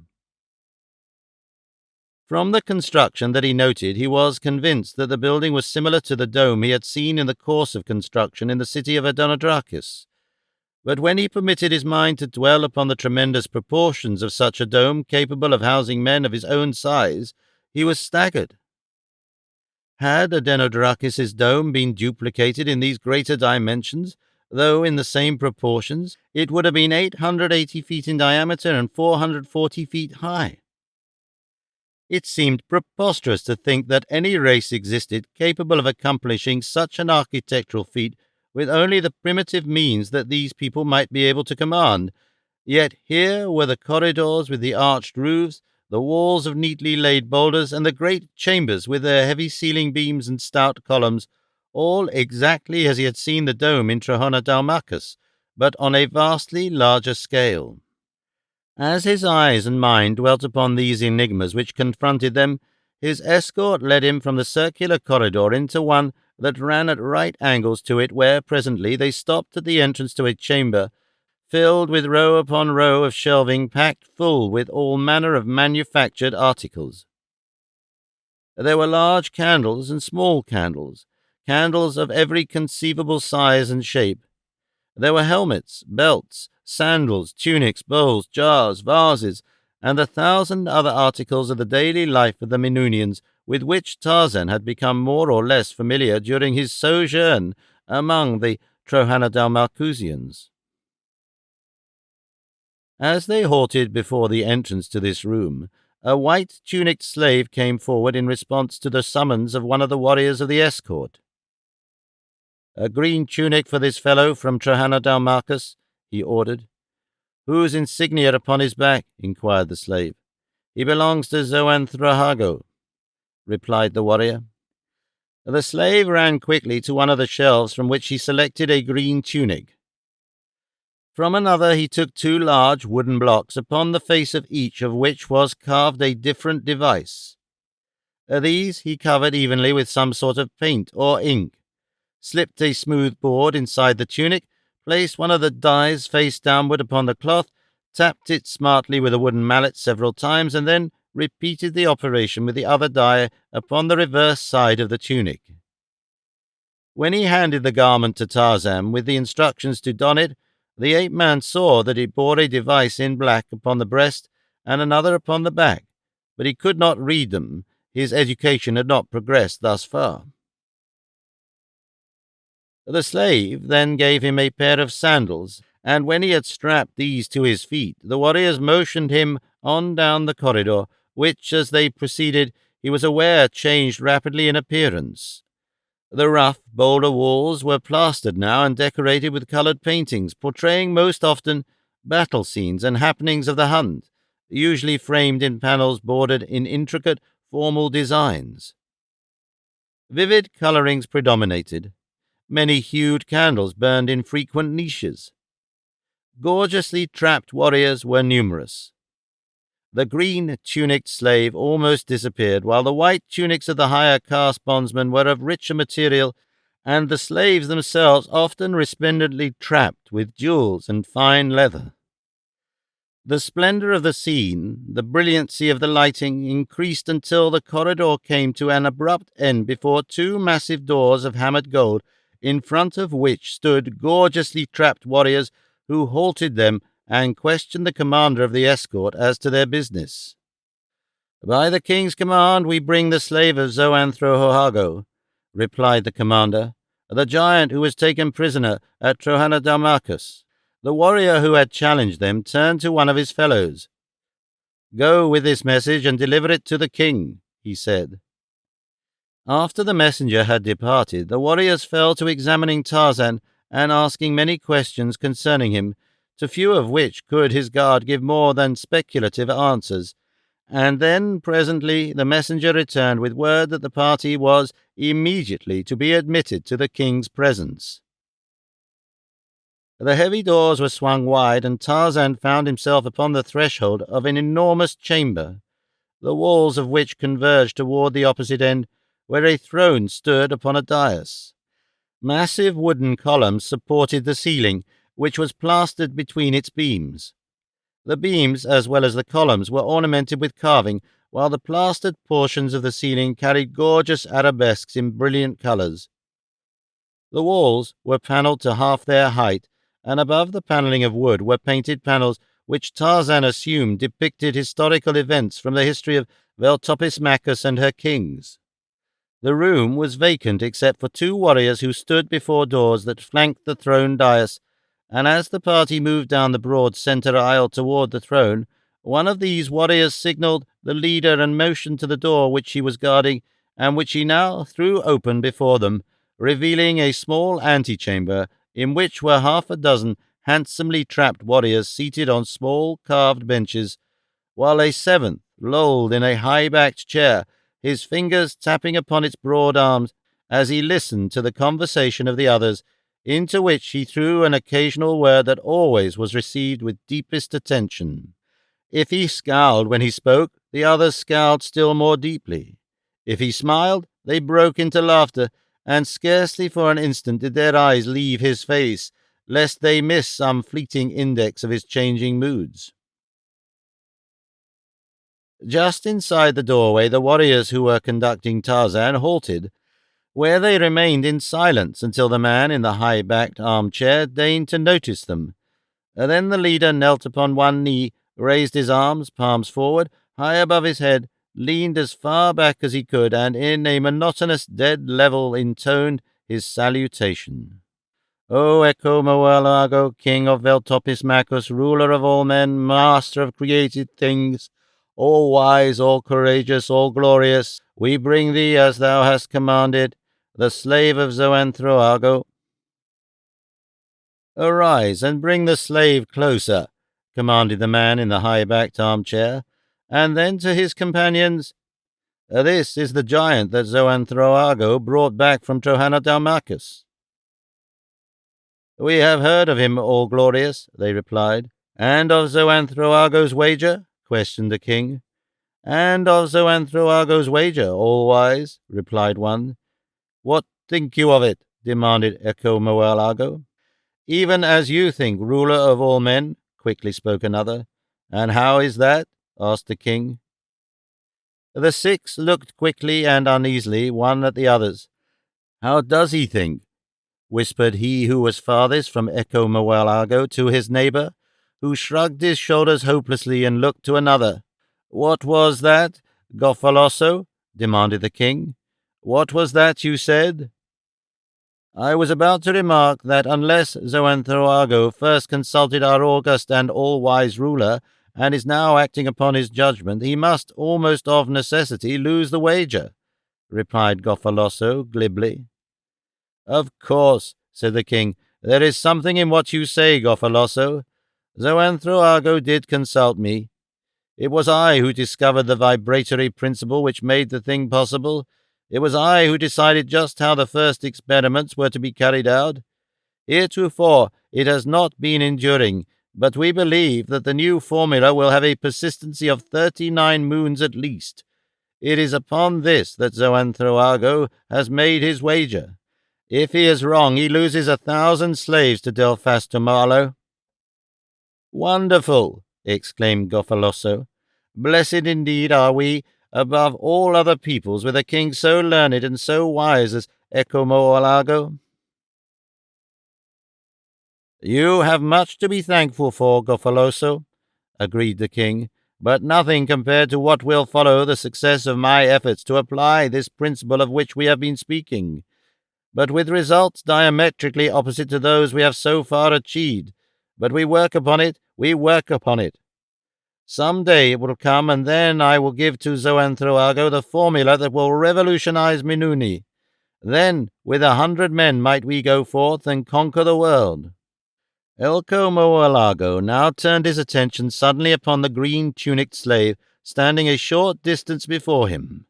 From the construction that he noted, he was convinced that the building was similar to the dome he had seen in the course of construction in the city of Adenodorahakis. But when he permitted his mind to dwell upon the tremendous proportions of such a dome capable of housing men of his own size, he was staggered. Had Adenodorahakis's dome been duplicated in these greater dimensions, though in the same proportions, it would have been 880 feet in diameter and 440 feet high. It seemed preposterous to think that any race existed capable of accomplishing such an architectural feat with only the primitive means that these people might be able to command. Yet here were the corridors with the arched roofs, the walls of neatly laid boulders, and the great chambers with their heavy ceiling beams and stout columns, all exactly as he had seen the dome in Trohanodalmacusi, but on a vastly larger scale. As his eyes and mind dwelt upon these enigmas which confronted them, His escort led him from the circular corridor into one that ran at right angles to it, where presently they stopped at the entrance to a chamber filled with row upon row of shelving packed full with all manner of manufactured articles. There were large candles and small candles, candles of every conceivable size and shape. There were helmets, belts, sandals, tunics, bowls, jars, vases, and 1,000 other articles of the daily life of the Minunians with which Tarzan had become more or less familiar during his sojourn among the Trohanadalmalcusians. As they halted before the entrance to this room, a white-tunicked slave came forward in response to the summons of one of the warriors of the escort. "A green tunic for this fellow from Trohanadalmalcus," he ordered. "Whose insignia upon his back?" inquired the slave. "He belongs to Zoanthrahago," replied the warrior. The slave ran quickly to one of the shelves from which he selected a green tunic. From another he took 2 large wooden blocks, upon the face of each of which was carved a different device. These he covered evenly with some sort of paint or ink, slipped a smooth board inside the tunic, placed one of the dies face downward upon the cloth, tapped it smartly with a wooden mallet several times, and then repeated the operation with the other die upon the reverse side of the tunic. When he handed the garment to Tarzan with the instructions to don it, the ape-man saw that it bore a device in black upon the breast and another upon the back, but he could not read them. His education had not progressed thus far. The slave then gave him a pair of sandals, and when he had strapped these to his feet, the warriors motioned him on down the corridor, which, as they proceeded, he was aware changed rapidly in appearance. The rough, boulder walls were plastered now and decorated with coloured paintings, portraying most often battle scenes and happenings of the hunt, usually framed in panels bordered in intricate, formal designs. Vivid colourings predominated. Many hued candles burned in frequent niches. Gorgeously trapped warriors were numerous. The green-tunicked slave almost disappeared, while the white tunics of the higher caste bondsmen were of richer material, and the slaves themselves often resplendently trapped with jewels and fine leather. The splendor of the scene, the brilliancy of the lighting, increased until the corridor came to an abrupt end before 2 massive doors of hammered gold, in front of which stood gorgeously trapped warriors who halted them and questioned the commander of the escort as to their business. "By the king's command we bring the slave of Zoanthrohago," replied the commander, "the giant who was taken prisoner at Trohanadalmalcus." The warrior who had challenged them turned to one of his fellows. "Go with this message and deliver it to the king," he said. After the messenger had departed, the warriors fell to examining Tarzan and asking many questions concerning him, to few of which could his guard give more than speculative answers, and then presently the messenger returned with word that the party was immediately to be admitted to the king's presence. The heavy doors were swung wide, and Tarzan found himself upon the threshold of an enormous chamber, the walls of which converged toward the opposite end, where a throne stood upon a dais. Massive wooden columns supported the ceiling, which was plastered between its beams. The beams, as well as the columns, were ornamented with carving, while the plastered portions of the ceiling carried gorgeous arabesques in brilliant colours. The walls were panelled to half their height, and above the panelling of wood were painted panels which Tarzan assumed depicted historical events from the history of Veltopismachus and her kings. The room was vacant except for 2 warriors who stood before doors that flanked the throne dais, and as the party moved down the broad centre aisle toward the throne, one of these warriors signalled the leader and motioned to the door which he was guarding, and which he now threw open before them, revealing a small antechamber in which were 6 handsomely trapped warriors seated on small carved benches, while a 7th lolled in a high-backed chair, his fingers tapping upon its broad arms as he listened to the conversation of the others, into which he threw an occasional word that always was received with deepest attention. If he scowled when he spoke, the others scowled still more deeply. If he smiled, they broke into laughter, and scarcely for an instant did their eyes leave his face, lest they miss some fleeting index of his changing moods. Just inside the doorway, the warriors who were conducting Tarzan halted, where they remained in silence until the man in the high-backed armchair deigned to notice them. Then the leader knelt upon one knee, raised his arms, palms forward, high above his head, leaned as far back as he could, and in a monotonous dead level intoned his salutation. O Echo Moalago, king of Veltopis Macus, ruler of all men, master of created things, all wise, all courageous, all glorious, we bring thee as thou hast commanded, the slave of Zoanthroago. Arise and bring the slave closer, commanded the man in the high-backed armchair, and then to his companions, This is the giant that Zoanthroago brought back from Trohana Dalmacus. We have heard of him, all glorious, they replied. And of Zoanthroago's wager? Questioned the king. And of Zoanthroago's wager, all wise, replied one. What think you of it? Demanded Echo Moalago. Even as you think, ruler of all men, quickly spoke another. And how is that? Asked the king. The six looked quickly and uneasily, one at the others. How does he think? Whispered he who was farthest from Echo Moalago to his neighbour, who shrugged his shoulders hopelessly and looked to another. What was that, Goffaloso? Demanded the king. What was that you said? I was about to remark that unless Zoanthroago first consulted our august and all-wise ruler, and is now acting upon his judgment, he must, almost of necessity, lose the wager, replied Goffaloso glibly. Of course, said the king, there is something in what you say, Goffaloso. Zoanthroago did consult me. It was I who discovered the vibratory principle which made the thing possible. It was I who decided just how the first experiments were to be carried out. Heretofore it has not been enduring, but we believe that the new formula will have a persistency of 39 moons at least. It is upon this that Zoanthroago has made his wager. If he is wrong, he loses 1,000 slaves to Delphastomalo. Wonderful, exclaimed Goffaloso. Blessed indeed are we, above all other peoples, with a king so learned and so wise as Echo Moalago. You have much to be thankful for, Goffaloso, agreed the king, but nothing compared to what will follow the success of my efforts to apply this principle of which we have been speaking, but with results diametrically opposite to those we have so far achieved. But we work upon it. Some day it will come, and then I will give to Zoanthroago the formula that will revolutionize Minuni. Then, with 100 men, might we go forth and conquer the world. Echo Moalago now turned his attention suddenly upon the green-tunicked slave standing a short distance before him.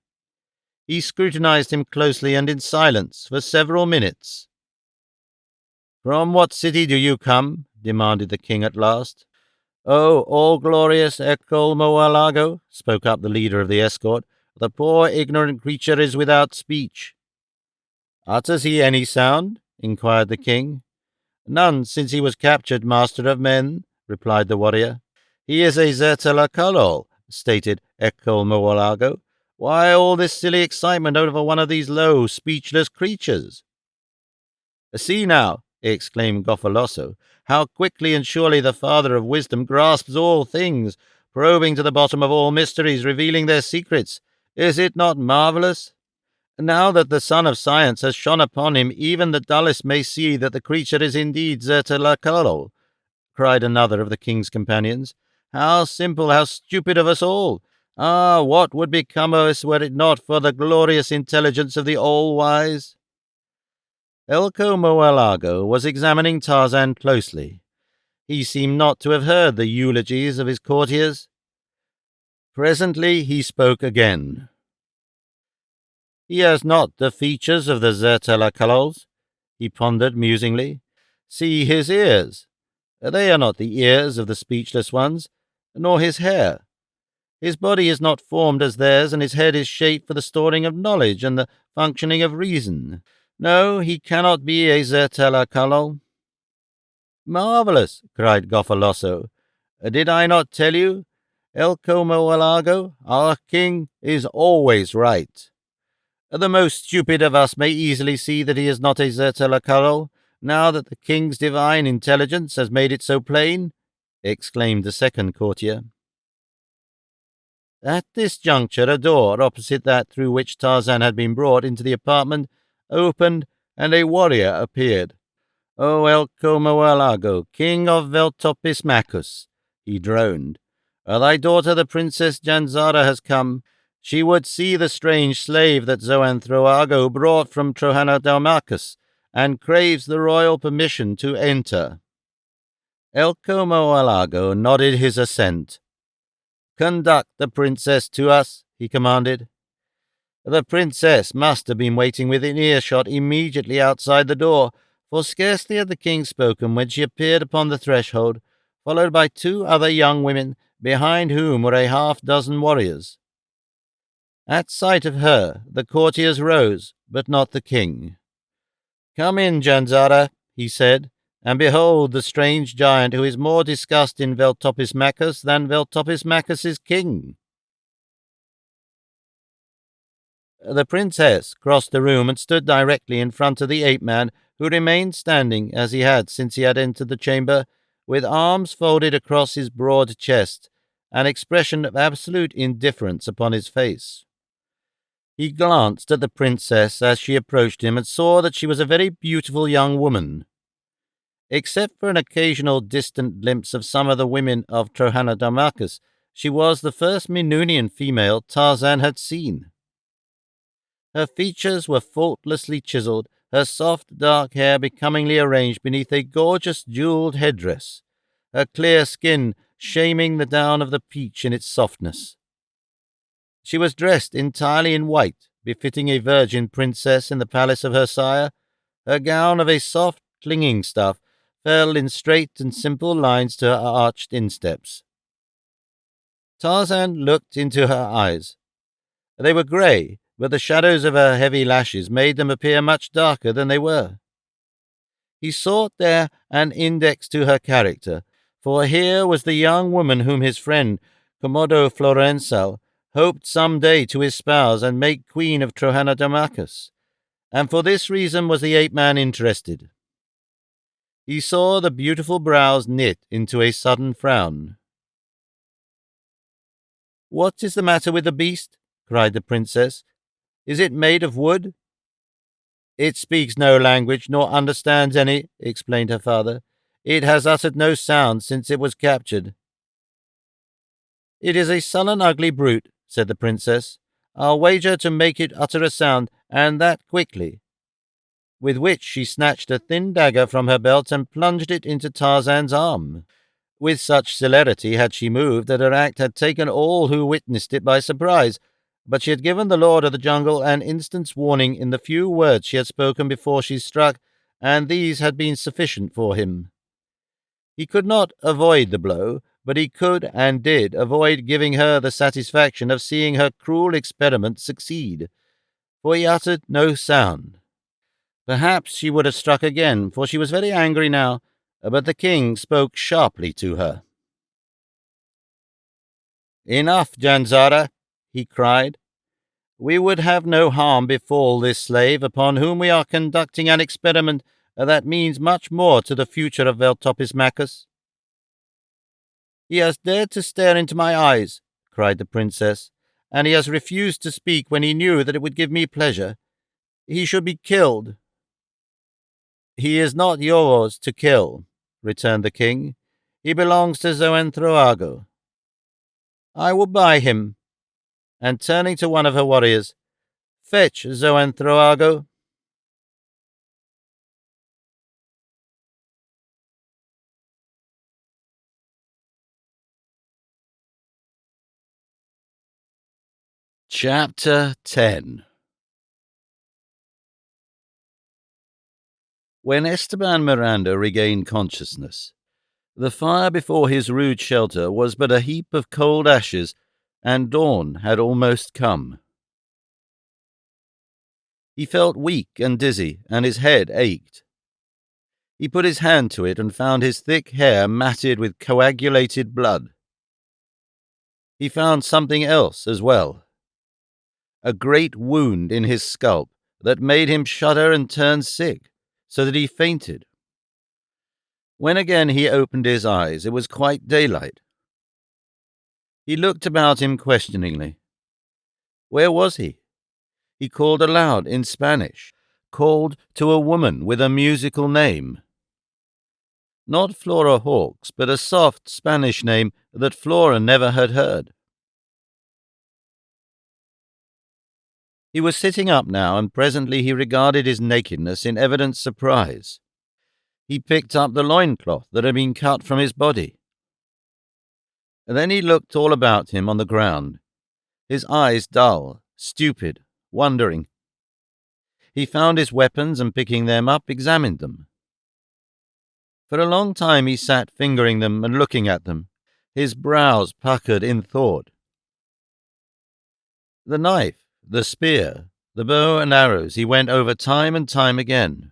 He scrutinized him closely and in silence for several minutes. From what city do you come? Demanded the king at last. Oh, all-glorious Echo Moalago, spoke up the leader of the escort, the poor ignorant creature is without speech. Utters he any sound? Inquired the king. None since he was captured, master of men, replied the warrior. He is a Zertalakalol, stated Echo Moalago. Why all this silly excitement over one of these low, speechless creatures? See now, exclaimed Goffaloso, how quickly and surely the Father of Wisdom grasps all things, probing to the bottom of all mysteries, revealing their secrets. Is it not marvelous? Now that the sun of science has shone upon him, even the dullest may see that the creature is indeed Zertalakalo, cried another of the king's companions. How simple, how stupid of us all! Ah, what would become of us were it not for the glorious intelligence of the All-Wise? Echo Moalago was examining Tarzan closely. He seemed not to have heard the eulogies of his courtiers. Presently he spoke again. He has not the features of the Zertalakalols, he pondered musingly. See his ears. They are not the ears of the speechless ones, nor his hair. His body is not formed as theirs, and his head is shaped for the storing of knowledge and the functioning of reason. No, he cannot be a Zertelakalo." "Marvellous!" cried Goffaloso. "Did I not tell you? El Comoalago, our king, is always right. The most stupid of us may easily see that he is not a Zertelakalo, now that the king's divine intelligence has made it so plain," exclaimed the second courtier. At this juncture a door opposite that through which Tarzan had been brought into the apartment opened, and a warrior appeared. "O El Comoalago, king of Veltopismachus," he droned, "thy daughter the Princess Janzara has come. She would see the strange slave that Zoanthroago brought from Trohanodalmachus, and craves the royal permission to enter." El Comoalago nodded his assent. "Conduct the princess to us," he commanded. The princess must have been waiting within earshot immediately outside the door, for scarcely had the king spoken when she appeared upon the threshold, followed by two other young women, behind whom were a half-dozen warriors. At sight of her, the courtiers rose, but not the king. "Come in, Janzara," he said, "and behold the strange giant who is more discussed in Veltopismachus than Veltopismachus's king." The princess crossed the room and stood directly in front of the ape-man, who remained standing as he had since he had entered the chamber, with arms folded across his broad chest, an expression of absolute indifference upon his face. He glanced at the princess as she approached him and saw that she was a very beautiful young woman. Except for an occasional distant glimpse of some of the women of Trohanodalmachus, she was the first Minunian female Tarzan had seen. Her features were faultlessly chiseled, her soft dark hair becomingly arranged beneath a gorgeous jeweled headdress, her clear skin shaming the down of the peach in its softness. She was dressed entirely in white, befitting a virgin princess in the palace of her sire. Her gown of a soft, clinging stuff fell in straight and simple lines to her arched insteps. Tarzan looked into her eyes. They were grey, but the shadows of her heavy lashes made them appear much darker than they were. He sought there an index to her character, for here was the young woman whom his friend, Commodo Florensal, hoped some day to espouse and make queen of Trohanodalmachus, and for this reason was the ape-man interested. He saw the beautiful brows knit into a sudden frown. "What is the matter with the beast?" cried the princess. "Is it made of wood?" "It speaks no language, nor understands any," explained her father. "It has uttered no sound since it was captured." "It is a sullen, ugly brute," said the princess. "I'll wager to make it utter a sound, and that quickly." With which she snatched a thin dagger from her belt and plunged it into Tarzan's arm. With such celerity had she moved that her act had taken all who witnessed it by surprise, but she had given the lord of the jungle an instant's warning in the few words she had spoken before she struck, and these had been sufficient for him. He could not avoid the blow, but he could and did avoid giving her the satisfaction of seeing her cruel experiment succeed, for he uttered no sound. Perhaps she would have struck again, for she was very angry now, but the king spoke sharply to her. "Enough, Janzara," he cried. "We would have no harm befall this slave upon whom we are conducting an experiment that means much more to the future of Veltopismachus." "He has dared to stare into my eyes," cried the princess, "and he has refused to speak when he knew that it would give me pleasure. He should be killed." "He is not yours to kill," returned the king. "He belongs to Zoanthroago. I will buy him." And turning to one of her warriors, "Fetch Zoanthroago." Chapter 10. When Esteban Miranda regained consciousness, the fire before his rude shelter was but a heap of cold ashes, and dawn had almost come. He felt weak and dizzy, and his head ached. He put his hand to it and found his thick hair matted with coagulated blood. He found something else as well, a great wound in his scalp that made him shudder and turn sick, so that he fainted. When again he opened his eyes, it was quite daylight. He looked about him questioningly. Where was he? He called aloud in Spanish, called to a woman with a musical name. Not Flora Hawkes, but a soft Spanish name that Flora never had heard. He was sitting up now, and presently he regarded his nakedness in evident surprise. He picked up the loincloth that had been cut from his body. Then he looked all about him on the ground, his eyes dull, stupid, wondering. He found his weapons and, picking them up, examined them. For a long time he sat fingering them and looking at them, his brows puckered in thought. The knife, the spear, the bow and arrows he went over time and time again.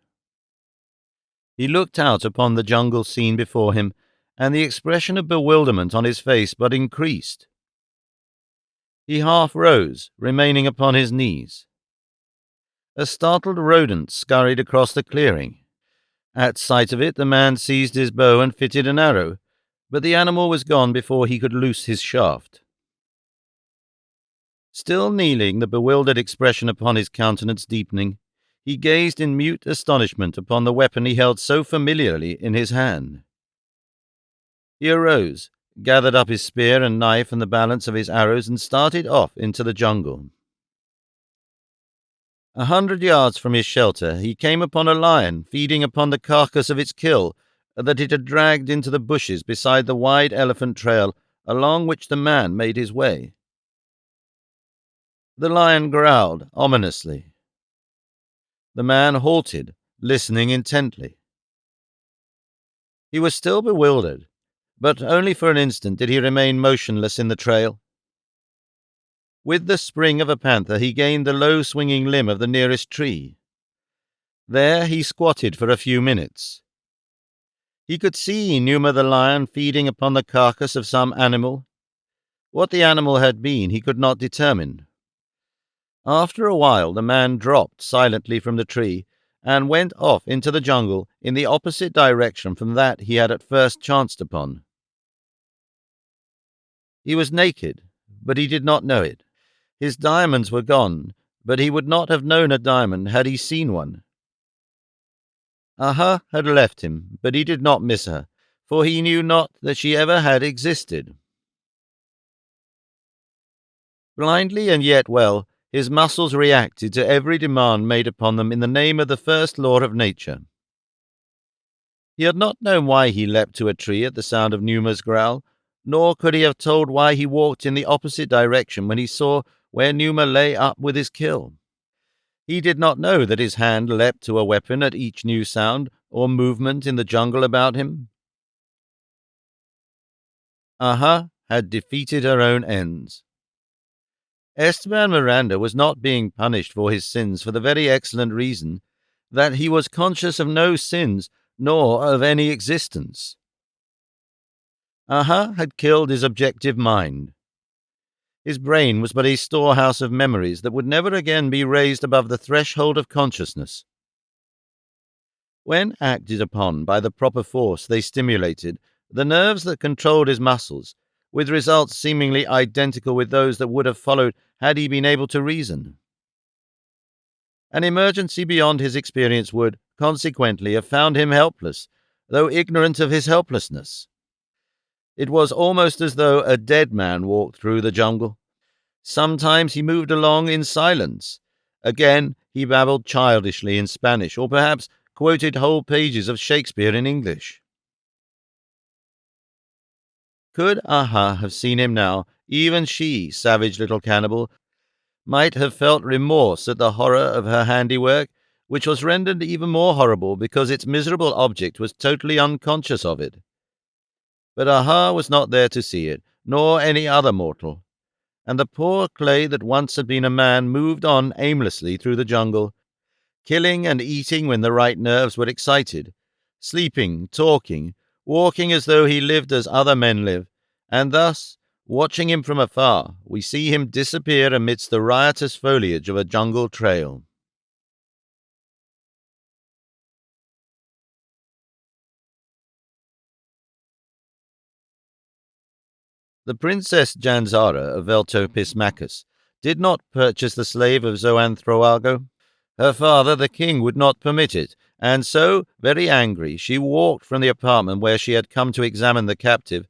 He looked out upon the jungle scene before him, and the expression of bewilderment on his face but increased. He half rose, remaining upon his knees. A startled rodent scurried across the clearing. At sight of it, the man seized his bow and fitted an arrow, but the animal was gone before he could loose his shaft. Still kneeling, the bewildered expression upon his countenance deepening, he gazed in mute astonishment upon the weapon he held so familiarly in his hand. He arose, gathered up his spear and knife and the balance of his arrows, and started off into the jungle. 100 yards from his shelter, he came upon a lion feeding upon the carcass of its kill that it had dragged into the bushes beside the wide elephant trail along which the man made his way. The lion growled ominously. The man halted, listening intently. He was still bewildered, but only for an instant did he remain motionless in the trail. With the spring of a panther he gained the low swinging limb of the nearest tree. There he squatted for a few minutes. He could see Numa the lion feeding upon the carcass of some animal. What the animal had been he could not determine. After a while the man dropped silently from the tree and went off into the jungle in the opposite direction from that he had at first chanced upon. He was naked, but he did not know it. His diamonds were gone, but he would not have known a diamond had he seen one. Aha had left him, but he did not miss her, for he knew not that she ever had existed. Blindly and yet well, his muscles reacted to every demand made upon them in the name of the first law of nature. He had not known why he leapt to a tree at the sound of Numa's growl, nor could he have told why he walked in the opposite direction when he saw where Numa lay up with his kill. He did not know that his hand leapt to a weapon at each new sound or movement in the jungle about him. Aha had defeated her own ends. Esteban Miranda was not being punished for his sins for the very excellent reason that he was conscious of no sins nor of any existence. Aha had killed his objective mind. His brain was but a storehouse of memories that would never again be raised above the threshold of consciousness. When acted upon by the proper force they stimulated the nerves that controlled his muscles, with results seemingly identical with those that would have followed had he been able to reason. An emergency beyond his experience would, consequently, have found him helpless, though ignorant of his helplessness. It was almost as though a dead man walked through the jungle. Sometimes he moved along in silence. Again he babbled childishly in Spanish, or perhaps quoted whole pages of Shakespeare in English. Could Aha have seen him now, even she, savage little cannibal, might have felt remorse at the horror of her handiwork, which was rendered even more horrible because its miserable object was totally unconscious of it. But Aha was not there to see it, nor any other mortal. and the poor clay that once had been a man moved on aimlessly through the jungle, killing and eating when the right nerves were excited, sleeping, talking, walking as though he lived as other men live, and thus, watching him from afar, we see him disappear amidst the riotous foliage of a jungle trail. The Princess Janzara of Veltopismachus did not purchase the slave of Zoanthroargo. Her father, the king, would not permit it, and so, very angry, she walked from the apartment where she had come to examine the captive,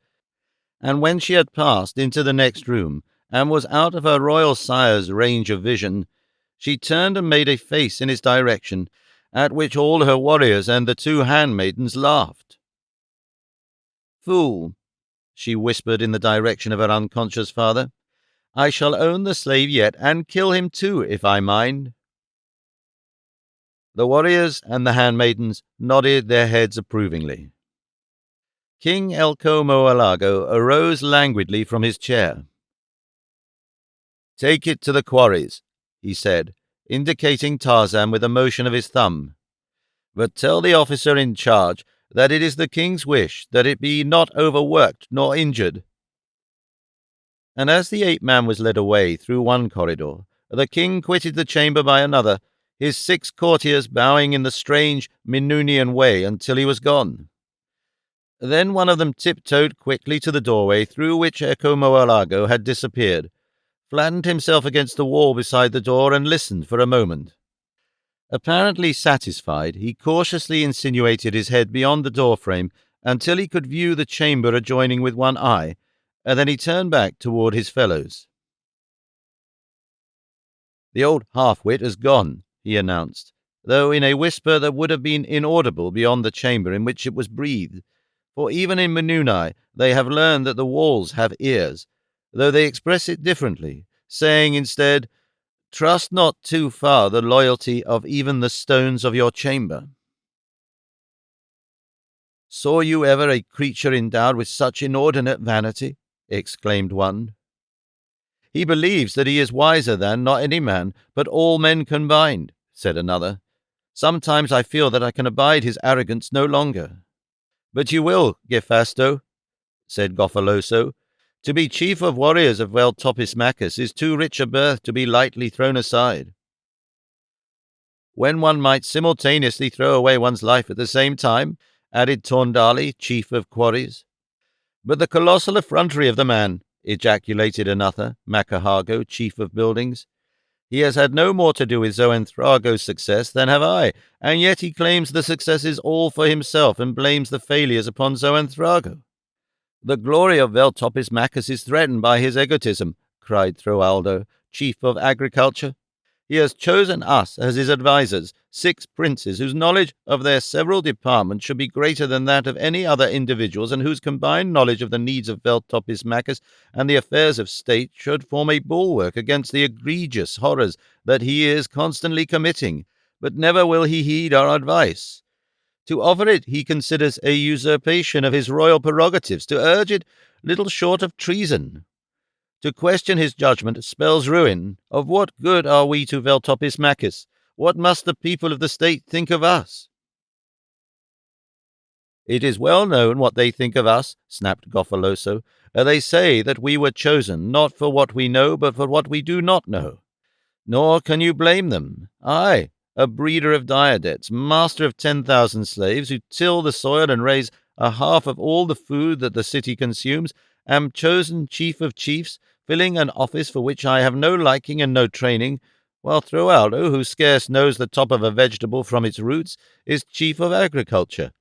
and when she had passed into the next room, and was out of her royal sire's range of vision, she turned and made a face in his direction, at which all her warriors and the two handmaidens laughed. "Fool," she whispered in the direction of her unconscious father, "I shall own the slave yet, and kill him too, if I mind." The warriors and the handmaidens nodded their heads approvingly. King Elko Moalago arose languidly from his chair. "Take it to the quarries," he said, indicating Tarzan with a motion of his thumb. "But tell the officer in charge that it is the king's wish that it be not overworked nor injured." And as the ape-man was led away through one corridor, the king quitted the chamber by another, his 6 courtiers bowing in the strange Minunian way until he was gone. Then one of them tiptoed quickly to the doorway through which Echo Moalago had disappeared, flattened himself against the wall beside the door, and listened for a moment. Apparently satisfied, he cautiously insinuated his head beyond the doorframe until he could view the chamber adjoining with one eye, and then he turned back toward his fellows. "The old half-wit has gone," he announced, though in a whisper that would have been inaudible beyond the chamber in which it was breathed, for even in Menunai they have learned that the walls have ears, though they express it differently, saying instead, "Trust not too far the loyalty of even the stones of your chamber." "Saw you ever a creature endowed with such inordinate vanity?" exclaimed one. "He believes that he is wiser than, not any man, but all men combined," said another. "Sometimes I feel that I can abide his arrogance no longer." "But you will, Gefasto," said Goffaloso. "To be chief of warriors of Veltopismachus is too rich a birth to be lightly thrown aside." "When one might simultaneously throw away one's life at the same time," added Torndali, chief of quarries. "But the colossal effrontery of the man," ejaculated another, Macahago, chief of buildings. "He has had no more to do with Zoanthrago's success than have I, and yet he claims the success is all for himself and blames the failures upon Zoanthrago." "The glory of Veltopismachus is threatened by his egotism," cried Throaldo, chief of agriculture. "He has chosen us as his advisers, 6 princes whose knowledge of their several departments should be greater than that of any other individuals, and whose combined knowledge of the needs of Veltopismachus and the affairs of state should form a bulwark against the egregious horrors that he is constantly committing. But never will he heed our advice. To offer it he considers a usurpation of his royal prerogatives, to urge it little short of treason. To question his judgment spells ruin. Of what good are we to Veltopismachus? What must the people of the state think of us?" "It is well known what they think of us," snapped Goffaloso. "They say that we were chosen not for what we know, but for what we do not know. Nor can you blame them. I, a breeder of diadetes, master of 10,000 slaves who till the soil and raise a half of all the food that the city consumes, am chosen chief of chiefs, filling an office for which I have no liking and no training, while Throaldo, who scarce knows the top of a vegetable from its roots, is chief of agriculture.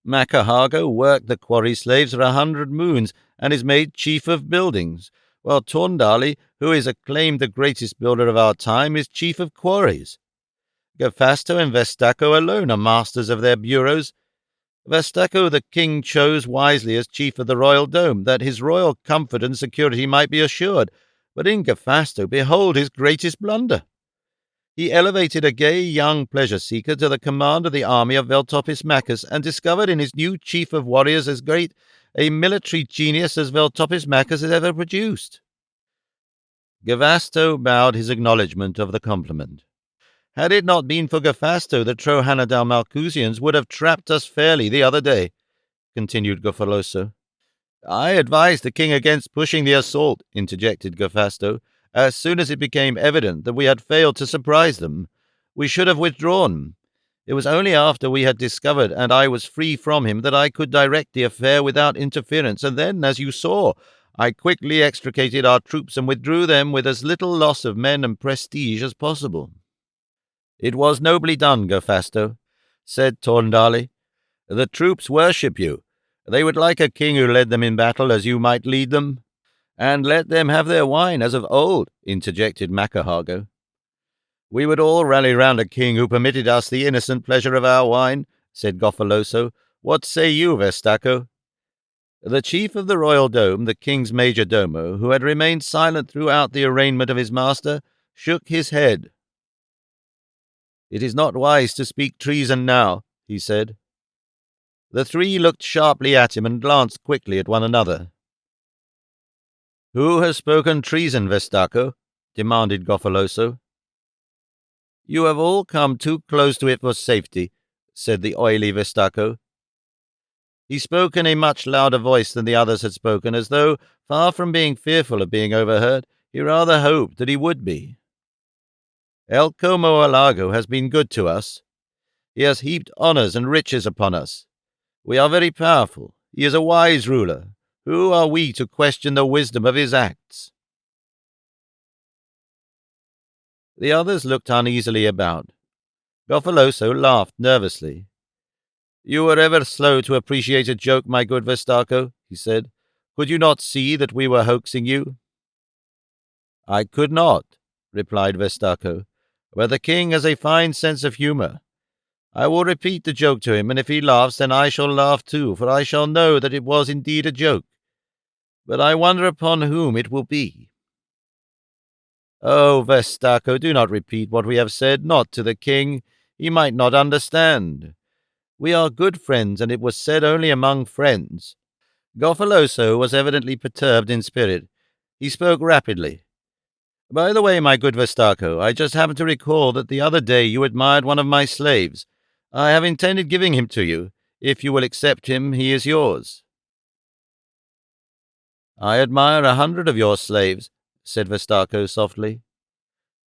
Macahago worked the quarry slaves for 100 moons and is made chief of buildings, while Torndali, who is acclaimed the greatest builder of our time, is chief of quarries. Gefasto and Vestaco alone are masters of their bureaus. Vestaco the king chose wisely as chief of the royal dome, that his royal comfort and security might be assured, but in Gefasto behold his greatest blunder. He elevated a gay young pleasure-seeker to the command of the army of Veltopismachus, and discovered in his new chief of warriors as great a military genius as Veltopismachus has ever produced." Gavasto bowed his acknowledgment of the compliment. Had it not been for Gavasto, the Trohanadal Malthusians would have trapped us fairly the other day, continued Gofaloso. I advised the king against pushing the assault, interjected Gavasto. As soon as it became evident that we had failed to surprise them, we should have withdrawn. It was only after we had discovered and I was free from him that I could direct the affair without interference, and then, as you saw, I quickly extricated our troops and withdrew them with as little loss of men and prestige as possible. It was nobly done, Gavasto, said Torndali. The troops worship you. They would like a king who led them in battle as you might lead them. And let them have their wine as of old, interjected Macahago. We would all rally round a king who permitted us the innocent pleasure of our wine, said Gofaloso. What say you, Vestaco? The chief of the royal dome, the king's major domo, who had remained silent throughout the arraignment of his master, shook his head. It is not wise to speak treason now, he said. The three looked sharply at him and glanced quickly at one another. Who has spoken treason, Vestaco? Demanded Gofaloso. You have all come too close to it for safety, said the oily Vestaco. He spoke in a much louder voice than the others had spoken, as though, far from being fearful of being overheard, he rather hoped that he would be. El Como Alago has been good to us. He has heaped honours and riches upon us. We are very powerful. He is a wise ruler. Who are we to question the wisdom of his acts? The others looked uneasily about. Gofaloso laughed nervously. You were ever slow to appreciate a joke, my good Vestaco, he said. Could you not see that we were hoaxing you? I could not, replied Vestaco, but the king has a fine sense of humour. I will repeat the joke to him, and if he laughs, then I shall laugh too, for I shall know that it was indeed a joke. But I wonder upon whom it will be. Oh, Vestaco, do not repeat what we have said, not to the king. He might not understand. We are good friends, and it was said only among friends. Gofaloso was evidently perturbed in spirit. He spoke rapidly. By the way, my good Vestaco, I just happened to recall that the other day you admired one of my slaves. I have intended giving him to you. If you will accept him, he is yours. I admire 100 of your slaves, said Vestaco softly.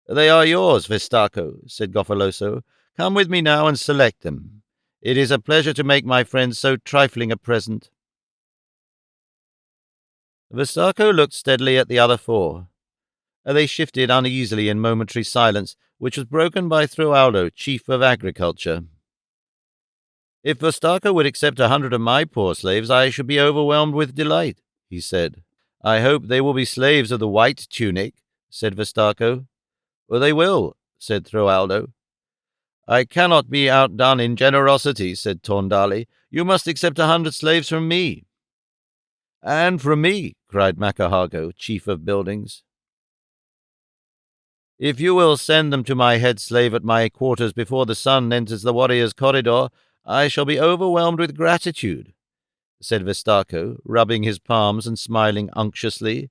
They are yours, Vestaco, said Gofaloso. Come with me now and select them. It is a pleasure to make my friends so trifling a present. Vestaco looked steadily at the other four. They shifted uneasily in momentary silence, which was broken by Throaldo, chief of agriculture. If Vestaco would accept 100 of my poor slaves, I should be overwhelmed with delight, he said. I hope they will be slaves of the white tunic, said Vestaco. Well, they will, said Throaldo. I cannot be outdone in generosity, said Torndali. You must accept 100 slaves from me. And from me, cried Macahago, chief of buildings. If you will send them to my head slave at my quarters before the sun enters the warrior's corridor, I shall be overwhelmed with gratitude, said Vestaco, rubbing his palms and smiling unctuously.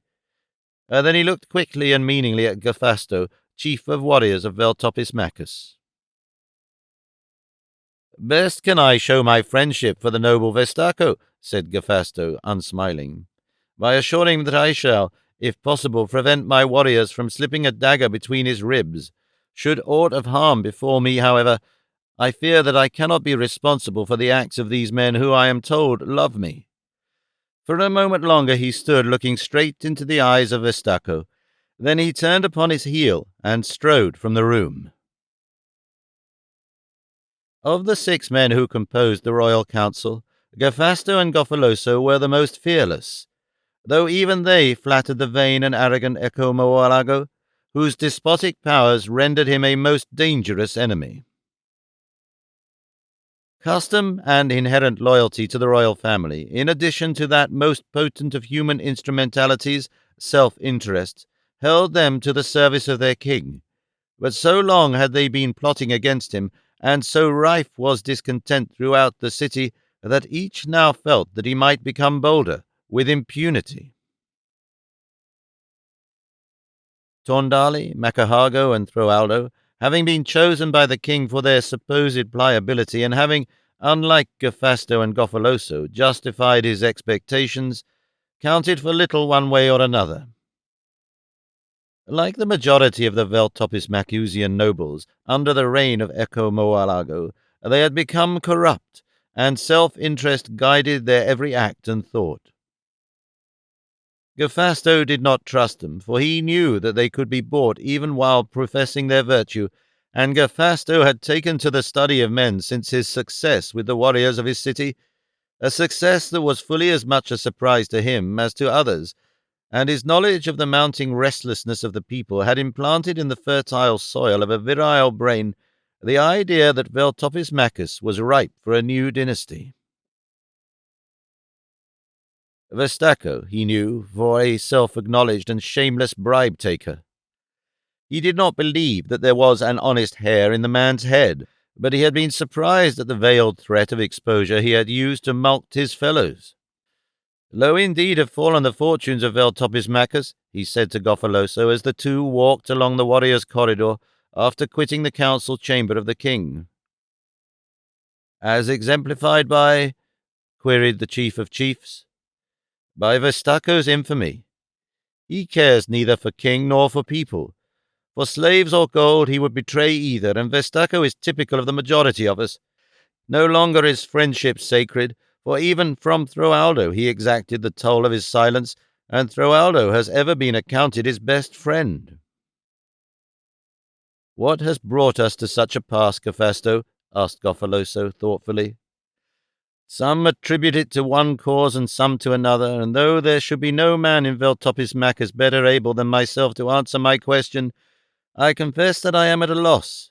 Then he looked quickly and meaningly at Gavasto, chief of warriors of Veltopis Macus. Best can I show my friendship for the noble Vestaco, said Gavasto, unsmiling, by assuring him that I shall, if possible, prevent my warriors from slipping a dagger between his ribs. Should aught of harm befall me, however, I fear that I cannot be responsible for the acts of these men who, I am told, love me. For a moment longer he stood looking straight into the eyes of Vestaco. Then he turned upon his heel and strode from the room. Of the 6 men who composed the royal council, Gavasto and Gofaloso were the most fearless, though even they flattered the vain and arrogant Ecomoalago, whose despotic powers rendered him a most dangerous enemy. Custom and inherent loyalty to the royal family, in addition to that most potent of human instrumentalities, self-interest, held them to the service of their king. But so long had they been plotting against him, and so rife was discontent throughout the city, that each now felt that he might become bolder, with impunity. Tondali, Macahago, and Throaldo, having been chosen by the king for their supposed pliability, and having, unlike Gafasto and Goffoloso, justified his expectations, counted for little one way or another. Like the majority of the Veltopis Macusian nobles, under the reign of Echo Moalago, they had become corrupt, and self-interest guided their every act and thought. Gafasto did not trust them, for he knew that they could be bought even while professing their virtue, and Gafasto had taken to the study of men since his success with the warriors of his city, a success that was fully as much a surprise to him as to others, and his knowledge of the mounting restlessness of the people had implanted in the fertile soil of a virile brain the idea that Veltopis Macus was ripe for a new dynasty. Vestaco, he knew, for a self-acknowledged and shameless bribe-taker. He did not believe that there was an honest hair in the man's head, but he had been surprised at the veiled threat of exposure he had used to mulct his fellows. Low indeed have fallen the fortunes of Veltopis Macus, he said to Goffoloso as the two walked along the warrior's corridor after quitting the council chamber of the king. As exemplified by, queried the chief of chiefs. By Vestaco's infamy. He cares neither for king nor for people. For slaves or gold he would betray either, and Vestaco is typical of the majority of us. No longer is friendship sacred, for even from Throaldo he exacted the toll of his silence, and Throaldo has ever been accounted his best friend. What has brought us to such a pass, Gafasto? Asked Goffoloso thoughtfully. Some attribute it to one cause and some to another, and though there should be no man in Veltopis Macus better able than myself to answer my question, I confess that I am at a loss.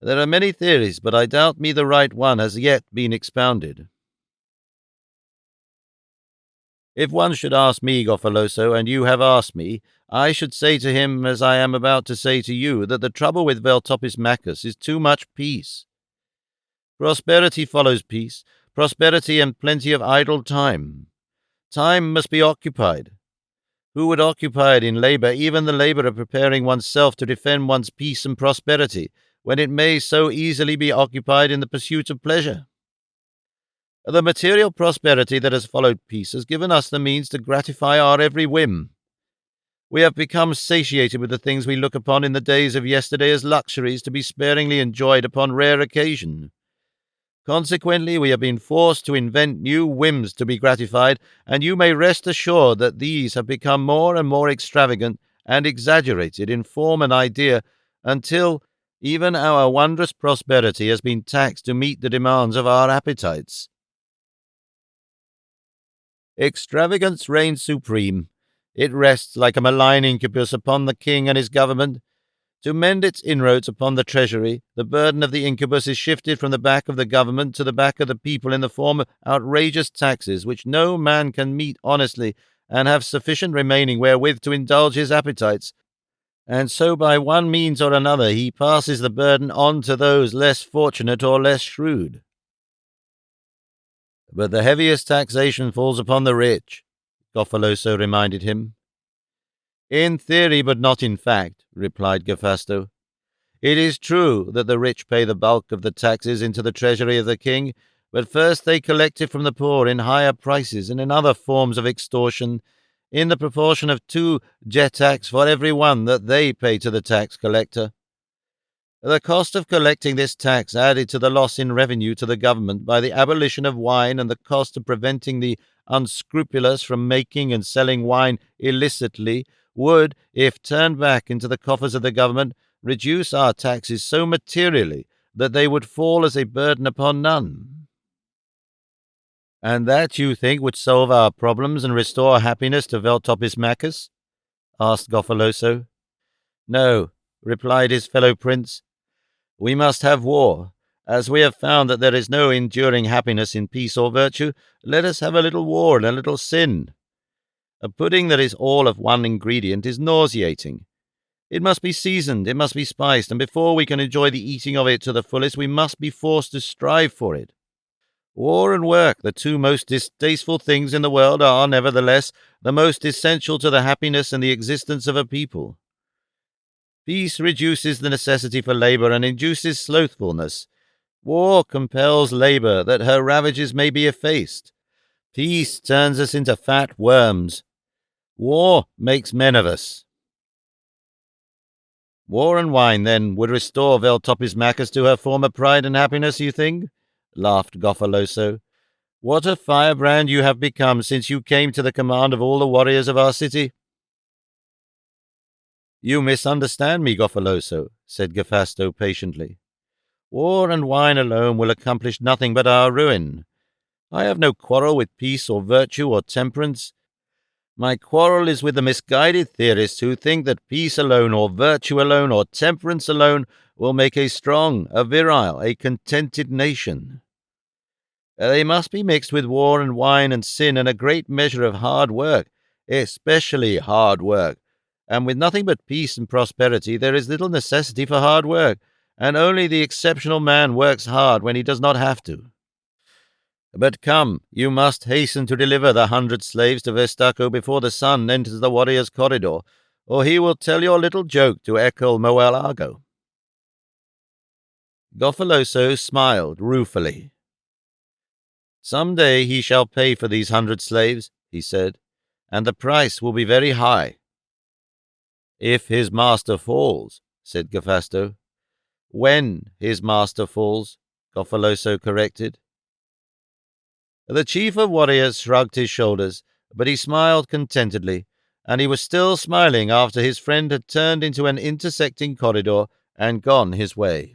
There are many theories, but I doubt me the right one has yet been expounded. If one should ask me, Goffoloso, and you have asked me, I should say to him, as I am about to say to you, that the trouble with Veltopis Macus is too much peace. Prosperity follows peace, prosperity and plenty of idle time. Time must be occupied. Who would occupy it in labor, even the labor of preparing oneself to defend one's peace and prosperity, when it may so easily be occupied in the pursuit of pleasure? The material prosperity that has followed peace has given us the means to gratify our every whim. We have become satiated with the things we look upon in the days of yesterday as luxuries to be sparingly enjoyed upon rare occasion. Consequently, we have been forced to invent new whims to be gratified, and you may rest assured that these have become more and more extravagant and exaggerated in form and idea, until even our wondrous prosperity has been taxed to meet the demands of our appetites. Extravagance reigns supreme. It rests like a malign incubus upon the king and his government. To mend its inroads upon the treasury, the burden of the incubus is shifted from the back of the government to the back of the people in the form of outrageous taxes which no man can meet honestly and have sufficient remaining wherewith to indulge his appetites. And so by one means or another he passes the burden on to those less fortunate or less shrewd. But the heaviest taxation falls upon the rich, Goffoloso reminded him. In theory, but not in fact, replied Gafasto. It is true that the rich pay the bulk of the taxes into the treasury of the king, but first they collect it from the poor in higher prices and in other forms of extortion, in the proportion of 2 jetaks for every one that they pay to the tax collector. The cost of collecting this tax added to the loss in revenue to the government by the abolition of wine and the cost of preventing the unscrupulous from making and selling wine illicitly would, if turned back into the coffers of the government, reduce our taxes so materially that they would fall as a burden upon none. And that, you think, would solve our problems and restore happiness to Veltopis Macus? Asked Goffoloso. No, replied his fellow prince. We must have war. As we have found that there is no enduring happiness in peace or virtue, let us have a little war and a little sin. A pudding that is all of one ingredient is nauseating. It must be seasoned, it must be spiced, and before we can enjoy the eating of it to the fullest, we must be forced to strive for it. War and work, the 2 most distasteful things in the world, are, nevertheless, the most essential to the happiness and the existence of a people. Peace reduces the necessity for labor and induces slothfulness. War compels labor that her ravages may be effaced. Peace turns us into fat worms. War makes men of us. War and wine, then, would restore Veltopismachus to her former pride and happiness, you think? Laughed Goffaloso. What a firebrand you have become since you came to the command of all the warriors of our city. You misunderstand me, Goffaloso, said Gephasto patiently. War and wine alone will accomplish nothing but our ruin. I have no quarrel with peace or virtue or temperance. My quarrel is with the misguided theorists who think that peace alone or virtue alone or temperance alone will make a strong, a virile, a contented nation. They must be mixed with war and wine and sin and a great measure of hard work, especially hard work. And with nothing but peace and prosperity, there is little necessity for hard work, and only the exceptional man works hard when he does not have to. But come, you must hasten to deliver the 100 slaves to Vestaco before the sun enters the warrior's corridor, or he will tell your little joke to Eccle Moelago. Goffaloso smiled ruefully. Some day he shall pay for these 100 slaves, he said, and the price will be very high. If his master falls, said Gephasto. When his master falls, Goffaloso corrected. The chief of warriors shrugged his shoulders, but he smiled contentedly, and he was still smiling after his friend had turned into an intersecting corridor and gone his way.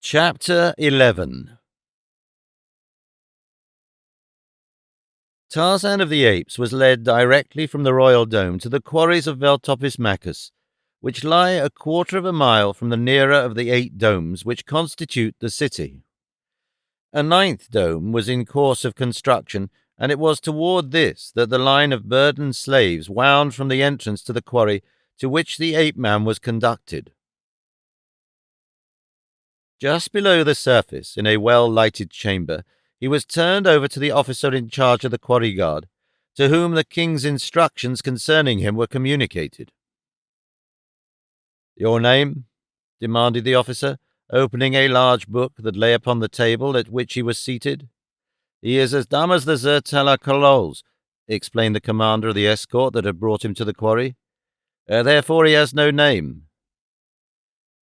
Chapter 11. Tarzan of the Apes was led directly from the royal dome to the quarries of Veltopismachus, which lie a quarter of a mile from the nearer of the 8 domes which constitute the city. A 9th dome was in course of construction, and it was toward this that the line of burdened slaves wound from the entrance to the quarry to which the ape-man was conducted. Just below the surface, in a well-lighted chamber, he was turned over to the officer in charge of the quarry guard, to whom the king's instructions concerning him were communicated. "Your name?" demanded the officer, opening a large book that lay upon the table at which he was seated. "He is as dumb as the Zertella Colols," explained the commander of the escort that had brought him to the quarry. "Therefore he has no name."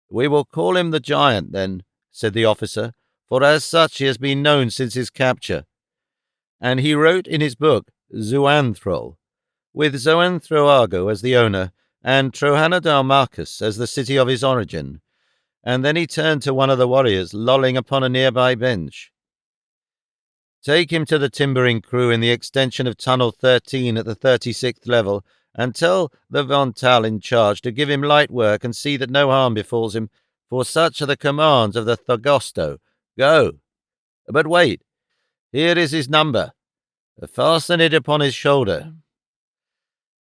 "We will call him the Giant, then," said the officer, "for as such he has been known since his capture." And he wrote in his book Zuanthrol, with Zoanthroago as the owner, and Trohanadalmarcus as the city of his origin. And then he turned to one of the warriors lolling upon a nearby bench. "Take him to the timbering crew in the extension of Tunnel 13 at the 36th level, and tell the Vontal in charge to give him light work and see that no harm befalls him, for such are the commands of the Thogosto. Go! But wait, here is his number. Fasten it upon his shoulder."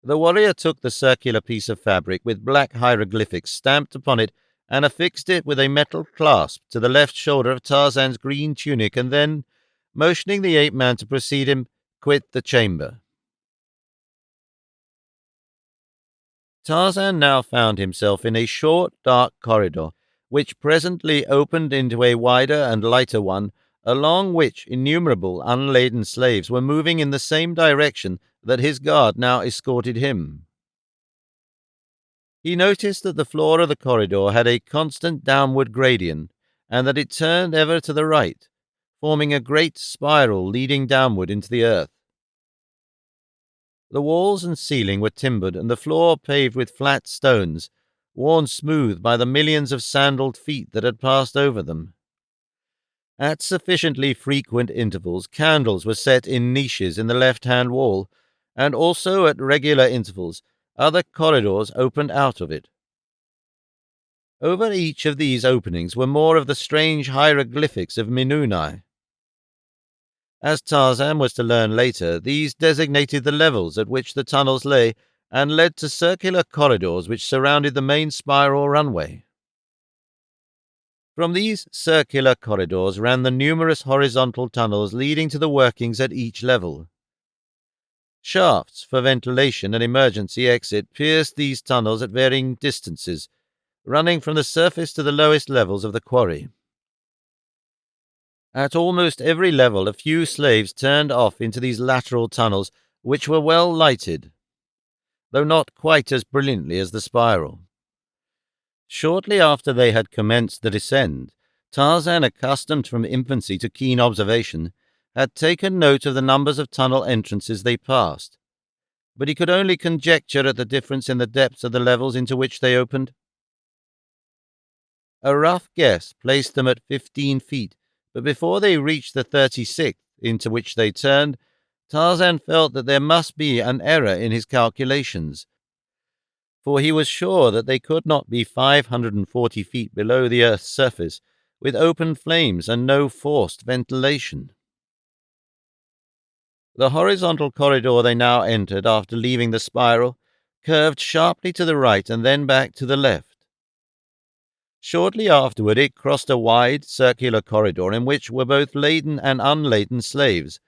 The warrior took the circular piece of fabric with black hieroglyphics stamped upon it and affixed it with a metal clasp to the left shoulder of Tarzan's green tunic, and then, motioning the ape-man to precede him, quit the chamber. Tarzan now found himself in a short, dark corridor, which presently opened into a wider and lighter one, along which innumerable unladen slaves were moving in the same direction that his guard now escorted him. He noticed that the floor of the corridor had a constant downward gradient, and that it turned ever to the right, forming a great spiral leading downward into the earth. The walls and ceiling were timbered, and the floor paved with flat stones, worn smooth by the millions of sandaled feet that had passed over them. At sufficiently frequent intervals, candles were set in niches in the left-hand wall, and also at regular intervals other corridors opened out of it. Over each of these openings were more of the strange hieroglyphics of Minunai. As Tarzan was to learn later, these designated the levels at which the tunnels lay and led to circular corridors which surrounded the main spiral runway. From these circular corridors ran the numerous horizontal tunnels leading to the workings at each level. Shafts for ventilation and emergency exit pierced these tunnels at varying distances, running from the surface to the lowest levels of the quarry. At almost every level, a few slaves turned off into these lateral tunnels, which were well lighted, though not quite as brilliantly as the spiral. Shortly after they had commenced the descent, Tarzan, accustomed from infancy to keen observation, had taken note of the numbers of tunnel entrances they passed, but he could only conjecture at the difference in the depths of the levels into which they opened. A rough guess placed them at 15 feet, but before they reached the 36th, into which they turned, Tarzan felt that there must be an error in his calculations, for he was sure that they could not be 540 feet below the earth's surface, with open flames and no forced ventilation. The horizontal corridor they now entered after leaving the spiral curved sharply to the right and then back to the left. Shortly afterward it crossed a wide, circular corridor in which were both laden and unladen slaves,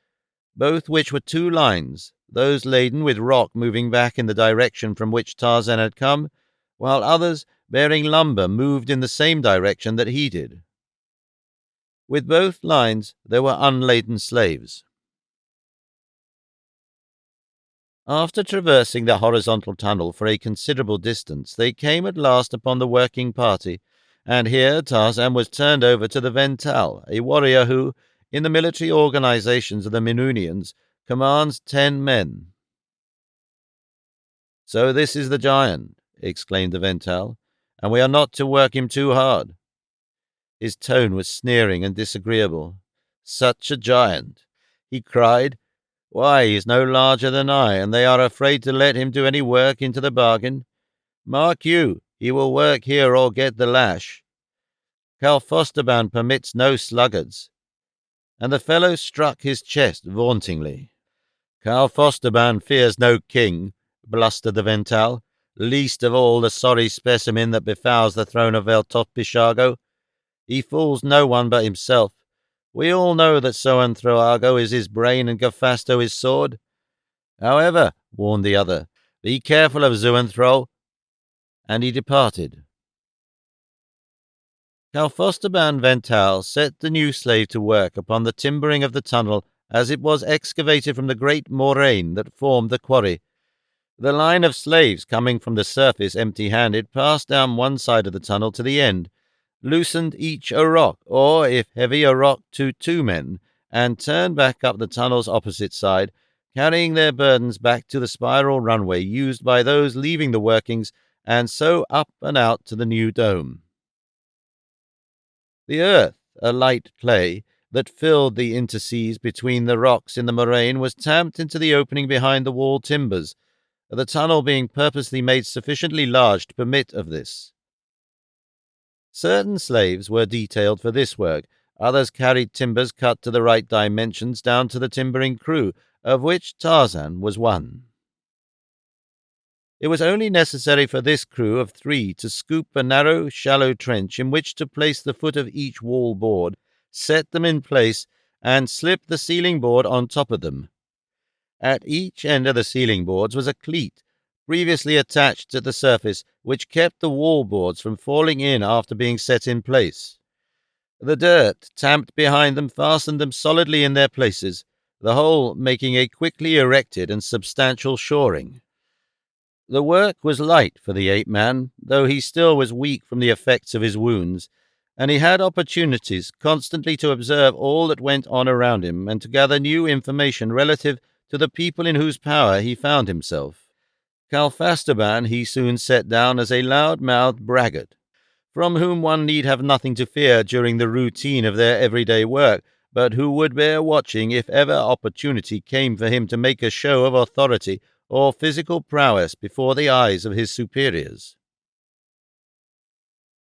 both which were two lines, those laden with rock moving back in the direction from which Tarzan had come, while others, bearing lumber, moved in the same direction that he did. With both lines there were unladen slaves. After traversing the horizontal tunnel for a considerable distance, they came at last upon the working party, and here Tarzan was turned over to the Vental, a warrior who, in the military organizations of the Minunians, commands 10 men. "So this is the giant," exclaimed the Vental, "and we are not to work him too hard." His tone was sneering and disagreeable. "Such a giant!" he cried. "Why, he is no larger than I, and they are afraid to let him do any work into the bargain. Mark you, he will work here or get the lash. Calfostaban permits no sluggards." And the fellow struck his chest vauntingly. "Calfostaban fears no king," blustered the Vental, "least of all the sorry specimen that befouls the throne of Veltopishago. He fools no one but himself. We all know that Soanthroago is his brain and Gafasto his sword." "However," warned the other, "be careful of Zuanthro." And he departed. Calfostaban Vental set the new slave to work upon the timbering of the tunnel as it was excavated from the great moraine that formed the quarry. The line of slaves coming from the surface empty-handed passed down one side of the tunnel to the end, loosened each a rock, or, if heavy, a rock to 2 men, and turned back up the tunnel's opposite side, carrying their burdens back to the spiral runway used by those leaving the workings, and so up and out to the new dome. The earth, a light clay, that filled the interstices between the rocks in the moraine was tamped into the opening behind the wall timbers, the tunnel being purposely made sufficiently large to permit of this. Certain slaves were detailed for this work, others carried timbers cut to the right dimensions down to the timbering crew, of which Tarzan was one. It was only necessary for this crew of 3 to scoop a narrow, shallow trench in which to place the foot of each wall board, set them in place, and slip the ceiling board on top of them. At each end of the ceiling boards was a cleat, previously attached at the surface, which kept the wall boards from falling in after being set in place. The dirt, tamped behind them, fastened them solidly in their places, the whole making a quickly erected and substantial shoring. The work was light for the ape-man, though he still was weak from the effects of his wounds, and he had opportunities constantly to observe all that went on around him and to gather new information relative to the people in whose power he found himself. Calfastaban he soon set down as a loud-mouthed braggart, from whom one need have nothing to fear during the routine of their everyday work, but who would bear watching if ever opportunity came for him to make a show of authority or physical prowess before the eyes of his superiors.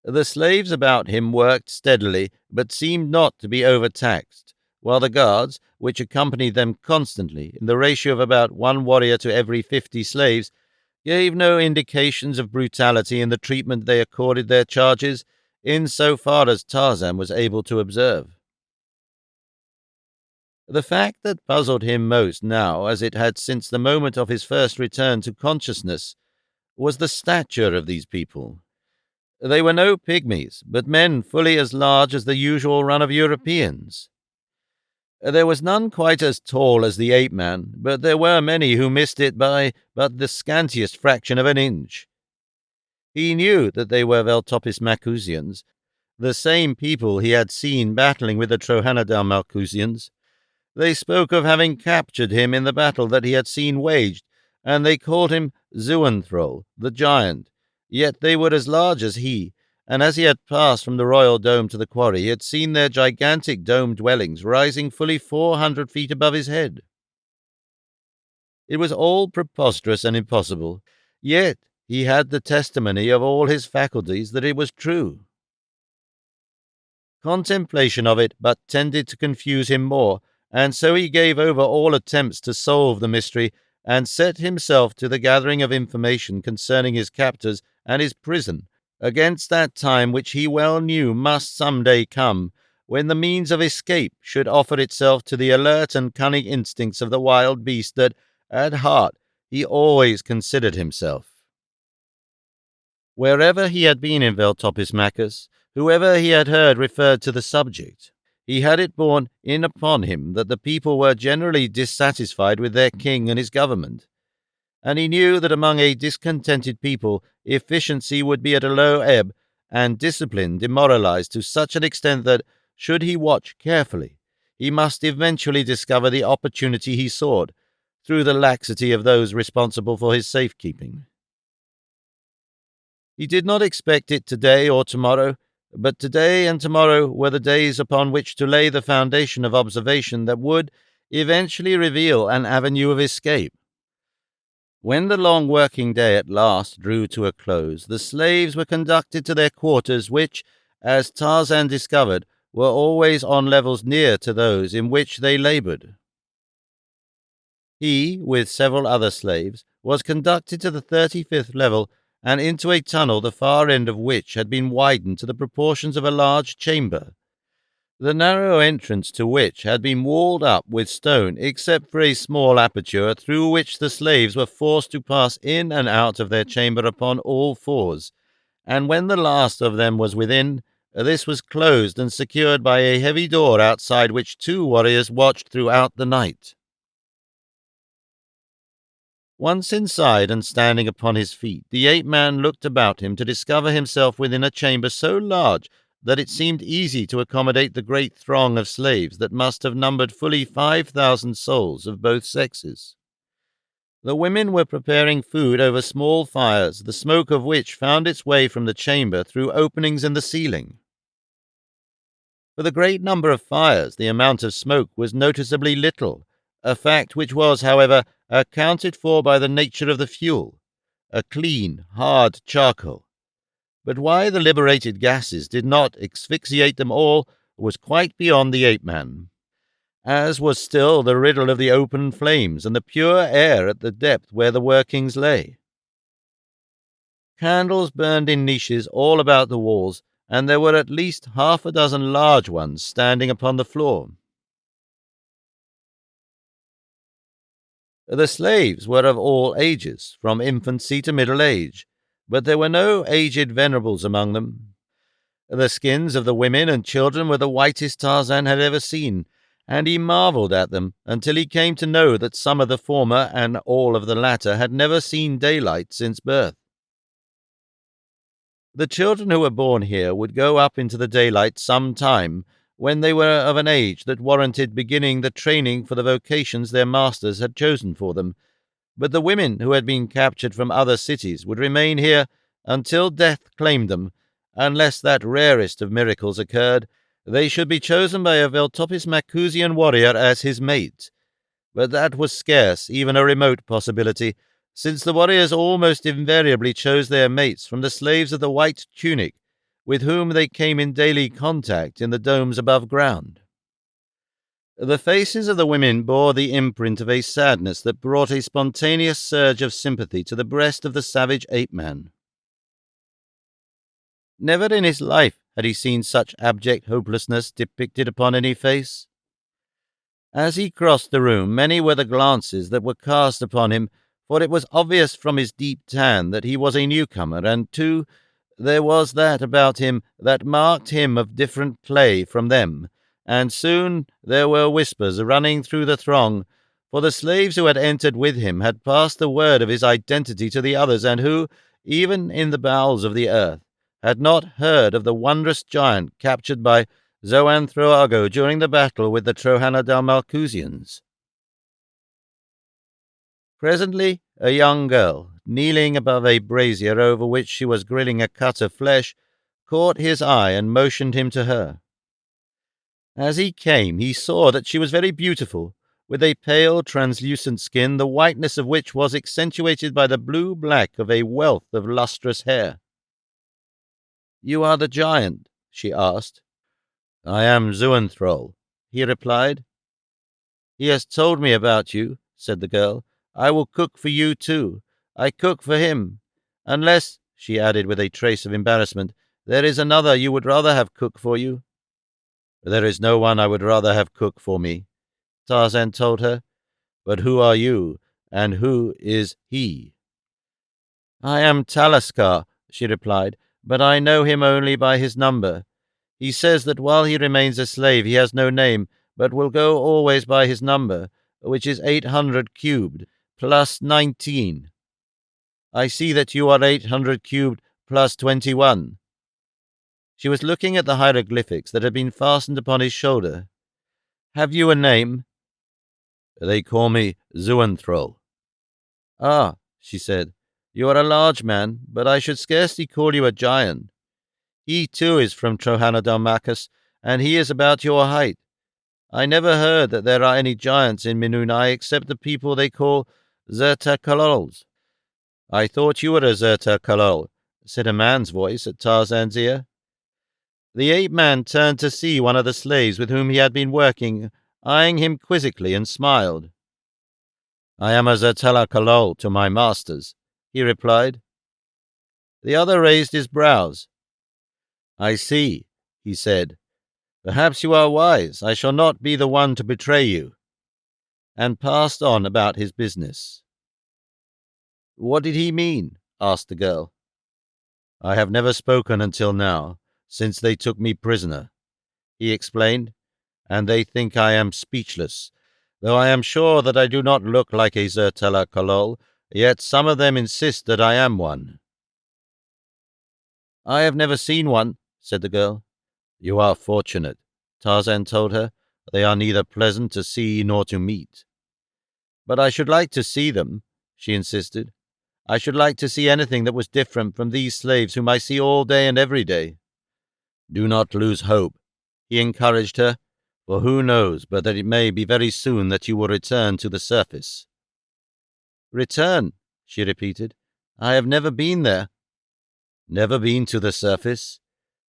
The slaves about him worked steadily, but seemed not to be overtaxed, while the guards, which accompanied them constantly in the ratio of about one warrior to every 50 slaves, gave no indications of brutality in the treatment they accorded their charges, in so far as Tarzan was able to observe. The fact that puzzled him most now, as it had since the moment of his first return to consciousness, was the stature of these people. They were no pygmies, but men fully as large as the usual run of Europeans. There was none quite as tall as the ape-man, but there were many who missed it by but the scantiest fraction of an inch. He knew that they were Veltopis Malchusians, the same people he had seen battling with the Trohanadar Malchusians. They spoke of having captured him in the battle that he had seen waged, and they called him Zuanthrol, the giant. Yet they were as large as he, and as he had passed from the royal dome to the quarry, he had seen their gigantic dome dwellings rising fully 400 feet above his head. It was all preposterous and impossible, yet he had the testimony of all his faculties that it was true. Contemplation of it but tended to confuse him more, and so he gave over all attempts to solve the mystery, and set himself to the gathering of information concerning his captors and his prison, against that time which he well knew must some day come, when the means of escape should offer itself to the alert and cunning instincts of the wild beast that, at heart, he always considered himself. Wherever he had been in Veltopis Macus, whoever he had heard referred to the subject, he had it borne in upon him that the people were generally dissatisfied with their king and his government, and he knew that among a discontented people efficiency would be at a low ebb, and discipline demoralized to such an extent that, should he watch carefully, he must eventually discover the opportunity he sought, through the laxity of those responsible for his safekeeping. He did not expect it today or tomorrow, but today and tomorrow were the days upon which to lay the foundation of observation that would eventually reveal an avenue of escape. When the long working day at last drew to a close, the slaves were conducted to their quarters, which, as Tarzan discovered, were always on levels near to those in which they labored. He, with several other slaves, was conducted to the 35th level, and into a tunnel the far end of which had been widened to the proportions of a large chamber, the narrow entrance to which had been walled up with stone except for a small aperture through which the slaves were forced to pass in and out of their chamber upon all fours, and when the last of them was within, this was closed and secured by a heavy door outside which 2 warriors watched throughout the night. Once inside and standing upon his feet, the ape-man looked about him to discover himself within a chamber so large that it seemed easy to accommodate the great throng of slaves that must have numbered fully 5,000 souls of both sexes. The women were preparing food over small fires, the smoke of which found its way from the chamber through openings in the ceiling. For the great number of fires, the amount of smoke was noticeably little, a fact which was, however, accounted for by the nature of the fuel, a clean, hard charcoal. But why the liberated gases did not asphyxiate them all was quite beyond the ape-man, as was still the riddle of the open flames and the pure air at the depth where the workings lay. Candles burned in niches all about the walls, and there were at least 6 large ones standing upon the floor. The slaves were of all ages, from infancy to middle age, but there were no aged venerables among them. The skins of the women and children were the whitest Tarzan had ever seen, and he marveled at them until he came to know that some of the former and all of the latter had never seen daylight since birth. The children who were born here would go up into the daylight some time, when they were of an age that warranted beginning the training for the vocations their masters had chosen for them, but the women who had been captured from other cities would remain here until death claimed them, unless that rarest of miracles occurred, they should be chosen by a Veltopis Malchusian warrior as his mate. But that was scarce even a remote possibility, since the warriors almost invariably chose their mates from the slaves of the white tunic, with whom they came in daily contact in the domes above ground. The faces of the women bore the imprint of a sadness that brought a spontaneous surge of sympathy to the breast of the savage ape-man. Never in his life had he seen such abject hopelessness depicted upon any face. As he crossed the room, many were the glances that were cast upon him, for it was obvious from his deep tan that he was a newcomer, and, too, there was that about him that marked him of different clay from them, and soon there were whispers running through the throng, for the slaves who had entered with him had passed the word of his identity to the others, and who, even in the bowels of the earth, had not heard of the wondrous giant captured by Zoanthroago during the battle with the Trohanodalmalcusians. Presently, a young girl, kneeling above a brazier over which she was grilling a cut of flesh, caught his eye and motioned him to her. As he came, he saw that she was very beautiful, with a pale, translucent skin, the whiteness of which was accentuated by the blue-black of a wealth of lustrous hair. "You are the giant?" she asked. "I am Zuanthrol," he replied. "He has told me about you," said the girl. "I will cook for you too. I cook for him. Unless," she added with a trace of embarrassment, "there is another you would rather have cook for you." "There is no one I would rather have cook for me," Tarzan told her. "But who are you, and who is he?" "I am Talaskar," she replied, "but I know him only by his number. He says that while he remains a slave he has no name, but will go always by his number, which is 800 cubed, plus 19. I see that you are 800 cubed, plus 21. She was looking at the hieroglyphics that had been fastened upon his shoulder. "Have you a name?" "They call me Zuanthrol." "Ah," she said, "you are a large man, but I should scarcely call you a giant. He, too, is from Trohanodalmachus, and he is about your height. I never heard that there are any giants in Minunai except the people they call Zertakalols." "I thought you were a Zertakalol," said a man's voice at Tarzan's ear. The ape-man turned to see one of the slaves with whom he had been working, eyeing him quizzically, and smiled. "I am a Zertalakalol to my masters," he replied. The other raised his brows. "I see," he said. "Perhaps you are wise. I shall not be the one to betray you," and passed on about his business. "What did he mean?" asked the girl. "I have never spoken until now, since they took me prisoner," he explained, "and they think I am speechless. Though I am sure that I do not look like a Zertela Kalol, yet some of them insist that I am one." "I have never seen one," said the girl. "You are fortunate," Tarzan told her. "They are neither pleasant to see nor to meet." "But I should like to see them," she insisted. "I should like to see anything that was different from these slaves whom I see all day and every day." "Do not lose hope," he encouraged her, "for who knows but that it may be very soon that you will return to the surface." "Return," she repeated. "I have never been there." "Never been to the surface?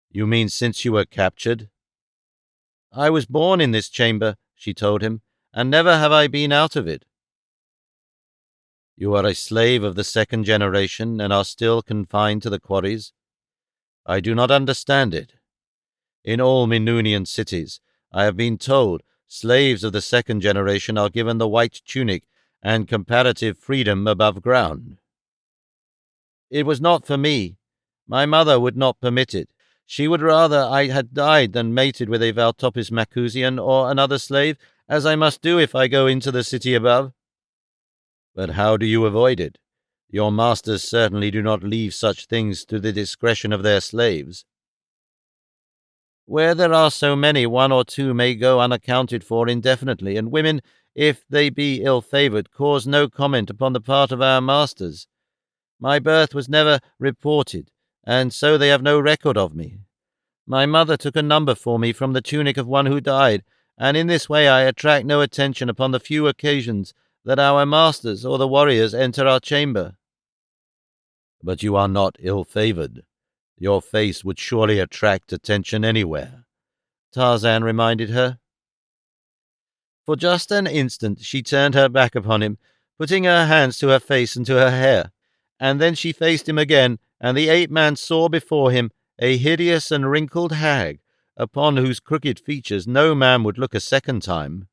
You mean since you were captured?" "I was born in this chamber," she told him, "and never have I been out of it." "You are a slave of the second generation and are still confined to the quarries? I do not understand it. In all Minunian cities, I have been told, slaves of the second generation are given the white tunic and comparative freedom above ground." "It was not for me. My mother would not permit it. She would rather I had died than mated with a Valtopis Macusian or another slave, as I must do if I go into the city above." "But how do you avoid it? Your masters certainly do not leave such things to the discretion of their slaves." "Where there are so many, one or two may go unaccounted for indefinitely, and women, if they be ill-favoured, cause no comment upon the part of our masters. My birth was never reported, and so they have no record of me. My mother took a number for me from the tunic of one who died, and in this way I attract no attention upon the few occasions that our masters or the warriors enter our chamber." "But you are not ill-favoured. Your face would surely attract attention anywhere," Tarzan reminded her. For just an instant she turned her back upon him, putting her hands to her face and to her hair, and then she faced him again, and the ape-man saw before him a hideous and wrinkled hag, upon whose crooked features no man would look a second time.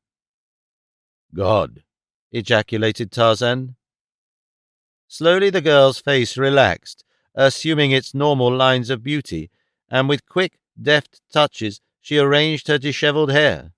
"God!" ejaculated Tarzan. Slowly the girl's face relaxed, assuming its normal lines of beauty, and with quick, deft touches she arranged her disheveled hair.